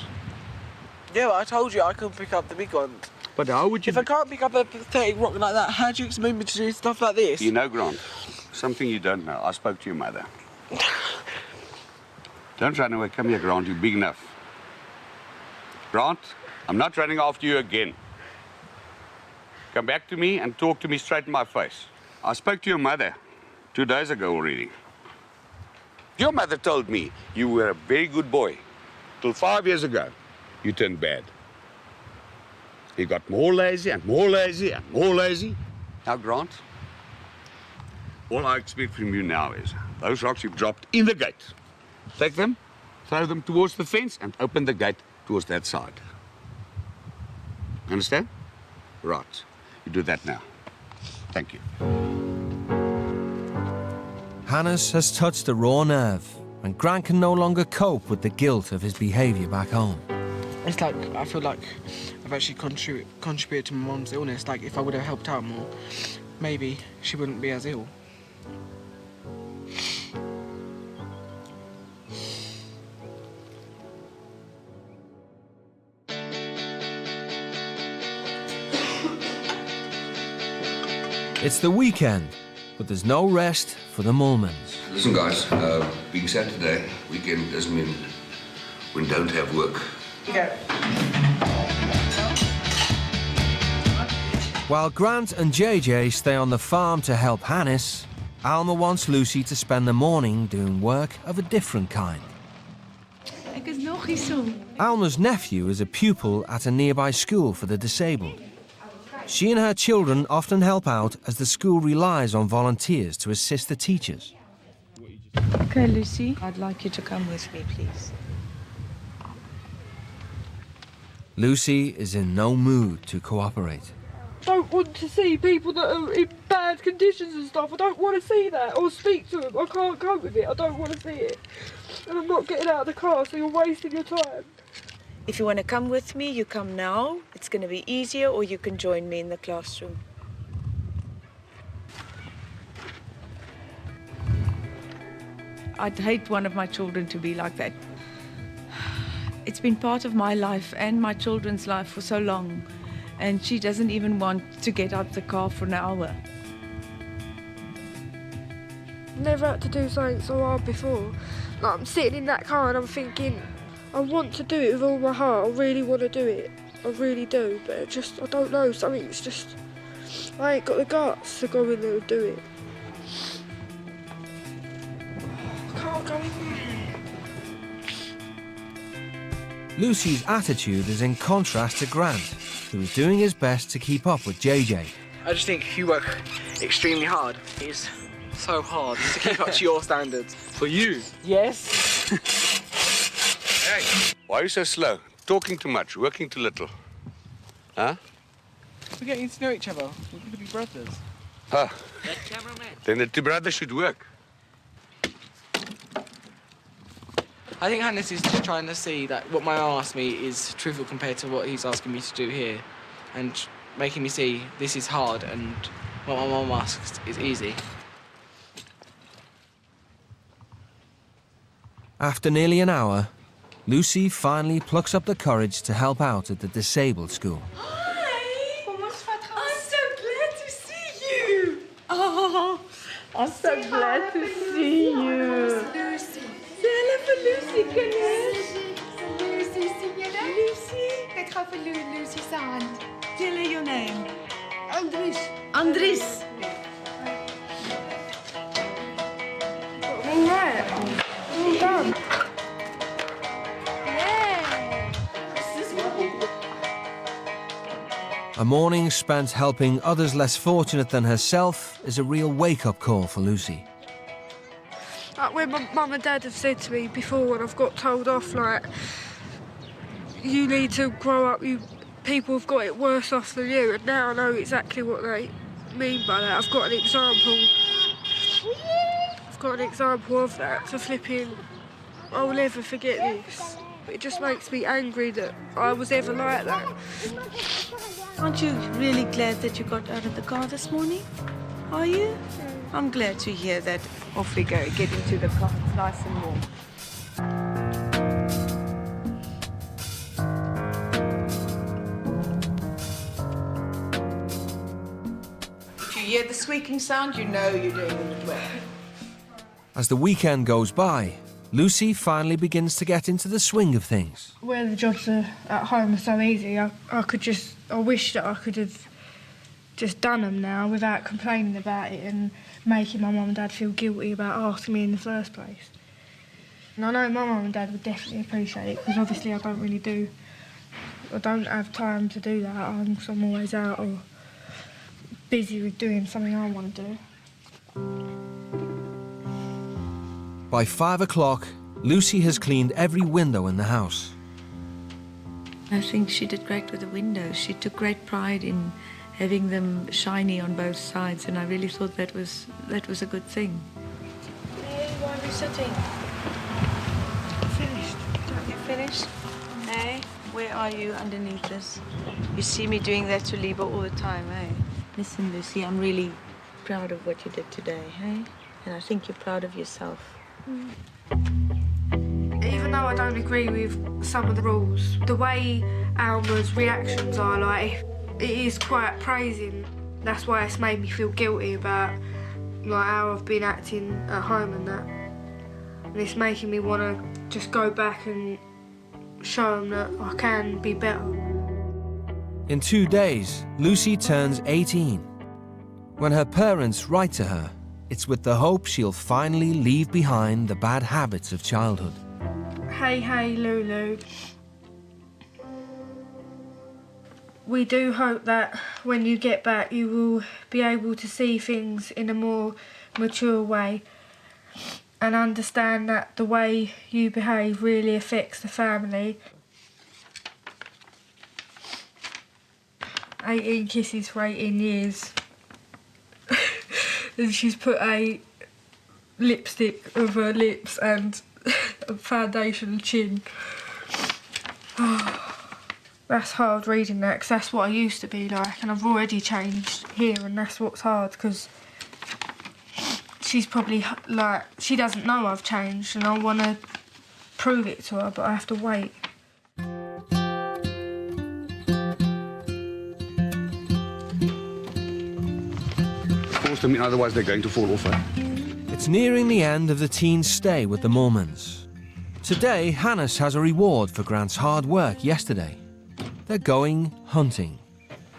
Yeah, but I told you I couldn't pick up the big ones. But how would you... If I can't pick up a pathetic rock like that, how do you expect me to do stuff like this? You know, Grant, something you don't know. I spoke to your mother. Don't run away. Come here, Grant. You're big enough. Grant, I'm not running after you again. Come back to me and talk to me straight in my face. I spoke to your mother 2 days ago already. Your mother told me you were a very good boy. Till 5 years ago, you turned bad. You got more lazy and more lazy and more lazy. Now, Grant, all I expect from you now is those rocks you've dropped in the gate. Take them, throw them towards the fence, and open the gate towards that side. Understand? Right. You do that now. Thank you. Hannes has touched a raw nerve, and Grant can no longer cope with the guilt of his behaviour back home. It's like, I feel like I've actually contributed to my mum's illness. Like, if I would have helped out more, maybe she wouldn't be as ill. It's the weekend, but there's no rest for the Mulmans. Listen, guys, being Saturday, weekend doesn't mean we don't have work. Yeah. While Grant and JJ stay on the farm to help Hannes, Alma wants Lucy to spend the morning doing work of a different kind. Ek is nog nie so. Alma's nephew is a pupil at a nearby school for the disabled. She and her children often help out as the school relies on volunteers to assist the teachers. Okay, Lucy, I'd like you to come with me, please. Lucy is in no mood to cooperate. I don't want to see people that are in bad conditions and stuff. I don't want to see that or speak to them. I can't cope with it. I don't want to see it. And I'm not getting out of the car, so you're wasting your time. If you want to come with me, you come now. It's going to be easier, or you can join me in the classroom. I'd hate one of my children to be like that. It's been part of my life and my children's life for so long, and she doesn't even want to get out the car for an hour. Never had to do something so hard before. Like, I'm sitting in that car and I'm thinking, I want to do it with all my heart. I really want to do it. I really do, but I don't know, something's just, I ain't got the guts to go in there and do it. I can't go in there. Lucy's attitude is in contrast to Grant, who is doing his best to keep up with JJ. I just think you work extremely hard. It's so hard to keep up to your standards. For you? Yes. Hey, why are you so slow? Talking too much, working too little. Huh? We're getting to know each other. We're going to be brothers. Ah, then the two brothers should work. I think Hannes is just trying to see that what my mum asked me is trivial compared to what he's asking me to do here, and making me see this is hard and what my mum asks is easy. After nearly an hour, Lucy finally plucks up the courage to help out at the disabled school. Hi! I'm so glad to see you! Oh, I'm so glad to see you. Lucy. Say hello for Lucy, Garnett. Lucy, sien jy dit? Lucy. Ek gaan vir Lucy se hand. Tell her your name. Andries. Andries. All right. Well done. A morning spent helping others less fortunate than herself is a real wake-up call for Lucy. Like when my mum and dad have said to me before when I've got told off, like, you need to grow up, people have got it worse off than you, and now I know exactly what they mean by that. I've got an example of that to flipping, I'll never forget this. It just makes me angry that I was ever like that. Aren't you really glad that you got out of the car this morning? Are you? I'm glad to hear that. Off we go, get into the car. It's nice and warm. If you hear the squeaking sound, you know you're doing it well. As the weekend goes by, Lucy finally begins to get into the swing of things. Where the jobs are at home are so easy, I wish that I could have just done them now without complaining about it and making my mum and dad feel guilty about asking me in the first place. And I know my mum and dad would definitely appreciate it, because obviously I don't have time to do that. I'm always out or busy with doing something I want to do. By 5 o'clock, Lucy has cleaned every window in the house. I think she did great with the windows. She took great pride in having them shiny on both sides, and I really thought that was a good thing. Hey, why are you sitting? Finished. Don't you finished? Hey, where are you underneath this? You see me doing that to Liba all the time, hey? Listen, Lucy, I'm really proud of what you did today, hey? And I think you're proud of yourself. Even though I don't agree with some of the rules, the way Alma's reactions are, like, it is quite praising. That's why it's made me feel guilty about like how I've been acting at home and that. And it's making me want to just go back and show them that I can be better. In 2 days, Lucy turns 18. When her parents write to her, it's with the hope she'll finally leave behind the bad habits of childhood. Hey, Lulu. We do hope that when you get back, you will be able to see things in a more mature way and understand that the way you behave really affects the family. 18 kisses for 18 years. And she's put a lipstick over her lips and a foundation chin. That's hard reading that, because that's what I used to be like, and I've already changed here, and that's what's hard, because she's probably like, she doesn't know I've changed, and I want to prove it to her, but I have to wait. Force them in, otherwise they're going to fall off. It's nearing the end of the teen's stay with the Mormons. Today, Hannes has a reward for Grant's hard work yesterday. They're going hunting.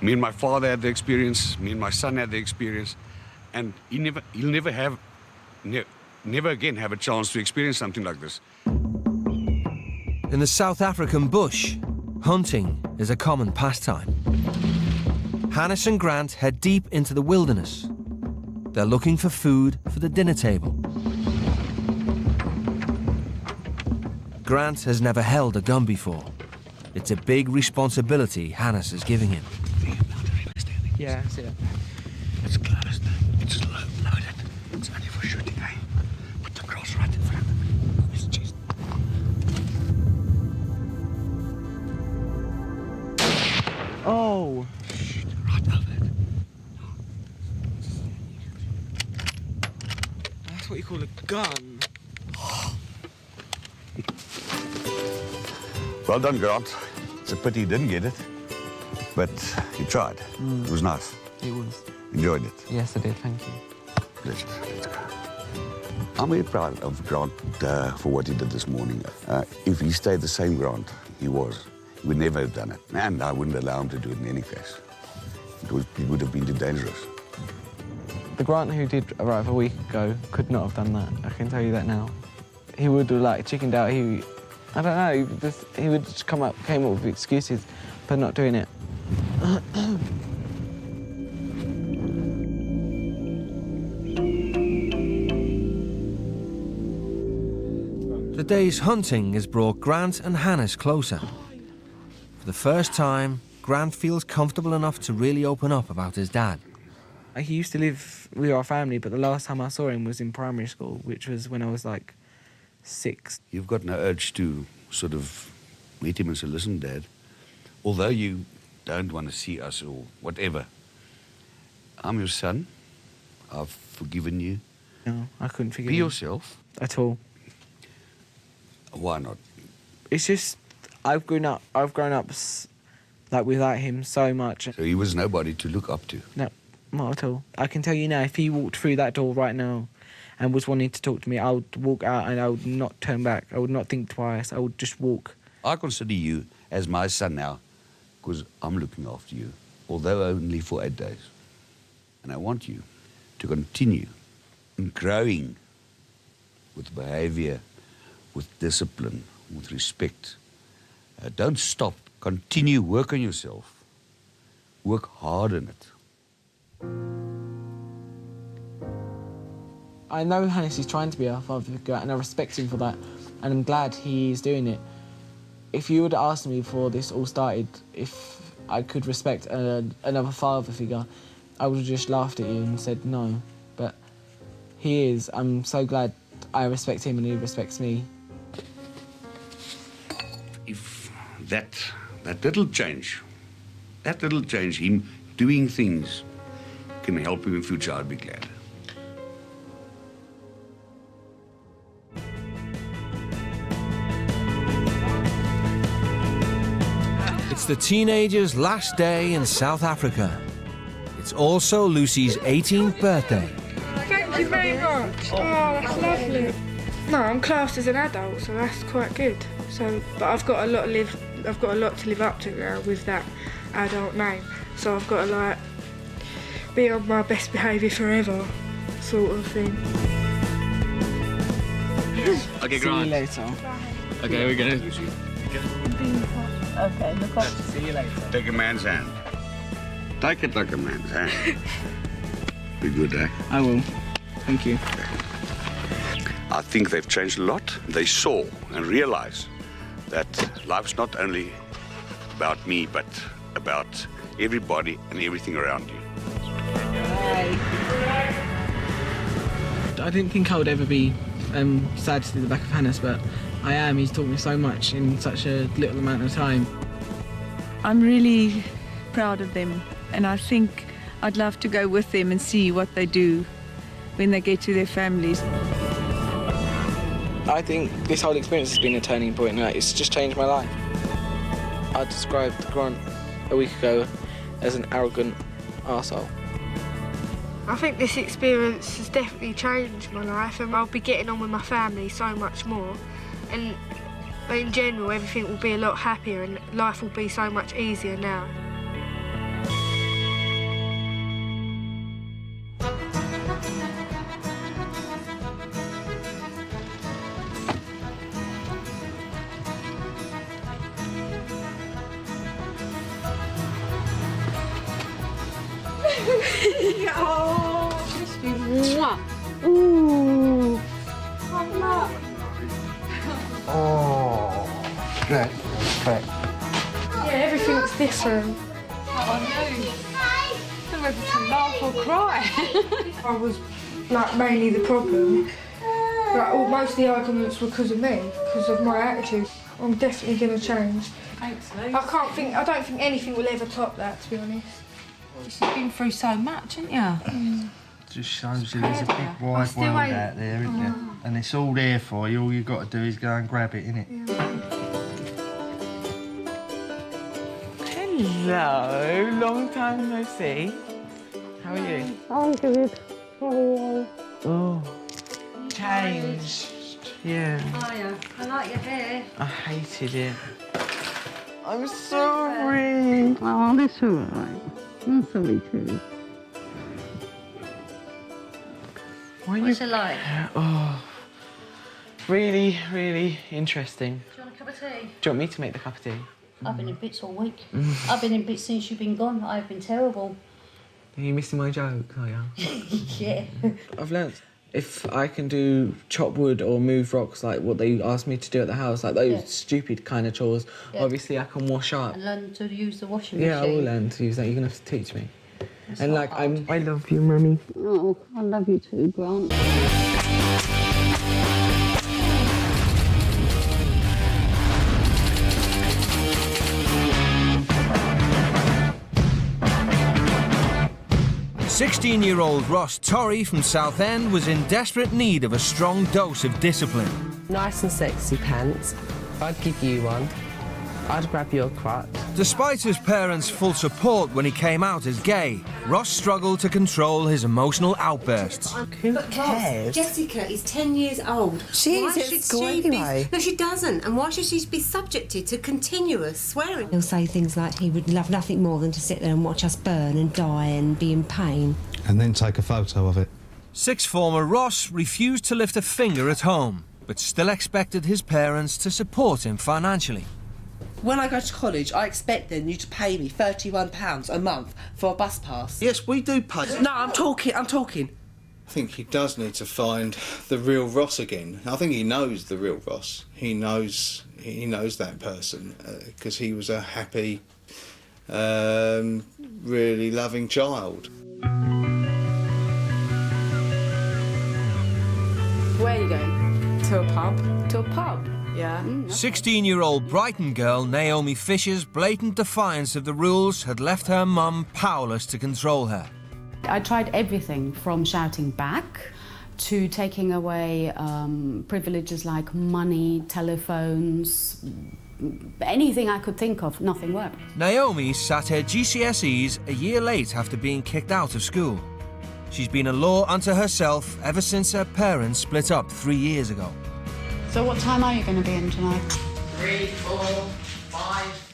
Me and my father had the experience, me and my son had the experience, and he'll never again have a chance to experience something like this. In the South African bush, hunting is a common pastime. Hannes and Grant head deep into the wilderness. They're looking for food for the dinner table. Grant has never held a gun before. It's a big responsibility Hannes is giving him. Yeah, I see it. It's closed. It's loaded. It's only for shooting, eh? Put the cross right in front of me. It's just... Oh! Shoot, right over it. That's what you call a gun. Well done, Grant. It's a pity he didn't get it, but he tried. It was nice. It was. Enjoyed it. Yes, I did, thank you. Let's go. I'm very proud of Grant for what he did this morning. If he stayed the same Grant he was, he would never have done it. And I wouldn't allow him to do it in any case. It would have been too dangerous. The Grant who did arrive a week ago could not have done that. I can tell you that now. He would have like chickened out. I don't know. He would just came up with excuses for not doing it. The day's hunting has brought Grant and Hannes closer. For the first time, Grant feels comfortable enough to really open up about his dad. He used to live with our family, but the last time I saw him was in primary school, which was when I was like 6. You've got no urge to sort of meet him and say, listen, Dad, although you don't want to see us or whatever, I'm your son. I've forgiven you. No, I couldn't forgive Be him. yourself. At all. Why not? It's just, I've grown up like without him so much. So he was nobody to look up to. No, not at all. I can tell you now, if he walked through that door right now and was wanting to talk to me, I would walk out and I would not turn back. I would not think twice. I would just walk. I consider you as my son now because I'm looking after you, although only for 8 days. And I want you to continue growing with behavior, with discipline, with respect. Don't stop. Continue, work on yourself. Work hard on it. I know Hannes is trying to be our father figure, and I respect him for that, and I'm glad he is doing it. If you would have asked me before this all started if I could respect another father figure, I would have just laughed at you and said no. But he is. I'm so glad I respect him and he respects me. If that little change, him doing things, can help him in future, I'd be glad. It's the teenager's last day in South Africa. It's also Lucy's 18th birthday. Thank you very much. Oh, that's lovely. No, I'm classed as an adult, so that's quite good. But I've got a lot to live up to now with that adult name. So I've got to be on my best behaviour forever, sort of thing. Okay, See you later. Okay, we're gonna. Okay, look up. See you later. Take a man's hand. Take it like a man's hand. Be good, eh? I will. Thank you. I think they've changed a lot. They saw and realized that life's not only about me, but about everybody and everything around you. I didn't think I would ever be sad to see the back of Hannes, but I am. He's taught me so much in such a little amount of time. I'm really proud of them, and I think I'd love to go with them and see what they do when they get to their families. I think this whole experience has been a turning point, and it's just changed my life. I described Grant a week ago as an arrogant arsehole. I think this experience has definitely changed my life, and I'll be getting on with my family so much more. And in general, everything will be a lot happier and life will be so much easier now. Ooh. Oh, that's perfect. Yeah, everything's different. Oh no. I'm ready to laugh or cry. I was mainly the problem. Most of the arguments were because of me, because of my attitude. I'm definitely going to change. Thanks, Lucy. I don't think anything will ever top that, to be honest. You've been through so much, haven't you? Just shows you there's a big wide world out there, isn't there? And it's all there for you. All you've got to do is go and grab it, innit? Hello, long time no see. How are you? I'm good. How are you? Oh, changed. Yeah. Oh, yeah. I like your hair. I hated it. I'm sorry. Oh, that's all right. I'm sorry too. What's it like? Oh, really, really interesting. Do you want a cup of tea? Do you want me to make the cup of tea? I've been in bits all week. I've been in bits since you've been gone. I've been terrible. Are you missing my jokes, are you? Yeah. I've learnt if I can do chop wood or move rocks, like what they asked me to do at the house, like those stupid kind of chores, obviously I can wash up. And learn to use the washing Yeah, machine. I will learn to use that. You're going to have to teach me. And like, I love you, Mummy. Oh, I love you too, Grant. 16-year-old Ross Torrey from Southend was in desperate need of a strong dose of discipline. Nice and sexy pants. I'd give you one. I'd grab your crotch. Despite his parents' full support when he came out as gay, Ross struggled to control his emotional outbursts. Who cares? Jessica is 10 years old. She's at school anyway. No, she doesn't. And why should she be subjected to continuous swearing? He'll say things like he would love nothing more than to sit there and watch us burn and die and be in pain. And then take a photo of it. Sixth former Ross refused to lift a finger at home, but still expected his parents to support him financially. When I go to college, I expect then you to pay me £31 a month for a bus pass. Yes, we do pay. No, I'm talking. I think he does need to find the real Ross again. I think he knows the real Ross. He knows that person because he was a happy, really loving child. Where are you going? To a pub. To a pub? Yeah. 16-year-old Brighton girl Naomi Fisher's blatant defiance of the rules had left her mum powerless to control her. I tried everything from shouting back to taking away privileges like money, telephones, anything I could think of. Nothing worked. Naomi sat her GCSEs a year late after being kicked out of school. She's been a law unto herself ever since her parents split up 3 years ago. So what time are you going to be in tonight? 3, 4, 5.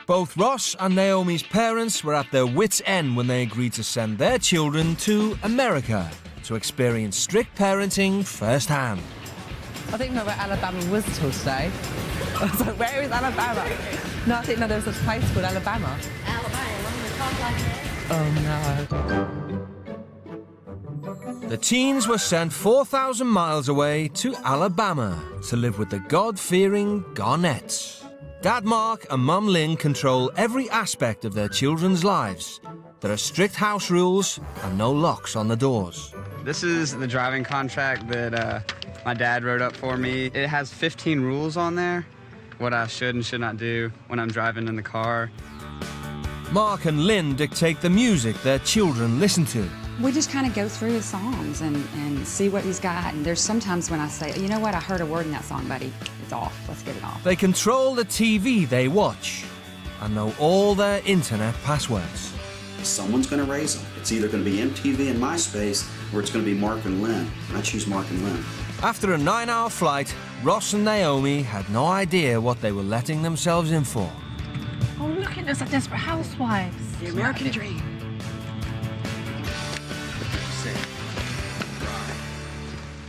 Both Ross and Naomi's parents were at their wits' end when they agreed to send their children to America to experience strict parenting firsthand. I didn't know where Alabama was until today. I was like, where is Alabama? No, I didn't know there was such a place called Alabama. Oh no. The teens were sent 4,000 miles away to Alabama to live with the God-fearing Garnetts. Dad Mark and Mum Lynn control every aspect of their children's lives. There are strict house rules and no locks on the doors. This is the driving contract that my dad wrote up for me. It has 15 rules on there, what I should and should not do when I'm driving in the car. Mark and Lynn dictate the music their children listen to. We just kind of go through the songs and see what he's got. And there's sometimes when I say, you know what, I heard a word in that song, buddy. It's off. Let's get it off. They control the TV they watch and know all their internet passwords. Someone's going to raise them. It's either going to be MTV and MySpace or it's going to be Mark and Lynn. And I choose Mark and Lynn. After a 9-hour flight, Ross and Naomi had no idea what they were letting themselves in for. Oh, look at us, like Desperate Housewives. The American dream.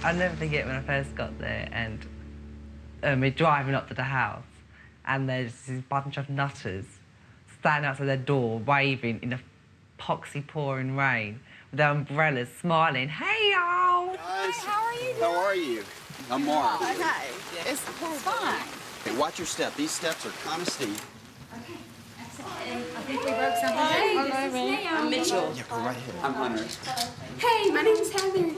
I'll never forget when I first got there and we're driving up to the house and there's this bunch of nutters standing outside their door waving in the poxy pouring rain with their umbrellas smiling. Hey y'all! Guys, how are you? How are you? I'm Mark. Okay, it's fine. Hey, watch your step. These steps are kind of steep. I think we broke something. Hey, I'm Mitchell. Yeah, go right ahead. I'm Hunter. Hey, my name's Heather.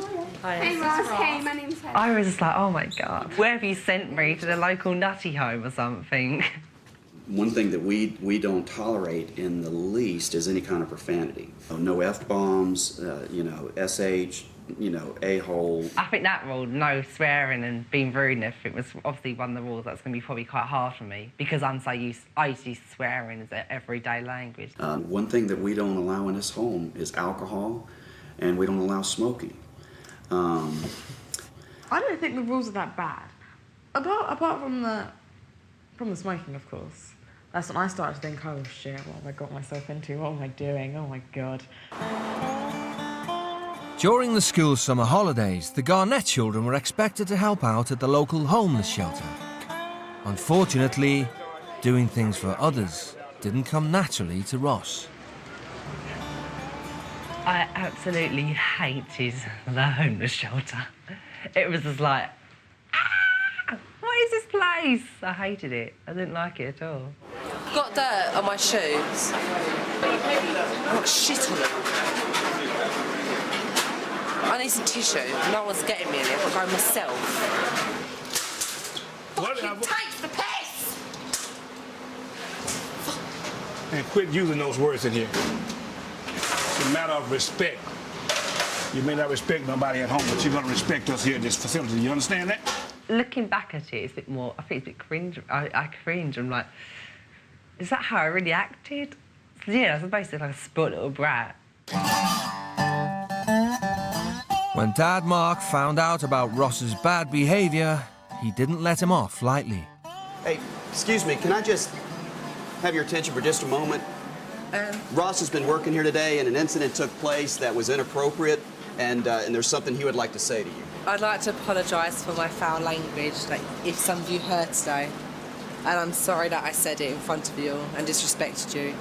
Hi, Hey, Ross. Hey, my name's Heather. I was just like, oh my God, where have you sent me, to the local nutty home or something? One thing that we don't tolerate in the least is any kind of profanity. No F-bombs, SH, a-hole. I think that rule, no swearing and being rude, if it was obviously one of the rules, that's going to be probably quite hard for me because I'm so used, I used to use swearing as an everyday language. One thing that we don't allow in this home is alcohol, and we don't allow smoking. I don't think the rules are that bad. Apart from the smoking, of course. That's when I started to think, oh shit, what have I got myself into? What am I doing? Oh my God. During the school summer holidays, the Garnett children were expected to help out at the local homeless shelter. Unfortunately, doing things for others didn't come naturally to Ross. I absolutely hated the homeless shelter. It was just like, what is this place? I hated it. I didn't like it at all. Got dirt on my shoes. I got shit on them. I need some tissue. No one's getting me in it. I'll go myself. Whatever. Takes the piss! And quit using those words in here. It's a matter of respect. You may not respect nobody at home, but you're going to respect us here at this facility. You understand that? looking back at it, it's a bit more, I think it's a bit cringe. I cringe. I'm like, is that how I really acted? So, yeah, I was basically like a spoiled little brat. When Dad Mark found out about Ross's bad behaviour, he didn't let him off lightly. Hey, excuse me, can I just have your attention for just a moment? Ross has been working here today, and an incident took place that was inappropriate, and there's something he would like to say to you. I'd like to apologise for my foul language, like if some of you heard today. And I'm sorry that I said it in front of you and disrespected you.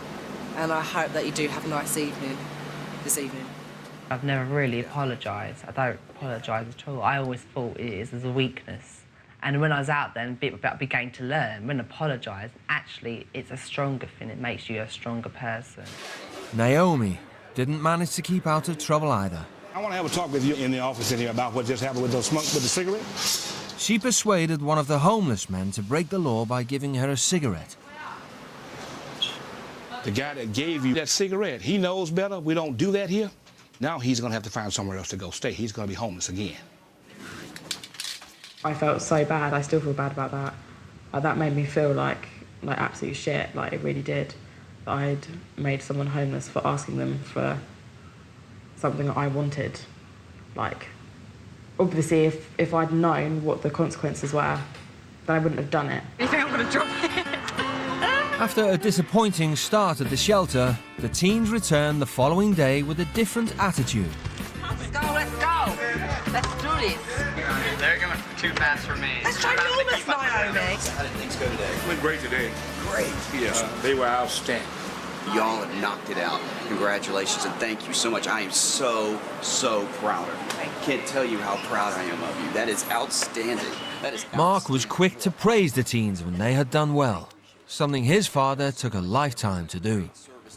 And I hope that you do have a nice evening this evening. I've never really apologised. I don't apologise at all. I always thought it is as a weakness. And when I was out there and I began to learn, when I apologise, actually it's a stronger thing. It makes you a stronger person. Naomi didn't manage to keep out of trouble either. I want to have a talk with you in the office in here about what just happened with those smoke, with the cigarette. She persuaded one of the homeless men to break the law by giving her a cigarette. The guy that gave you that cigarette, he knows better. We don't do that here. Now he's going to have to find somewhere else to go stay. He's going to be homeless again. I felt so bad. I still feel bad about that. That made me feel like absolute shit. Like, it really did. That I'd made someone homeless for asking them for something that I wanted. Like, obviously, if I'd known what the consequences were, then I wouldn't have done it. You think I'm gonna drop it? After a disappointing start at the shelter, the teens returned the following day with a different attitude. Let's go, let's go. Let's do this. They're going too fast for me. Let's try enormous, Naomi. How did things go today? Went great today. Great. Yeah, they were outstanding. Y'all have knocked it out. Congratulations and thank you so much. I am so proud of you. I can't tell you how proud I am of you. That is outstanding. That is Mark was quick to praise the teens when they had done well, something his father took a lifetime to do.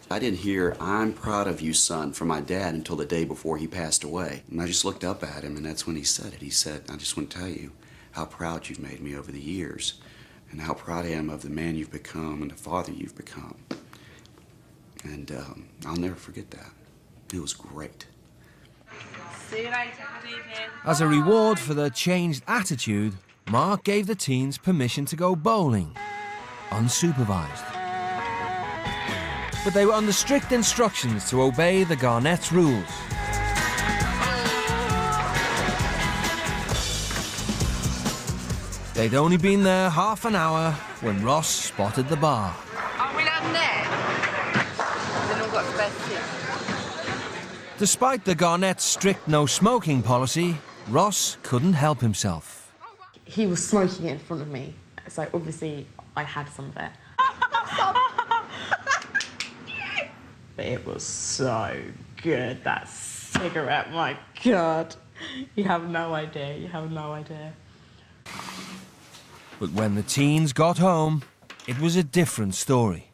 I didn't hear, "I'm proud of you, son," from my dad until the day before he passed away. And I just looked up at him, and that's when he said it. He said, "I just want to tell you how proud you've made me over the years, and how proud I am of the man you've become and the father you've become." And I'll never forget that. It was great. See you later. Good evening. As a reward for their changed attitude, Mark gave the teens permission to go bowling, unsupervised. But they were under strict instructions to obey the Garnett's rules. They'd only been there half an hour when Ross spotted the bar. Are we down there? Then we've got spare seats. Despite the Garnett's strict no-smoking policy, Ross couldn't help himself. He was smoking it in front of me, so obviously I had some of it. But it was so good, that cigarette, my God. You have no idea, you have no idea. But when the teens got home, it was a different story.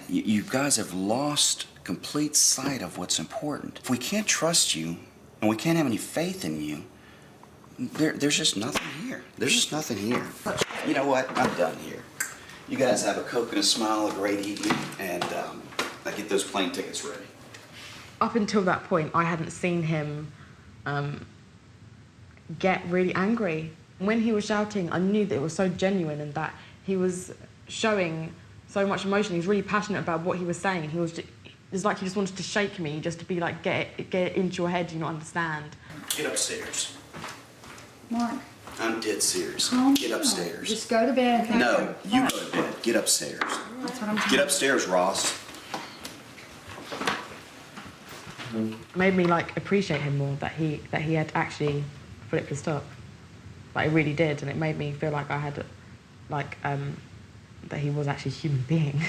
You guys have lost complete sight of what's important. If we can't trust you, and we can't have any faith in you, there's just nothing here. There's just nothing here. You know what? I'm done here. You guys have a Coke and a smile, a great evening, and I get those plane tickets ready. Up until that point, I hadn't seen him get really angry. When he was shouting, I knew that it was so genuine and that he was showing so much emotion. He was really passionate about what he was saying. He was it's like he just wanted to shake me, just to be like, get it into your head, you not understand. Get upstairs. Mark. I'm dead serious. Get upstairs. Just go to bed. Okay? No, you go to bed. Get upstairs. That's what I'm Get upstairs, Ross. Made me like appreciate him more, that he had actually flipped his top. Like, it really did, and it made me feel like I had, like, that he was actually a human being.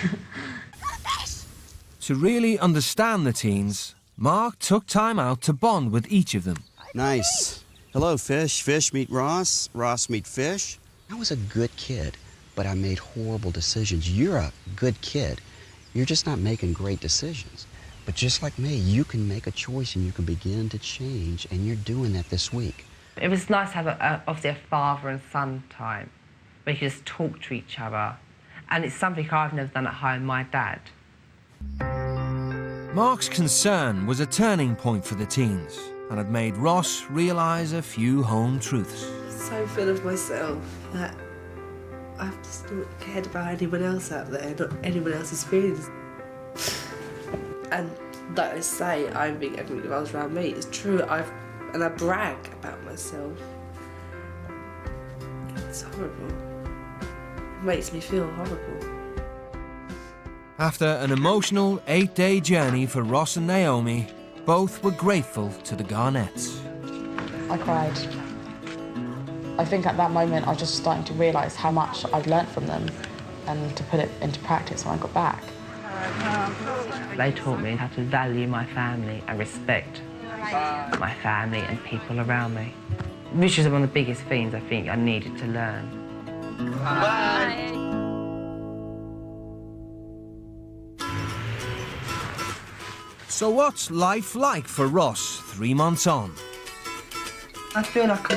To really understand the teens, Mark took time out to bond with each of them. Nice. Hello, Fish. Fish meet Ross. Ross meet Fish. I was a good kid, but I made horrible decisions. You're a good kid. You're just not making great decisions. But just like me, you can make a choice and you can begin to change, and you're doing that this week. It was nice to have obviously a father and son time where you could just talk to each other. And it's something I've never done at home, my dad. Mark's concern was a turning point for the teens and had made Ross realise a few home truths. so full of myself that I've just not cared about anyone else out there, not anyone else's feelings. And that I say I think everything else around me is true. I brag about myself. It's horrible. It makes me feel horrible. After an emotional 8-day journey for Ross and Naomi, both were grateful to the Garnetts. I cried. I think at that moment I was just starting to realise how much I'd learnt from them and to put it into practice when I got back. They taught me how to value my family and respect my family and people around me, which is one of the biggest things I think I needed to learn. Bye. So what's life like for Ross 3 months on? I feel like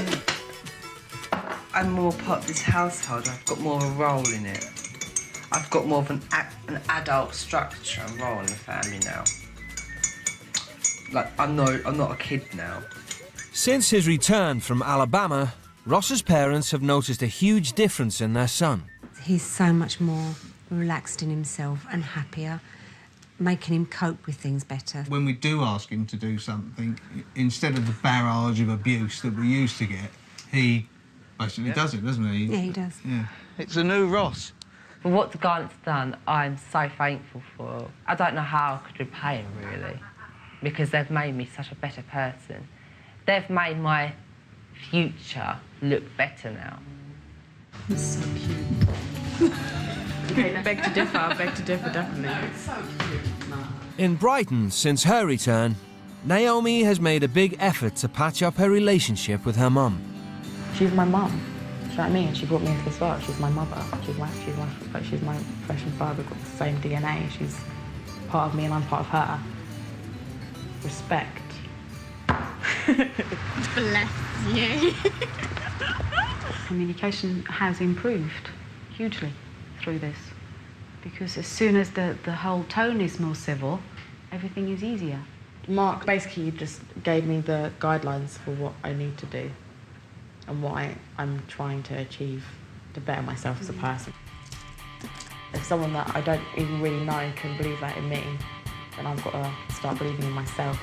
I'm more part of this household. I've got more of a role in it. I've got more of an adult structure and role in the family now. Like, I'm not a kid now. Since his return from Alabama, Ross's parents have noticed a huge difference in their son. He's so much more relaxed in himself and happier, making him cope with things better. When we do ask him to do something, instead of the barrage of abuse that we used to get, he basically does it, doesn't he? Yeah, he does. Yeah. It's a new Ross. For what the Garnett's done, I'm so thankful for. I don't know how I could repay him, really, because they've made me such a better person. They've made my future look better now. He's so cute. Okay, beg to differ, definitely. In Brighton, since her return, Naomi has made a big effort to patch up her relationship with her mum. She's my mum. Do you know what I mean? She brought me into this world. She's my mother. She's my flesh and father. We've got the same DNA. She's part of me and I'm part of her. Respect. Bless you. Communication has improved hugely through this, because as soon as the whole tone is more civil, everything is easier. Mark basically just gave me the guidelines for what I need to do and what I'm trying to achieve to better myself as a person. If someone that I don't even really know can believe that in me, then I've got to start believing in myself.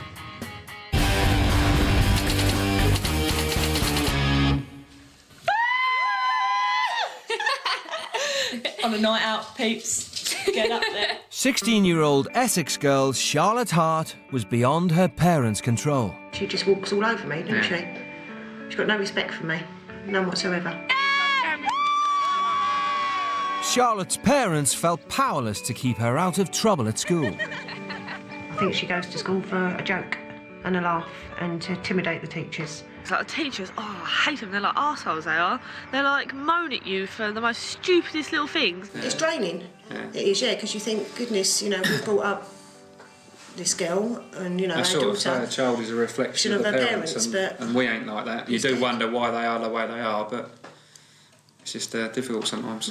On a night out, peeps. Get up there. 16-year-old Essex girl Charlotte Hart was beyond her parents' control. She just walks all over me, doesn't she? She's got no respect for me, none whatsoever. Charlotte's parents felt powerless to keep her out of trouble at school. I think she goes to school for a joke and a laugh and to intimidate the teachers. It's like the teachers, oh, I hate them. They're like arseholes, they are. They like moan at you for the most stupidest little things. It's draining. It is, yeah, because you think, goodness, you know, we've brought up this girl and, you know, our daughter. A child is a reflection of the parents and we ain't like that. You do wonder why they are the way they are, but it's just difficult sometimes.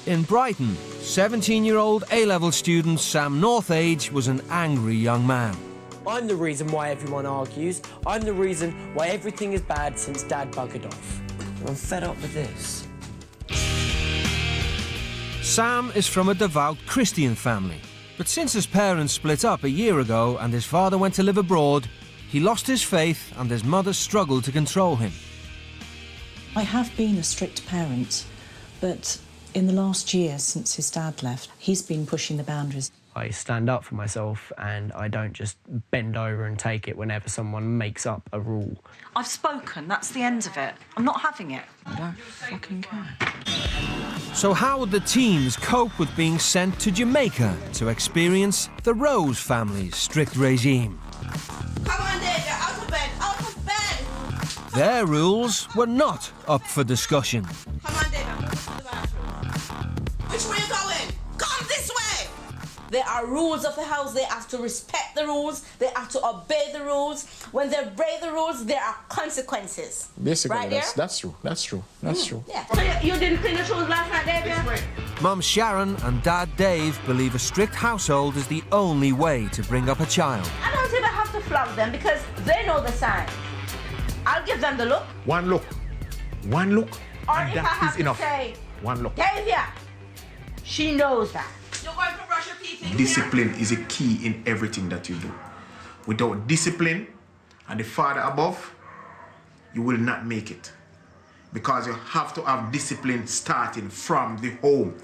In Brighton, 17-year-old A-level student Sam Northage was an angry young man. I'm the reason why everyone argues. I'm the reason why everything is bad since Dad buggered off. I'm fed up with this. Sam is from a devout Christian family, but since his parents split up a year ago and his father went to live abroad, he lost his faith and his mother struggled to control him. I have been a strict parent, but in the last year since his dad left, he's been pushing the boundaries. I stand up for myself and I don't just bend over and take it whenever someone makes up a rule. I've spoken, that's the end of it. I'm not having it. I don't fucking care. So how would the teens cope with being sent to Jamaica to experience the Rose family's strict regime? Come on, David, out of bed, out of bed! Their rules were not up for discussion. Come on, David, I'm going to the bathroom. Which way are you going? Come this way! There are rules of the house. They have to respect the rules. They have to obey the rules. When they break the rules, there are consequences. Basically, right that's true. That's true. That's true. Yeah. So you didn't clean the shoes last night, David? Mum Sharon and Dad Dave believe a strict household is the only way to bring up a child. I don't even have to flog them because they know the sign. I'll give them the look. One look. One look. Or And if I that have is to enough. say, One look. Davia, she knows that. You're going to brush your teeth in Discipline is a key in everything that you do. Without discipline and the Father above, you will not make it. Because you have to have discipline starting from the home.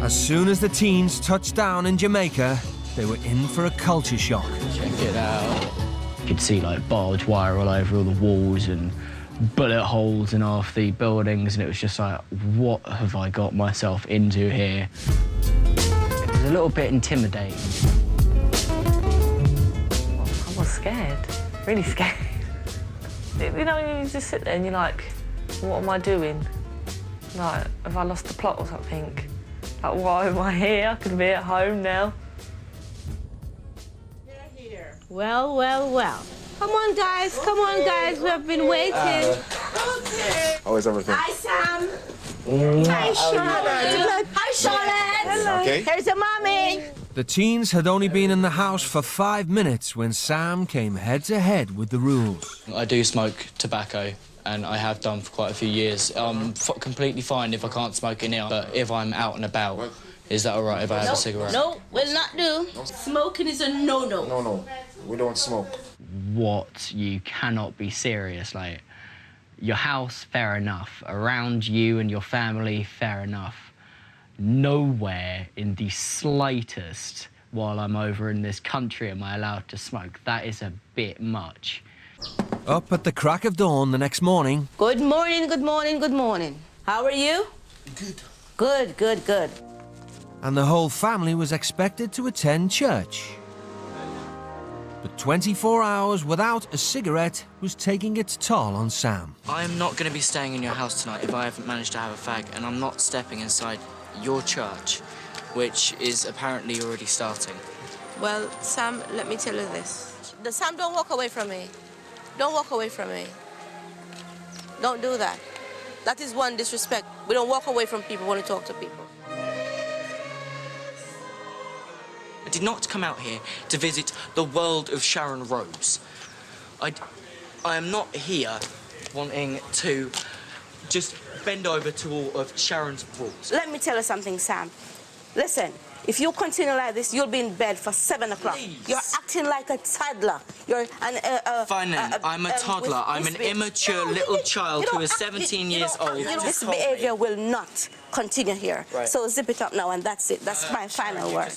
As soon as the teens touched down in Jamaica, they were in for a culture shock. Check it out. You could see like barbed wire all over all the walls and bullet holes in half the buildings, and it was just like, what have I got myself into here? It was a little bit intimidating. I was scared, really scared. You know, you just sit there and you're like, what am I doing? Like, have I lost the plot or something? Like, why am I here? I could be at home now. Well, well, well. Come on, guys. Come on, guys. We have been waiting. How is everything? Hi, Sam. Hi, Charlotte. Hi, Charlotte. Hello. Okay. Here's your mommy. The teens had only been in the house for 5 minutes when Sam came head-to-head with the rules. I do smoke tobacco, and I have done for quite a few years. I'm completely fine if I can't smoke in here, but if I'm out and about, is that all right if I have a cigarette? No, will not do. Smoking is a no-no. No, we don't smoke. What? You cannot be serious. Like, your house, fair enough. Around you and your family, fair enough. Nowhere in the slightest while I'm over in this country am I allowed to smoke. That is a bit much. Up at the crack of dawn the next morning. Good morning, good morning, good morning. How are you? Good. Good, good, good. And the whole family was expected to attend church. But 24 hours without a cigarette was taking its toll on Sam. I'm not going to be staying in your house tonight if I haven't managed to have a fag, and I'm not stepping inside your church, which is apparently already starting. Well, Sam, let me tell you this. Sam, don't walk away from me. Don't walk away from me. Don't do that. That is one disrespect. We don't walk away from people when we talk to people. I did not come out here to visit the world of Sharon Rose. I am not here wanting to just bend over to all of Sharon's rules. Let me tell you something, Sam. Listen, if you continue like this, you'll be in bed for 7 o'clock. You're acting like a toddler. You're an... Fine then, I'm a toddler. I'm an immature little child who is 17 years old. This behavior will not continue here. Right. So zip it up now and that's it. That's my final word.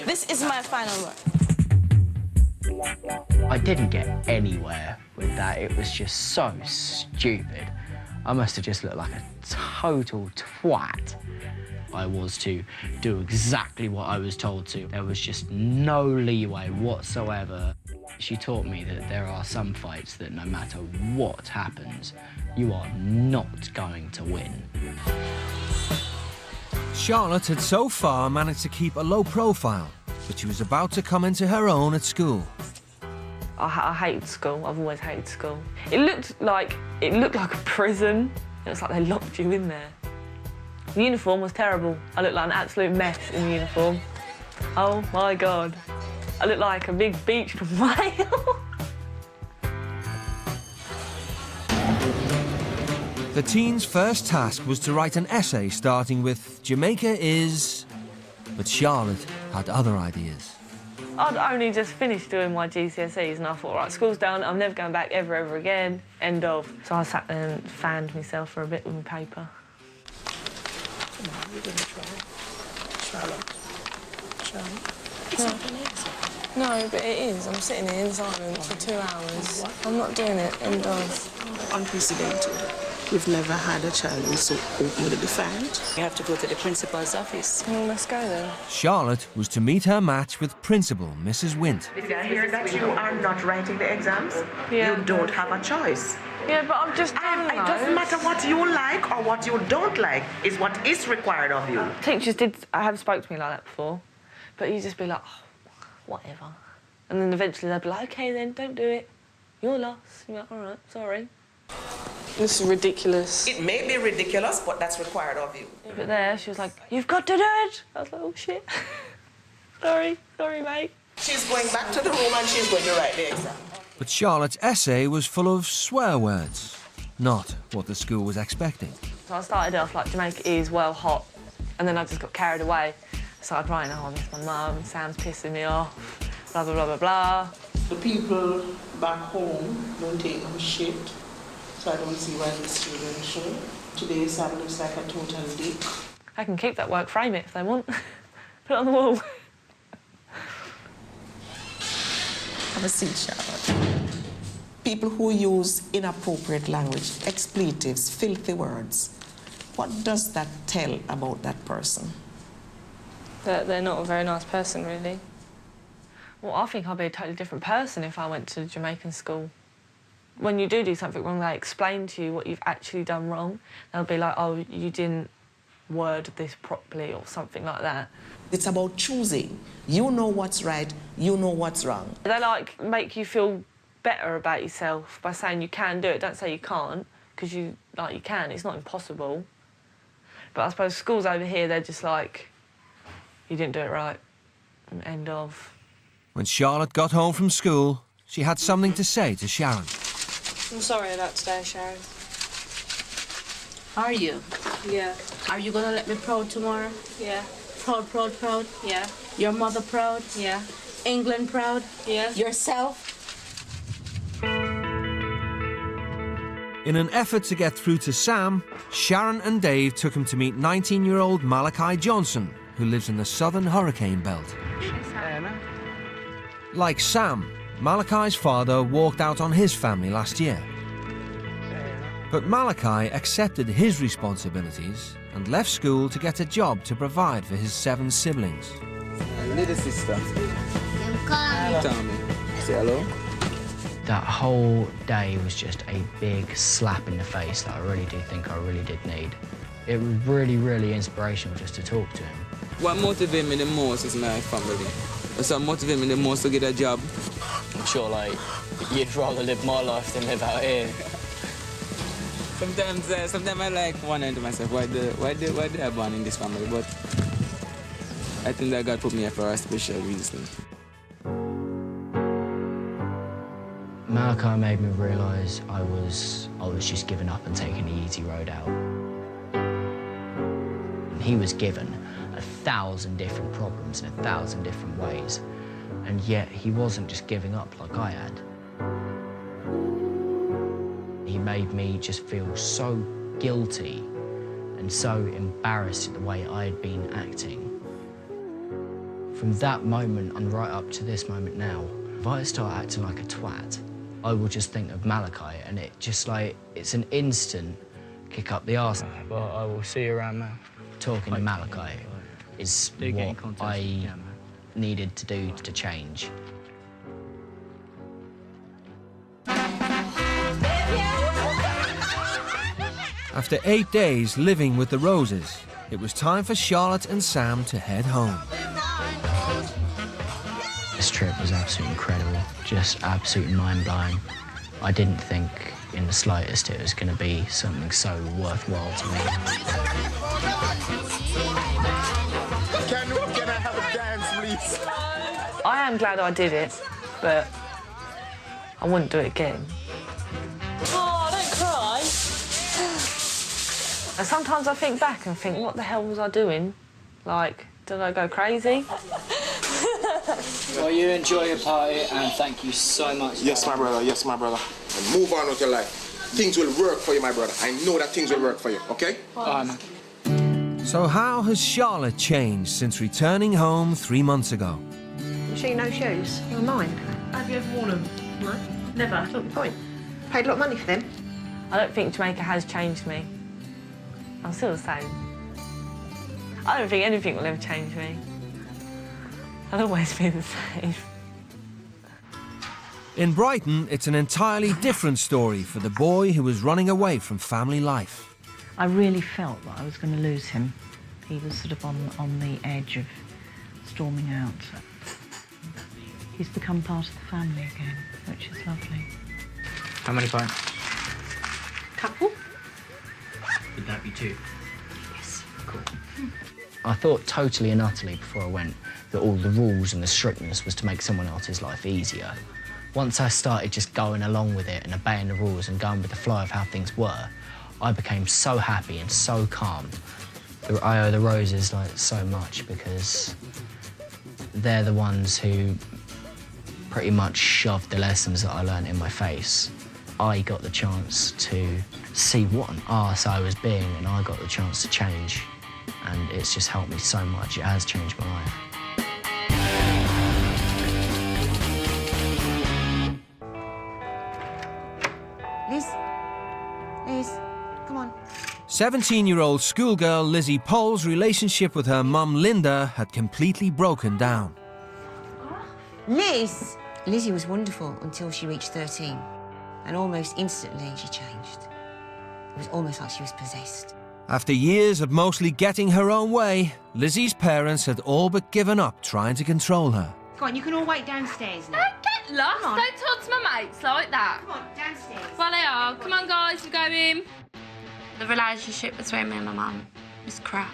This is my final word. I didn't get anywhere with that. It was just so stupid. I must have just looked like a total twat. I was to do exactly what I was told to. There was just no leeway whatsoever. She taught me that there are some fights that no matter what happens, you are not going to win. Charlotte had so far managed to keep a low profile, but she was about to come into her own at school. I hated school. I've always hated school. It looked like a prison. It was like they locked you in there. The uniform was terrible. I looked like an absolute mess in the uniform. Oh my God. I looked like a big beach whale. The teens' first task was to write an essay starting with Jamaica is... But Charlotte had other ideas. I'd only just finished doing my GCSEs and I thought, right, school's done, I'm never going back ever again, end of. So I sat there and fanned myself for a bit with my paper. Come on, you're going to try. Charlotte. It's not an exam. No, but it is. I'm sitting here in silence for 2 hours. I'm not doing it, end of. Unprecedented. We've never had a child who's so open with a defiant. You have to go to the principal's office. Let's go then. Charlotte was to meet her match with Principal Mrs. Wint. Did I hear that you are not writing the exams? Yeah. You don't have a choice. Yeah, but I'm just done It doesn't matter what you like or what you don't like. It's what is required of you. Teachers I have spoke to me like that before, but you just be like, oh, whatever. And then eventually they'd be like, OK then, don't do it. You're lost. You're like, all right, sorry. This is ridiculous. It may be ridiculous, but that's required of you. Yeah, but there, she was like, you've got to do it. I was like, oh, shit. sorry, mate. She's going back to the room and she's going to write the exam. But Charlotte's essay was full of swear words, not what the school was expecting. So I started off like Jamaica is well hot, and then I just got carried away. Started writing, oh, I miss my mum, Sam's pissing me off, blah, blah, blah, blah, blah. The people back home don't take them shit, so I don't see why the children should. Today Sam looks like a total dick. I can keep that work, frame it if they want. Put it on the wall. Have a seat, Charlotte. People who use inappropriate language, expletives, filthy words, what does that tell about that person? That they're not a very nice person, really. Well, I think I'd be a totally different person if I went to Jamaican school. When you do something wrong, they explain to you what you've actually done wrong. They'll be like, oh, you didn't word this properly or something like that. It's about choosing. You know what's right, you know what's wrong. They, like, make you feel better about yourself by saying you can do it. Don't say you can't, because you can. It's not impossible. But I suppose schools over here, they're just like, you didn't do it right. End of. When Charlotte got home from school, she had something to say to Sharon. I'm sorry about today, Sharon. Are you? Yeah. Are you gonna let me proud tomorrow? Yeah. Proud, proud, proud? Yeah. Your mother proud? Yeah. England proud? Yeah. Yourself? In an effort to get through to Sam, Sharon and Dave took him to meet 19-year-old Malachi Johnson, who lives in the southern hurricane belt. Like Sam, Malachi's father walked out on his family last year. But Malachi accepted his responsibilities and left school to get a job to provide for his 7 siblings. Little sister. Tommy. Say hello. That whole day was just a big slap in the face that I really do think I really did need. It was really, really inspirational just to talk to him. What motivates me the most is my family. That's what motivates me the most to get a job. I'm sure, like, you'd rather live my life than live out here. Sometimes I like wondering to myself, why did I born in this family? But I think that God put me here for a special reason. Malachi made me realise I was just giving up and taking the easy road out. He was given 1,000 different problems in 1,000 different ways, and yet he wasn't just giving up like I had. He made me just feel so guilty and so embarrassed at the way I had been acting. From that moment and right up to this moment now, if I start acting like a twat, I will just think of Malachi, and it just like, it's an instant kick up the arse. But I will see you around now. Talking to Malachi is what I needed to do to change. After 8 days living with the Roses, it was time for Charlotte and Sam to head home. This trip was absolutely incredible, just absolutely mind-blowing. I didn't think in the slightest it was going to be something so worthwhile to me. Can I have a dance, please? I am glad I did it, but I wouldn't do it again. Oh, don't cry. And sometimes I think back and think, what the hell was I doing? Like, did I go crazy? Well, you enjoy your party, and thank you so much. Yes, my brother. Yes, my brother. And move on with your life. Things will work for you, my brother. I know that things will work for you, okay? So how has Charlotte changed since returning home 3 months ago? You sure you know shoes? They're mine. Have you ever worn them? No, never. That's not the point. Paid a lot of money for them. I don't think Jamaica has changed me. I'm still the same. I don't think anything will ever change me. I'll always be the same. In Brighton, it's an entirely different story for the boy who was running away from family life. I really felt that I was going to lose him. He was sort of on the edge of storming out. He's become part of the family again, which is lovely. How many pints? Couple? Would that be 2? Yes. Cool. I thought totally and utterly before I went that all the rules and the strictness was to make someone else's life easier. Once I started just going along with it and obeying the rules and going with the flow of how things were, I became so happy and so calm. I owe the roses like so much because they're the ones who pretty much shoved the lessons that I learned in my face. I got the chance to see what an arse I was being, and I got the chance to change, and it's just helped me so much. It has changed my life. Liz, come on. 17-year-old schoolgirl Lizzie Pole's relationship with her mum Linda had completely broken down. Liz! Lizzie was wonderful until she reached 13. And almost instantly she changed. It was almost like she was possessed. After years of mostly getting her own way, Lizzie's parents had all but given up trying to control her. Come on, you can all wait downstairs now. Don't get lost. Don't talk to my mates like that. Come on, downstairs. Well, they are. Come on, guys, we're going. The relationship between me and my mum is crap.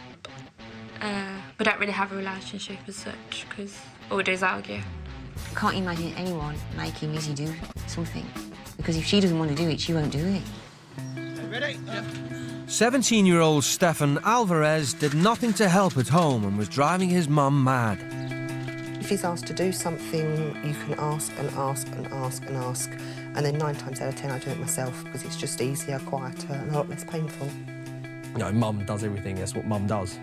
We don't really have a relationship as such because all we do is argue. I can't imagine anyone making Lizzie do something. Because if she doesn't want to do it, she won't do it. Ready? 17-year-old Stefan Alvarez did nothing to help at home and was driving his mum mad. If he's asked to do something, you can ask and ask and ask and ask. And then 9 times out of 10, I do it myself because it's just easier, quieter, and a lot less painful. You know, Mum does everything. That's what Mum does.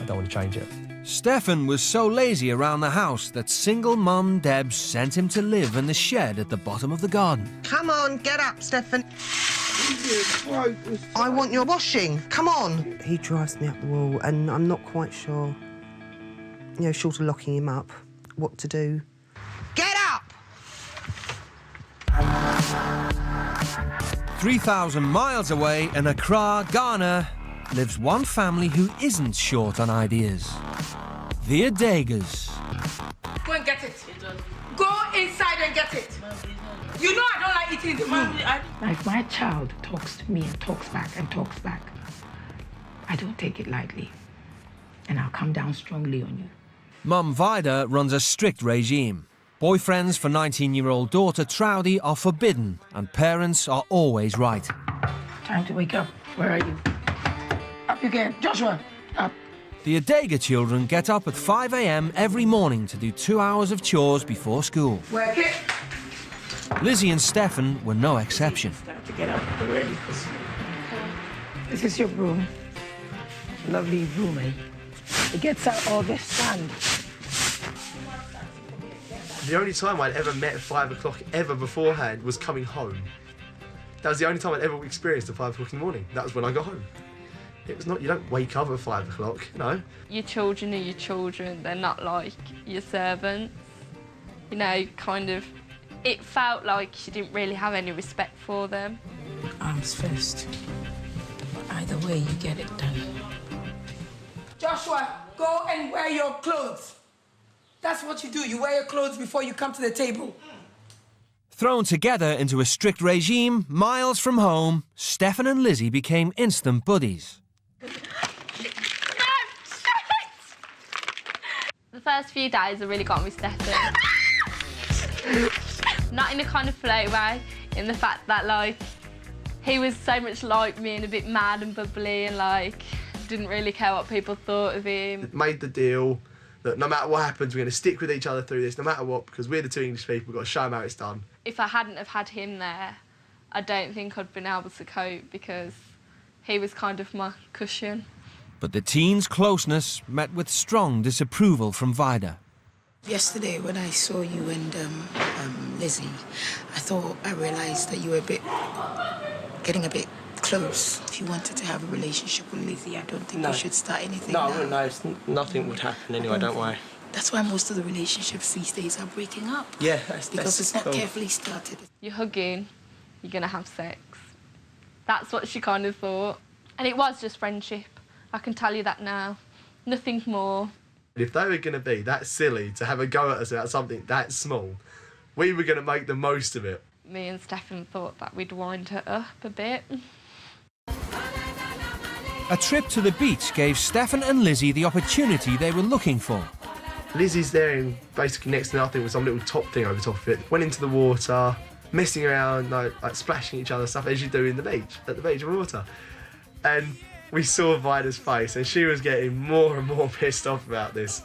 I don't want to change it. Stefan was so lazy around the house that single mum Deb sent him to live in the shed at the bottom of the garden. Come on, get up, Stefan. I want your washing. Come on. He drives me up the wall, and I'm not quite sure, you know, short of locking him up, what to do. Get up! 3,000 miles away in Accra, Ghana, lives one family who isn't short on ideas. The Erodegas. Go and get it. Go inside and get it. You know I don't like eating in the room. Like my child talks to me and talks back and talks back. I don't take it lightly. And I'll come down strongly on you. Mum Vida runs a strict regime. Boyfriends for 19-year-old daughter Troudy are forbidden and parents are always right. Time to wake up. Where are you? Up you get. Joshua, up. The Erodega children get up at 5 a.m. every morning to do 2 hours of chores before school. Work it. Lizzie and Stefan were no exception. Start to get up already. This is your broom. Lovely broom, eh? It gets out all this sand. The only time I'd ever met at 5 o'clock ever beforehand was coming home. That was the only time I'd ever experienced at 5 o'clock in the morning. That was when I got home. It was not, you don't wake up at 5 o'clock, no. Your children are your children. They're not like your servants. You know, kind of, it felt like she didn't really have any respect for them. Arms first. Either way, you get it done. Joshua, go and wear your clothes. That's what you do. You wear your clothes before you come to the table. Thrown together into a strict regime, miles from home, Stefan and Lizzie became instant buddies. The first few days I really got with Stefan. Not in a kind of float way, in the fact that, like, he was so much like me and a bit mad and bubbly and, like, didn't really care what people thought of him. Made the deal that no matter what happens, we're going to stick with each other through this, no matter what, because we're the two English people, we've got to show them how it's done. If I hadn't have had him there, I don't think I'd been able to cope because he was kind of my cushion. But the teens' closeness met with strong disapproval from Vida. Yesterday, when I saw you and Lizzie, I realised that you were getting a bit close. If you wanted to have a relationship with Lizzie, I don't think you should start anything now. No, nothing would happen anyway, don't worry. That's why most of the relationships these days are breaking up. Yeah, because it's not carefully started. You're hugging, you're going to have sex. That's what she kind of thought. And it was just friendship. I can tell you that now. Nothing more. If they were going to be that silly to have a go at us about something that small, we were going to make the most of it. Me and Stefan thought that we'd wind her up a bit. A trip to the beach gave Stefan and Lizzie the opportunity they were looking for. Lizzie's there in basically next to nothing with some little top thing over top of it. Went into the water, messing around, like splashing each other, stuff as you do in the beach, at the beach of water. And we saw Vida's face, and she was getting more and more pissed off about this.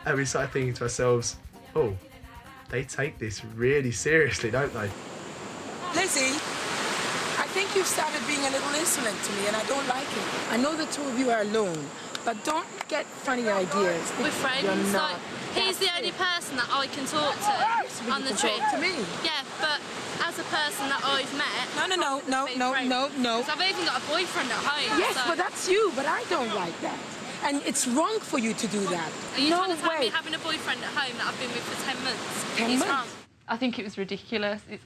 And we started thinking to ourselves, oh, they take this really seriously, don't they? Lizzie, I think you've started being a little insolent to me, and I don't like it. I know the two of you are alone, but don't get funny ideas. We're friends. You're not. Like, he's the only person that I can talk to on the trip. To me. Yeah, but as a person that I've met... No. Because I've even got a boyfriend at home. Yes, so. but that's you, but I don't like that. And it's wrong for you to do that. Are you no trying to tell way. me having a boyfriend at home that I've been with for 10 months 10 is months? wrong? I think it was ridiculous. It's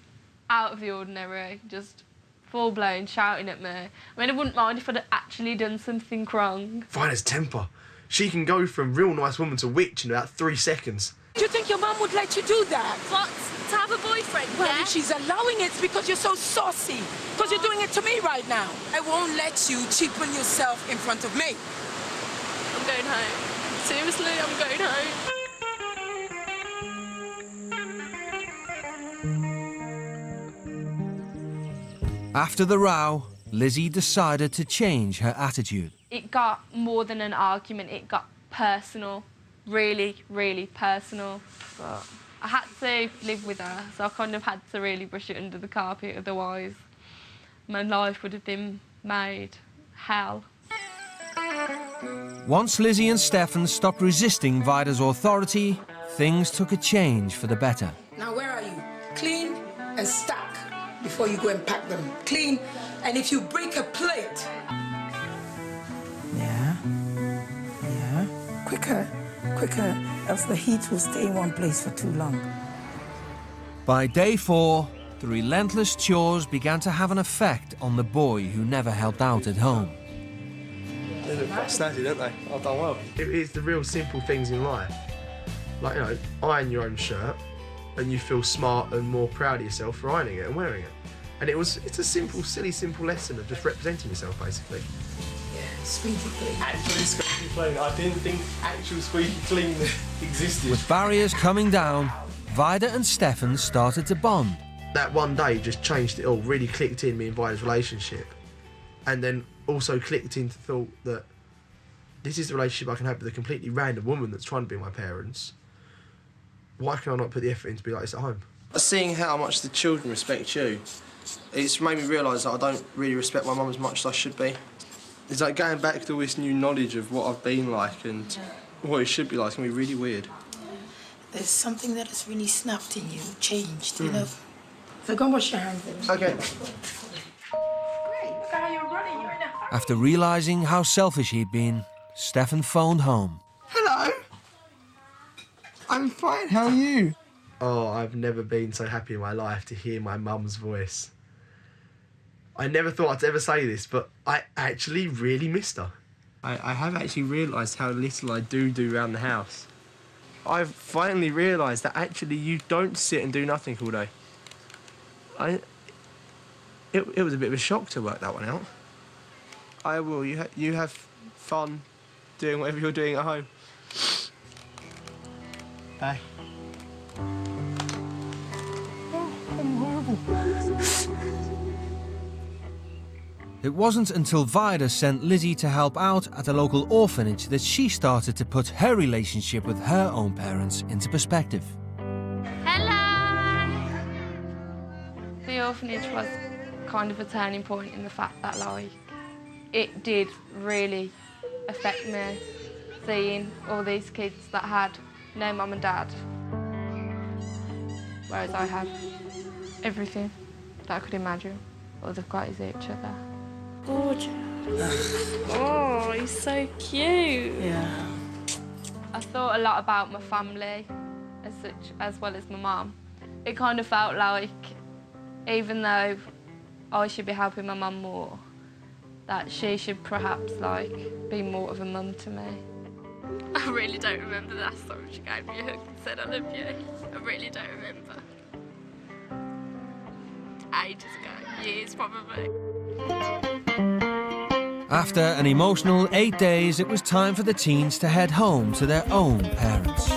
out of the ordinary, just full-blown shouting at me. I mean, I wouldn't mind if I'd actually done something wrong. Vida's temper. She can go from real nice woman to witch in about 3 seconds. Do you think your mum would let you do that? What? To have a boyfriend, Well, yeah? if she's allowing it, it's because you're so saucy. Because you're doing it to me right now. I won't let you cheapen yourself in front of me. I'm going home. Seriously, I'm going home. After the row, Lizzie decided to change her attitude. It got more than an argument, it got personal. Really, really personal. But I had to live with her, so I kind of had to really brush it under the carpet, otherwise my life would have been made hell. Once Lizzie and Stefan stopped resisting Vida's authority, things took a change for the better. Now, where are you? Clean and stack before you go and pack them. Clean, and if you break a plate... Yeah. Quicker, else the heat will stay in one place for too long. By day 4, the relentless chores began to have an effect on the boy who never helped out at home. They look quite snazzy, don't they? I've done well. It's the real simple things in life. Like, you know, iron your own shirt and you feel smart and more proud of yourself for ironing it and wearing it. And it's a simple, silly, simple lesson of just representing yourself, basically. Yeah, squeaky clean. Actually squeaky clean. I didn't think actual squeaky clean existed. With barriers coming down, Vida and Stefan started to bond. That one day just changed it all, really clicked in me and Vida's relationship. And then also clicked into the thought that this is the relationship I can have with a completely random woman that's trying to be my parents. Why can I not put the effort in to be like this at home? Seeing how much the children respect you, it's made me realise that I don't really respect my mum as much as I should be. It's like going back to all this new knowledge of what I've been like and what it should be like. It's going to be really weird. There's something that has really snapped in you, changed, you know. So go and wash your hands then. Okay. Great, look how you're running. You're in a hurry. After realising how selfish he'd been, Stefan phoned home. Hello. I'm fine, how are you? Oh, I've never been so happy in my life to hear my mum's voice. I never thought I'd ever say this, but I actually really missed her. I have actually realised how little I do around the house. I've finally realised that actually you don't sit and do nothing all day. It was a bit of a shock to work that one out. I will. You have fun doing whatever you're doing at home. Bye. Oh, I'm horrible. It wasn't until Vida sent Lizzie to help out at a local orphanage that she started to put her relationship with her own parents into perspective. Hello! The orphanage was kind of a turning point in the fact that, like, it did really affect me, seeing all these kids that had no mum and dad, whereas I had everything that I could imagine. All they've got is each other. Gorgeous. Oh, he's so cute. Yeah. I thought a lot about my family, as well as my mum. It kind of felt like, even though I should be helping my mum more, that she should perhaps, like, be more of a mum to me. I really don't remember the last time she gave me a hug and said I love you. I really don't remember. Ages ago, years probably. After an emotional 8 days, it was time for the teens to head home to their own parents.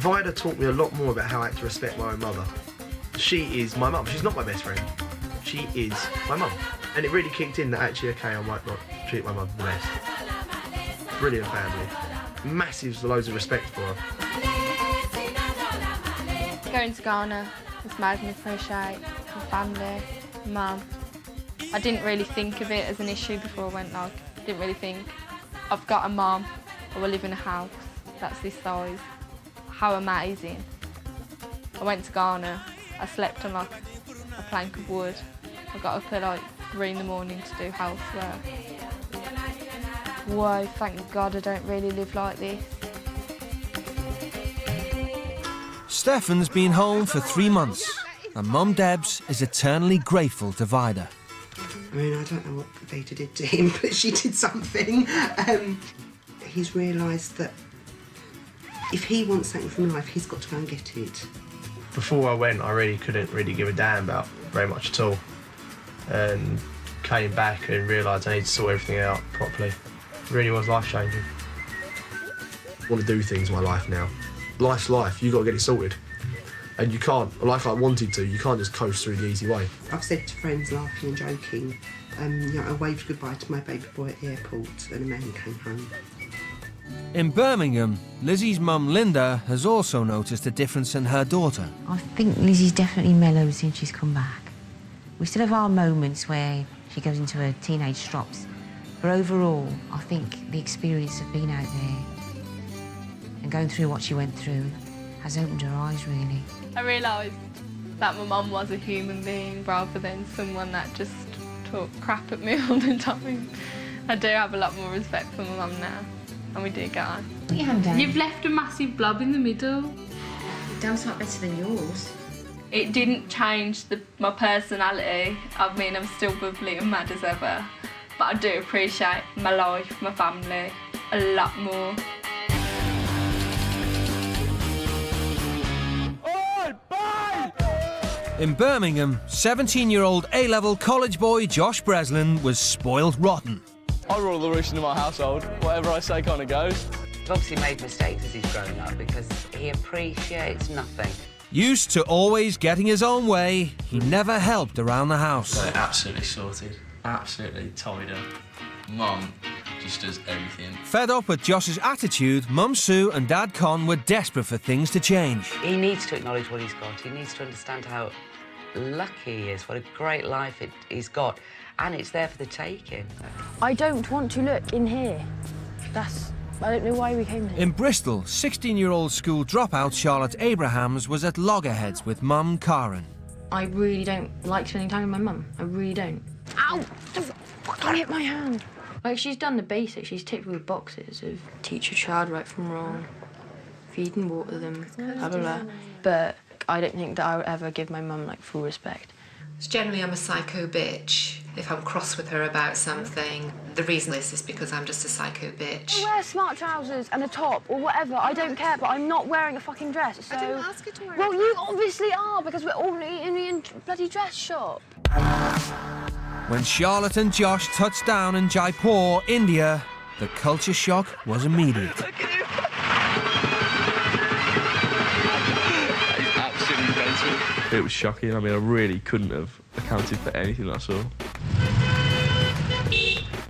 Vida taught me a lot more about how I had to respect my own mother. She is my mum. She's not my best friend. She is my mum. And it really kicked in that actually, okay, I might not treat my mum the best. Brilliant family. Massive loads of respect for her. Going to Ghana has made me appreciate my family, mum. I didn't really think of it as an issue before I went, like, didn't really think, I've got a mum, I will live in a house that's this size. How amazing. I went to Ghana, I slept on like a plank of wood. I got up at like 3 in the morning to do housework. Whoa, thank God I don't really live like this. Stefan's been home for 3 months, and Mum Debs is eternally grateful to Vida. I mean, I don't know what Vida did to him, but she did something. He's realised that if he wants something from life, he's got to go and get it. Before I went, I really couldn't give a damn about very much at all. And came back and realised I need to sort everything out properly. It really was life-changing. I want to do things in my life now. Life's life, you've got to get it sorted. And you can't, like I wanted to, you can't just coast through the easy way. I've said to friends, laughing and joking, you know, I waved goodbye to my baby boy at the airport and a man came home. In Birmingham, Lizzie's mum Linda has also noticed a difference in her daughter. I think Lizzie's definitely mellowed since she's come back. We still have our moments where she goes into her teenage strops, but overall, I think the experience of being out there and going through what she went through has opened her eyes, really. I realised that my mum was a human being rather than someone that just talked crap at me all the time. I do have a lot more respect for my mum now, and we do get on. Put your hand down. You've left a massive blob in the middle. Dam's not better than yours. It didn't change my personality. I mean, I'm still bubbly and mad as ever, but I do appreciate my life, my family, a lot more. In Birmingham, 17-year-old A-level college boy Josh Breslin was spoiled rotten. I rule the roost in my household. Whatever I say kind of goes. He's obviously made mistakes as he's grown up because he appreciates nothing. Used to always getting his own way, he never helped around the house. They're absolutely sorted, absolutely tied up. Mum just does everything. Fed up with Josh's attitude, Mum Sue and Dad Con were desperate for things to change. He needs to acknowledge what he's got. He needs to understand how lucky he is, what a great life he's got, and it's there for the taking. I don't want to look in here. I don't know why we came here. In Bristol, 16-year-old school dropout Charlotte Abrahams was at loggerheads with Mum Karen. I really don't like spending time with my mum. I really don't. Ow! Don't hit my hand. Like, she's done the basics. She's ticked all the boxes of teach your child right from wrong, feed and water them, blah, blah, blah. But I don't think that I would ever give my mum, like, full respect. Generally, I'm a psycho bitch. If I'm cross with her about something, the reason is because I'm just a psycho bitch. I wear smart trousers and a top or whatever, I don't care, but I'm not wearing a fucking dress, so... I didn't ask you to wear Well, you obviously are, because we're all in the bloody dress shop. When Charlotte and Josh touched down in Jaipur, India, the culture shock was immediate. It was shocking. I mean, I really couldn't have accounted for anything I saw.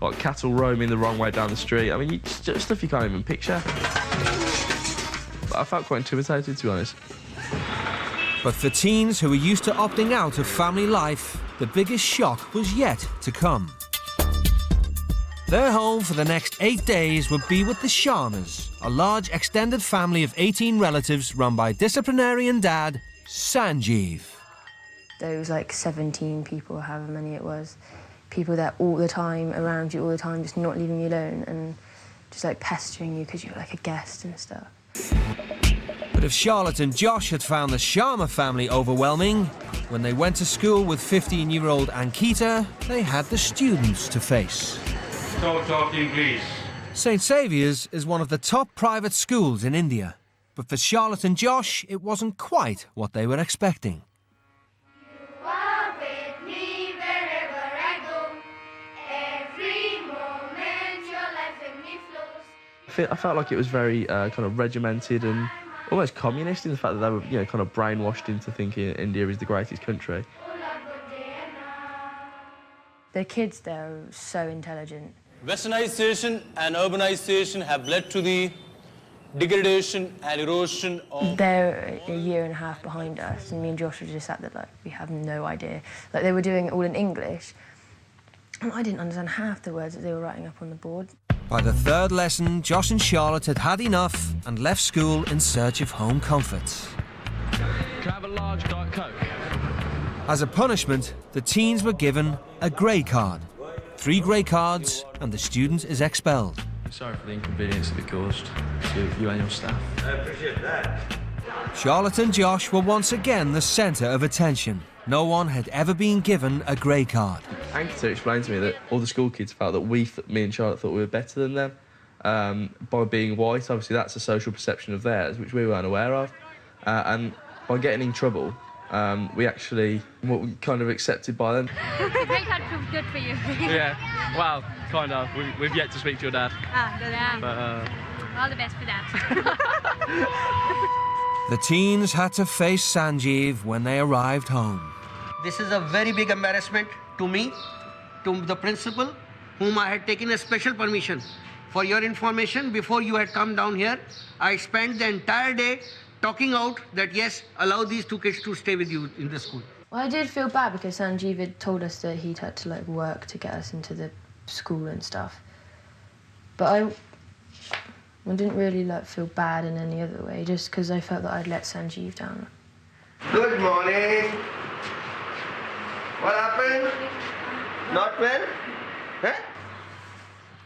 Like cattle roaming the wrong way down the street. I mean, just stuff you can't even picture. But I felt quite intimidated, to be honest. But for teens who were used to opting out of family life, the biggest shock was yet to come. Their home for the next 8 days would be with the Sharmas, a large extended family of 18 relatives run by disciplinarian dad, Sanjeev. Those, like, 17 people, however many it was, people that all the time, around you all the time, just not leaving you alone and just, like, pestering you because you're, like, a guest and stuff. But if Charlotte and Josh had found the Sharma family overwhelming, when they went to school with 15-year-old Ankita, they had the students to face. Stop talking, please. St. Saviour's is one of the top private schools in India. But for Charlotte and Josh, it wasn't quite what they were expecting. I felt like it was very kind of regimented and almost communist in the fact that they were, you know, kind of brainwashed into thinking India is the greatest country. The kids there are so intelligent. Westernization and urbanization have led to the degradation and erosion of... They're a year and a half behind us, and me and Josh were just sat there like, we have no idea. Like, they were doing it all in English, and I didn't understand half the words that they were writing up on the board. By the third lesson, Josh and Charlotte had had enough and left school in search of home comforts. Can I have a large Diet Coke? As a punishment, the teens were given a grey card. 3 grey cards, and the student is expelled. Sorry for the inconvenience that it caused to you and your staff. I appreciate that. Charlotte and Josh were once again the centre of attention. No one had ever been given a grey card. Ankita explained to me that all the school kids felt that me and Charlotte thought we were better than them by being white. Obviously, that's a social perception of theirs, which we weren't aware of. And by getting in trouble, we actually were kind of accepted by them. The grey card proved good for you. Yeah, well, kind of. We've yet to speak to your dad. Yeah. But, all the best for that. The teens had to face Sanjeev when they arrived home. This is a very big embarrassment to me, to the principal, whom I had taken a special permission. For your information, before you had come down here, I spent the entire day talking out that, yes, allow these 2 kids to stay with you in the school. Well, I did feel bad because Sanjeev had told us that he'd had to like work to get us into the school and stuff. But I didn't really like feel bad in any other way, just because I felt that I'd let Sanjeev down. Good morning. What happened? Not well? Huh?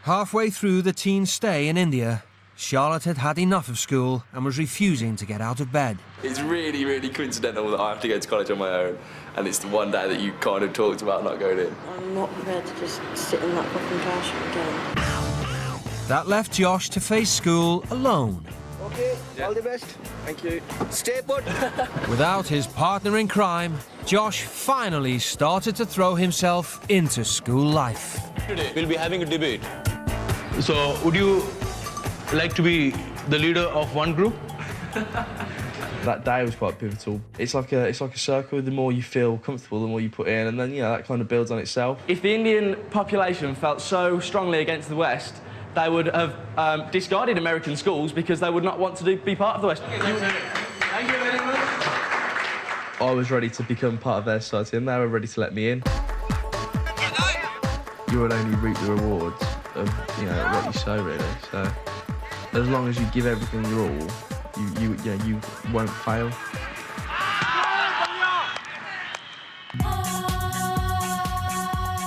Halfway through the teen's stay in India, Charlotte had had enough of school and was refusing to get out of bed. It's really, really coincidental that I have to go to college on my own, and it's the one day that you kind of talked about not going in. I'm not prepared to just sit in that fucking classroom again. That left Josh to face school alone. Okay, all the best. Thank you. Stay put. Without his partner in crime, Josh finally started to throw himself into school life. Today, we'll be having a debate. So, would you like to be the leader of one group? That day was quite pivotal. It's like a circle. The more you feel comfortable, the more you put in, and then, you know, that kind of builds on itself. If the Indian population felt so strongly against the West, they would have discarded American schools because they would not want to be part of the West. Thank you very much. I was ready to become part of their society, and they were ready to let me in. You will only reap the rewards of, you know, what you sow, really. So, as long as you give everything your all, you won't fail.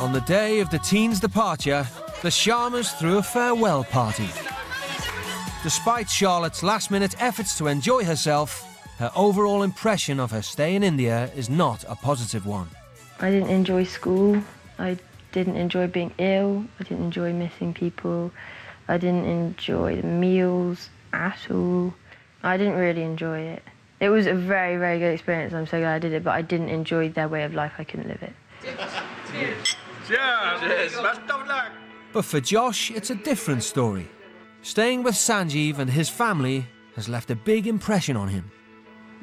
On the day of the teens' departure, the Sharmas threw a farewell party. Despite Charlotte's last-minute efforts to enjoy herself, her overall impression of her stay in India is not a positive one. I didn't enjoy school. I didn't enjoy being ill. I didn't enjoy missing people. I didn't enjoy the meals at all. I didn't really enjoy it. It was a very, very good experience. I'm so glad I did it, but I didn't enjoy their way of life. I couldn't live it. Cheers. Cheers. Best of luck. But for Josh, it's a different story. Staying with Sanjeev and his family has left a big impression on him.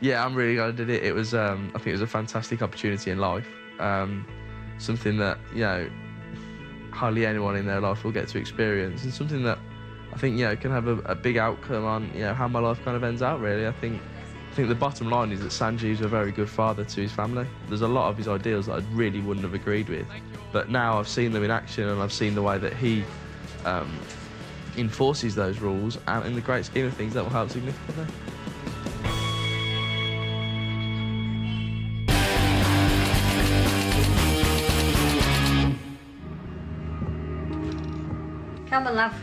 Yeah, I'm really glad I did it. It was, I think it was a fantastic opportunity in life. Something that, you know, hardly anyone in their life will get to experience, and something that I think, you know, can have a big outcome on, you know, how my life kind of ends out, really. I think the bottom line is that Sanjeev's a very good father to his family. There's a lot of his ideals that I really wouldn't have agreed with, but now I've seen them in action, and I've seen the way that he enforces those rules, and in the great scheme of things, that will help significantly. Come on, love.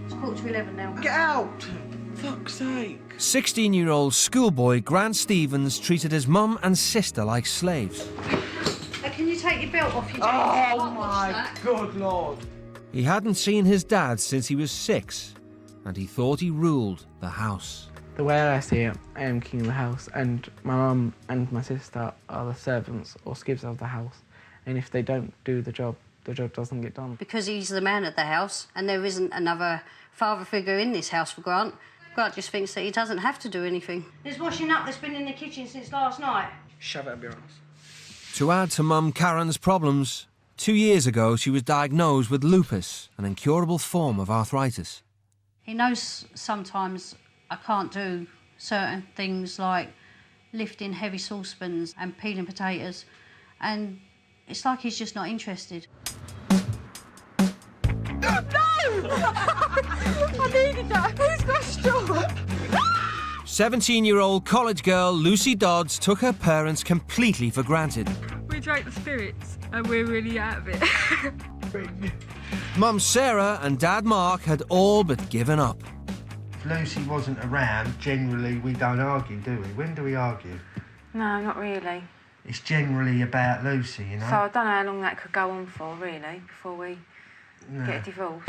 It's 11:15 now. Get out! Fuck's sake. 16-year-old schoolboy Grant Stevens treated his mum and sister like slaves. Can you take your belt off your Oh my good lord. He hadn't seen his dad since he was 6, and he thought he ruled the house. The way I see it, I am king of the house, and my mum and my sister are the servants or skivs of the house. And if they don't do the job doesn't get done. Because he's the man of the house, and there isn't another father figure in this house for Grant. Grant just thinks that he doesn't have to do anything. There's washing up that's been in the kitchen since last night. Shove it up your ass. To add to Mum Karen's problems, 2 years ago she was diagnosed with lupus, an incurable form of arthritis. He knows sometimes I can't do certain things like lifting heavy saucepans and peeling potatoes, and it's like he's just not interested. No! I needed that. Who's got a straw? 17-year-old college girl Lucy Dodds took her parents completely for granted. We drank the spirits and we're really out of it. Mum Sarah and Dad Mark had all but given up. If Lucy wasn't around, generally we don't argue, do we? When do we argue? No, not really. It's generally about Lucy, you know? So I don't know how long that could go on for, really, before we get a divorce.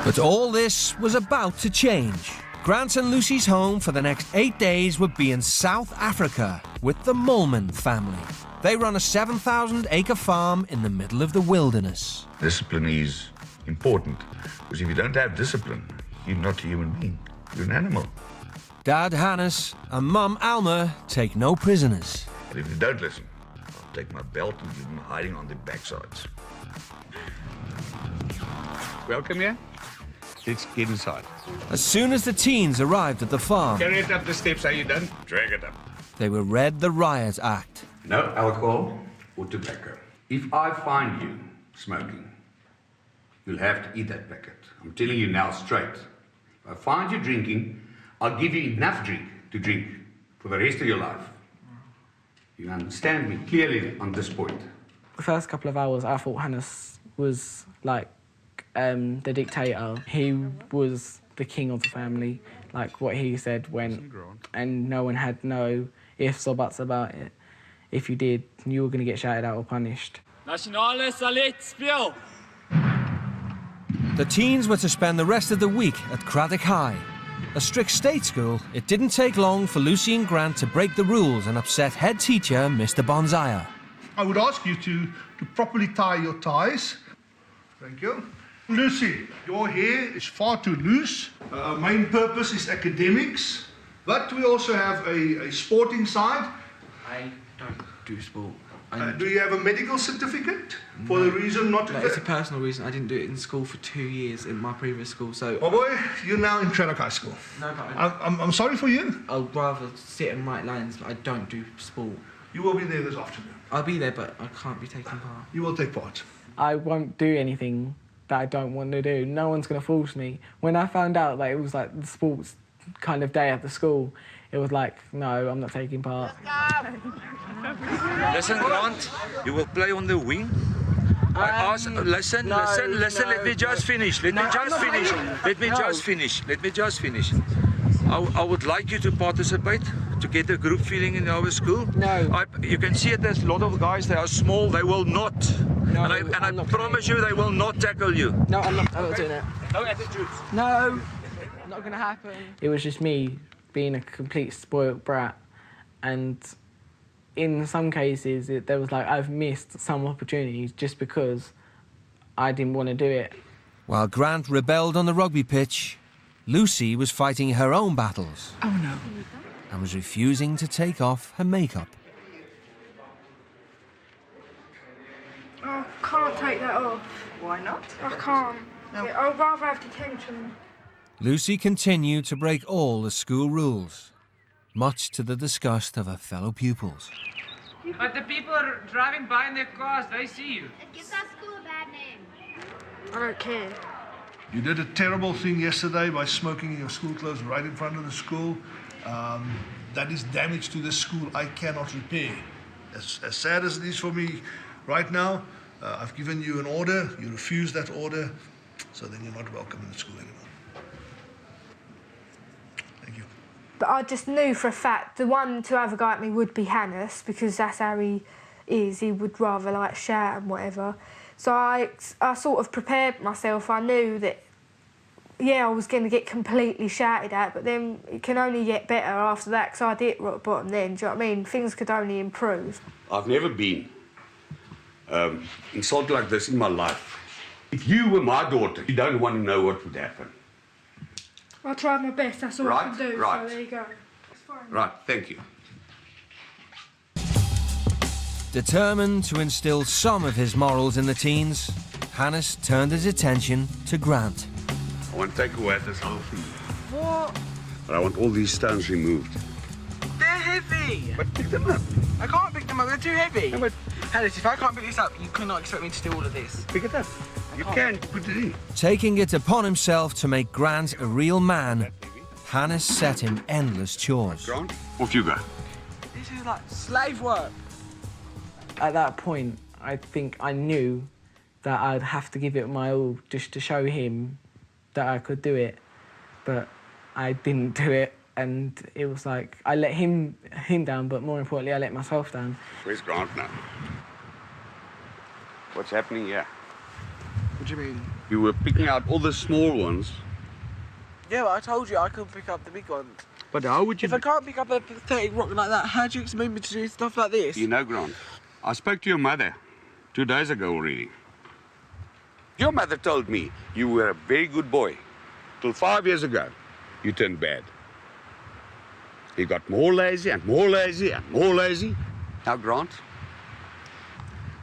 But all this was about to change. Grant and Lucy's home for the next 8 days would be in South Africa with the Mulman family. They run a 7,000-acre farm in the middle of the wilderness. Discipline is important, because if you don't have discipline, you're not a human being, you're an animal. Dad Hannes and Mum Alma take no prisoners. And if you don't listen, I'll take my belt and give them hiding on their backsides. Welcome here. Let's get inside. As soon as the teens arrived at the farm, Carry it up the steps, are you done? Drag it up. they were read the Riot Act. No alcohol or tobacco. If I find you smoking, you'll have to eat that packet. I'm telling you now straight. If I find you drinking, I'll give you enough drink to drink for the rest of your life. You understand me clearly on this point. The first couple of hours, I thought Hannes was like the dictator. He was the king of the family. Like what he said went, and no one had no ifs or buts about it. If you did, you were going to get shouted out or punished. Nationale Salit Spiel! The teens were to spend the rest of the week at Craddock High. A strict state school, it didn't take long for Lucy and Grant to break the rules and upset head teacher Mr. Bonzaya. I would ask you to properly tie your ties. Thank you. Lucy, your hair is far too loose. Our main purpose is academics, but we also have a sporting side. I don't do sport. Do you have a medical certificate for the reason not to... No, it's a personal reason. I didn't do it in school for 2 years in my previous school, so... Oh boy, you're now in Craddock High School. No, but I'm sorry for you. I'd rather sit and write lines, but I don't do sport. You will be there this afternoon. I'll be there, but I can't be taking part. You will take part. I won't do anything that I don't want to do. No one's going to force me. When I found out that it was like the sports kind of day at the school, it was like, no, I'm not taking part. Listen, Grant, you will play on the wing. Listen, let me just finish. Let me just finish. I would like you to participate, to get a group feeling in our school. No. You can see it, there's a lot of guys, they are small, they will not. No, and I promise you, they will not tackle you. No, I'm not doing it. No attitudes. No, not going to happen. It was just me being a complete spoiled brat, and in some cases there was like I've missed some opportunities just because I didn't want to do it. While Grant rebelled on the rugby pitch, Lucy was fighting her own battles. Oh no. And was refusing to take off her makeup. I can't take that off. Why not? I can't. I'd rather have detention. Lucy continued to break all the school rules, much to the disgust of her fellow pupils. But the people are driving by in their cars, they see you. It gives our school a bad name. I don't care. You did a terrible thing yesterday by smoking in your school clothes right in front of the school. That is damage to the school I cannot repair. As sad as it is for me right now, I've given you an order, you refuse that order, so then you're not welcome in the school anymore. Thank you. But I just knew for a fact the one to have a go at me would be Hannes, because that's how he is. He would rather like shout and whatever. So I sort of prepared myself. I knew that, yeah, I was going to get completely shouted at, but then it can only get better after that, because I did rock bottom then, do you know what I mean? Things could only improve. I've never been insulted like this in my life. If you were my daughter, you don't want to know what would happen. I tried my best, that's all I Right, can do, right. so there you go. It's fine. Right, thank you. Determined to instill some of his morals in the teens, Hannes turned his attention to Grant. I want to take away this whole thing. What? But I want all these stones removed. They're heavy. But pick them up. I can't pick them up, they're too heavy. No, but Hannes, if I can't pick this up, you cannot expect me to do all of this. pick it up. You can put it in. Taking it upon himself to make Grant a real man, Hannes set him endless chores. Grant, off you go. This is like slave work. At that point, I think I knew that I'd have to give it my all just to show him that I could do it. But I didn't do it, and it was like I let him down, but more importantly, I let myself down. Where's Grant now? What's happening here? What do you mean? You were picking out all the small ones. Yeah, but I told you I couldn't pick up the big ones. But how would you... If I can't pick up a pathetic rock like that, how do you expect me to do stuff like this? You know, Grant, I spoke to your mother 2 days ago already. Your mother told me you were a very good boy. Till 5 years ago, you turned bad. You got more lazy and more lazy and more lazy. Now, Grant,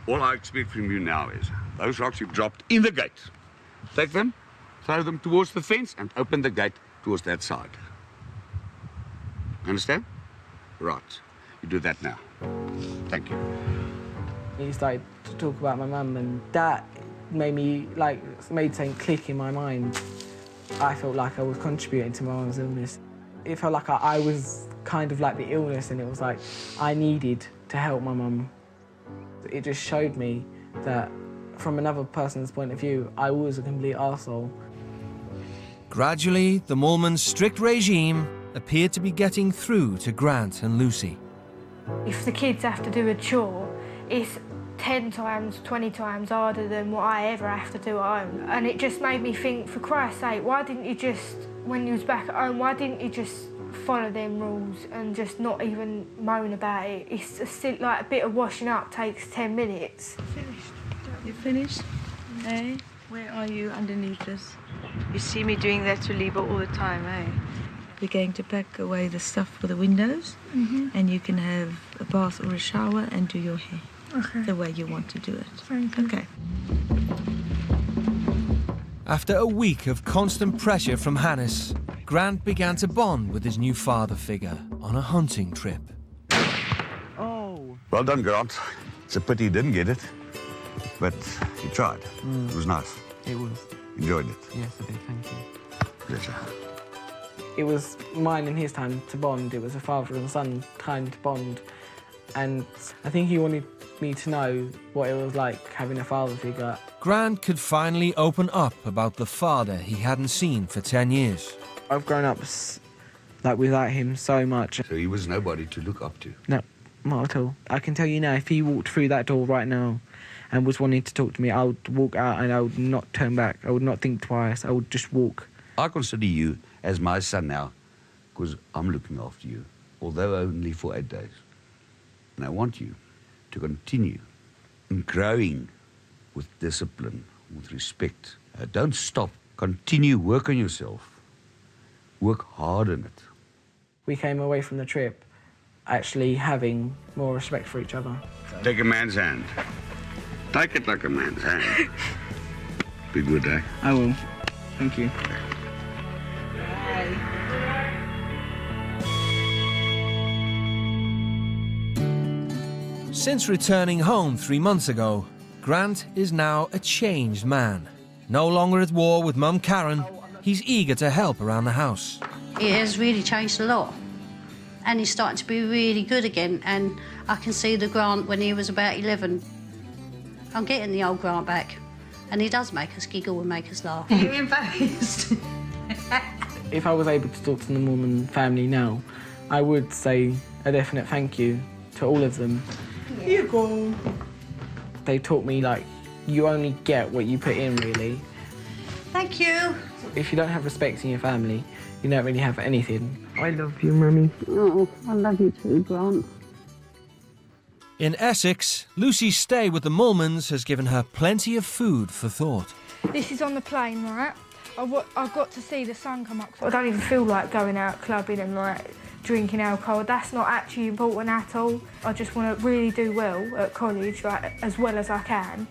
all I expect from you now is those rocks you've dropped in the gate. Take them, throw them towards the fence and open the gate towards that side. Understand? Right. You do that now. Thank you. He started to talk about my mum, and that made something click in my mind. I felt like I was contributing to my mum's illness. It felt like I was kind of like the illness, and it was like I needed to help my mum. It just showed me that from another person's point of view, I was a complete arsehole. Gradually, the Moorman's strict regime appeared to be getting through to Grant and Lucy. If the kids have to do a chore, it's 10 times, 20 times harder than what I ever have to do at home. And it just made me think, for Christ's sake, why didn't you just, when you was back at home, why didn't you just follow them rules and just not even moan about it? It's still like a bit of washing up takes 10 minutes. Finished. You finished? Eh? Where are you underneath this? You see me doing that to Liebe all the time, eh? We're going to pack away the stuff for the windows, and you can have a bath or a shower and do your hair the way you want to do it. Thank you. Okay. After a week of constant pressure from Hannes, Grant began to bond with his new father figure on a hunting trip. Oh. Well done, Grant. It's a pity he didn't get it, but he tried. It was nice. It was. Enjoyed it. Yes, I did, thank you. Pleasure. It was mine and his time to bond. It was a father and son time to bond. And I think he wanted me to know what it was like having a father figure. Grant could finally open up about the father he hadn't seen for 10 years. I've grown up without him so much. So he was nobody to look up to? No, not at all. I can tell you now, if he walked through that door right now and was wanting to talk to me, I would walk out and I would not turn back. I would not think twice. I would just walk. I consider you as my son now because I'm looking after you, although only for 8 days. And I want you to continue in growing with discipline, with respect. Don't stop. Continue, work on yourself. Work hard on it. We came away from the trip actually having more respect for each other. Take a man's hand. Take it like a man's hand. Be good, eh? I will. Thank you. Since returning home 3 months ago, Grant is now a changed man. No longer at war with Mum Karen, he's eager to help around the house. It has really changed a lot. And he's starting to be really good again. And I can see the Grant when he was about 11. I'm getting the old Grant back. And he does make us giggle and make us laugh. Are you embarrassed? If I was able to talk to the Moorman family now, I would say a definite thank you to all of them. Here you go. They taught me, like, you only get what you put in, really. Thank you. If you don't have respect in your family, you don't really have anything. I love you, Mummy. Oh, I love you too, Grant. In Essex, Lucy's stay with the Moormans has given her plenty of food for thought. This is on the plane, right? I got to see the sun come up. I don't even feel like going out clubbing and like drinking alcohol. That's not actually important at all. I just want to really do well at college, like as well as I can.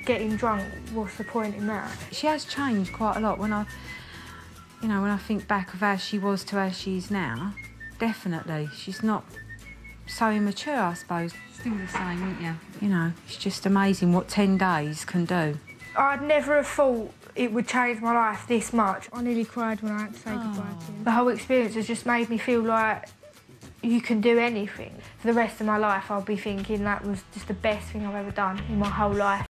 Getting drunk, what's the point in that? She has changed quite a lot when I think back of how she was to how she is now. Definitely, she's not so immature, I suppose. Still the same, isn't you? You know, it's just amazing what 10 days can do. I'd never have thought it would change my life this much. I nearly cried when I had to say goodbye to him. The whole experience has just made me feel like you can do anything. For the rest of my life, I'll be thinking that was just the best thing I've ever done in my whole life.